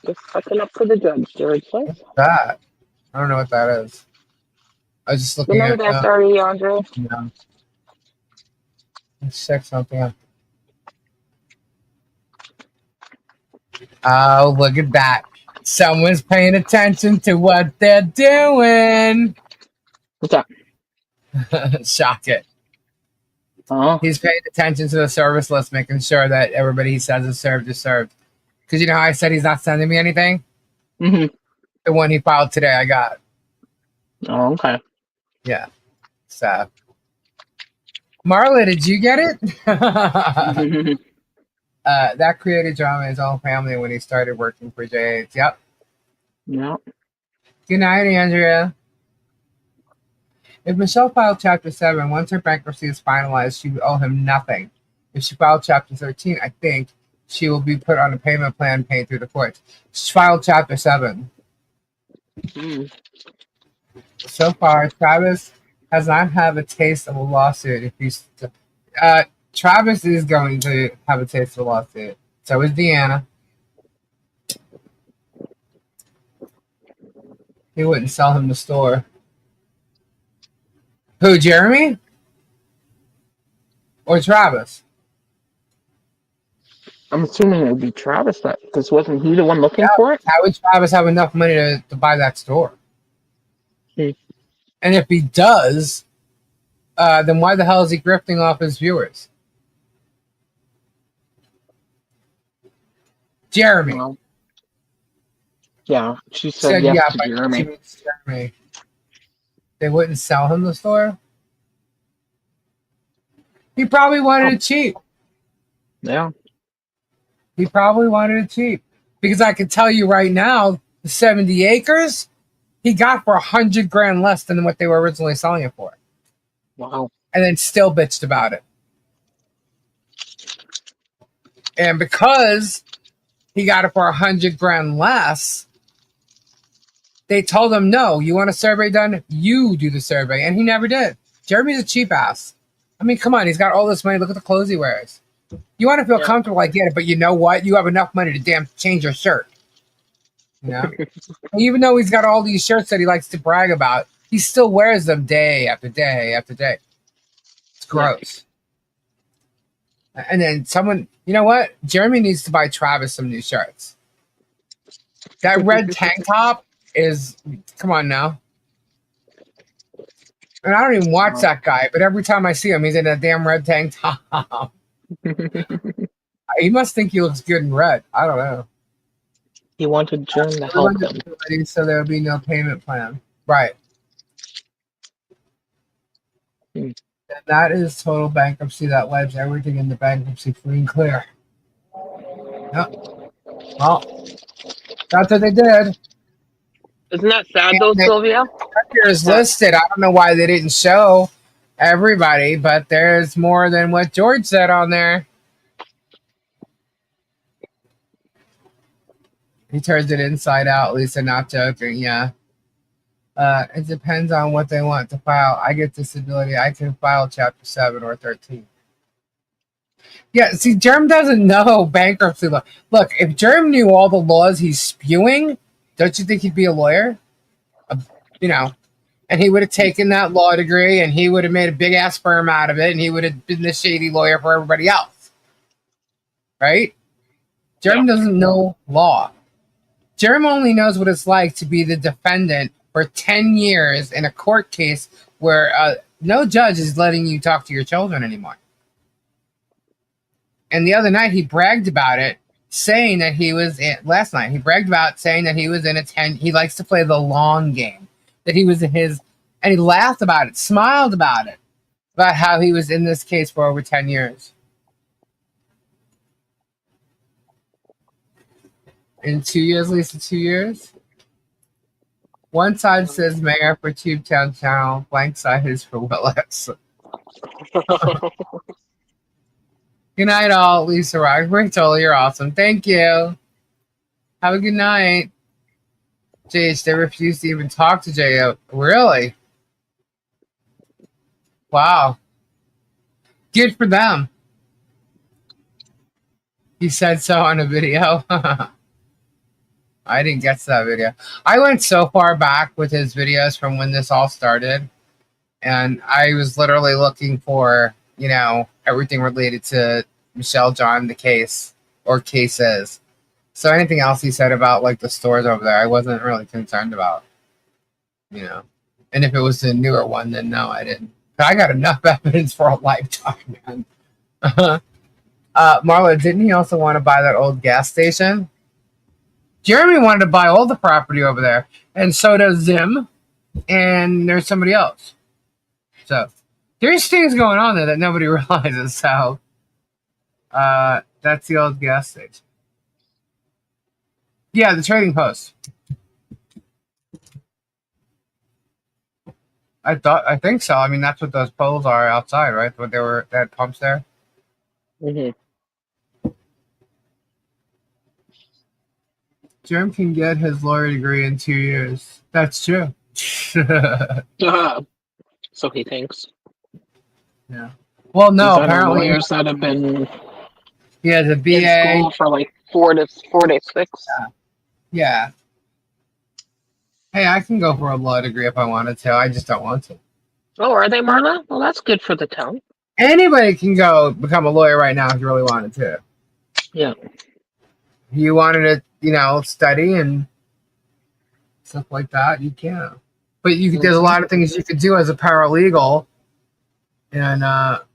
Just fucking up for the judge, Jared says. What's that? I don't know what that is. I was just looking Remember that story, Andre? No. Let's check something out. Oh, look at that. Someone's paying attention to what they're doing. What's up? Shock it. Oh. He's paying attention to the service list, making sure that everybody he says is served is served. Because you know how I said he's not sending me anything? Mm-hmm. The one he filed today, I got. Oh, okay. Yeah. So. Marla, did you get it? That created drama in his own family when he started working for JH. Yep. Yep. Good night, Andrea. If Michelle filed Chapter 7, once her bankruptcy is finalized, she would owe him nothing. If she filed Chapter 13, I think she will be put on a payment plan paid through the courts. She filed Chapter 7. So far, Travis has not had a taste of a lawsuit. If he's, Travis is going to have a taste of a lawsuit. So is Deanna. He wouldn't sell him the store. Who, Jeremy? Or Travis? I'm assuming it would be Travis, because wasn't he the one looking for it? How would Travis have enough money to buy that store? Hmm. And if he does, then why the hell is he grifting off his viewers? Jeremy. Well, yeah, she said yes to Jeremy. Jeremy. They wouldn't sell him the store? He probably wanted it cheap. Yeah. He probably wanted it cheap. Because I can tell you right now, the 70 acres, he got for $100,000 less than what they were originally selling it for. Wow. And then still bitched about it. And because he got it for $100,000 less, they told him, no, you want a survey done? You do the survey. And he never did. Jeremy's a cheap ass. I mean, come on. He's got all this money. Look at the clothes he wears. You want to feel comfortable, I get it. But you know what? You have enough money to damn change your shirt. You know, and even though he's got all these shirts that he likes to brag about, he still wears them day after day after day. It's gross. And then someone, you know what? Jeremy needs to buy Travis some new shirts. That red tank top is, come on now. And I don't even watch that guy, but every time I see him, he's in a damn red tank top. He must think he looks good in red. I don't know. He wanted Jim to help him. So there would be no payment plan. Right. And that is total bankruptcy. That wipes everything in the bankruptcy free and clear. Yep. Well, that's what they did. Isn't that sad though, Sylvia? Is listed. I don't know why they didn't show everybody, but there's more than what George said on there. He turns it inside out. Lisa, not joking. Yeah. It depends on what they want to file. I get disability. I can file Chapter 7 or 13. Yeah, see, Germ doesn't know bankruptcy law. Look, if Germ knew all the laws he's spewing, don't you think he'd be a lawyer? You know, and he would have taken that law degree and he would have made a big ass firm out of it and he would have been the shady lawyer for everybody else. Right? Germ doesn't know law. Germ only knows what it's like to be the defendant for 10 years in a court case where no judge is letting you talk to your children anymore. And the other night he bragged about it, saying that he was in, last night he bragged about saying that he was in a 10, he likes to play the long game, that he was in his, and he laughed about it, smiled about it, about how he was in this case for over 10 years. In 2 years, Lisa, 2 years? One side says mayor for Tubetown Channel, blank side is for Willis. Good night, all. Lisa Rock. Rachel, you're awesome. Thank you. Have a good night. Jeez, they refused to even talk to J.O. Really? Wow. Good for them. He said so on a video. I didn't get to that video. I went so far back with his videos from when this all started. And I was literally looking for, you know, everything related to Michelle John, the case, or cases. So anything else he said about, like, the stores over there, I wasn't really concerned about, you know. And if it was a newer one, then no, I didn't. But I got enough evidence for a lifetime, man. Marla, didn't he also want to buy that old gas station? Jeremy wanted to buy all the property over there, and so does Zim, and there's somebody else. So there's things going on there that nobody realizes. So that's the old gas station. Yeah, the Trading Post. I think so. I mean, that's what those poles are outside, right? But they had pumps there. Mm-hmm. Jerm can get his lawyer degree in 2 years. That's true. So he thinks. Yeah. Well, no, apparently lawyers that have been he has a BA in school for like 4 to 6. Yeah. Hey, I can go for a law degree if I wanted to. I just don't want to. Oh, are they, Marla? Well, that's good for the town. Anybody can go become a lawyer right now if you really wanted to. Yeah. If you wanted to, you know, study and stuff like that, you can. But you could, there's a lot of things you could do as a paralegal and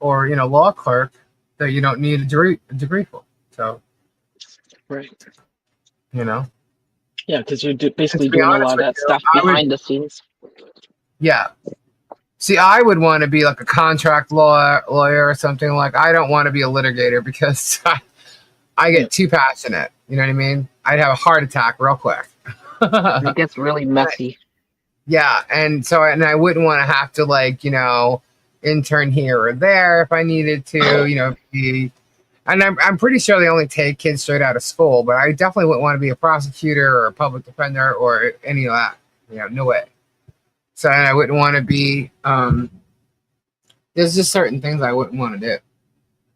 or, you know, law clerk that you don't need a degree for. So, right. You know. Yeah, because you're basically doing a lot of that stuff behind the scenes. Yeah. See, I would want to be like a contract lawyer or something. Like, I don't want to be a litigator because I get too passionate. You know what I mean? I'd have a heart attack real quick. It gets really messy. Yeah, and so I wouldn't want to have to, like, you know, intern here or there if I needed to, you know, be. And I'm pretty sure they only take kids straight out of school, but I definitely wouldn't want to be a prosecutor or a public defender or any of that. You know, no way. So, and I wouldn't want to be, there's just certain things I wouldn't want to do.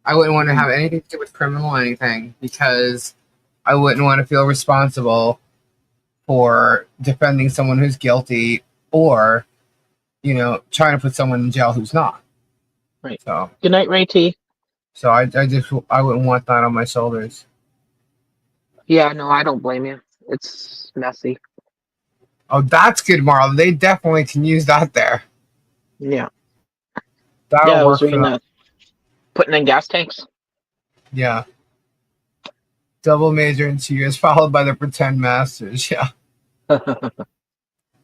I wouldn't want to have anything to do with criminal or anything because I wouldn't want to feel responsible for defending someone who's guilty or, trying to put someone in jail who's not. Right. So, Good night, Ray T. so I wouldn't want that on my shoulders. Yeah, no, I don't blame you. It's messy. Oh, that's good, Marla. They definitely can use that there. Yeah. That'll I work was for reading them. that. Putting in gas tanks. Yeah. Double major in 2 years, followed by the pretend masters. Yeah.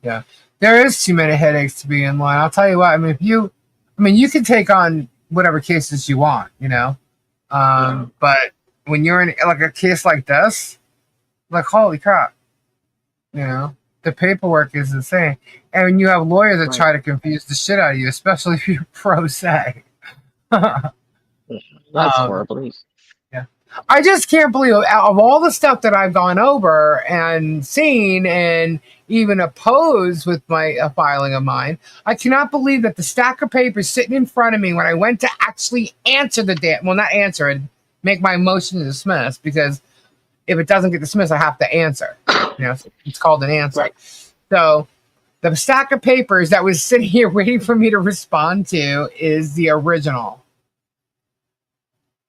Yeah. There is too many headaches to be in line. I'll tell you what. I mean, you can take on whatever cases you want, but when you're in like a case like this, like holy crap, the paperwork is insane, and when you have lawyers that try to confuse the shit out of you, especially if you're pro se. That's horrible. Yeah. I just can't believe out of all the stuff that I've gone over and seen and even opposed with my filing of mine, I cannot believe that the stack of papers sitting in front of me when I went to actually answer not answer it, make my motion to dismiss, because if it doesn't get dismissed, I have to answer. It's called an answer. Right. So the stack of papers that was sitting here waiting for me to respond to is the original.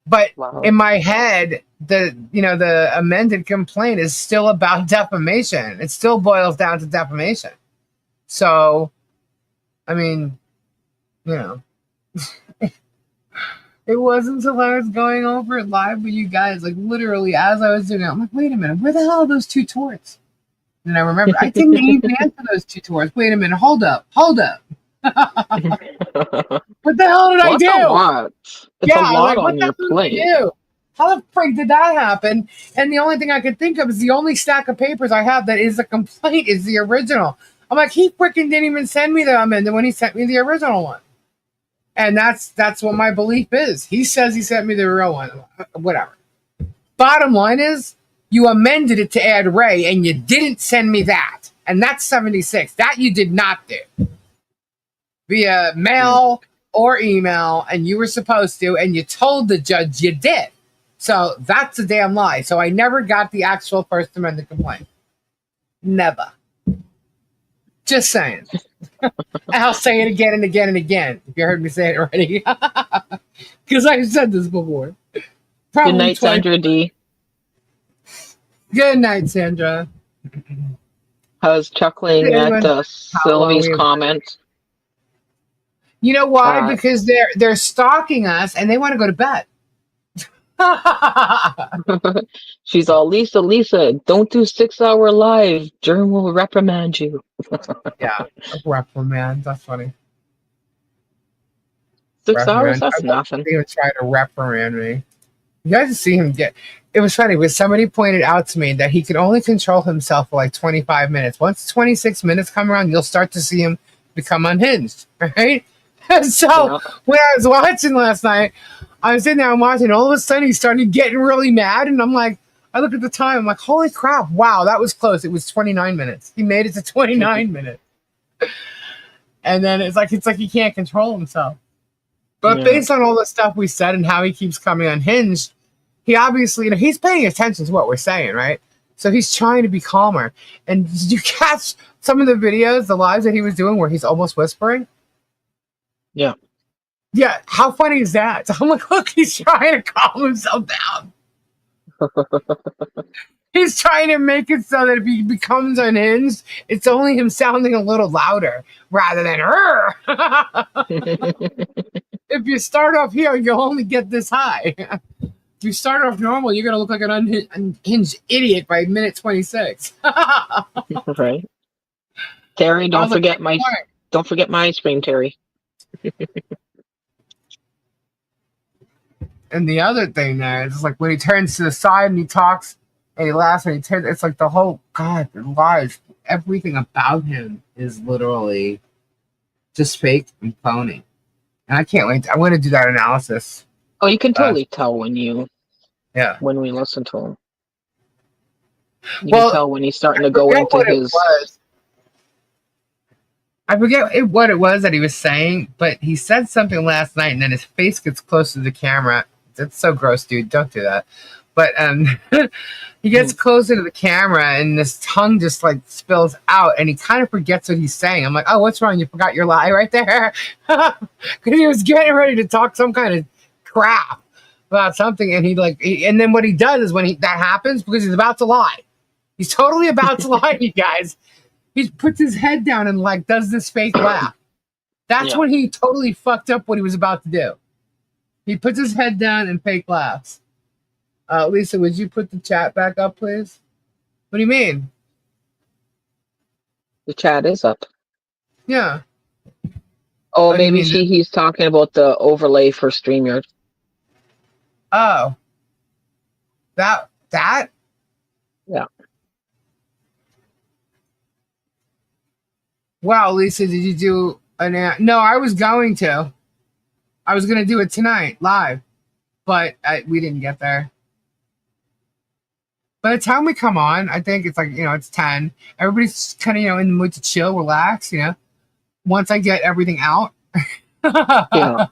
But in my head, the amended complaint is still about defamation. It still boils down to defamation. So, I mean, it wasn't until I was going over it live with you guys, like literally as I was doing it, I'm like, wait a minute, where the hell are those two torts? And I remember I didn't even answer those two torts. Wait a minute, hold up. What the hell did I do? That's a lot. It's a lot on your plate. How the freak did that happen? And the only thing I could think of is the only stack of papers I have that is a complaint is the original. I'm like, he freaking didn't even send me the amended when he sent me the original one. And that's what my belief is. He says he sent me the real one. Whatever. Bottom line is, you amended it to add Ray, and you didn't send me that. And that's 76. That you did not do. Via mail or email, and you were supposed to, and you told the judge you did. So that's a damn lie. So I never got the actual First Amendment complaint. Never. Just saying. I'll say it again and again and again, if you heard me say it already. Because I've said this before. Good night, Sandra D. Good night, Sandra. I was chuckling at Sylvie's comment. You know why? Because they're stalking us and they want to go to bed. She's all, Lisa, don't do 6-hour live. Jern will reprimand you. Yeah, reprimand. That's funny. 6 hours? That's nothing. They would try to reprimand me. You guys see him get. It was funny because somebody pointed out to me that he could only control himself for like 25 minutes. Once 26 minutes come around, you'll start to see him become unhinged, right? And so when I was watching last night, I was sitting there and watching, and all of a sudden he's starting getting really mad, and I'm like, I look at the time, I'm like, holy crap, wow, that was close. It was 29 minutes. He made it to 29 minutes. And then it's like he can't control himself. But based on all the stuff we said and how he keeps coming unhinged, he obviously, he's paying attention to what we're saying, right? So he's trying to be calmer. And did you catch some of the videos, the lives that he was doing where he's almost whispering? Yeah. Yeah, how funny is that? So I'm like, look, he's trying to calm himself down. He's trying to make it so that if he becomes unhinged, it's only him sounding a little louder rather than If you start off here, you'll only get this high. If you start off normal, you're going to look like an unhinged idiot by minute 26. Right. Terry, don't forget my ice cream, Terry. And the other thing there is like when he turns to the side and he talks and he laughs and he turns, it's like the whole lies. Everything about him is literally just fake and phony. And I can't wait. I want to do that analysis. Oh, you can totally tell when we listen to him. You can tell when he's starting to go into his. I forget what it was that he was saying, but he said something last night, and then his face gets close to the camera. That's so gross, dude. Don't do that. But he gets closer to the camera and this tongue just like spills out and he kind of forgets what he's saying. I'm like, oh, what's wrong? You forgot your lie right there? Because he was getting ready to talk some kind of crap about something. And and then what he does is when that happens, because he's about to lie. He's totally about to lie, you guys. He puts his head down and like does this fake laugh. That's when he totally fucked up what he was about to do. He puts his head down and fake laughs. Lisa, would you put the chat back up, please? What do you mean? The chat is up. Yeah. Oh, maybe he's talking about the overlay for StreamYard. Oh. That? Yeah. Wow, Lisa, did you do no, I was going to. I was going to do it tonight, live. But we didn't get there. By the time we come on, I think it's like, it's 10. Everybody's kind of, in the mood to chill, relax, once I get everything out. Yeah.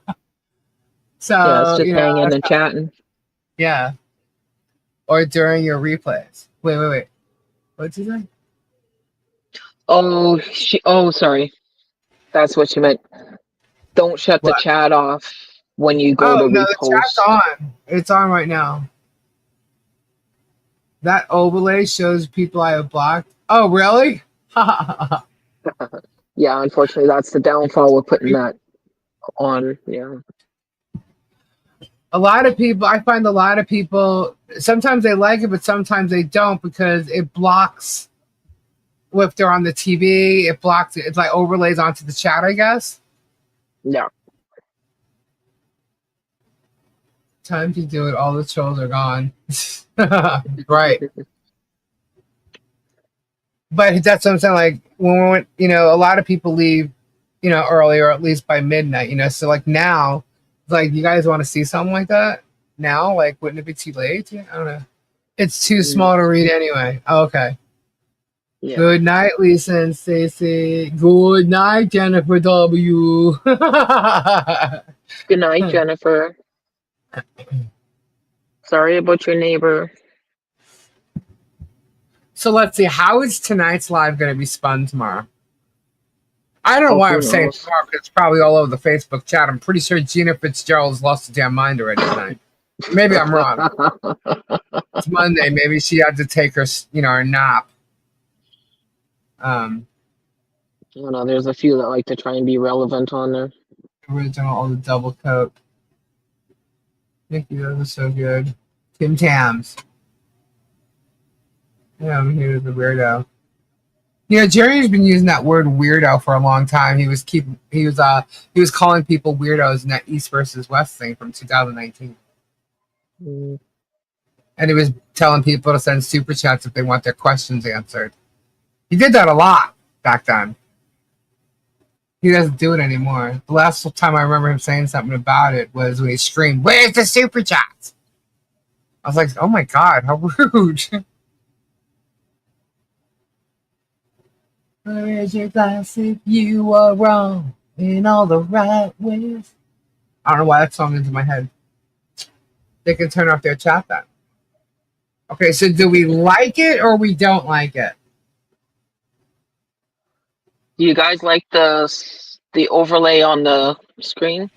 So, it's just hanging and chatting. Yeah. Or during your replays. Wait. What'd you say? Oh, sorry. That's what you meant. Don't shut the chat off when you go to repost. No, the chat's on. It's on right now. That overlay shows people I have blocked. Oh, really? Yeah, unfortunately, that's the downfall with putting that on. Yeah. I find a lot of people, sometimes they like it, but sometimes they don't because it blocks, if they're on the TV, it blocks it. It's like overlays onto the chat, I guess. Yeah. Time to do it. All the trolls are gone. Right. But that's what I'm saying. Like when we went, a lot of people leave, early or at least by midnight, so like now, like you guys want to see something like that now? Like, wouldn't it be too late? I don't know. It's too small to read anyway. Oh, okay. Yeah. Good night, Lisa and Stacy. Good night, Jennifer W. Good night, Jennifer. Sorry about your neighbor. So let's see. How is tonight's live going to be spun tomorrow? I don't know why I'm saying tomorrow because it's probably all over the Facebook chat. I'm pretty sure Gina Fitzgerald's lost her damn mind already tonight. Maybe I'm wrong. It's Monday. Maybe she had to take her, her nap. I don't know. There's a few that like to try and be relevant on there. Original, all the double coat. Thank you. That was so good. Tim Tams. Yeah, I'm here as a weirdo. Jerry's been using that word weirdo for a long time. He was calling people weirdos in that East versus West thing from 2019. And he was telling people to send super chats if they want their questions answered. He did that a lot back then. He doesn't do it anymore. The last time I remember him saying something about it was when he screamed, "Where's the super chats?" I was like, oh my God, how rude. Where's your glass if you are wrong in all the right ways? I don't know why that song is in my head. They can turn off their chat then. Okay, so do we like it or we don't like it? Do you guys like the overlay on the screen?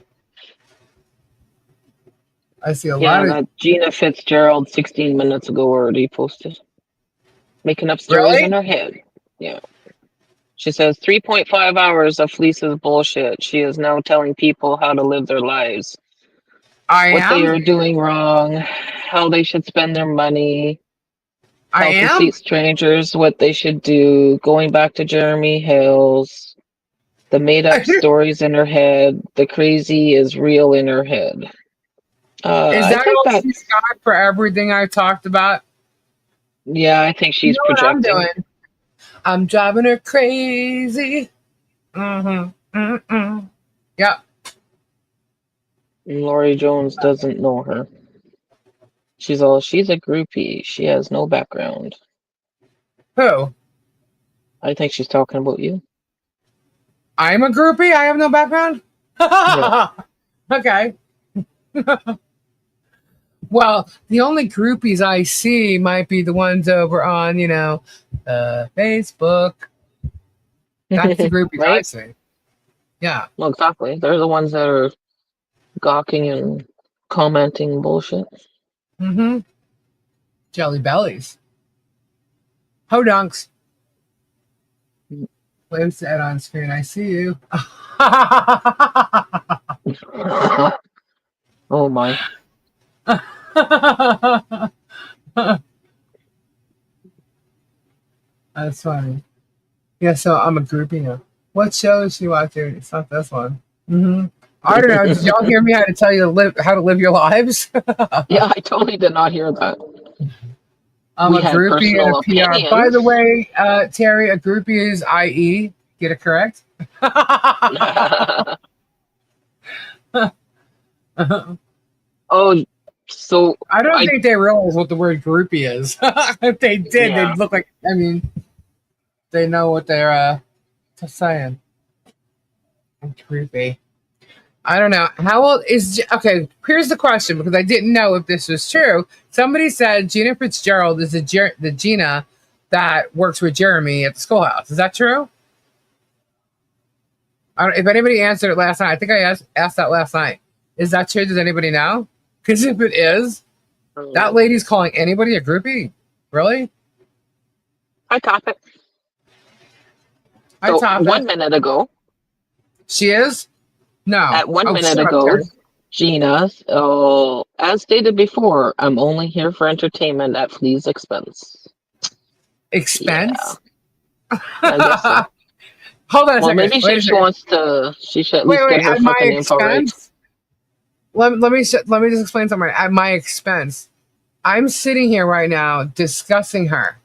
I see a lot of Gina Fitzgerald 16 minutes ago already posted. Making up stories in her head. Yeah. She says 3.5 hours of Lisa's bullshit. She is now telling people how to live their lives. They are doing wrong, how they should spend their money. How to teach strangers what they should do. Going back to Jeremy Hales. The made-up stories in her head. The crazy is real in her head. Is that all she's got for everything I talked about? Yeah, I think she's projecting. What I'm doing? I'm driving her crazy. Yep. Lori Jones doesn't know her. She's a groupie. She has no background. Who? I think she's talking about you. I'm a groupie? I have no background? Yeah. Okay. Well, the only groupies I see might be the ones over on, Facebook. That's the groupies I Right? see. Yeah. Well, exactly. They're the ones that are gawking and commenting bullshit. Mm-hmm. Jelly bellies. Hodunks. William said on screen, I see you. Oh my. That's funny. Yeah, so I'm a groupie now. What show is she watching? It's not this one. Mm-hmm. I don't know. Did y'all hear me how to tell you how to live your lives? Yeah, I totally did not hear that. I'm We a had groupie and a personal PR. By the opinions. way, Terry, a groupie is IE. Get it correct? Oh, so I don't I think they realize what the word groupie is. If they did, yeah. they'd look like, they know what they're saying. Groupie. I don't know. How old is... Okay, here's the question, because I didn't know if this was true. Somebody said Gina Fitzgerald is the Gina that works with Jeremy at the schoolhouse. Is that true? If anybody answered it last night, I think I asked that last night. Is that true? Does anybody know? Because if it is, that lady's calling anybody a groupie. Really? I top it. I So top 1 it. minute ago, She is? No. at 1 minute shut up, ago, Terry. Gina, as stated before, I'm only here for entertainment at Flea's expense. Expense? I guess so. Hold on a Well, second. maybe Wait a she second. wants to. She should at least Wait, get her at my fucking info right. expense? Let me just explain something. At my expense, I'm sitting here right now discussing her.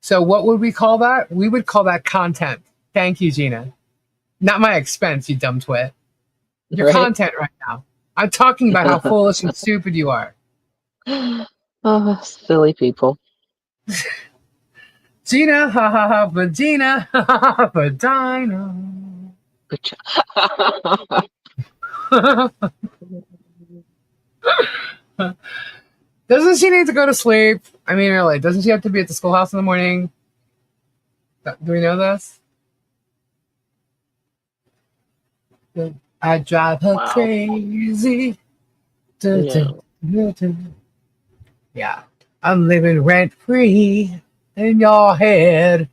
So what would we call that? We would call that content. Thank you, Gina. Not my expense, you dumb twit. Your Right? content right now. I'm talking about how foolish and stupid you are. Oh, silly people. Gina, ha ha ha, vagina, ha ha ha, vagina. Good job. Doesn't she need to go to sleep? I mean, really, doesn't she have to be at the schoolhouse in the morning? Do we know this? I drive her Wow. crazy. Dun, Yeah. dun, dun, dun. Yeah, I'm living rent free in your head.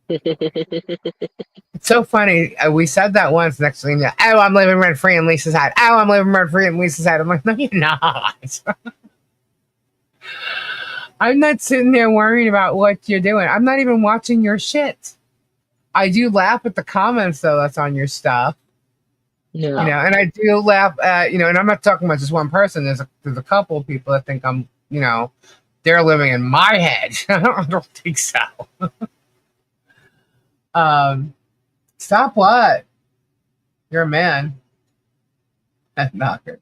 It's so funny. We said that once. Next thing, oh, I'm living rent free in Lisa's head. Oh, I'm living rent free in Lisa's head. I'm like, no, you're not. I'm not sitting there worrying about what you're doing. I'm not even watching your shit. I do laugh at the comments though that's on your stuff. Yeah. And I do laugh at, and I'm not talking about just one person. There's a couple of people that think I'm, they're living in my head. I don't think so. Stop what? You're a man. Knocker.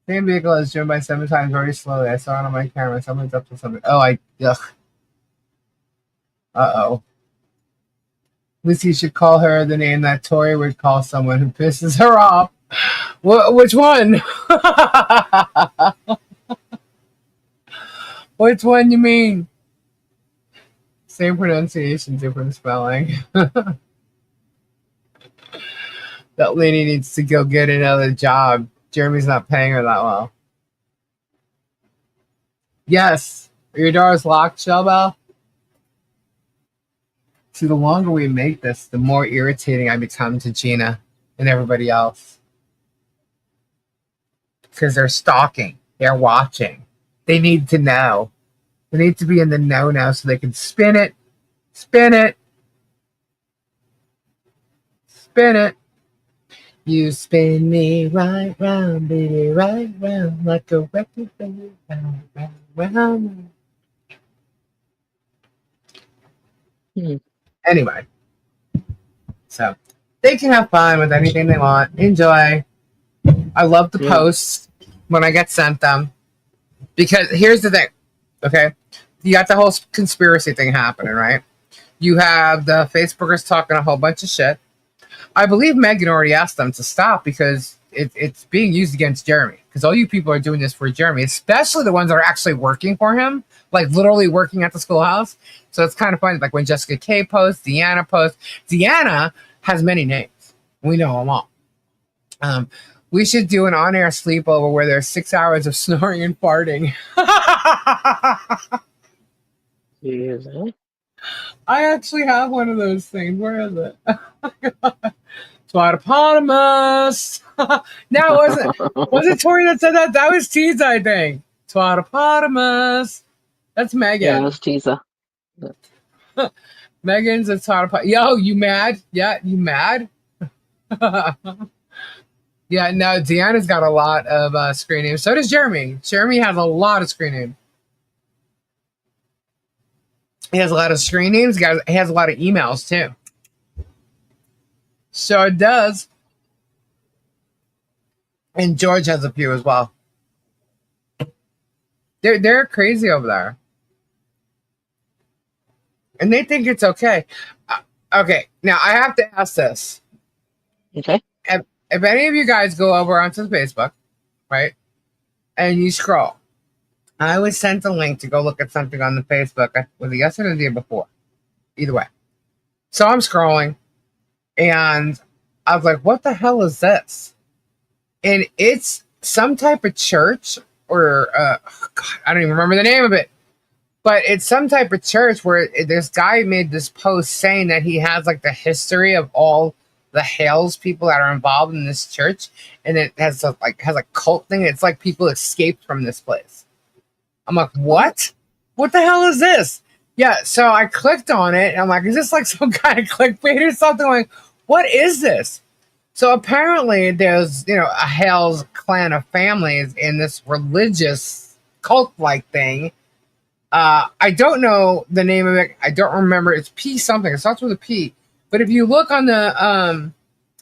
Same vehicle is driven by 7 times very slowly. I saw it on my camera. Someone's up to something. Oh, ugh. Uh-oh. At least you should call her the name that Tori would call someone who pisses her off. Which one? Which one you mean? Same pronunciation, different spelling. That lady needs to go get another job. Jeremy's not paying her that well. Yes. Are your doors locked, Shellbell? See, the longer we make this, the more irritating I become to Gina and everybody else. Because they're stalking. They're watching. They need to know. They need to be in the know now so they can spin it. Spin it. Spin it. You spin me right round, baby, right round, like a record, baby, round, round, round. Anyway, so they can have fun with anything they want. Enjoy. I love the posts when I get sent them. Because here's the thing, okay? You got the whole conspiracy thing happening, right? You have the Facebookers talking a whole bunch of shit. I believe Megan already asked them to stop because it's being used against Jeremy, because all you people are doing this for Jeremy, especially the ones that are actually working for him, like literally working at the schoolhouse. So it's kind of funny, like when Jessica K posts, Deanna posts. Deanna has many names. We know them all. We should do an on-air sleepover where there's 6 hours of snoring and farting. Jesus. I actually have one of those things. Where is it? Twatopotamus. No, was it Tori that said that? That was Tease, I think. Twatopotamus. That's Megan. Yeah, that's Tisa. Megan's a twatopotamus. Yo, you mad? Yeah, you mad? Yeah, no, Deanna's got a lot of screen names. So does Jeremy. Jeremy has a lot of screen names. He has a lot of screen names. He has a lot of emails, too. So it does. And George has a few as well. They're crazy over there. And they think it's okay. Okay, now I have to ask this. Okay. If any of you guys go over onto Facebook, right, and you scroll, I was sent a link to go look at something on the Facebook. Was it yesterday or the day before? Either way. So I'm scrolling, and I was like, what the hell is this? And it's some type of church, or God, I don't even remember the name of it. But it's some type of church where this guy made this post saying that he has like the history of all the Hales people that are involved in this church, and it has a cult thing. It's like people escaped from this place. I'm like, what? What the hell is this? Yeah, so I clicked on it, and I'm like, is this like some kind of clickbait or something? I'm like, what is this? So apparently there's, a Hales clan of families in this religious cult-like thing. I don't know the name of it. I don't remember. It's P something. It starts with a P. But if you look on the,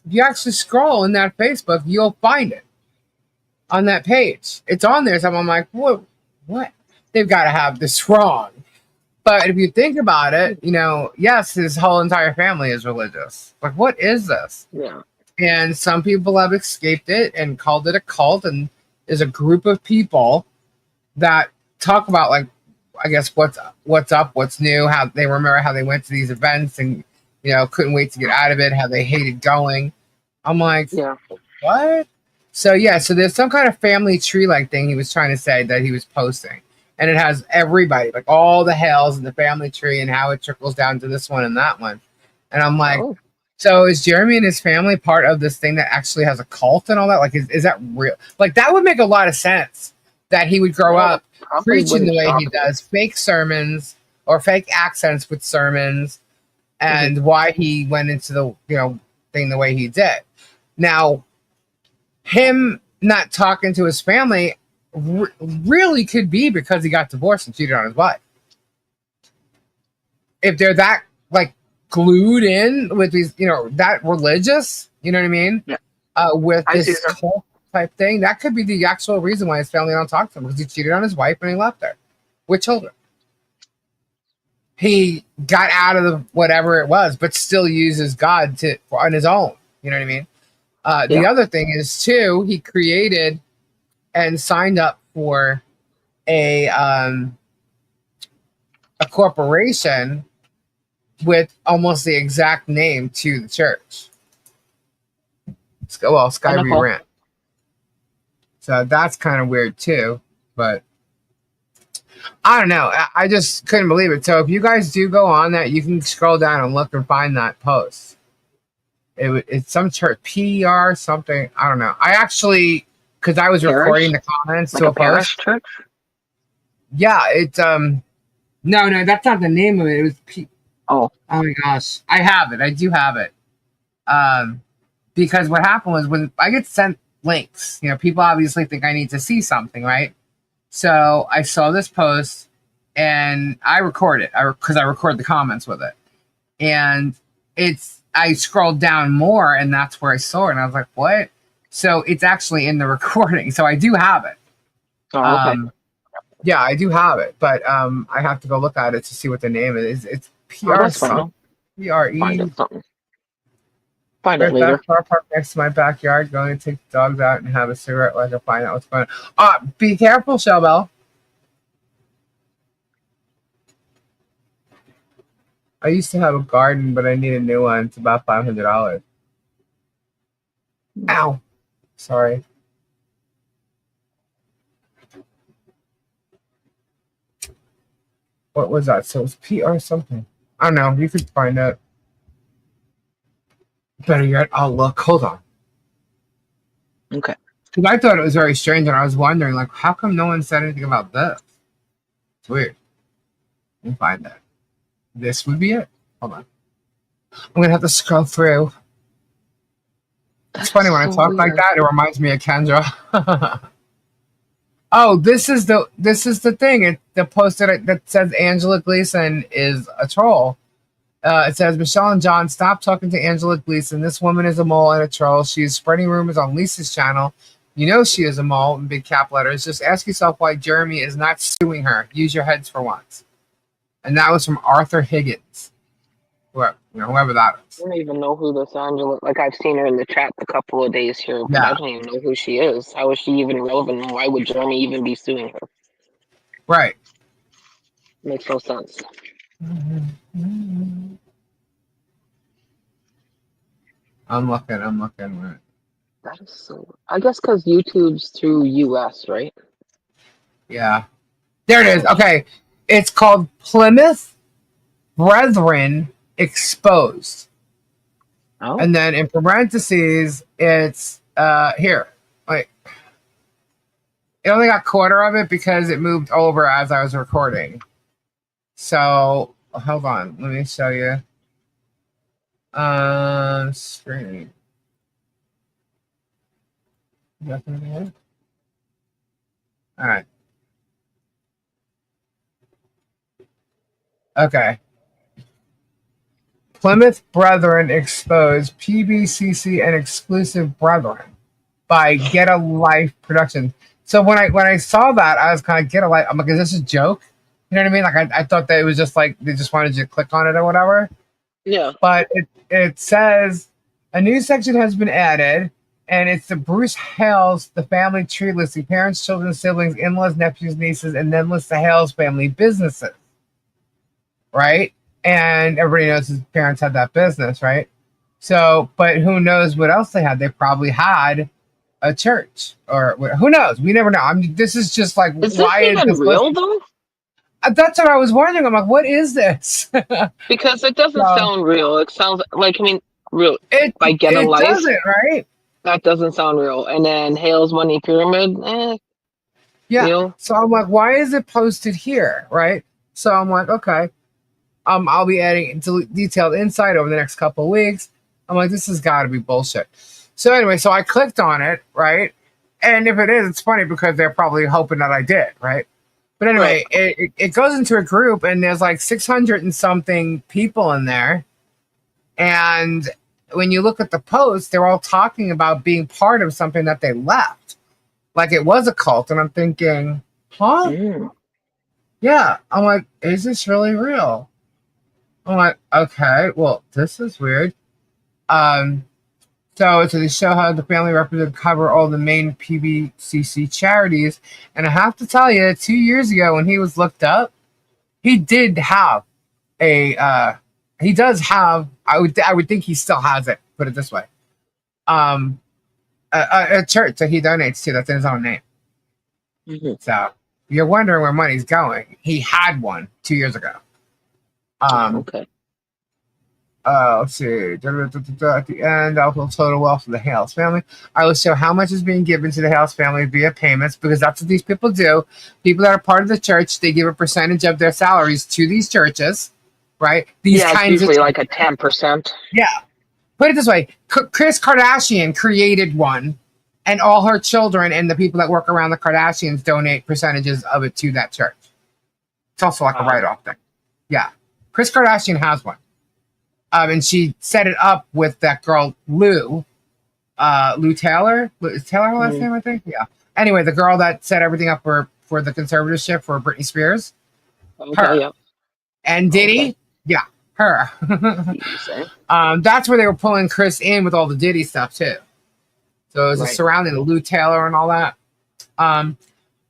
if you actually scroll in that Facebook, you'll find it on that page. It's on there. So I'm like, what? They've got to have this wrong. But if you think about it, yes, his whole entire family is religious. Like, what is this? Yeah. And some people have escaped it and called it a cult. And there's a group of people that talk about, like, I guess what's up, what's new, how they remember how they went to these events and, couldn't wait to get out of it, how they hated going. I'm like, yeah. What? So, yeah, so there's some kind of family tree-like thing he was trying to say that he was posting. And it has everybody, like all the Hales in the family tree and how it trickles down to this one and that one. And I'm like, So is Jeremy and his family part of this thing that actually has a cult and all that? Like, is that real? Like, that would make a lot of sense that he would grow up preaching the way he does, fake sermons or fake accents with sermons, and why he went into the thing the way he did. Now, him not talking to his family really could be because he got divorced and cheated on his wife. If they're that like glued in with these, that religious, you know what I mean? Yeah. With this cult type thing, that could be the actual reason why his family don't talk to him, because he cheated on his wife and he left her with children. He got out of the whatever it was, but still uses God on his own. You know what I mean? The other thing is too, he created and signed up for a corporation with almost the exact name to the church. Skyview Rant. So that's kind of weird too, but I don't know. I just couldn't believe it. So if you guys do go on that, you can scroll down and look and find that post. It's some church, PR something. I don't know. I actually, because I was recording the comments like to a parish church. Yeah, it's no, that's not the name of it. It was Oh my gosh, I have it. I do have it. Because what happened was when I get sent links, people obviously think I need to see something, right? So I saw this post and I record it because I record the comments with it. And I scrolled down more and that's where I saw it. And I was like, what? So it's actually in the recording. So I do have it. Oh, okay. Yeah, I do have it. But I have to go look at it to see what the name is. It's PR something. PRE. Find it something. Find it There's later. that car park next to my backyard. Going to take the dogs out and have a cigarette while I can find out what's going on. Be careful, Shellbell. I used to have a garden, but I need a new one. It's about $500. Ow. Sorry. What was that? So it was PR something. I don't know. You could find it. Better yet, I'll look. Hold on. Okay. Because I thought it was very strange, and I was wondering, like, how come no one said anything about this? It's weird. Let me find that. This would be it. Hold on. I'm going to have to scroll through. It's funny when I talk like that, it reminds me of Kendra. Oh, this is the thing. The post that says Angela Gleason is a troll. It says Michelle and John, stop talking to Angela Gleason. This woman is a mole and a troll. She is spreading rumors on Lisa's channel. You know she is a mole in big cap letters. Just ask yourself why Jeremy is not suing her. Use your heads for once. And that was from Arthur Higgins, whoever that is. I don't even know who this Angela. Like I've seen her in the chat a couple of days here, but I don't even know who she is. How is she even relevant? Why would Jeremy even be suing her? Right. Makes no sense. I'm looking. That is so. I guess because YouTube's through US, right? Yeah. There it is. Okay. It's called Plymouth Brethren Exposed. Oh. And then in parentheses, it's here. Wait. It only got a quarter of it because it moved over as I was recording. So hold on. Let me show you. Screen. Nothing here. All right. Okay. Plymouth Brethren Exposed, PBCC and Exclusive Brethren by Get a Life Productions. So when I saw that, I was kind of Get a Life. I'm like, is this a joke? You know what I mean? Like I thought that it was just like they just wanted you to click on it or whatever. Yeah. But it says a new section has been added, and it's the Bruce Hales, the family tree listing parents, children, siblings, in-laws, nephews, nieces, and then lists the Hales family businesses. Right? And everybody knows his parents had that business, right? So, but who knows what else they had? They probably had a church, or who knows? We never know. I mean, this is just like, Is this why even is this real though? That's what I was wondering. I'm like, what is this? Because it doesn't sound real. It sounds like, I mean, real. By Get a Life, doesn't, right? that doesn't sound real. And then Hales Money Pyramid, Yeah. You know? So I'm like, why is it posted here, right? So I'm like, okay. I'll be adding detailed insight over the next couple of weeks. I'm like, this has got to be bullshit. So anyway, so I clicked on it, right? And if it is, it's funny because they're probably hoping that I did, right? But anyway, it goes into a group, and there's like 600 and something people in there. And when you look at the post, they're all talking about being part of something that they left. Like it was a cult. And I'm thinking, huh? Mm. Yeah. I'm like, is this really real? I'm like, okay, well, this is weird. So they show how the family representatives cover all the main PBCC charities. And I have to tell you, 2 years ago when he was looked up, he did have he does have, I would think he still has it, put it this way. A church that he donates to that's in his own name. Mm-hmm. So you're wondering where money's going. He had one 2 years ago. Okay. Let's see. At the end, I'll total wealth of the Hales family. I will show how much is being given to the Hales family via payments, because that's what these people do. People that are part of the church, they give a percentage of their salaries to these churches, right? These kinds usually of like a 10%. Yeah. Put it this way: Kris Kardashian created one, and all her children and the people that work around the Kardashians donate percentages of it to that church. It's also like a write-off thing. Yeah. Kris Kardashian has one. And she set it up with that girl, Lou Taylor. Is Taylor her last name, I think? Yeah. Anyway, the girl that set everything up for the conservatorship for Britney Spears. Okay, Her. yeah. And Diddy, yeah, her. You say? That's where they were pulling Chris in with all the Diddy stuff too. So it was Right. surrounding Lou Taylor and all that.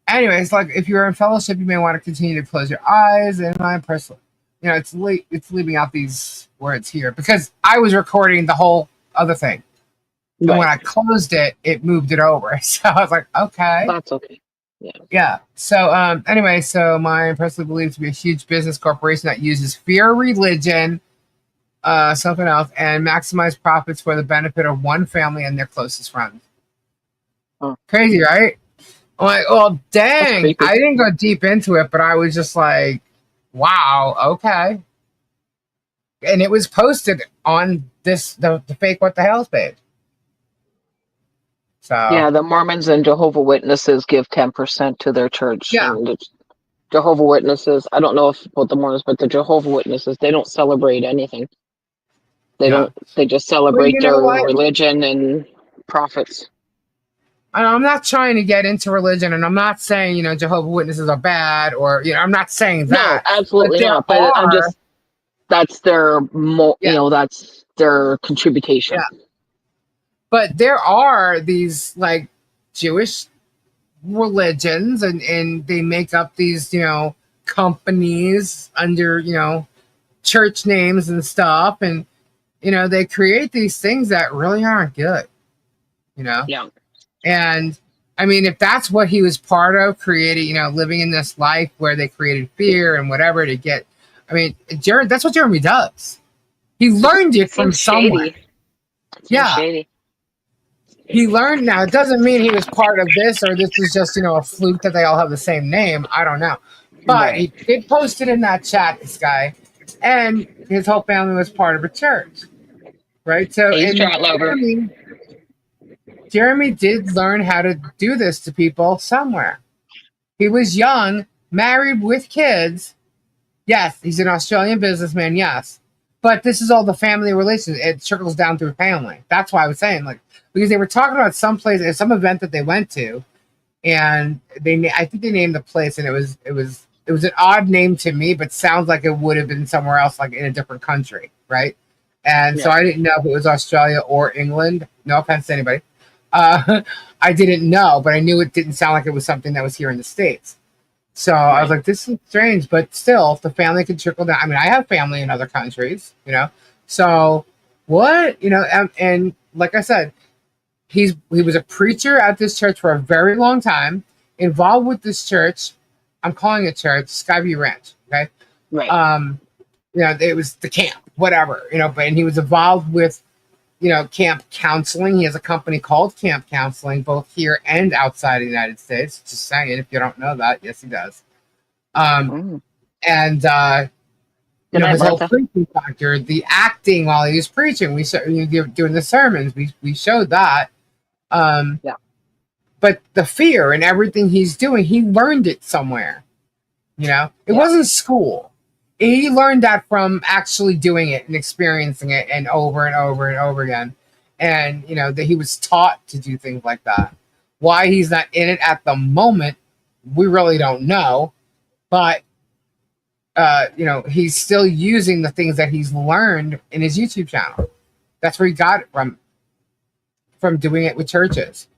Anyways, like if you're in fellowship, you may want to continue to close your eyes. And my personal, it's leaving out these words here because I was recording the whole other thing. And when I closed it, it moved it over. So I was like, okay. That's okay. Yeah. Yeah. So anyway, so mine personally believed to be a huge business corporation that uses fear, religion, something else, and maximize profits for the benefit of one family and their closest friends. Huh. Crazy, right? I'm like, well, dang. creepy. I didn't go deep into it, but I was just like, wow, okay. And it was posted on the fake What the Hell's page. So Yeah, the Mormons and Jehovah Witnesses give 10% to their church. Yeah. And the Jehovah Witnesses, I don't know if about the Mormons, but the Jehovah Witnesses, they don't celebrate anything. They just celebrate you know their what? religion and profits. And I'm not trying to get into religion, and I'm not saying, Jehovah Witnesses are bad, or, I'm not saying that. No, absolutely But not. But I'm just, that's their, that's their contribution. Yeah. But there are these, like, Jewish religions, and they make up these, companies under, church names and stuff, and, they create these things that really aren't good, Yeah. And I mean, if that's what he was part of, creating, living in this life where they created fear and whatever to get, I mean, that's what Jeremy does. He learned it from someone. Yeah. Shady. He learned. Now, it doesn't mean he was part of this or this is just, a fluke that they all have the same name. I don't know. But he did post it in that chat, this guy, and his whole family was part of a church. Right? So, He's chat lover. Jeremy did learn how to do this to people somewhere. He was young, married with kids. Yes, he's an Australian businessman, yes. But this is all the family relations. It trickles down through family. That's why I was saying, because they were talking about some place at some event that they went to, and I think they named the place, and it was an odd name to me, but sounds like it would have been somewhere else, like in a different country, right? And so I didn't know if it was Australia or England. No offense to anybody. I didn't know, but I knew it didn't sound like it was something that was here in the States. So I was like, this is strange, but still, if the family could trickle down. I mean, I have family in other countries, So what, and like I said, he was a preacher at this church for a very long time, involved with this church. I'm calling it church, Skyview Ranch. Okay. Right. It was the camp, whatever, and he was involved with, camp counseling. He has a company called Camp Counseling, both here and outside of the United States. Just saying, if you don't know that, yes, he does. And his whole preaching factor, the acting while he was preaching, we saw doing the sermons. We showed that. But the fear and everything he's doing, he learned it somewhere. It wasn't school. He learned that from actually doing it and experiencing it and over and over and over again. And, that he was taught to do things like that. Why he's not in it at the moment, we really don't know. But, he's still using the things that he's learned in his YouTube channel. That's where he got it from doing it with churches.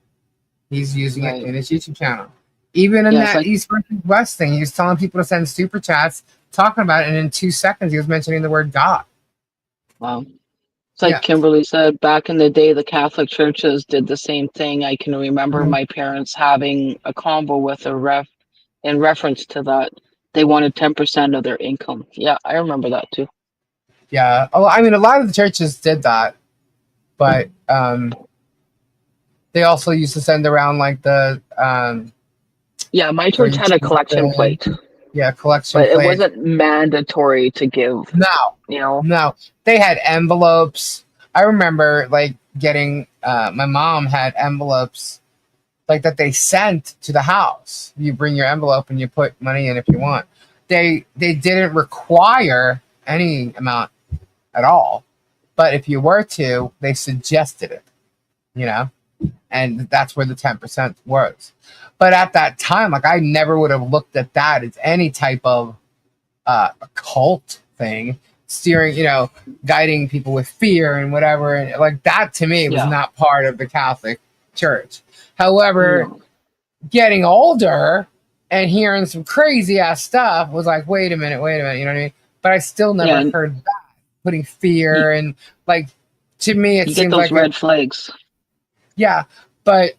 He's using it in his YouTube channel. Even in that East versus West thing, he was telling people to send super chats, talking about it, and in 2 seconds he was mentioning the word God. Wow. It's like Kimberly said, back in the day, the Catholic churches did the same thing. I can remember my parents having a convo with a ref in reference to that. They wanted 10% of their income. Yeah, I remember that too. Yeah. Oh, I mean, a lot of the churches did that, but they also used to send around like the yeah, my church had a collection plate. Yeah, collection plate. But it plate. wasn't mandatory to give. No. No. They had envelopes. I remember like getting my mom had envelopes like that they sent to the house. You bring your envelope and you put money in if you want. They didn't require any amount at all. But if you were to, they suggested it. And that's where the 10% was. But at that time, like I never would have looked at that as any type of occult thing. steering, guiding people with fear and whatever. And like that to me was Yeah. not part of the Catholic Church. However, No. getting older and hearing some crazy ass stuff was like, wait a minute, you know what I mean? But I still Yeah, never and heard that putting you, fear and like to me it you get seems those like red flags. yeah, but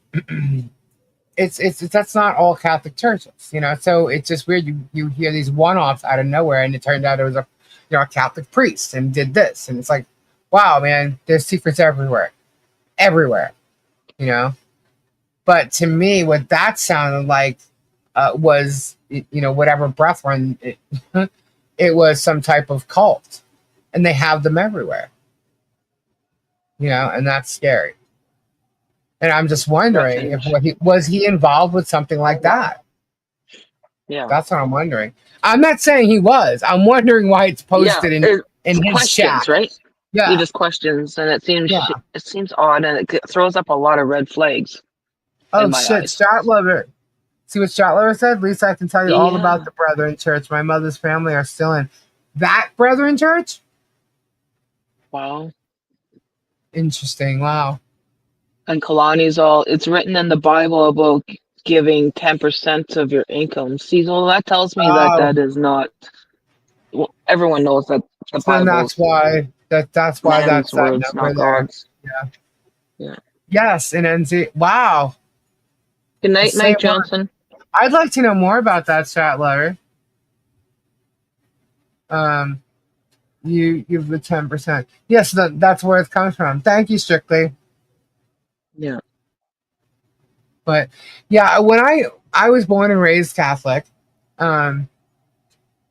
it's that's not all Catholic churches, So it's just weird. You hear these one-offs out of nowhere, and it turned out it was a Catholic priest and did this, and it's like, wow, man, there's secrets everywhere, But to me, what that sounded like was whatever brethren it was some type of cult, and they have them everywhere, and that's scary. And I'm just wondering if Refuge. he involved with something like that. Yeah. That's what I'm wondering. I'm not saying he was. I'm wondering why it's Yeah. posted in It's his questions, chat. right? You Yeah. just questions, and Yeah. it seems odd, and it throws up a lot of red flags in Oh my shit, eyes. Stratlover. See what Stratlover said? Lisa, I can tell you all about Yeah. the Brethren Church. My mother's family are still in that Brethren Church. Wow. Interesting. Wow. And Kalani's it's written in the Bible about giving 10% of your income. See, well, that tells me that Oh, that is not. Well, everyone knows that the so then that's Bible's why that's man's that words, number not there. God's. Yeah. Yeah. Yes, and NZ. Wow. Good night, Say Mike more. Johnson. I'd like to know more about that Stratlover. You give the 10%. Yes, that's where it comes from. Thank you, Strictly. Yeah. But yeah, when I was born and raised Catholic, and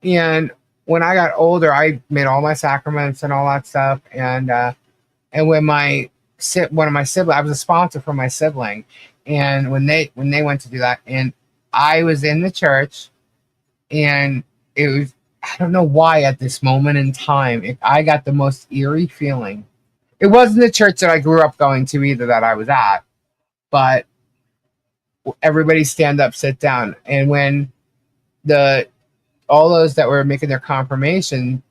when I got older, I made all my sacraments and all that stuff. And when one of my siblings, I was a sponsor for my sibling, and when they went to do that, and I was in the church, and it was I don't know why at this moment in time, I got the most eerie feeling. It wasn't the church that I grew up going to either that I was at, but everybody stand up, sit down. And when the all those that were making their confirmation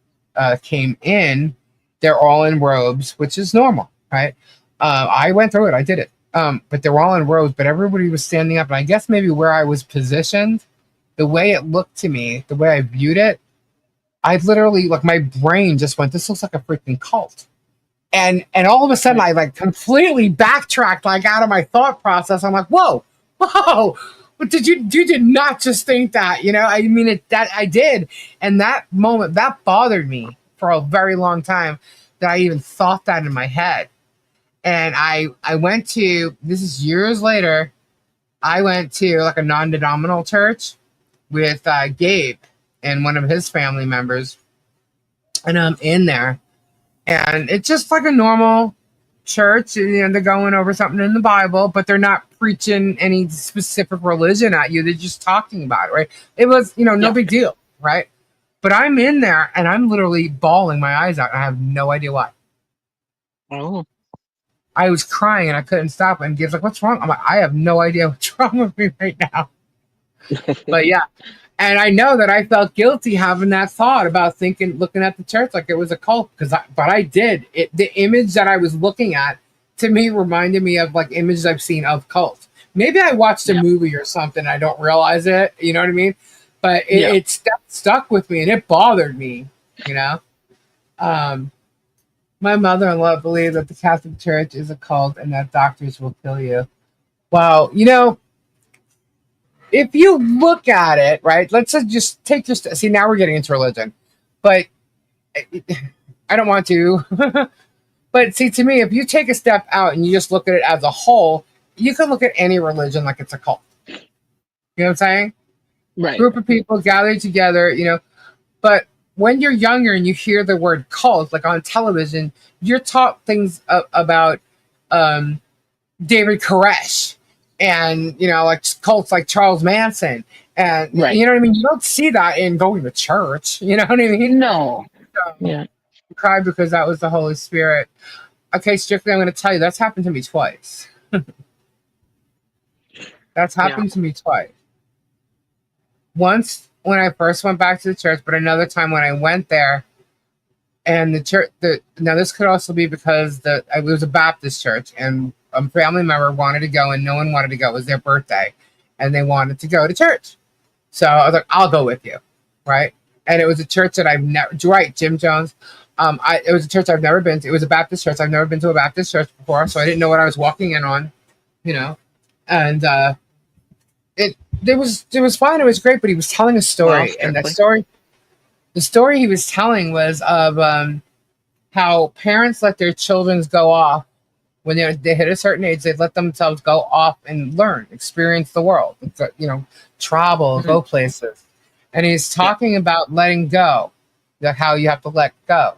came in, they're all in robes, which is normal, right? I went through it, I did it. But they were all in robes, but everybody was standing up. And I guess maybe where I was positioned, the way it looked to me, the way I viewed it, I literally like my brain just went, this looks like a freaking cult. And all of a sudden I like completely backtracked like out of my thought process. I'm like, whoa, but you did not just think that, I mean that I did. And that moment that bothered me for a very long time that I even thought that in my head. And I went to, this is years later, I went to like a non-denominational church with Gabe and one of his family members. And I'm in there. And it's just like a normal church. They're going over something in the Bible, but they're not preaching any specific religion at you. They're just talking about it, right? It was, no big deal, right? But I'm in there and I'm literally bawling my eyes out. And I have no idea why. Oh. I was crying and I couldn't stop. And Gabe's like, what's wrong? I'm like, I have no idea what's wrong with me right now. But yeah. And I know that I felt guilty having that thought about looking at the church like it was a cult. But I did. The image that I was looking at, to me, reminded me of like images I've seen of cults. Maybe I watched a movie or something. I don't realize it. You know what I mean? But it stuck with me and it bothered me, My mother-in-law believed that the Catholic Church is a cult and that doctors will kill you. Wow. If you look at it, right, let's just take just see, now we're getting into religion, but I don't want to. But see, to me, if you take a step out and you just look at it as a whole, you can look at any religion like it's a cult. You know what I'm saying? Right. Group of people gathered together, but when you're younger and you hear the word cult, like on television, you're taught things about David Koresh and, like cults like Charles Manson. And, Right. you know what I mean? You don't see that in going to church. You know what I mean? No. So, Yeah. I cried because that was the Holy Spirit. Okay, Strictly, I'm going to tell you, that's happened to me twice. That's happened to me twice. Once when I first went back to the church, but another time when I went there, And the church, now this could also be because it was a Baptist church, and a family member wanted to go, and no one wanted to go. It was their birthday, and they wanted to go to church. So I was like, I'll go with you, right? And it was a church that I've never, right, Jim Jones. It was a church I've never been to. It was a Baptist church. I've never been to a Baptist church before, so I didn't know what I was walking in on, you know. And it was fine. It was great, but he was telling a story, and that story. The story he was telling was of how parents let their children go off when they hit a certain age. They let themselves go off and learn, experience the world, travel, go places. And he's talking about letting go, how you have to let go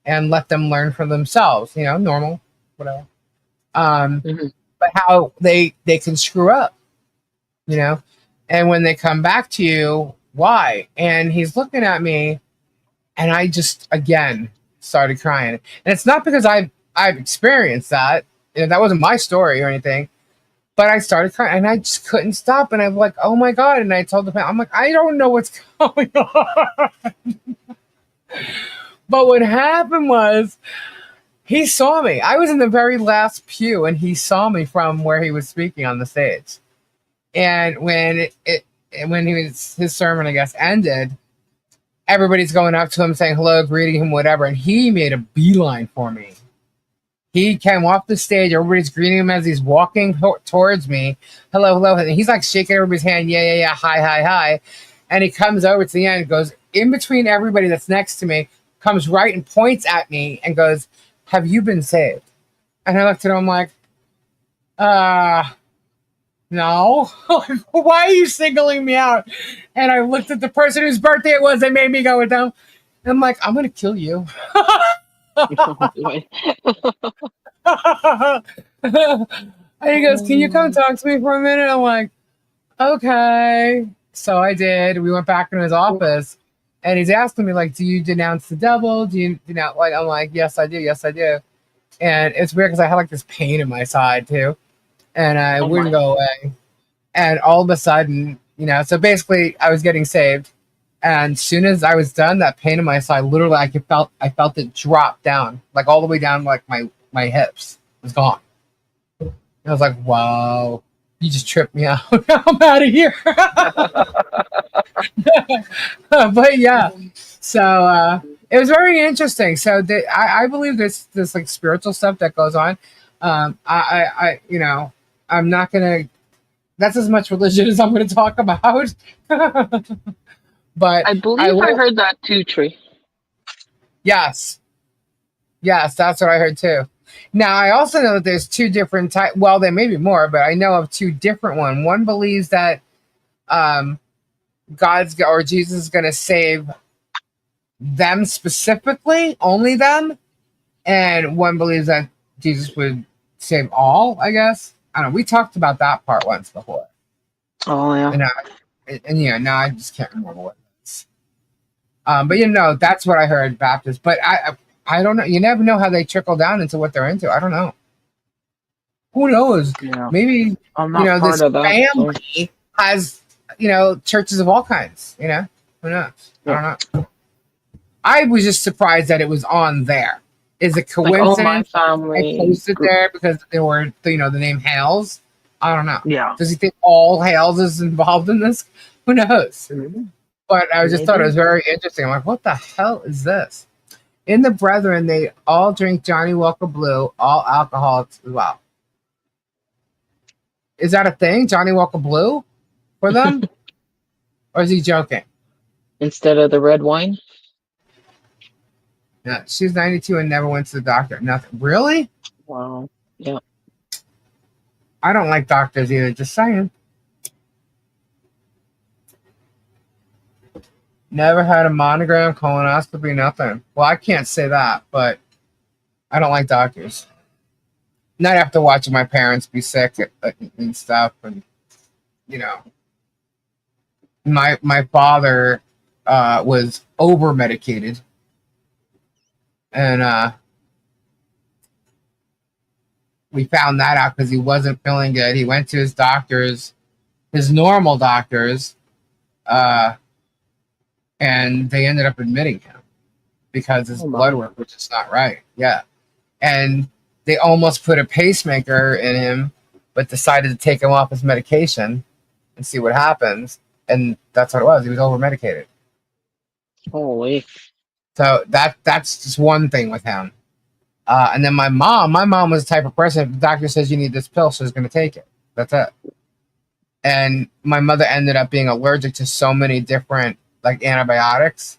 and let them learn for themselves. Normal, whatever. But how they can screw up, and when they come back to you. Why? And he's looking at me, and I just again started crying. And it's not because I've experienced that. That wasn't my story or anything. But I started crying, and I just couldn't stop. And I'm like, oh my God. And I told the family, I'm like, I don't know what's going on. But what happened was he saw me. I was in the very last pew, and he saw me from where he was speaking on the stage. And when his sermon, I guess, ended, everybody's going up to him saying hello, greeting him, whatever. And he made a beeline for me. He came off the stage. Everybody's greeting him as he's walking towards me. Hello, hello. And he's like shaking everybody's hand. Yeah, yeah, yeah. Hi, hi, hi. And he comes over to the end, goes in between everybody that's next to me, comes right and points at me and goes, have you been saved? And I looked at him like, no. Why are you singling me out? And I looked at the person whose birthday it was. They made me go with them. And I'm like, I'm going to kill you. And he goes, can you come talk to me for a minute? I'm like, okay. So I did. We went back in his office, and he's asking me, like, do you denounce the devil? Do you know, like, I'm like, yes, I do. Yes, I do. And it's weird because I had like this pain in my side too. And I wouldn't go away. And all of a sudden, so basically I was getting saved. And as soon as I was done, that pain in my side, literally I felt it drop down, like all the way down, like my hips was gone. And I was like, wow, you just tripped me out. I'm out of here. But yeah, so it was very interesting. So I believe this like spiritual stuff that goes on. I'm not going to, that's as much religion as I'm going to talk about. But I believe I heard that too, Tree. Yes, that's what I heard too. Now, I also know that there's two different types. Well, there may be more, but I know of two different ones. One believes that God's or Jesus is going to save them specifically, only them. And one believes that Jesus would save all, I guess. I don't know. We talked about that part once before. Oh, yeah. And now I just can't remember what it is. But that's what I heard, Baptist. But I don't know. You never know how they trickle down into what they're into. I don't know. Who knows? Yeah. Maybe this family has churches of all kinds. Who knows? Yeah. I don't know. I was just surprised that it was on there. Is it coincidence? Like, my family I posted there because there were the name Hales. I don't know. Yeah. Does he think all Hales is involved in this? Who knows? Mm-hmm. But I just thought it was very interesting. I'm like, what the hell is this? In the Brethren, they all drink Johnny Walker Blue, all alcoholics as well. Is that a thing, Johnny Walker Blue, for them? Or is he joking? Instead of the red wine? Yeah, she's 92 and never went to the doctor. Nothing. Really? Wow. Yeah. I don't like doctors either, just saying. Never had a monogram, colonoscopy, nothing. Well, I can't say that, but I don't like doctors. Not after watching my parents be sick and stuff. And, my father was over-medicated. And we found that out because he wasn't feeling good. He went to his doctors, his normal doctors, and they ended up admitting him. because his Oh blood my. work was just not right. Yeah. And they almost put a pacemaker in him, but decided to take him off his medication and see what happens. And that's what it was. He was over medicated. Holy. So that's just one thing with him. And then my mom was the type of person, if the doctor says you need this pill, she's going to take it. That's it. And my mother ended up being allergic to so many different like antibiotics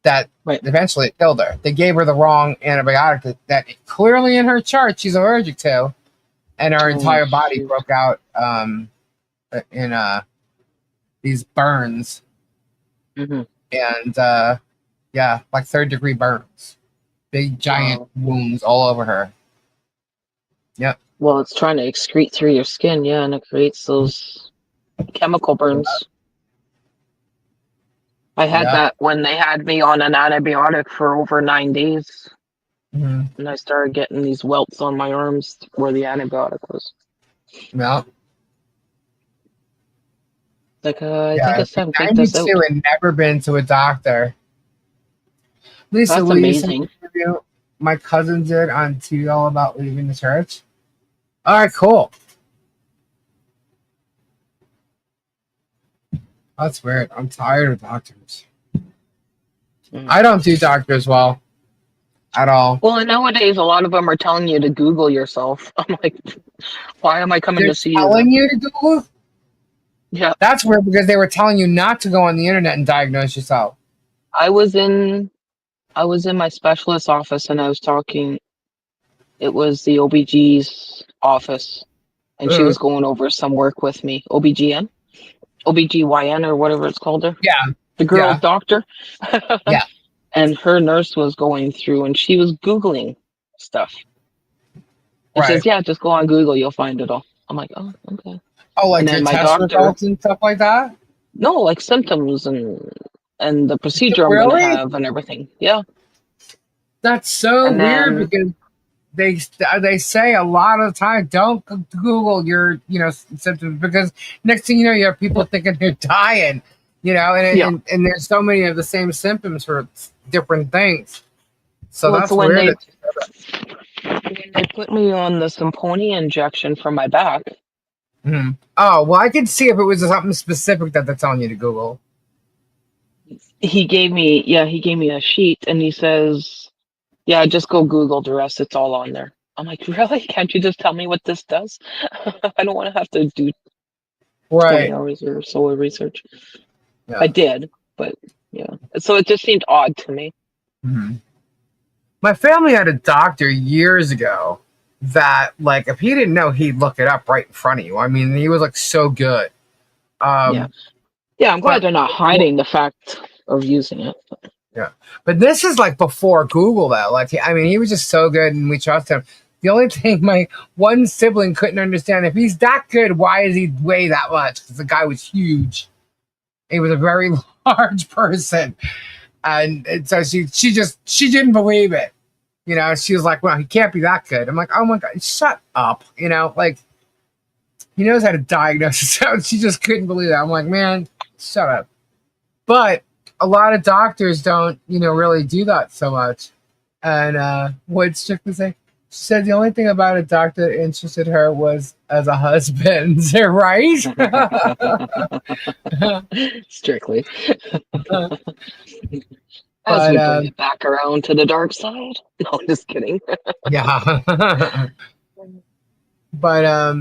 that Right. eventually it killed her. They gave her the wrong antibiotic that clearly in her chart she's allergic to, and her Oh, entire body shoot. broke out in these burns Hmm. and yeah, like third-degree burns, big giant Wow. wounds all over her. Yep. Well, it's trying to excrete through your skin, yeah, and it creates those chemical burns. I had Yeah. that when they had me on an antibiotic for over 9 days, Hmm. and I started getting these welts on my arms where the antibiotic was. Yeah. Like, I think Yeah. it's time to take this out. 92 and never been to a doctor. Lisa, That's will you send amazing. me an interview my cousin did on TL about leaving the church? All right, cool. That's weird. I'm tired of doctors. Mm. I don't do doctors well at all. Well, and nowadays, a lot of them are telling you to Google yourself. I'm like, why am I coming They're to see you telling then? you to Google? Yeah, That's weird because they were telling you not to go on the internet and diagnose yourself. I was in my specialist's office and I was talking. It was the OBG's office, and she Uh, was going over some work with me. OBGYN, or whatever it's called there. yeah, The girl's yeah, doctor. yeah. And her nurse was going through and she was Googling stuff. And she Right. says, yeah, just go on Google, you'll find it all. I'm like, oh, okay. Oh, like And your then my test doctor, results and stuff like that? no, like symptoms and the procedure I'm gonna Really? have and everything. Yeah. That's so And weird then because they say a lot of the time don't Google your symptoms because next thing you know you have people thinking they're dying, yeah. and there's so many of the same symptoms for different things. So Well, that's so when weird. they put me on the Simponi injection for my back, Mhm. Oh well, I could see if it was something specific that they're telling you to Google. he gave me a sheet and he says, yeah, just go Google the rest. It's all on there. I'm like, really? Can't you just tell me what this does? I don't want to have to do 20 Right. hours or so of research. Yeah. I did, but yeah. So it just seemed odd to me. Mhm. My family had a doctor years ago that, like, if he didn't know, he'd look it up right in front of you. I mean, he was like so good. Yeah. Yeah, I'm glad But they're not hiding the fact of using it. yeah, but this is like before Google, though. Like, I mean, he was just so good, and we trust him. The only thing my one sibling couldn't understand, if he's that good, why does he weigh that much? Because the guy was huge. He was a very large person, and so she didn't believe it. She was like, "Well, he can't be that good." I'm like, "Oh my god, shut up!" Like he knows how to diagnose it. So she just couldn't believe that. I'm like, "Man, shut up." But a lot of doctors don't, really do that so much. And what strictly say? She said the only thing about a doctor that interested her was as a husband, right? Strictly. As But we bring it back around to the dark side. No, just kidding. yeah. But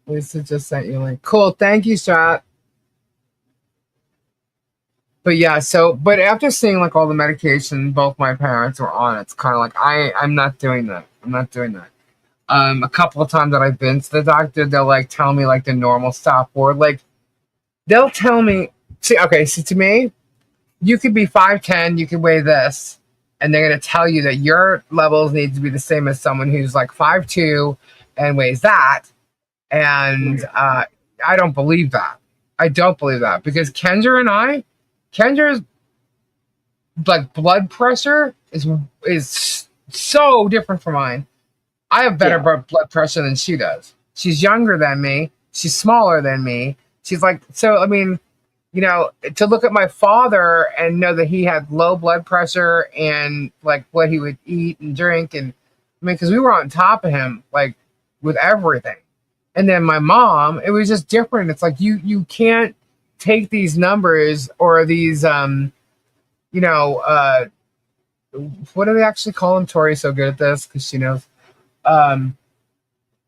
Lisa just sent you a link. Cool, thank you, Shot. But yeah, but after seeing like all the medication both my parents were on, it's kind of like I'm not doing that. I'm not doing that. A couple of times that I've been to the doctor, they'll like tell me like the normal stuff, or like they'll tell me. See, okay, so to me, you could be 5'10", you could weigh this, and they're gonna tell you that your levels need to be the same as someone who's like 5'2" and weighs that, and I don't believe that. I don't believe that because Kendra's like blood pressure is so different from mine. I have better blood pressure than she does. She's younger than me. She's smaller than me. She's like, so I mean, to look at my father and know that he had low blood pressure and like what he would eat and drink. And I mean, because we were on top of him, like with everything. And then my mom, it was just different. It's like you can't take these numbers or these what do they actually call them? Tori's so good at this because she knows.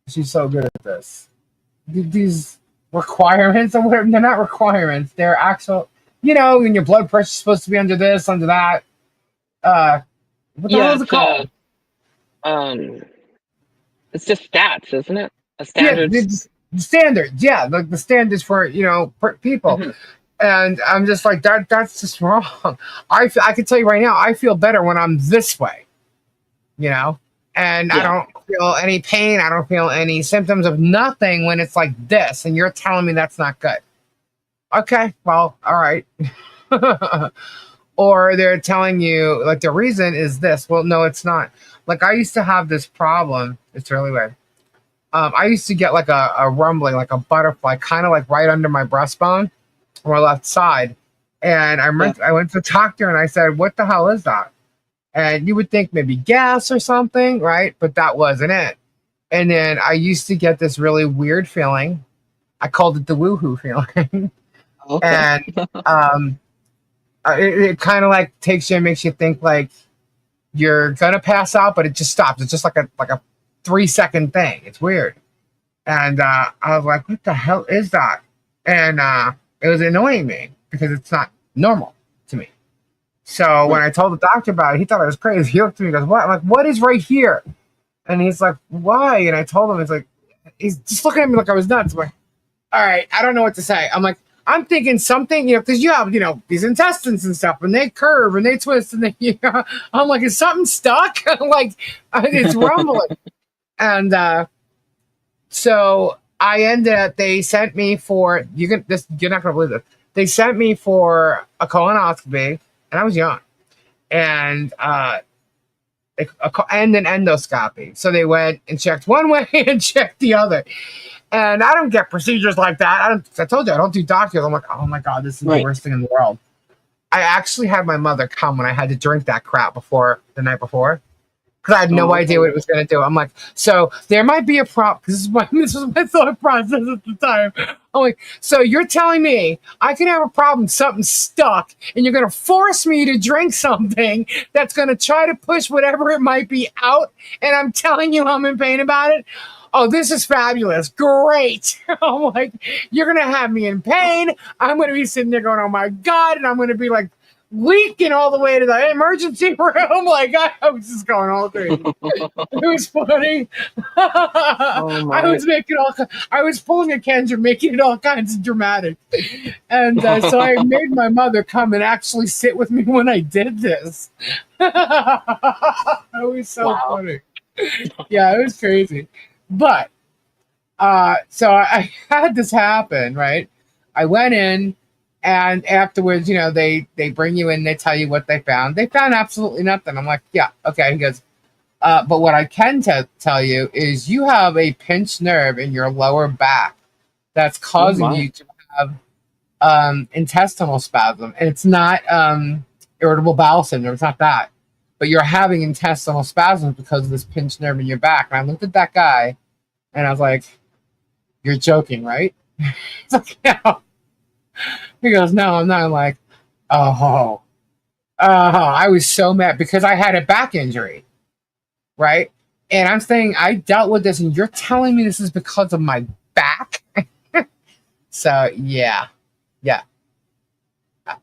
She's so good at this. These requirements, or whatever, they're not requirements. They're actual. When your blood pressure's supposed to be under this, under that. What the hell is it called? It's just stats, isn't it? A Yeah, standard. the standards. Yeah, like the standards for people. Mm-hmm. And I'm just like that. That's just wrong. I can tell you right now, I feel better when I'm this way. And I don't feel any pain. I don't feel any symptoms of nothing when it's like this. And you're telling me that's not good. Okay, well, all right. Or they're telling you like the reason is this. Well, no, it's not. Like I used to have this problem. It's really weird. I used to get like a rumbling, like a butterfly, kind of like right under my breastbone on my left side. And I went to the doctor and I said, "What the hell is that?" And you would think maybe gas or something, right? But that wasn't it. And then I used to get this really weird feeling. I called it the woohoo feeling. Okay. And it kind of like takes you and makes you think like you're gonna pass out, but it just stops. It's just like a 3-second thing. It's weird. And I was like, what the hell is that? And it was annoying me because it's not normal to me. So when I told the doctor about it, he thought I was crazy. He looked at me and goes, "What?" I'm like, "What is right here?" And he's like, "Why?" And I told him, he's just looking at me like I was nuts. I'm like, all right, I don't know what to say. I'm like, I'm thinking something, because you have, these intestines and stuff, and they curve and they twist, and they, I'm like, is something stuck? Like, it's rumbling. And so I ended up, they sent me for, you're not going to believe this. They sent me for a colonoscopy, and I was young, and an endoscopy. So they went and checked one way and checked the other. And I don't get procedures like that. I told you, I don't do doctors. I'm like, oh my God, this is the worst thing in the world. I actually had my mother come when I had to drink that crap the night before. Because I had no idea what it was going to do. I'm like, so there might be a problem. This was my thought process at the time. I'm like, so you're telling me I can have a problem, something stuck, and you're going to force me to drink something that's going to try to push whatever it might be out, and I'm telling you I'm in pain about it? Oh, this is fabulous. Great. I'm like, you're going to have me in pain. I'm going to be sitting there going, oh my God. And I'm going to be like leaking all the way to the emergency room. Like, I was just going all crazy. It was funny. I was pulling a Kendra, making it all kinds of dramatic. And so I made my mother come and actually sit with me when I did this. It was so funny. Yeah, it was crazy. But so I had this happen, right? I went in, and afterwards, they bring you in, they tell you what they found. They found absolutely nothing. I'm like, yeah, okay. He goes, but what I can tell you is you have a pinched nerve in your lower back that's causing you to have intestinal spasm. And it's not irritable bowel syndrome. It's not that. But you're having intestinal spasms because of this pinched nerve in your back. And I looked at that guy, and I was like, you're joking, right? He's like, no. He goes, no, I'm not. I'm like, oh. I was so mad because I had a back injury, right? And I'm saying I dealt with this, and you're telling me this is because of my back? So, yeah.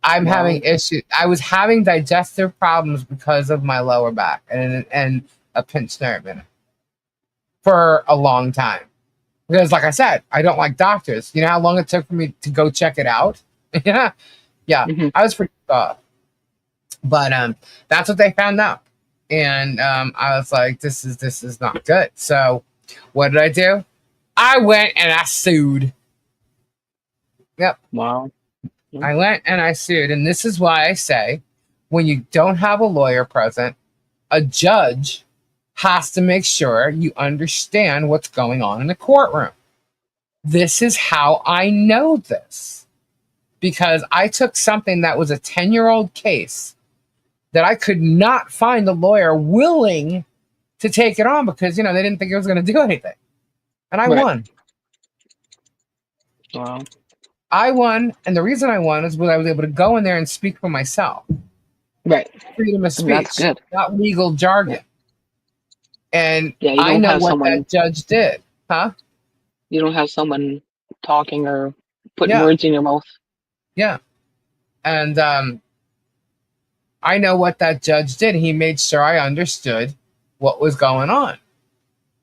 I'm having issues. I was having digestive problems because of my lower back and a pinched nerve in it for a long time. Because, like I said, I don't like doctors. You know how long it took for me to go check it out? Yeah. Mm-hmm. I was pretty off. But that's what they found out. And I was like, this is not good. So what did I do? I went and I sued. Yep. Wow. I went and I sued. And this is why I say, when you don't have a lawyer present, a judge has to make sure you understand what's going on in the courtroom. This is how I know this. because I took something that was a 10-year-old case that I could not find a lawyer willing to take it on because, they didn't think it was going to do anything. And I won. Wow. I won. And the reason I won is because I was able to go in there and speak for myself. Right. Freedom of speech. That's good. Not legal jargon. And Yeah, you I don't know have what someone. that judge did. Huh? You don't have someone talking or putting Yeah. words in your mouth. Yeah. And I know what that judge did. He made sure I understood what was going on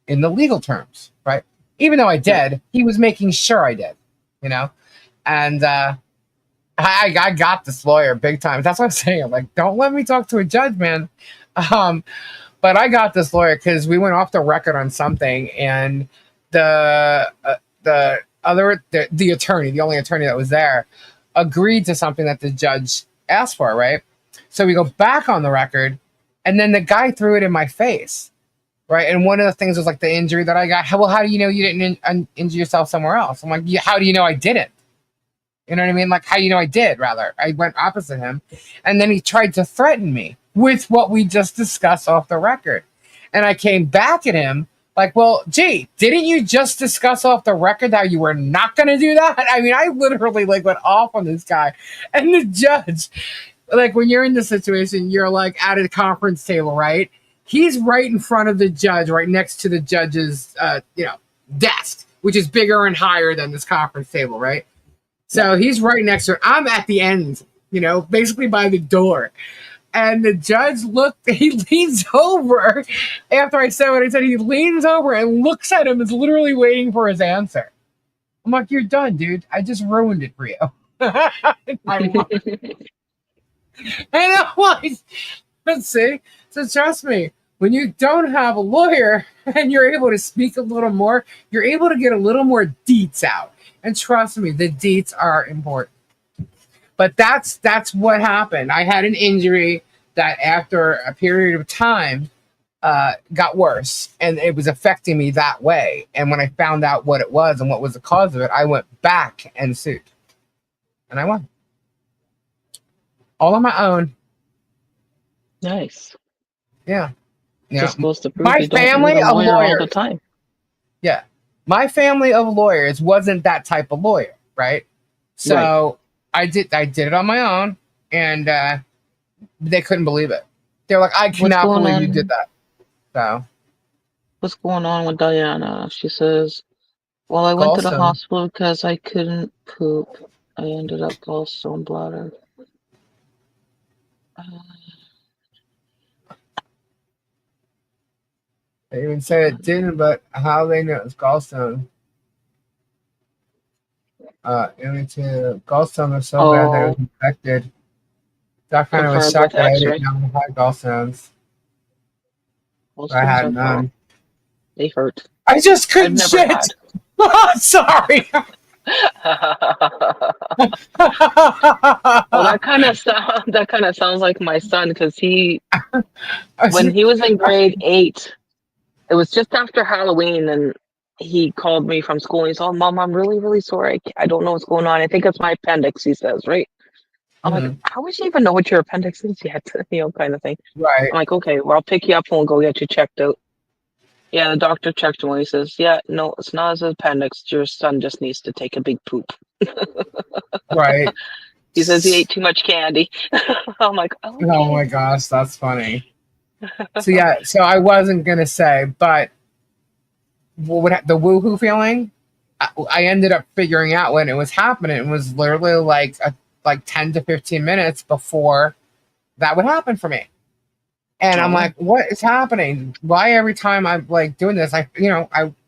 in the legal terms, right? Even though I did, he was making sure I did, And I got this lawyer big time. That's what I'm saying. I'm like, don't let me talk to a judge, man. But I got this lawyer because we went off the record on something, and the attorney, the only attorney that was there, agreed to something that the judge asked for, right? So we go back on the record, and then the guy threw it in my face, right? And one of the things was like the injury that I got. Well, how do you know you didn't injure yourself somewhere else? I'm like, yeah, how do you know I didn't? You know what I mean? Like, how do you know I did, rather. I went opposite him. And then he tried to threaten me with what we just discussed off the record. And I came back at him like, well, gee, didn't you just discuss off the record that you were not going to do that? I mean, I literally went off on this guy. And the judge, when you're in this situation, you're at a conference table, right? He's right in front of the judge, right next to the judge's, desk, which is bigger and higher than this conference table, right? So he's right next to her. I'm at the end, basically by the door. And the judge he leans over after I said what I said. He leans over and looks at him, is literally waiting for his answer. I'm like, you're done, dude. I just ruined it for you. And I'm like, let's see. So trust me, when you don't have a lawyer and you're able to speak a little more, you're able to get a little more deets out. And trust me, the deets are important. But that's what happened. I had an injury that after a period of time got worse, and it was affecting me that way. And when I found out what it was and what was the cause of it, I went back and sued. And I won. All on my own. Nice. Yeah. Just goes to prove my you don't family need a of lawyer lawyers all the time. Yeah. My family of lawyers wasn't that type of lawyer, right? So I did it on my own, and they couldn't believe it. They're like, I cannot believe you did that. So what's going on with Diana? She says, well, I went to the hospital because I couldn't poop. I ended up gallstone bladder. They even said it didn't, but how they knew it was gallstone. Gallstone was so bad that it was infected. That kind of was shocked that I didn't know I had gallstones. I had none. They hurt. I just couldn't shit. Sorry. Well, that kind of sounds like my son, because when he was in grade 8, it was just after Halloween, and he called me from school and he said, "Oh, Mom, I'm really, really sorry. I don't know what's going on. I think it's my appendix," he says, right? I'm like, how would you even know what your appendix is yet? Kind of thing. Right. I'm like, okay, well, I'll pick you up and we'll go get you checked out. Yeah, the doctor checked him and he says, yeah, no, it's not his appendix. Your son just needs to take a big poop. Right. He says he ate too much candy. I'm like, okay. Oh my gosh, that's funny. So I wasn't going to say, but the woohoo feeling, I ended up figuring out when it was happening. It was literally like 10 to 15 minutes before that would happen for me. And I'm like, what is happening? Why every time I'm doing this, I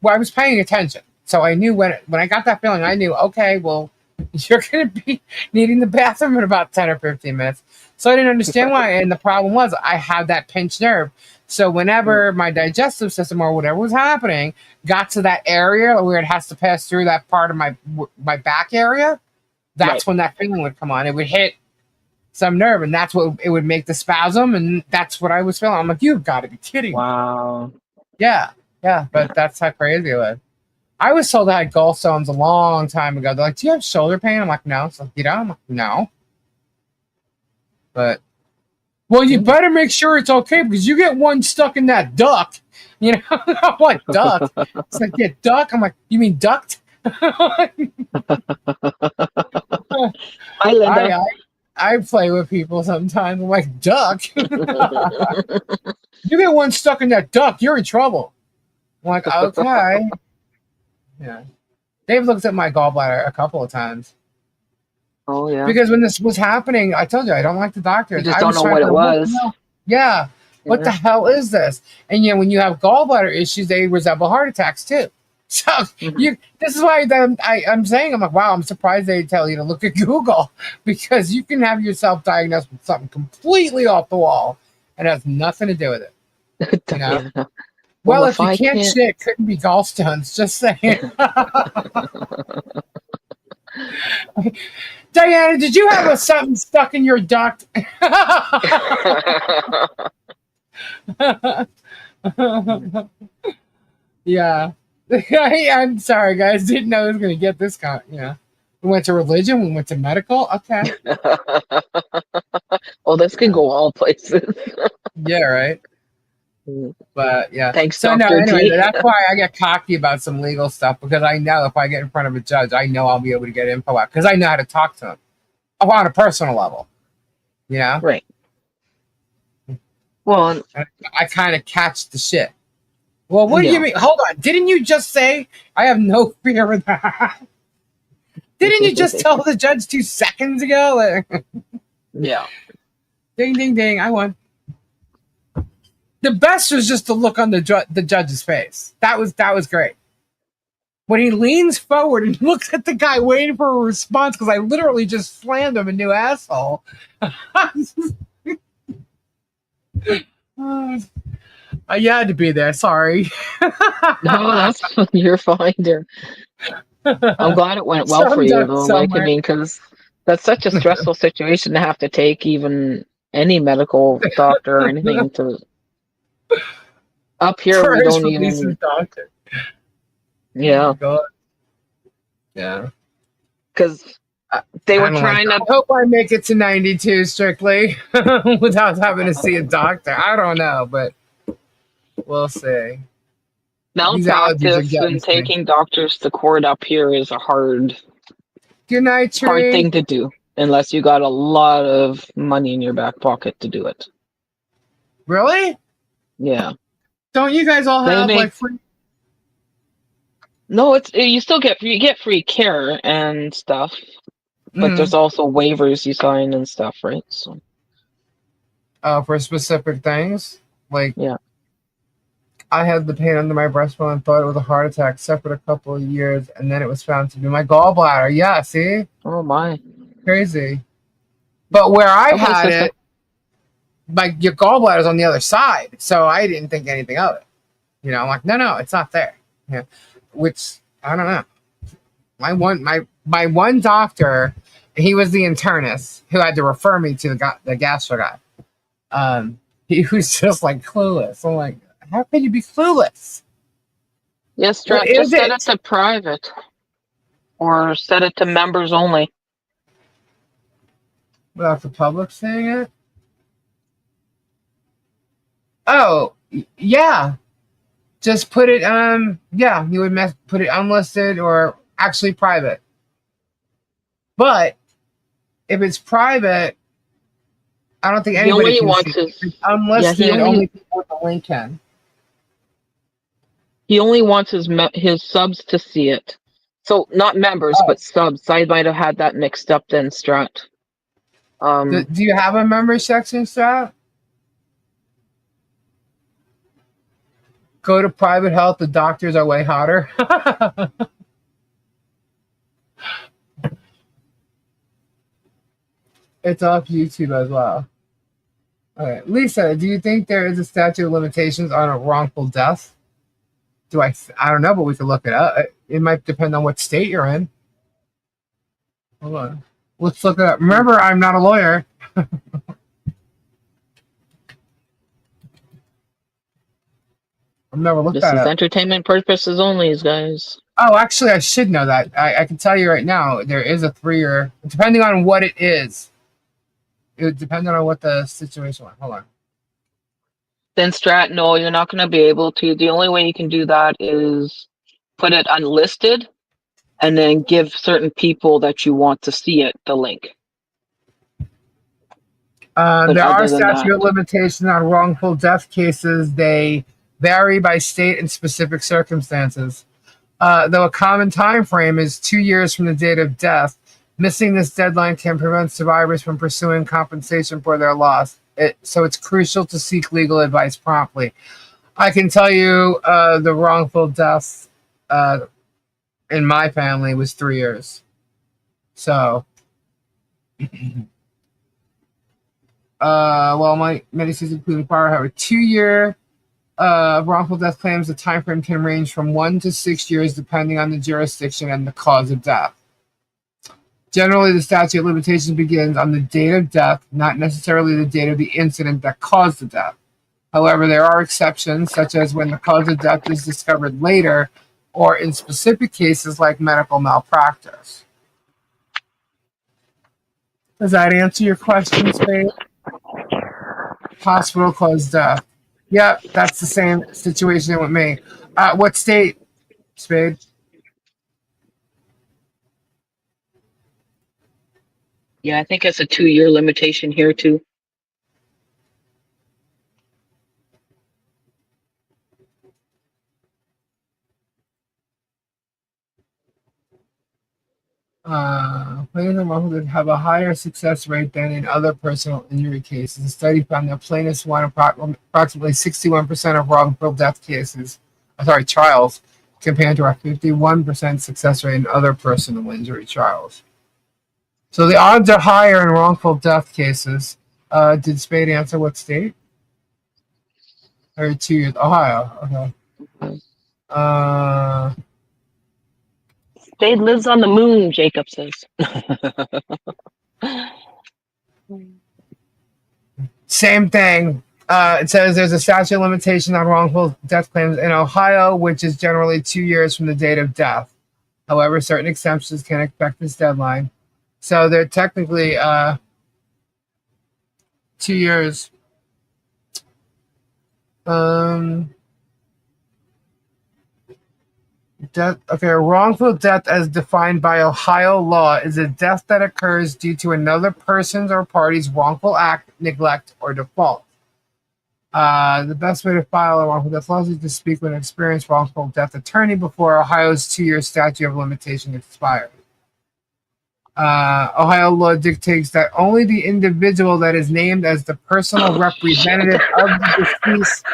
was paying attention. So I knew when I got that feeling, I knew, okay, well, you're going to be needing the bathroom in about 10 or 15 minutes. So I didn't understand why. And the problem was I had that pinched nerve. So whenever my digestive system or whatever was happening got to that area where it has to pass through that part of my back area, that's when that feeling would come on. It would hit some nerve, and that's what it would make the spasm, and that's what I was feeling. I'm like, you've got to be kidding me. Wow. Yeah, but that's how crazy it was. I was told I had gallstones a long time ago. They're like, "Do you have shoulder pain?" I'm like, "No." It's like, "You don't?" I'm like, "No." But well, you better make sure it's okay because you get one stuck in that duct. You know, I'm like, "Duct." It's like, "Yeah, duck." I'm like, "You mean duct?" Hi, Linda. I play with people sometimes. I'm like, "Duck." You get one stuck in that duct, you're in trouble. I'm like, okay. Yeah. Dave looked at my gallbladder a couple of times. Oh yeah. Because when this was happening, I told you I don't like the doctors. You just I don't was know trying what to it was. Yeah. What the hell is this? And when you have gallbladder issues, they resemble heart attacks too. So this is why I'm saying, I'm like, wow, I'm surprised they tell you to look at Google because you can have yourself diagnosed with something completely off the wall and has nothing to do with it. You know? Yeah. Well, If if you I can't can't- shit, it couldn't be gallstones. Just saying. Diana, did you have something stuck in your duct? Yeah. I'm sorry, guys. Didn't know I was going to get this kind. Yeah. We went to religion. We went to medical. Okay. Well, this can go all places. Yeah, right. But yeah. Thanks, So no, Dr. anyway, T. that's why I get cocky about some legal stuff because I know if I get in front of a judge, I know I'll be able to get info out because I know how to talk to him on a personal level. You know? Right. Well, I kind of catch the shit. Well, what do you mean? Hold on. Didn't you just say I have no fear of that? Didn't you just tell the judge 2 seconds ago? yeah. Ding, ding, ding. I won. The best was just the look on the judge's face. That was great. When he leans forward and looks at the guy waiting for a response because I literally just slammed him a new asshole. You had to be there. Sorry. No, that's you're fine, dear. I'm glad it went well for you, though. Like, I mean, because that's such a stressful situation to have to take even any medical doctor or anything to. Up here, we don't even. Doctor. Yeah. Oh yeah. Because they were trying to. I hope I make it to 92 strictly without having to see a doctor. I don't know, but we'll see. Malpractice and taking doctors to court up here is a hard thing to do unless you got a lot of money in your back pocket to do it. Really? Yeah. Don't you guys all have like free? No, you still get free care and stuff, but there's also waivers you sign and stuff, right? So. For specific things, like yeah. I had the pain under my breastbone and thought it was a heart attack. Suffered a couple of years, and then it was found to be my gallbladder. Yeah, see? Oh my, crazy. But where I had it, like your gallbladder's on the other side, so I didn't think anything of it. You know, I'm like, no, it's not there. Yeah, which I don't know. My one doctor, he was the internist who had to refer me to the gastro guy. He was just like clueless. I'm like, how can you be clueless? Yes, just set it to private or set it to members only. Without the public seeing it? Oh, yeah. Just put it, you would put it unlisted or actually private. But if it's private, I don't think anybody can see it. It's unlisted, only people with the link can. He only wants his subs to see it. So not members, but subs. I might have had that mixed up then, Strat. Do you have a member section, Strat? Go to private health. The doctors are way hotter. It's off YouTube as well. Okay. Lisa, do you think there is a statute of limitations on a wrongful death? I don't know, but we could look it up. It might depend on what state you're in. Hold on. Let's look it up. Remember, I'm not a lawyer. I've never looked at it. This is entertainment purposes only, guys. Oh, actually, I should know that. I can tell you right now, there is a 3-year, depending on what it is. It would depend on what the situation was. Hold on. Then Strat, no, you're not going to be able to. The only way you can do that is put it unlisted and then give certain people that you want to see it the link. But There are other than statute that, of limitations on wrongful death cases. They vary by state and specific circumstances. Though a common time frame is 2 years from the date of death, missing this deadline can prevent survivors from pursuing compensation for their loss. So it's crucial to seek legal advice promptly. I can tell you the wrongful death in my family was 3 years. So, well, my medicines including fire have a 2-year wrongful death claims. The time frame can range from 1 to 6 years depending on the jurisdiction and the cause of death. Generally, the statute of limitations begins on the date of death, not necessarily the date of the incident that caused the death. However, there are exceptions, such as when the cause of death is discovered later, or in specific cases like medical malpractice. Does that answer your question, Spade? Hospital caused death. Yep, that's the same situation with me. What state, Spade? yeah, I think it's a 2-year limitation here too. Plaintiffs would have a higher success rate than in other personal injury cases. A study found that plaintiffs won approximately 61% of wrongful death trials, compared to a 51% success rate in other personal injury trials. So the odds are higher in wrongful death cases. Did Spade answer what state? Or 2 years? Ohio. Okay. Spade lives on the moon, Jacob says. Same thing. It says there's a statute of limitation on wrongful death claims in Ohio, which is generally 2 years from the date of death. However, certain exemptions can affect this deadline. So they're technically 2 years. A wrongful death as defined by Ohio law is a death that occurs due to another person's or party's wrongful act, neglect, or default. The best way to file a wrongful death lawsuit is to speak with an experienced wrongful death attorney before Ohio's 2-year statute of limitation expires. Ohio law dictates that only the individual that is named as the personal representative of the deceased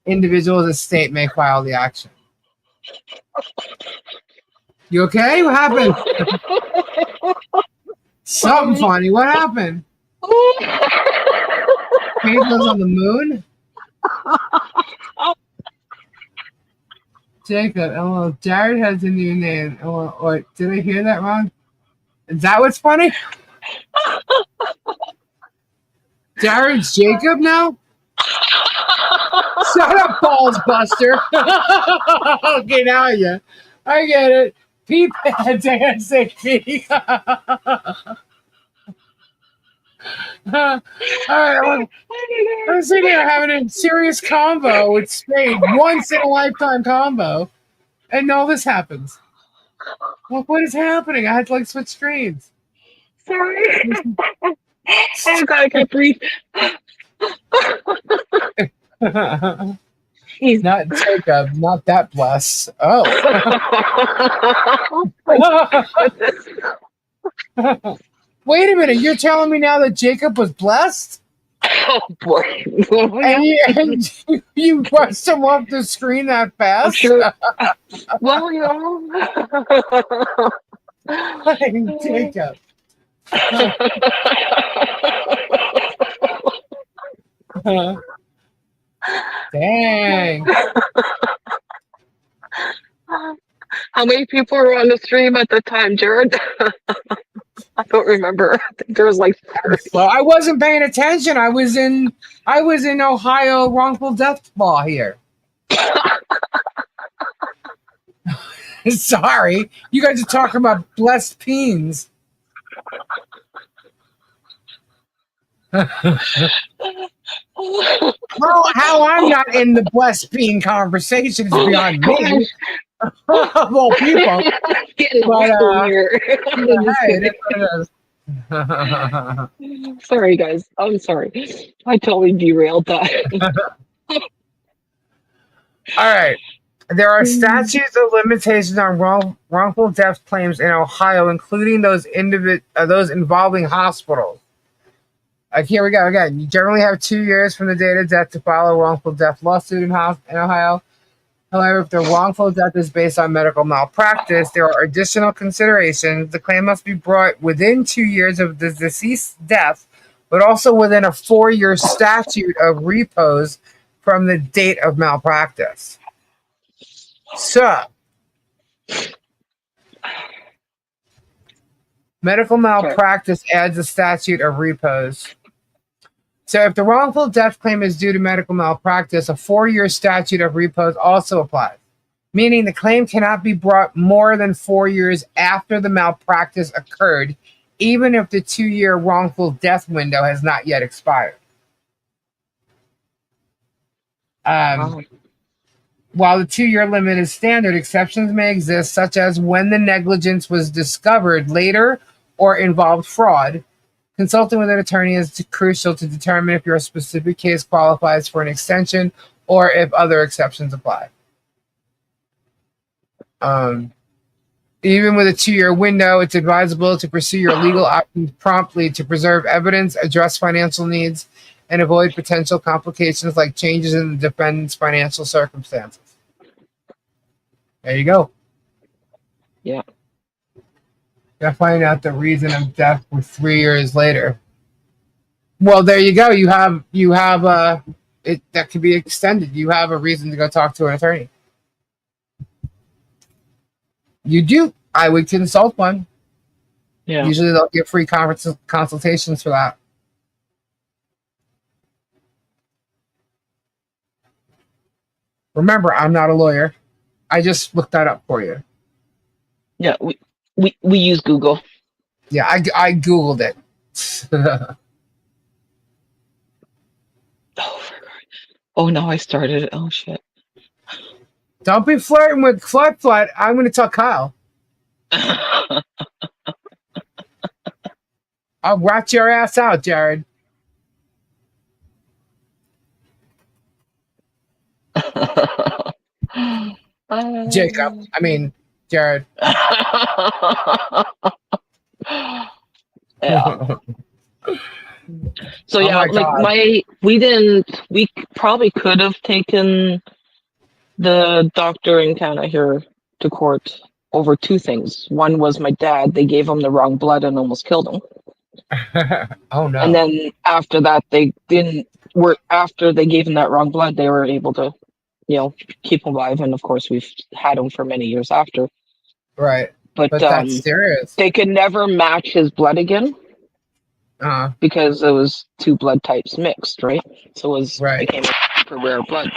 individual's estate may file the action. You okay? What happened? Something funny. What happened? Kate lives on the moon? Jacob, LOL. Jared has a new name. Or did I hear that wrong? Is that what's funny? Jared's Jacob now? Shut up, balls buster. Okay, now I get it. Pete ASAP. All right, I'm sitting here having a serious combo with Spade, once in a lifetime combo, and all this happens. What is happening? I had to switch screens. Sorry. Oh God, I can't breathe. He's not Jacob, not that blessed. Oh. Wait a minute, you're telling me now that Jacob was blessed? Oh boy. And you brushed him off the screen that fast? I'm sure. Well, you know. Jacob. Dang. How many people were on the stream at the time, Jared? I don't remember. I think there was 30. Well, I wasn't paying attention. I was in Ohio wrongful death law here. Sorry, you guys are talking about blessed peens. Well, how I'm not in the blessed peen conversation is Oh my beyond gosh. me. Of all people. Getting But awful here. I'm just hey, kidding. that's what it is. Sorry, guys. I'm sorry. I totally derailed that. All right. There are statutes of limitations on wrongful death claims in Ohio, including those involving hospitals. Here we go again. You generally have 2 years from the date of death to file a wrongful death lawsuit in Ohio. However, if the wrongful death is based on medical malpractice, there are additional considerations. The claim must be brought within 2 years of the deceased's death, but also within a 4-year statute of repose from the date of malpractice. So, medical malpractice adds a statute of repose. So if the wrongful death claim is due to medical malpractice, a 4-year statute of repose also applies, meaning the claim cannot be brought more than 4 years after the malpractice occurred, even if the 2-year wrongful death window has not yet expired. While the 2-year limit is standard, exceptions may exist, such as when the negligence was discovered later or involved fraud. Consulting with an attorney is crucial to determine if your specific case qualifies for an extension or if other exceptions apply. Even with a 2-year window, it's advisable to pursue your legal options promptly to preserve evidence, address financial needs, and avoid potential complications like changes in the defendant's financial circumstances. There you go. Yeah. You'll find out the reason of death for 3 years later. Well, there you go. You have it that could be extended. You have a reason to go talk to an attorney. You do. I would consult one. Yeah. Usually they'll get free consultations for that. Remember, I'm not a lawyer. I just looked that up for you. Yeah, we use Google. Yeah, I Googled it. Oh, no, I started it. Oh, shit. Don't be flirting with Flut. I'm going to tell Kyle. I'll rat your ass out, Jared. Jacob. I mean, Jared. Yeah. So Oh yeah, my God. we probably could have taken the doctor in Canada here to court over two things. One was my dad, they gave him the wrong blood and almost killed him. Oh no. And then after that after they gave him that wrong blood, they were able to, keep him alive, and of course we've had him for many years after. Right. But that's serious. they could never match his blood again. Because it was two blood types mixed, right? So became a super rare blood.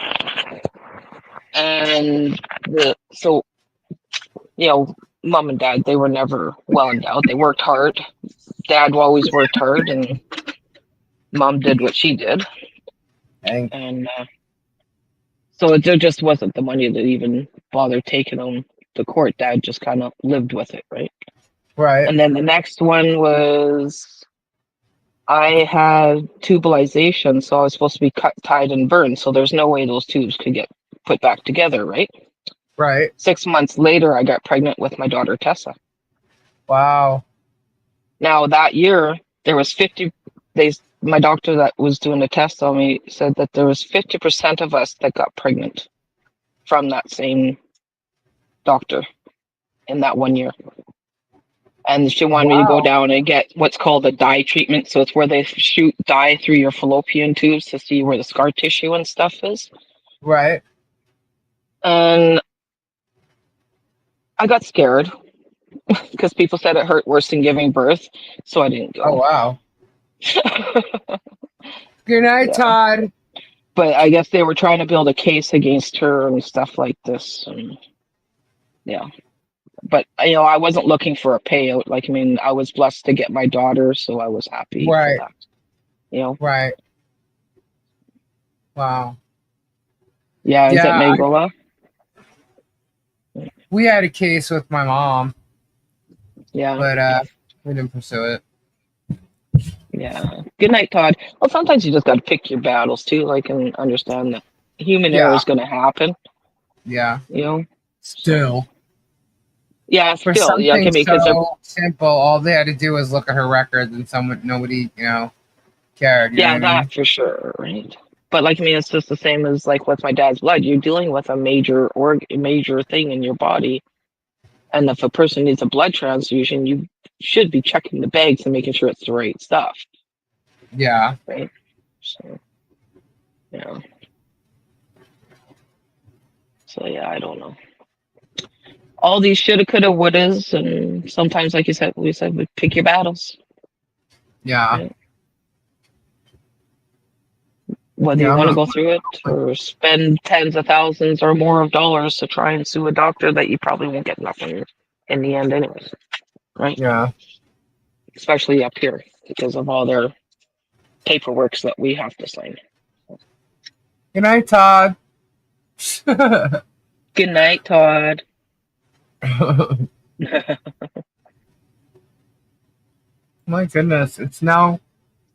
And mom and dad, they were never well endowed. They worked hard. Dad always worked hard, and mom did what she did. And so there just wasn't the money to even bother taking them to court. Dad just kind of lived with it, right? Right. And then the next one was I had tubalization, so I was supposed to be cut, tied, and burned. So there's no way those tubes could get put back together, right? Right. 6 months later, I got pregnant with my daughter, Tessa. Wow. Now, that year, there was my doctor that was doing the test on me said that there was 50% of us that got pregnant from that same doctor in that 1 year. And she wanted me to go down and get what's called a dye treatment. So it's where they shoot dye through your fallopian tubes to see where the scar tissue and stuff is. Right. And I got scared because people said it hurt worse than giving birth. So I didn't go. Oh, wow. Good night, Todd. But I guess they were trying to build a case against her and stuff like this. And yeah. but I wasn't looking for a payout. Like, I mean, I was blessed to get my daughter, so I was happy for Right. that. You know? Right. Wow. Yeah, is it Yeah, Magola? we had a case with my mom, Yeah, but we didn't pursue it. yeah. Good night, Todd. Well, sometimes you just got to pick your battles too, like, and understand that human error Yeah. is going to happen. Yeah. So Still, yeah, for still, yeah, okay, something because so simple, all they had to do was look at her records, and nobody, cared. You know yeah, what I mean? that for sure, right? But like, I mean, it's just the same as like with my dad's blood. You're dealing with a major thing in your body, and if a person needs a blood transfusion, you should be checking the bags and making sure it's the right stuff, Yeah. right? So yeah, so yeah, I don't know. All these shoulda, coulda, wouldas, and sometimes, like we said, we pick your battles. Yeah. Right? Whether Yeah. you I'm want to not. go through it or spend tens of thousands or more of dollars to try and sue a doctor that you probably won't get nothing in the end, anyways, right? Yeah. Especially up here because of all their paperworks that we have to sign. Good night, Todd. Good night, Todd. My goodness, it's now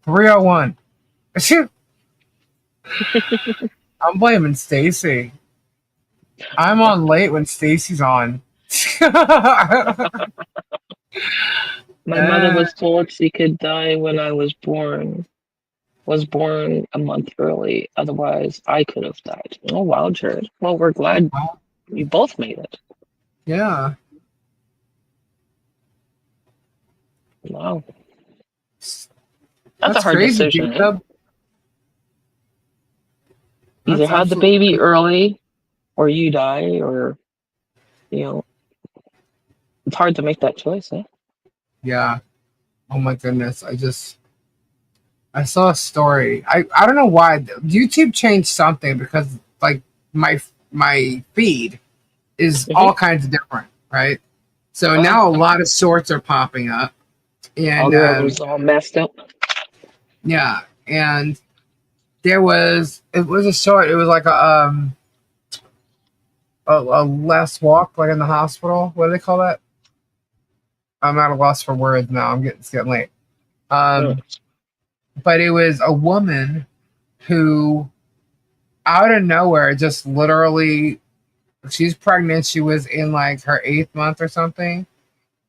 3:01. Shoot. I'm blaming Stacy. I'm on late when Stacy's on. My mother was told she could die when I was born. Was born a month early. Otherwise, I could have died. Oh, wow, Jared. Well, we're glad you both made it. Yeah. Wow. That's That's a hard crazy, decision. Eh? Jacob. Either That's have the absolutely baby crazy. early or you die, or, it's hard to make that choice, eh? Yeah. Oh my goodness. I saw a story. I don't know why YouTube changed something because like my feed is Mm-hmm. all kinds of different, right? So Oh, now a lot of sorts are popping up, and algorithm's all messed up. yeah, and it was a short. It was like a less walk, like in the hospital. What do they call that? I'm at a loss for words now. It's getting late. Mm. But it was a woman who, out of nowhere, just literally, she's pregnant. She was in like her 8th month or something,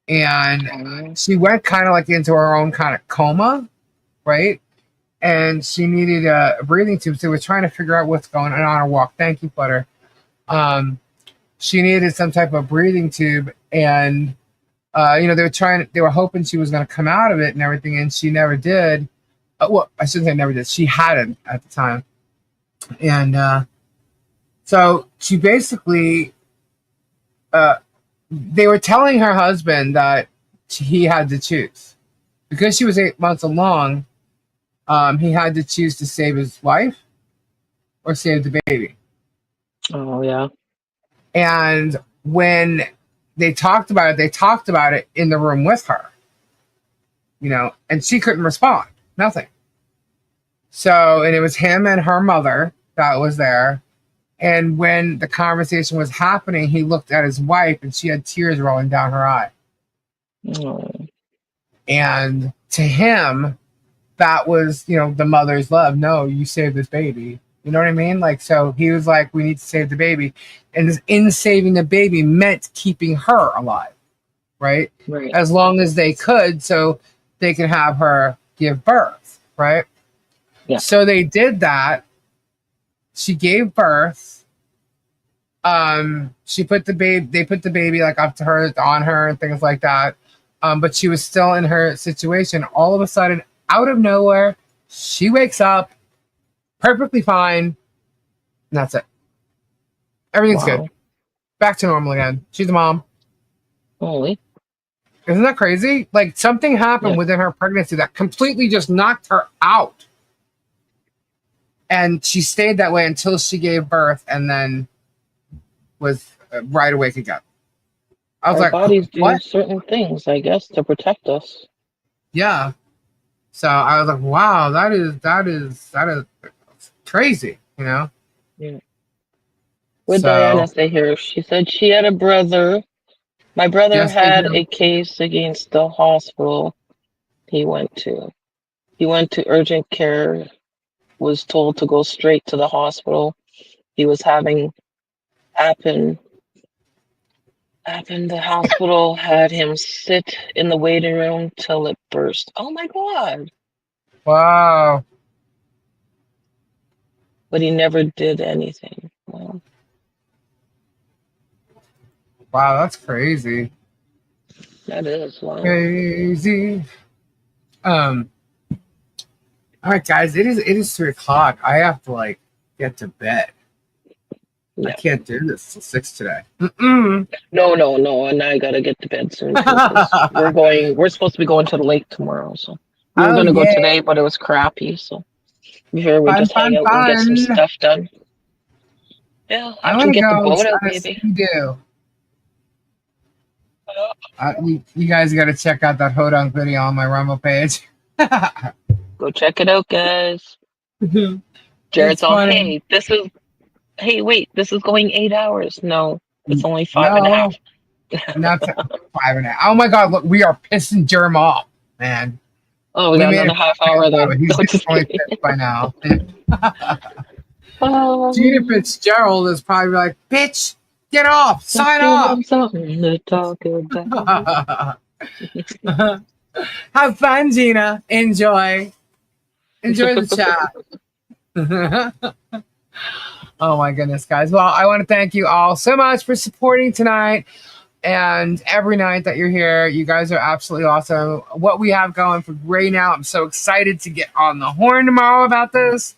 and she went kind of like into her own kind of coma, right? And she needed a breathing tube. So we're trying to figure out what's going on her walk. Thank you, Flutter. She needed some type of breathing tube, and they were hoping she was going to come out of it and everything, and she never did. Well, I shouldn't say never did. She hadn't at the time, and so she basically, they were telling her husband that he had to choose because she was 8 months along. He had to choose to save his wife or save the baby. Oh, yeah. And when they talked about it in the room with her, and she couldn't respond, nothing. So, and it was him and her mother that was there. And when the conversation was happening, he looked at his wife and she had tears rolling down her eye. Oh. And to him, that was, the mother's love. No, you saved this baby. You know what I mean? Like, so he was like, we need to save the baby. And in saving the baby meant keeping her alive, right? Right. As long as they could, so they could have her give birth, right? Yeah. So they did that. She gave birth. They put the baby like up to her, on her, and things like that. But she was still in her situation. All of a sudden, out of nowhere, she wakes up perfectly fine, and that's it. Everything's good. Back to normal again. She's a mom. Holy. Isn't that crazy? Like something happened within her pregnancy that completely just knocked her out. And she stayed that way until she gave birth and then was right awake again. I was Our like, bodies do what? certain things, I guess, to protect us. Yeah. So I was like, wow, that is crazy, you know? Yeah. What Diana So say here? She said she had a brother. My brother yes, they had do. a case against the hospital he went to. He went to urgent care, was told to go straight to the hospital. He was having happen. The hospital had him sit in the waiting room till it burst. Oh my God. Wow. But he never did anything. Well, Wow, that's crazy. that is wow. Crazy. Um, all right, guys, it is 3 o'clock. I have to like get to bed. I Yeah. can't do this till 6 today. Mm-mm. No. And I gotta get to bed soon too, because we're supposed to be going to the lake tomorrow. So we were Oh gonna go yeah. today, but it was crappy. So we here we Fun, just hang fun, out and get some fun. stuff done. Yeah, I after want we to get the go boat out, on a maybe. ski-doo. You guys got to check out that Hodunk video on my Rumble page. Go check it out, guys. It's Jared's all, funny. hey, wait, this is going 8 hours. No, it's only 5.5. No, not 5.5. Oh my God! Look, we are pissing Germ off, man. Oh, we We got made another it half hour but then. he's No, just definitely kidding. pissed by now. Gina Oh, Fitzgerald is probably like, "Bitch, get off, sign you off." have something to talk about. Have fun, Gina. Enjoy the chat. Oh my goodness, guys. Well, I want to thank you all so much for supporting tonight and every night that you're here. You guys are absolutely awesome. What we have going for right now, I'm so excited to get on the horn tomorrow about this.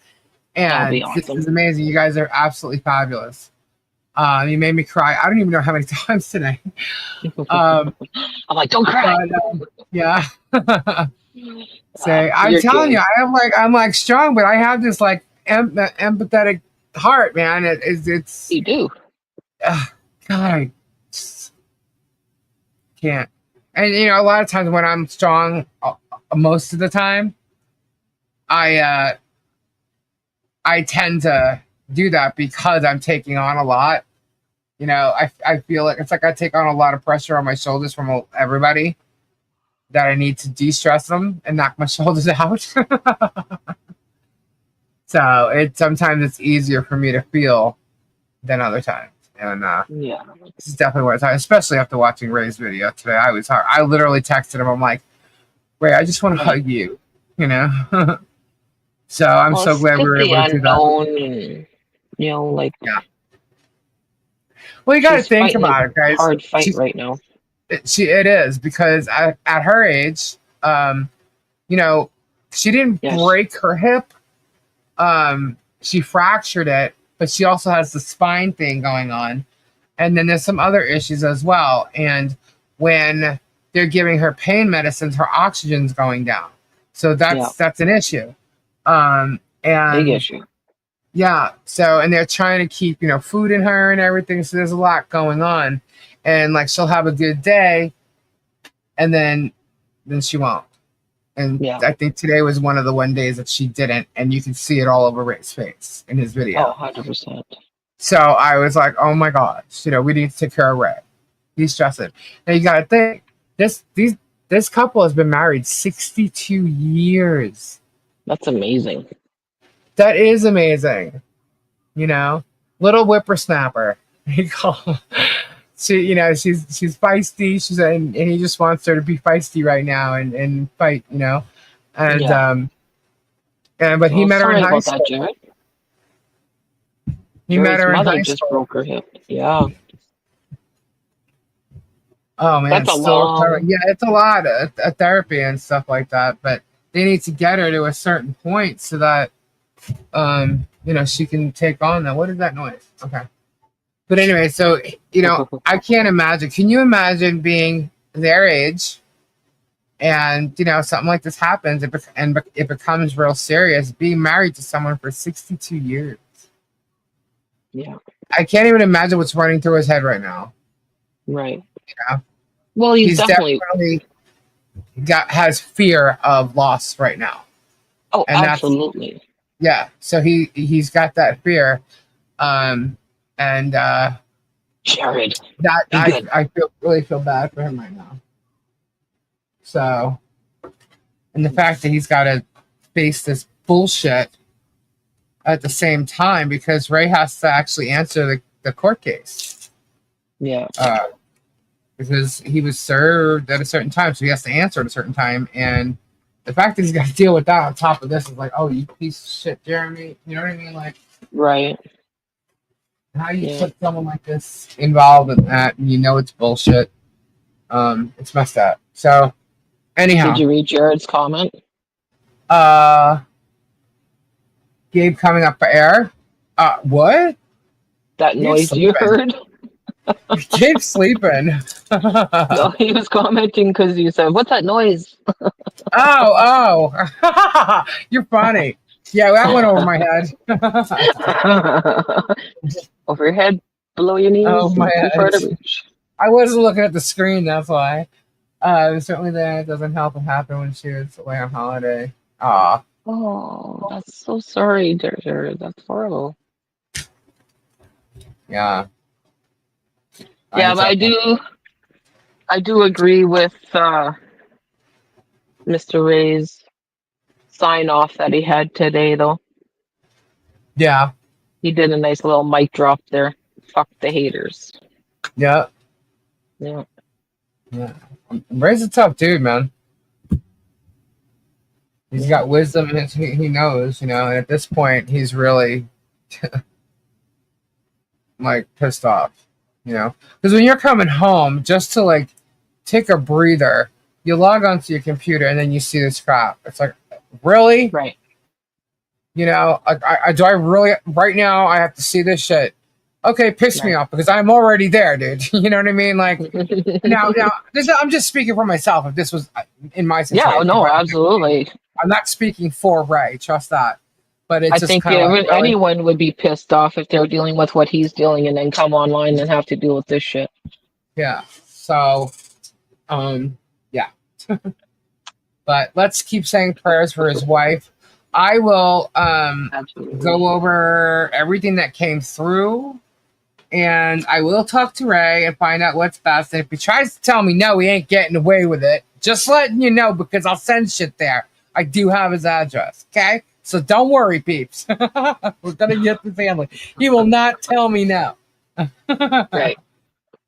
That'll be And this awesome. is amazing. You guys are absolutely fabulous. You made me cry. I don't even know how many times today. Um, I'm like, don't cry. but yeah. Say, I'm You're telling you, good. I'm like strong, but I have this like empathetic heart, man. It's You do. God, I just can't. And a lot of times when I'm strong, most of the time, I tend to do that because I'm taking on a lot. I feel like it's like I take on a lot of pressure on my shoulders from everybody that I need to de-stress them and knock my shoulders out. So sometimes it's easier for me to feel than other times. And Yeah. this is definitely what it's like, especially after watching Ray's video today. I literally texted him. I'm like, Ray, I just want to hug you, you know? So I'm Well, so it's glad we just were the able to do that. unknown, and like Yeah. Well, you got to she's think fighting a about it, guys. hard fight right now. It is because at her age, you know, she didn't Yes. break her hip. She fractured it, but she also has the spine thing going on. And then there's some other issues as well. And when they're giving her pain medicines, her oxygen's going down. So Yeah. that's an issue. Big And issue. yeah, so and they're trying to keep, food in her and everything. So there's a lot going on. And like she'll have a good day and then she won't. And Yeah. I think today was one of the days that she didn't, and you can see it all over Ray's face in his video. Oh, 100%. So I was like, oh my gosh, we need to take care of Ray. He's stressing. Now you gotta think, this couple has been married 62 years. That's amazing. That is amazing. Little whippersnapper. He call she's feisty. And he just wants her to be feisty right now and fight, and Yeah. but he Well, met her in sorry high about school. that, Jared. He met Jared's her in mother high just school. broke her hip. Yeah. Oh man, That's a still long. yeah, it's a lot of therapy and stuff like that. But they need to get her to a certain point so that she can take on that. What is that noise? Okay. But anyway, so I can't imagine. Can you imagine being their age and something like this happens and it becomes real serious, being married to someone for 62 years? Yeah. I can't even imagine what's running through his head right now. Right. You know, Well, he's he's definitely. definitely has fear of loss right now, Oh, and that's absolutely. yeah. So he's got that fear, and Jared, that be good. I really feel bad for him right now. So, and the fact that he's got to face this bullshit at the same time because Ray has to actually answer the court case. Yeah. Because he was served at a certain time, so he has to answer at a certain time. And the fact that he's got to deal with that on top of this is like, oh, you piece of shit, Jeremy. You know what I mean? Like, Right. how you put someone like this involved in that, and you know it's bullshit. It's messed up. So, anyhow, Did you read Jared's comment? Gabe coming up for air. What? That Gabe's noise you sleeping. heard? Gabe's sleeping. No, he was commenting because you said, "What's that noise?" Oh, you're funny. Yeah, that went over my head. Over your head, below your knees, Oh my too far to head. reach. I wasn't looking at the screen, that's why. Certainly that doesn't help what happened when she was away on holiday. Aw. Oh, that's so sorry, Jared. That's horrible. Yeah. Yeah, but I do agree with Mr. Ray's sign off that he had today, though. Yeah. He did a nice little mic drop there. Fuck the haters. Yeah. Yeah. Yeah. Ray's a tough dude, man. He's got wisdom and he knows, and at this point he's really like pissed off, because when you're coming home just to like take a breather, you log onto your computer and then you see this crap. It's like, really? Right. Do I really right now I have to see this shit? Okay, piss me off because I'm already there, dude. You know what I mean? Like now, I'm just speaking for myself. If this was in my situation, Yeah, no, absolutely. I'm not speaking for Ray. Trust that. But it's I just think kind of like, anyone would be pissed off if they're dealing with what he's dealing and then come online and have to deal with this shit. Yeah. So, yeah. But let's keep saying prayers for his wife. I will Absolutely. go over everything that came through, and I will talk to Ray and find out what's best. And if he tries to tell me no, he ain't getting away with it, just letting you know because I'll send shit there. I do have his address. Okay. So don't worry, peeps. We're gonna get the family. He will not tell me no. Right.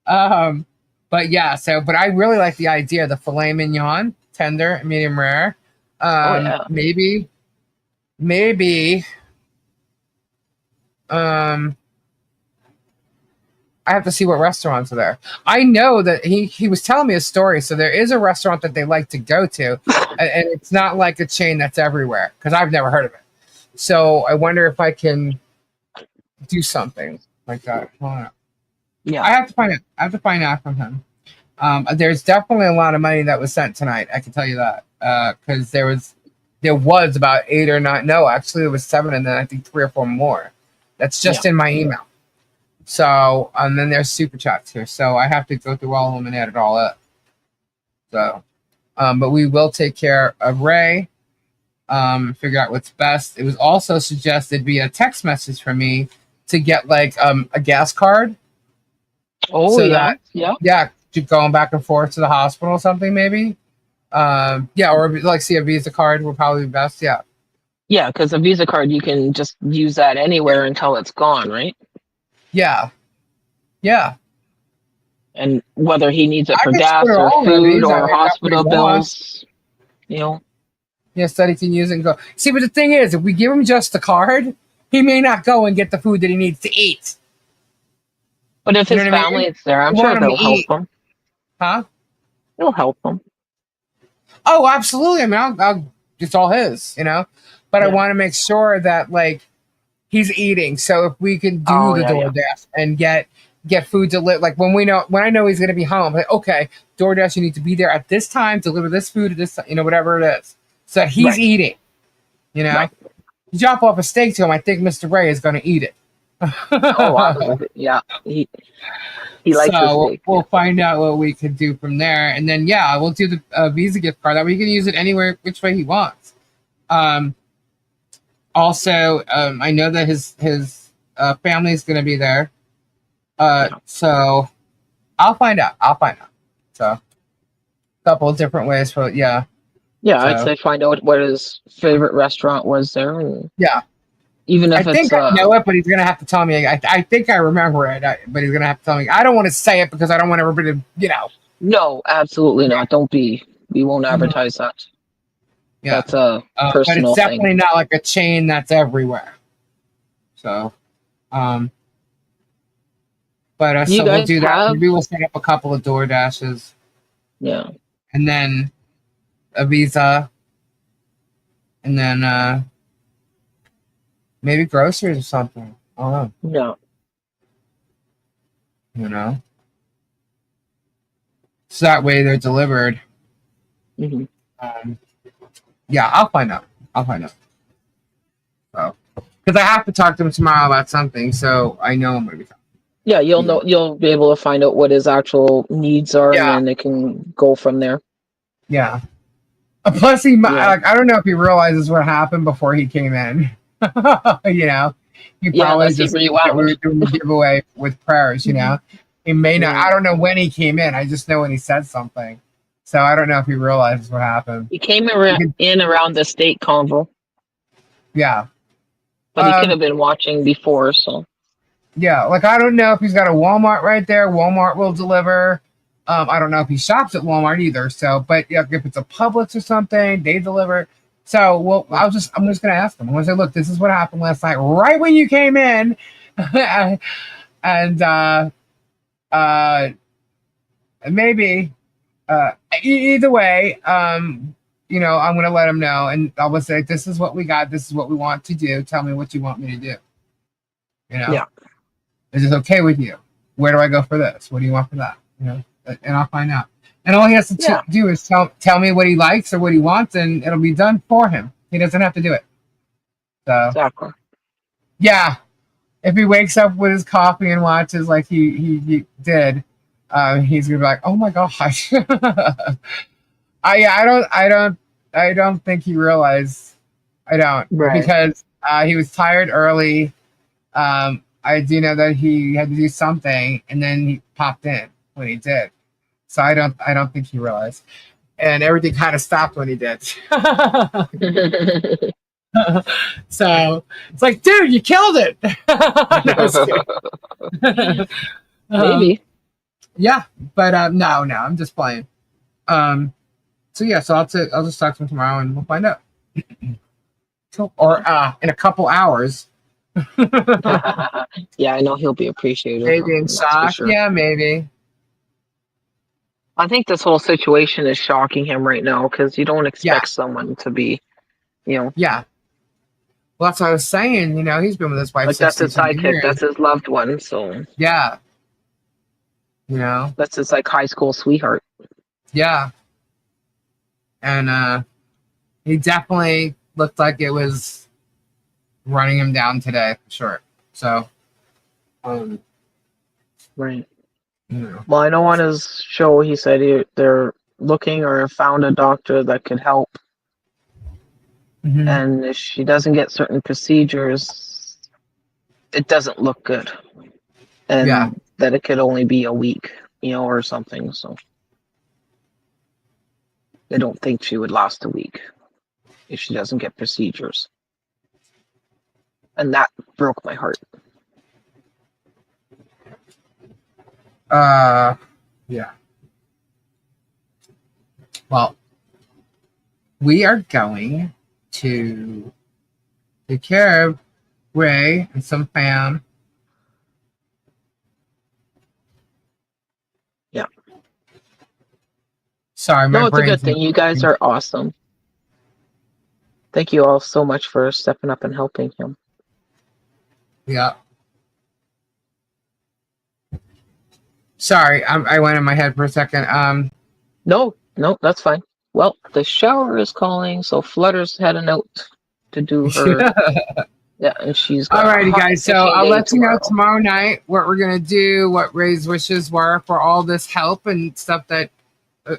But yeah, but I really like the idea of the filet mignon, tender, medium rare. Maybe. I have to see what restaurants are there. I know that he was telling me a story, so there is a restaurant that they like to go to, and it's not like a chain that's everywhere because I've never heard of it. So I wonder if I can do something like that. Hold on. Yeah. I have to find it. I have to find out from him. There's definitely a lot of money that was sent tonight. I can tell you that because there was about 8 or 9. No, actually, there was 7, and then I think 3 or 4 more. That's just in my email. So, and then there's super chats here. So I have to go through all of them and add it all up. So, but we will take care of Ray. Figure out what's best. It was also suggested via text message from me to get like a gas card. Oh, so yeah. Yeah, going back and forth to the hospital or something maybe. Or like see a Visa card would probably be best. Yeah. Yeah, because a Visa card, you can just use that anywhere until it's gone, right? Yeah. Yeah. And whether he needs it for I can gas put it or all in food Visa or if that's hospital what he wants. bills, Yes, that he can use it and go. See, but the thing is, if we give him just the card, he may not go and get the food that he needs to eat. But if his family is there, I'm sure they'll help him. Huh? It'll help him. Oh, absolutely. I mean, it's all his, But I want to make sure that like he's eating. So if we can do the DoorDash and get food delivered, like when I know he's going to be home, like okay, DoorDash, you need to be there at this time, deliver this food at this, whatever it is, so that he's eating. You drop off a steak to him, I think Mr. Ray is going to eat it. Oh, wow. Yeah, he likes his So steak. we'll find out what we could do from there, and then yeah, we'll do the Visa gift card. That way he can use it anywhere, which way he wants. Um, Also, I know that his family is going to be there. So I'll find out. So a couple of different ways for yeah. Yeah, I'd So say find out what his favorite restaurant was there, and yeah, even I if it's think I know it, but he's going to have to tell me. I think I remember it, but he's going to have to tell me. I don't want to say it because I don't want everybody to, no, absolutely not. Don't be. We won't Mhm. advertise that. Yeah. That's a But personal it's definitely thing. not like a chain that's everywhere. So, Do you so we'll guys do that. have? Maybe we'll set up a couple of door dashes, Yeah. and then a Visa, and then maybe groceries or something. I don't Yeah. know. So that way they're delivered. Hmm. Yeah, I'll find out. So, because I have to talk to him tomorrow about something, so I know I'm gonna be talking. Yeah, you'll know. You'll be able to find out what his actual needs are, and Yeah, then it can go from there. yeah. Plus, Yeah. like, I don't know if he realizes what happened before he came in. He Yeah, probably unless he just that we were rewound. doing the giveaway with prayers. He may not. Yeah. I don't know when he came in. I just know when he said something. So I don't know if he realizes what happened. He came He could- in around the state convo, yeah. but he could have Um. been watching before. So Yeah. Like I don't know if he's got a Walmart right there. Walmart will deliver. I don't know if he shops at Walmart either. So, but yeah, if it's a Publix or something, they deliver. So, well, I'm just gonna ask him. I'm gonna say, look, this is what happened last night, right when you came in, and maybe either way, I'm gonna let him know, and I will say, this is what we got. This is what we want to do. Tell me what you want me to do. yeah. Is this okay with you? Where do I go for this? What do you want for that? And I'll find out. And all he has to Yeah. do is tell me what he likes or what he wants, and it'll be done for him. He doesn't have to do it. So Exactly. yeah, if he wakes up with his coffee and watches like he did, he's gonna be like, oh my gosh. I don't think he realized. I don't Right. because he was tired early. I do know that he had to do something, and then he popped in when he did. So I don't think he realized, and everything kind of stopped when he did. So it's like, dude, you killed it. No, I was kidding. Maybe. Yeah, but no, I'm just playing. So yeah, so I'll just talk to him tomorrow, and we'll find out. Or in a couple hours. Yeah, I know he'll be appreciative. Maybe in That's for shock. sure. Yeah, maybe. I think this whole situation is shocking him right now because you don't expect someone to be, Yeah. Well, that's what I was saying. He's been with his wife like that's his 60 sidekick, years. that's his loved one. So Yeah. that's his like high school sweetheart. Yeah. And he definitely looked like it was running him down today, for sure. So, Right. Well, I know on his show he said they're looking or found a doctor that could help. mhm. And if she doesn't get certain procedures, it doesn't look good. And Yeah. that it could only be a week, or something. So I don't think she would last a week if she doesn't get procedures. And that broke my heart. Yeah. Well, we are going to take care of Ray and some fam. Yeah. Sorry, my No, it's a brain's good thing. You guys are awesome. Thank you all so much for stepping up and helping him. Yeah. Sorry, I went in my head for a second. No, that's fine. Well, the shower is calling, so Flutter's heading out to do her Yeah, and she's got Alrighty, a hot guys. So fishing I'll day let you know tomorrow. tomorrow night what we're gonna do, what Ray's wishes were for all this help and stuff that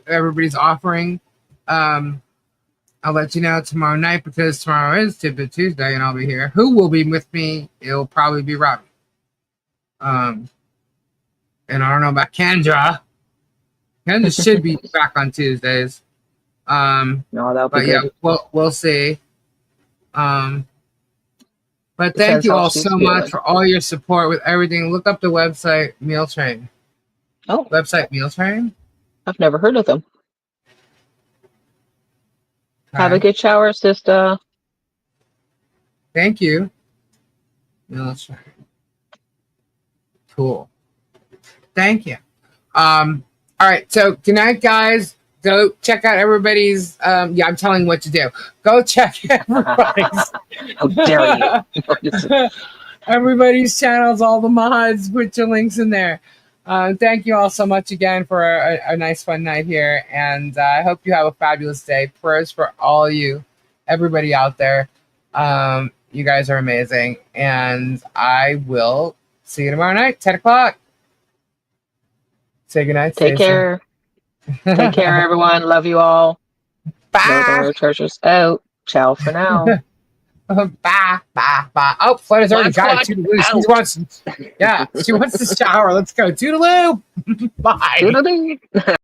everybody's offering. I'll let you know tomorrow night because tomorrow is Tidbit Tuesday and I'll be here. Who will be with me? It'll probably be Robbie. And I don't know about Kendra. Kendra should be back on Tuesdays. No, that'll be But yeah, good. we'll see. But thank Depends you how all she's so feeling. much for all your support with everything. Look up the website Meal Train. Oh, Website Meal Train. I've never heard of them. Have a Okay. good shower, sister. Thank you. Meal Train. Cool. Thank you. All right. So good night, guys. Go check out everybody's. Yeah, I'm telling you what to do. Go check everybody's. How dare you? Everybody's channels, all the mods. Put your links in there. Thank you all so much again for a nice fun night here, and I hope you have a fabulous day. Prayers for all you, everybody out there. You guys are amazing, and I will see you tomorrow night, 10 o'clock. Say goodnight. Take care. Take care, everyone. Love you all. Bye. No treasures out. Ciao for now. Bye. Oh, Flutter's already got it. Toodaloo. She wants, she wants to shower. Let's go. Toodaloo. Bye. Toodaloo.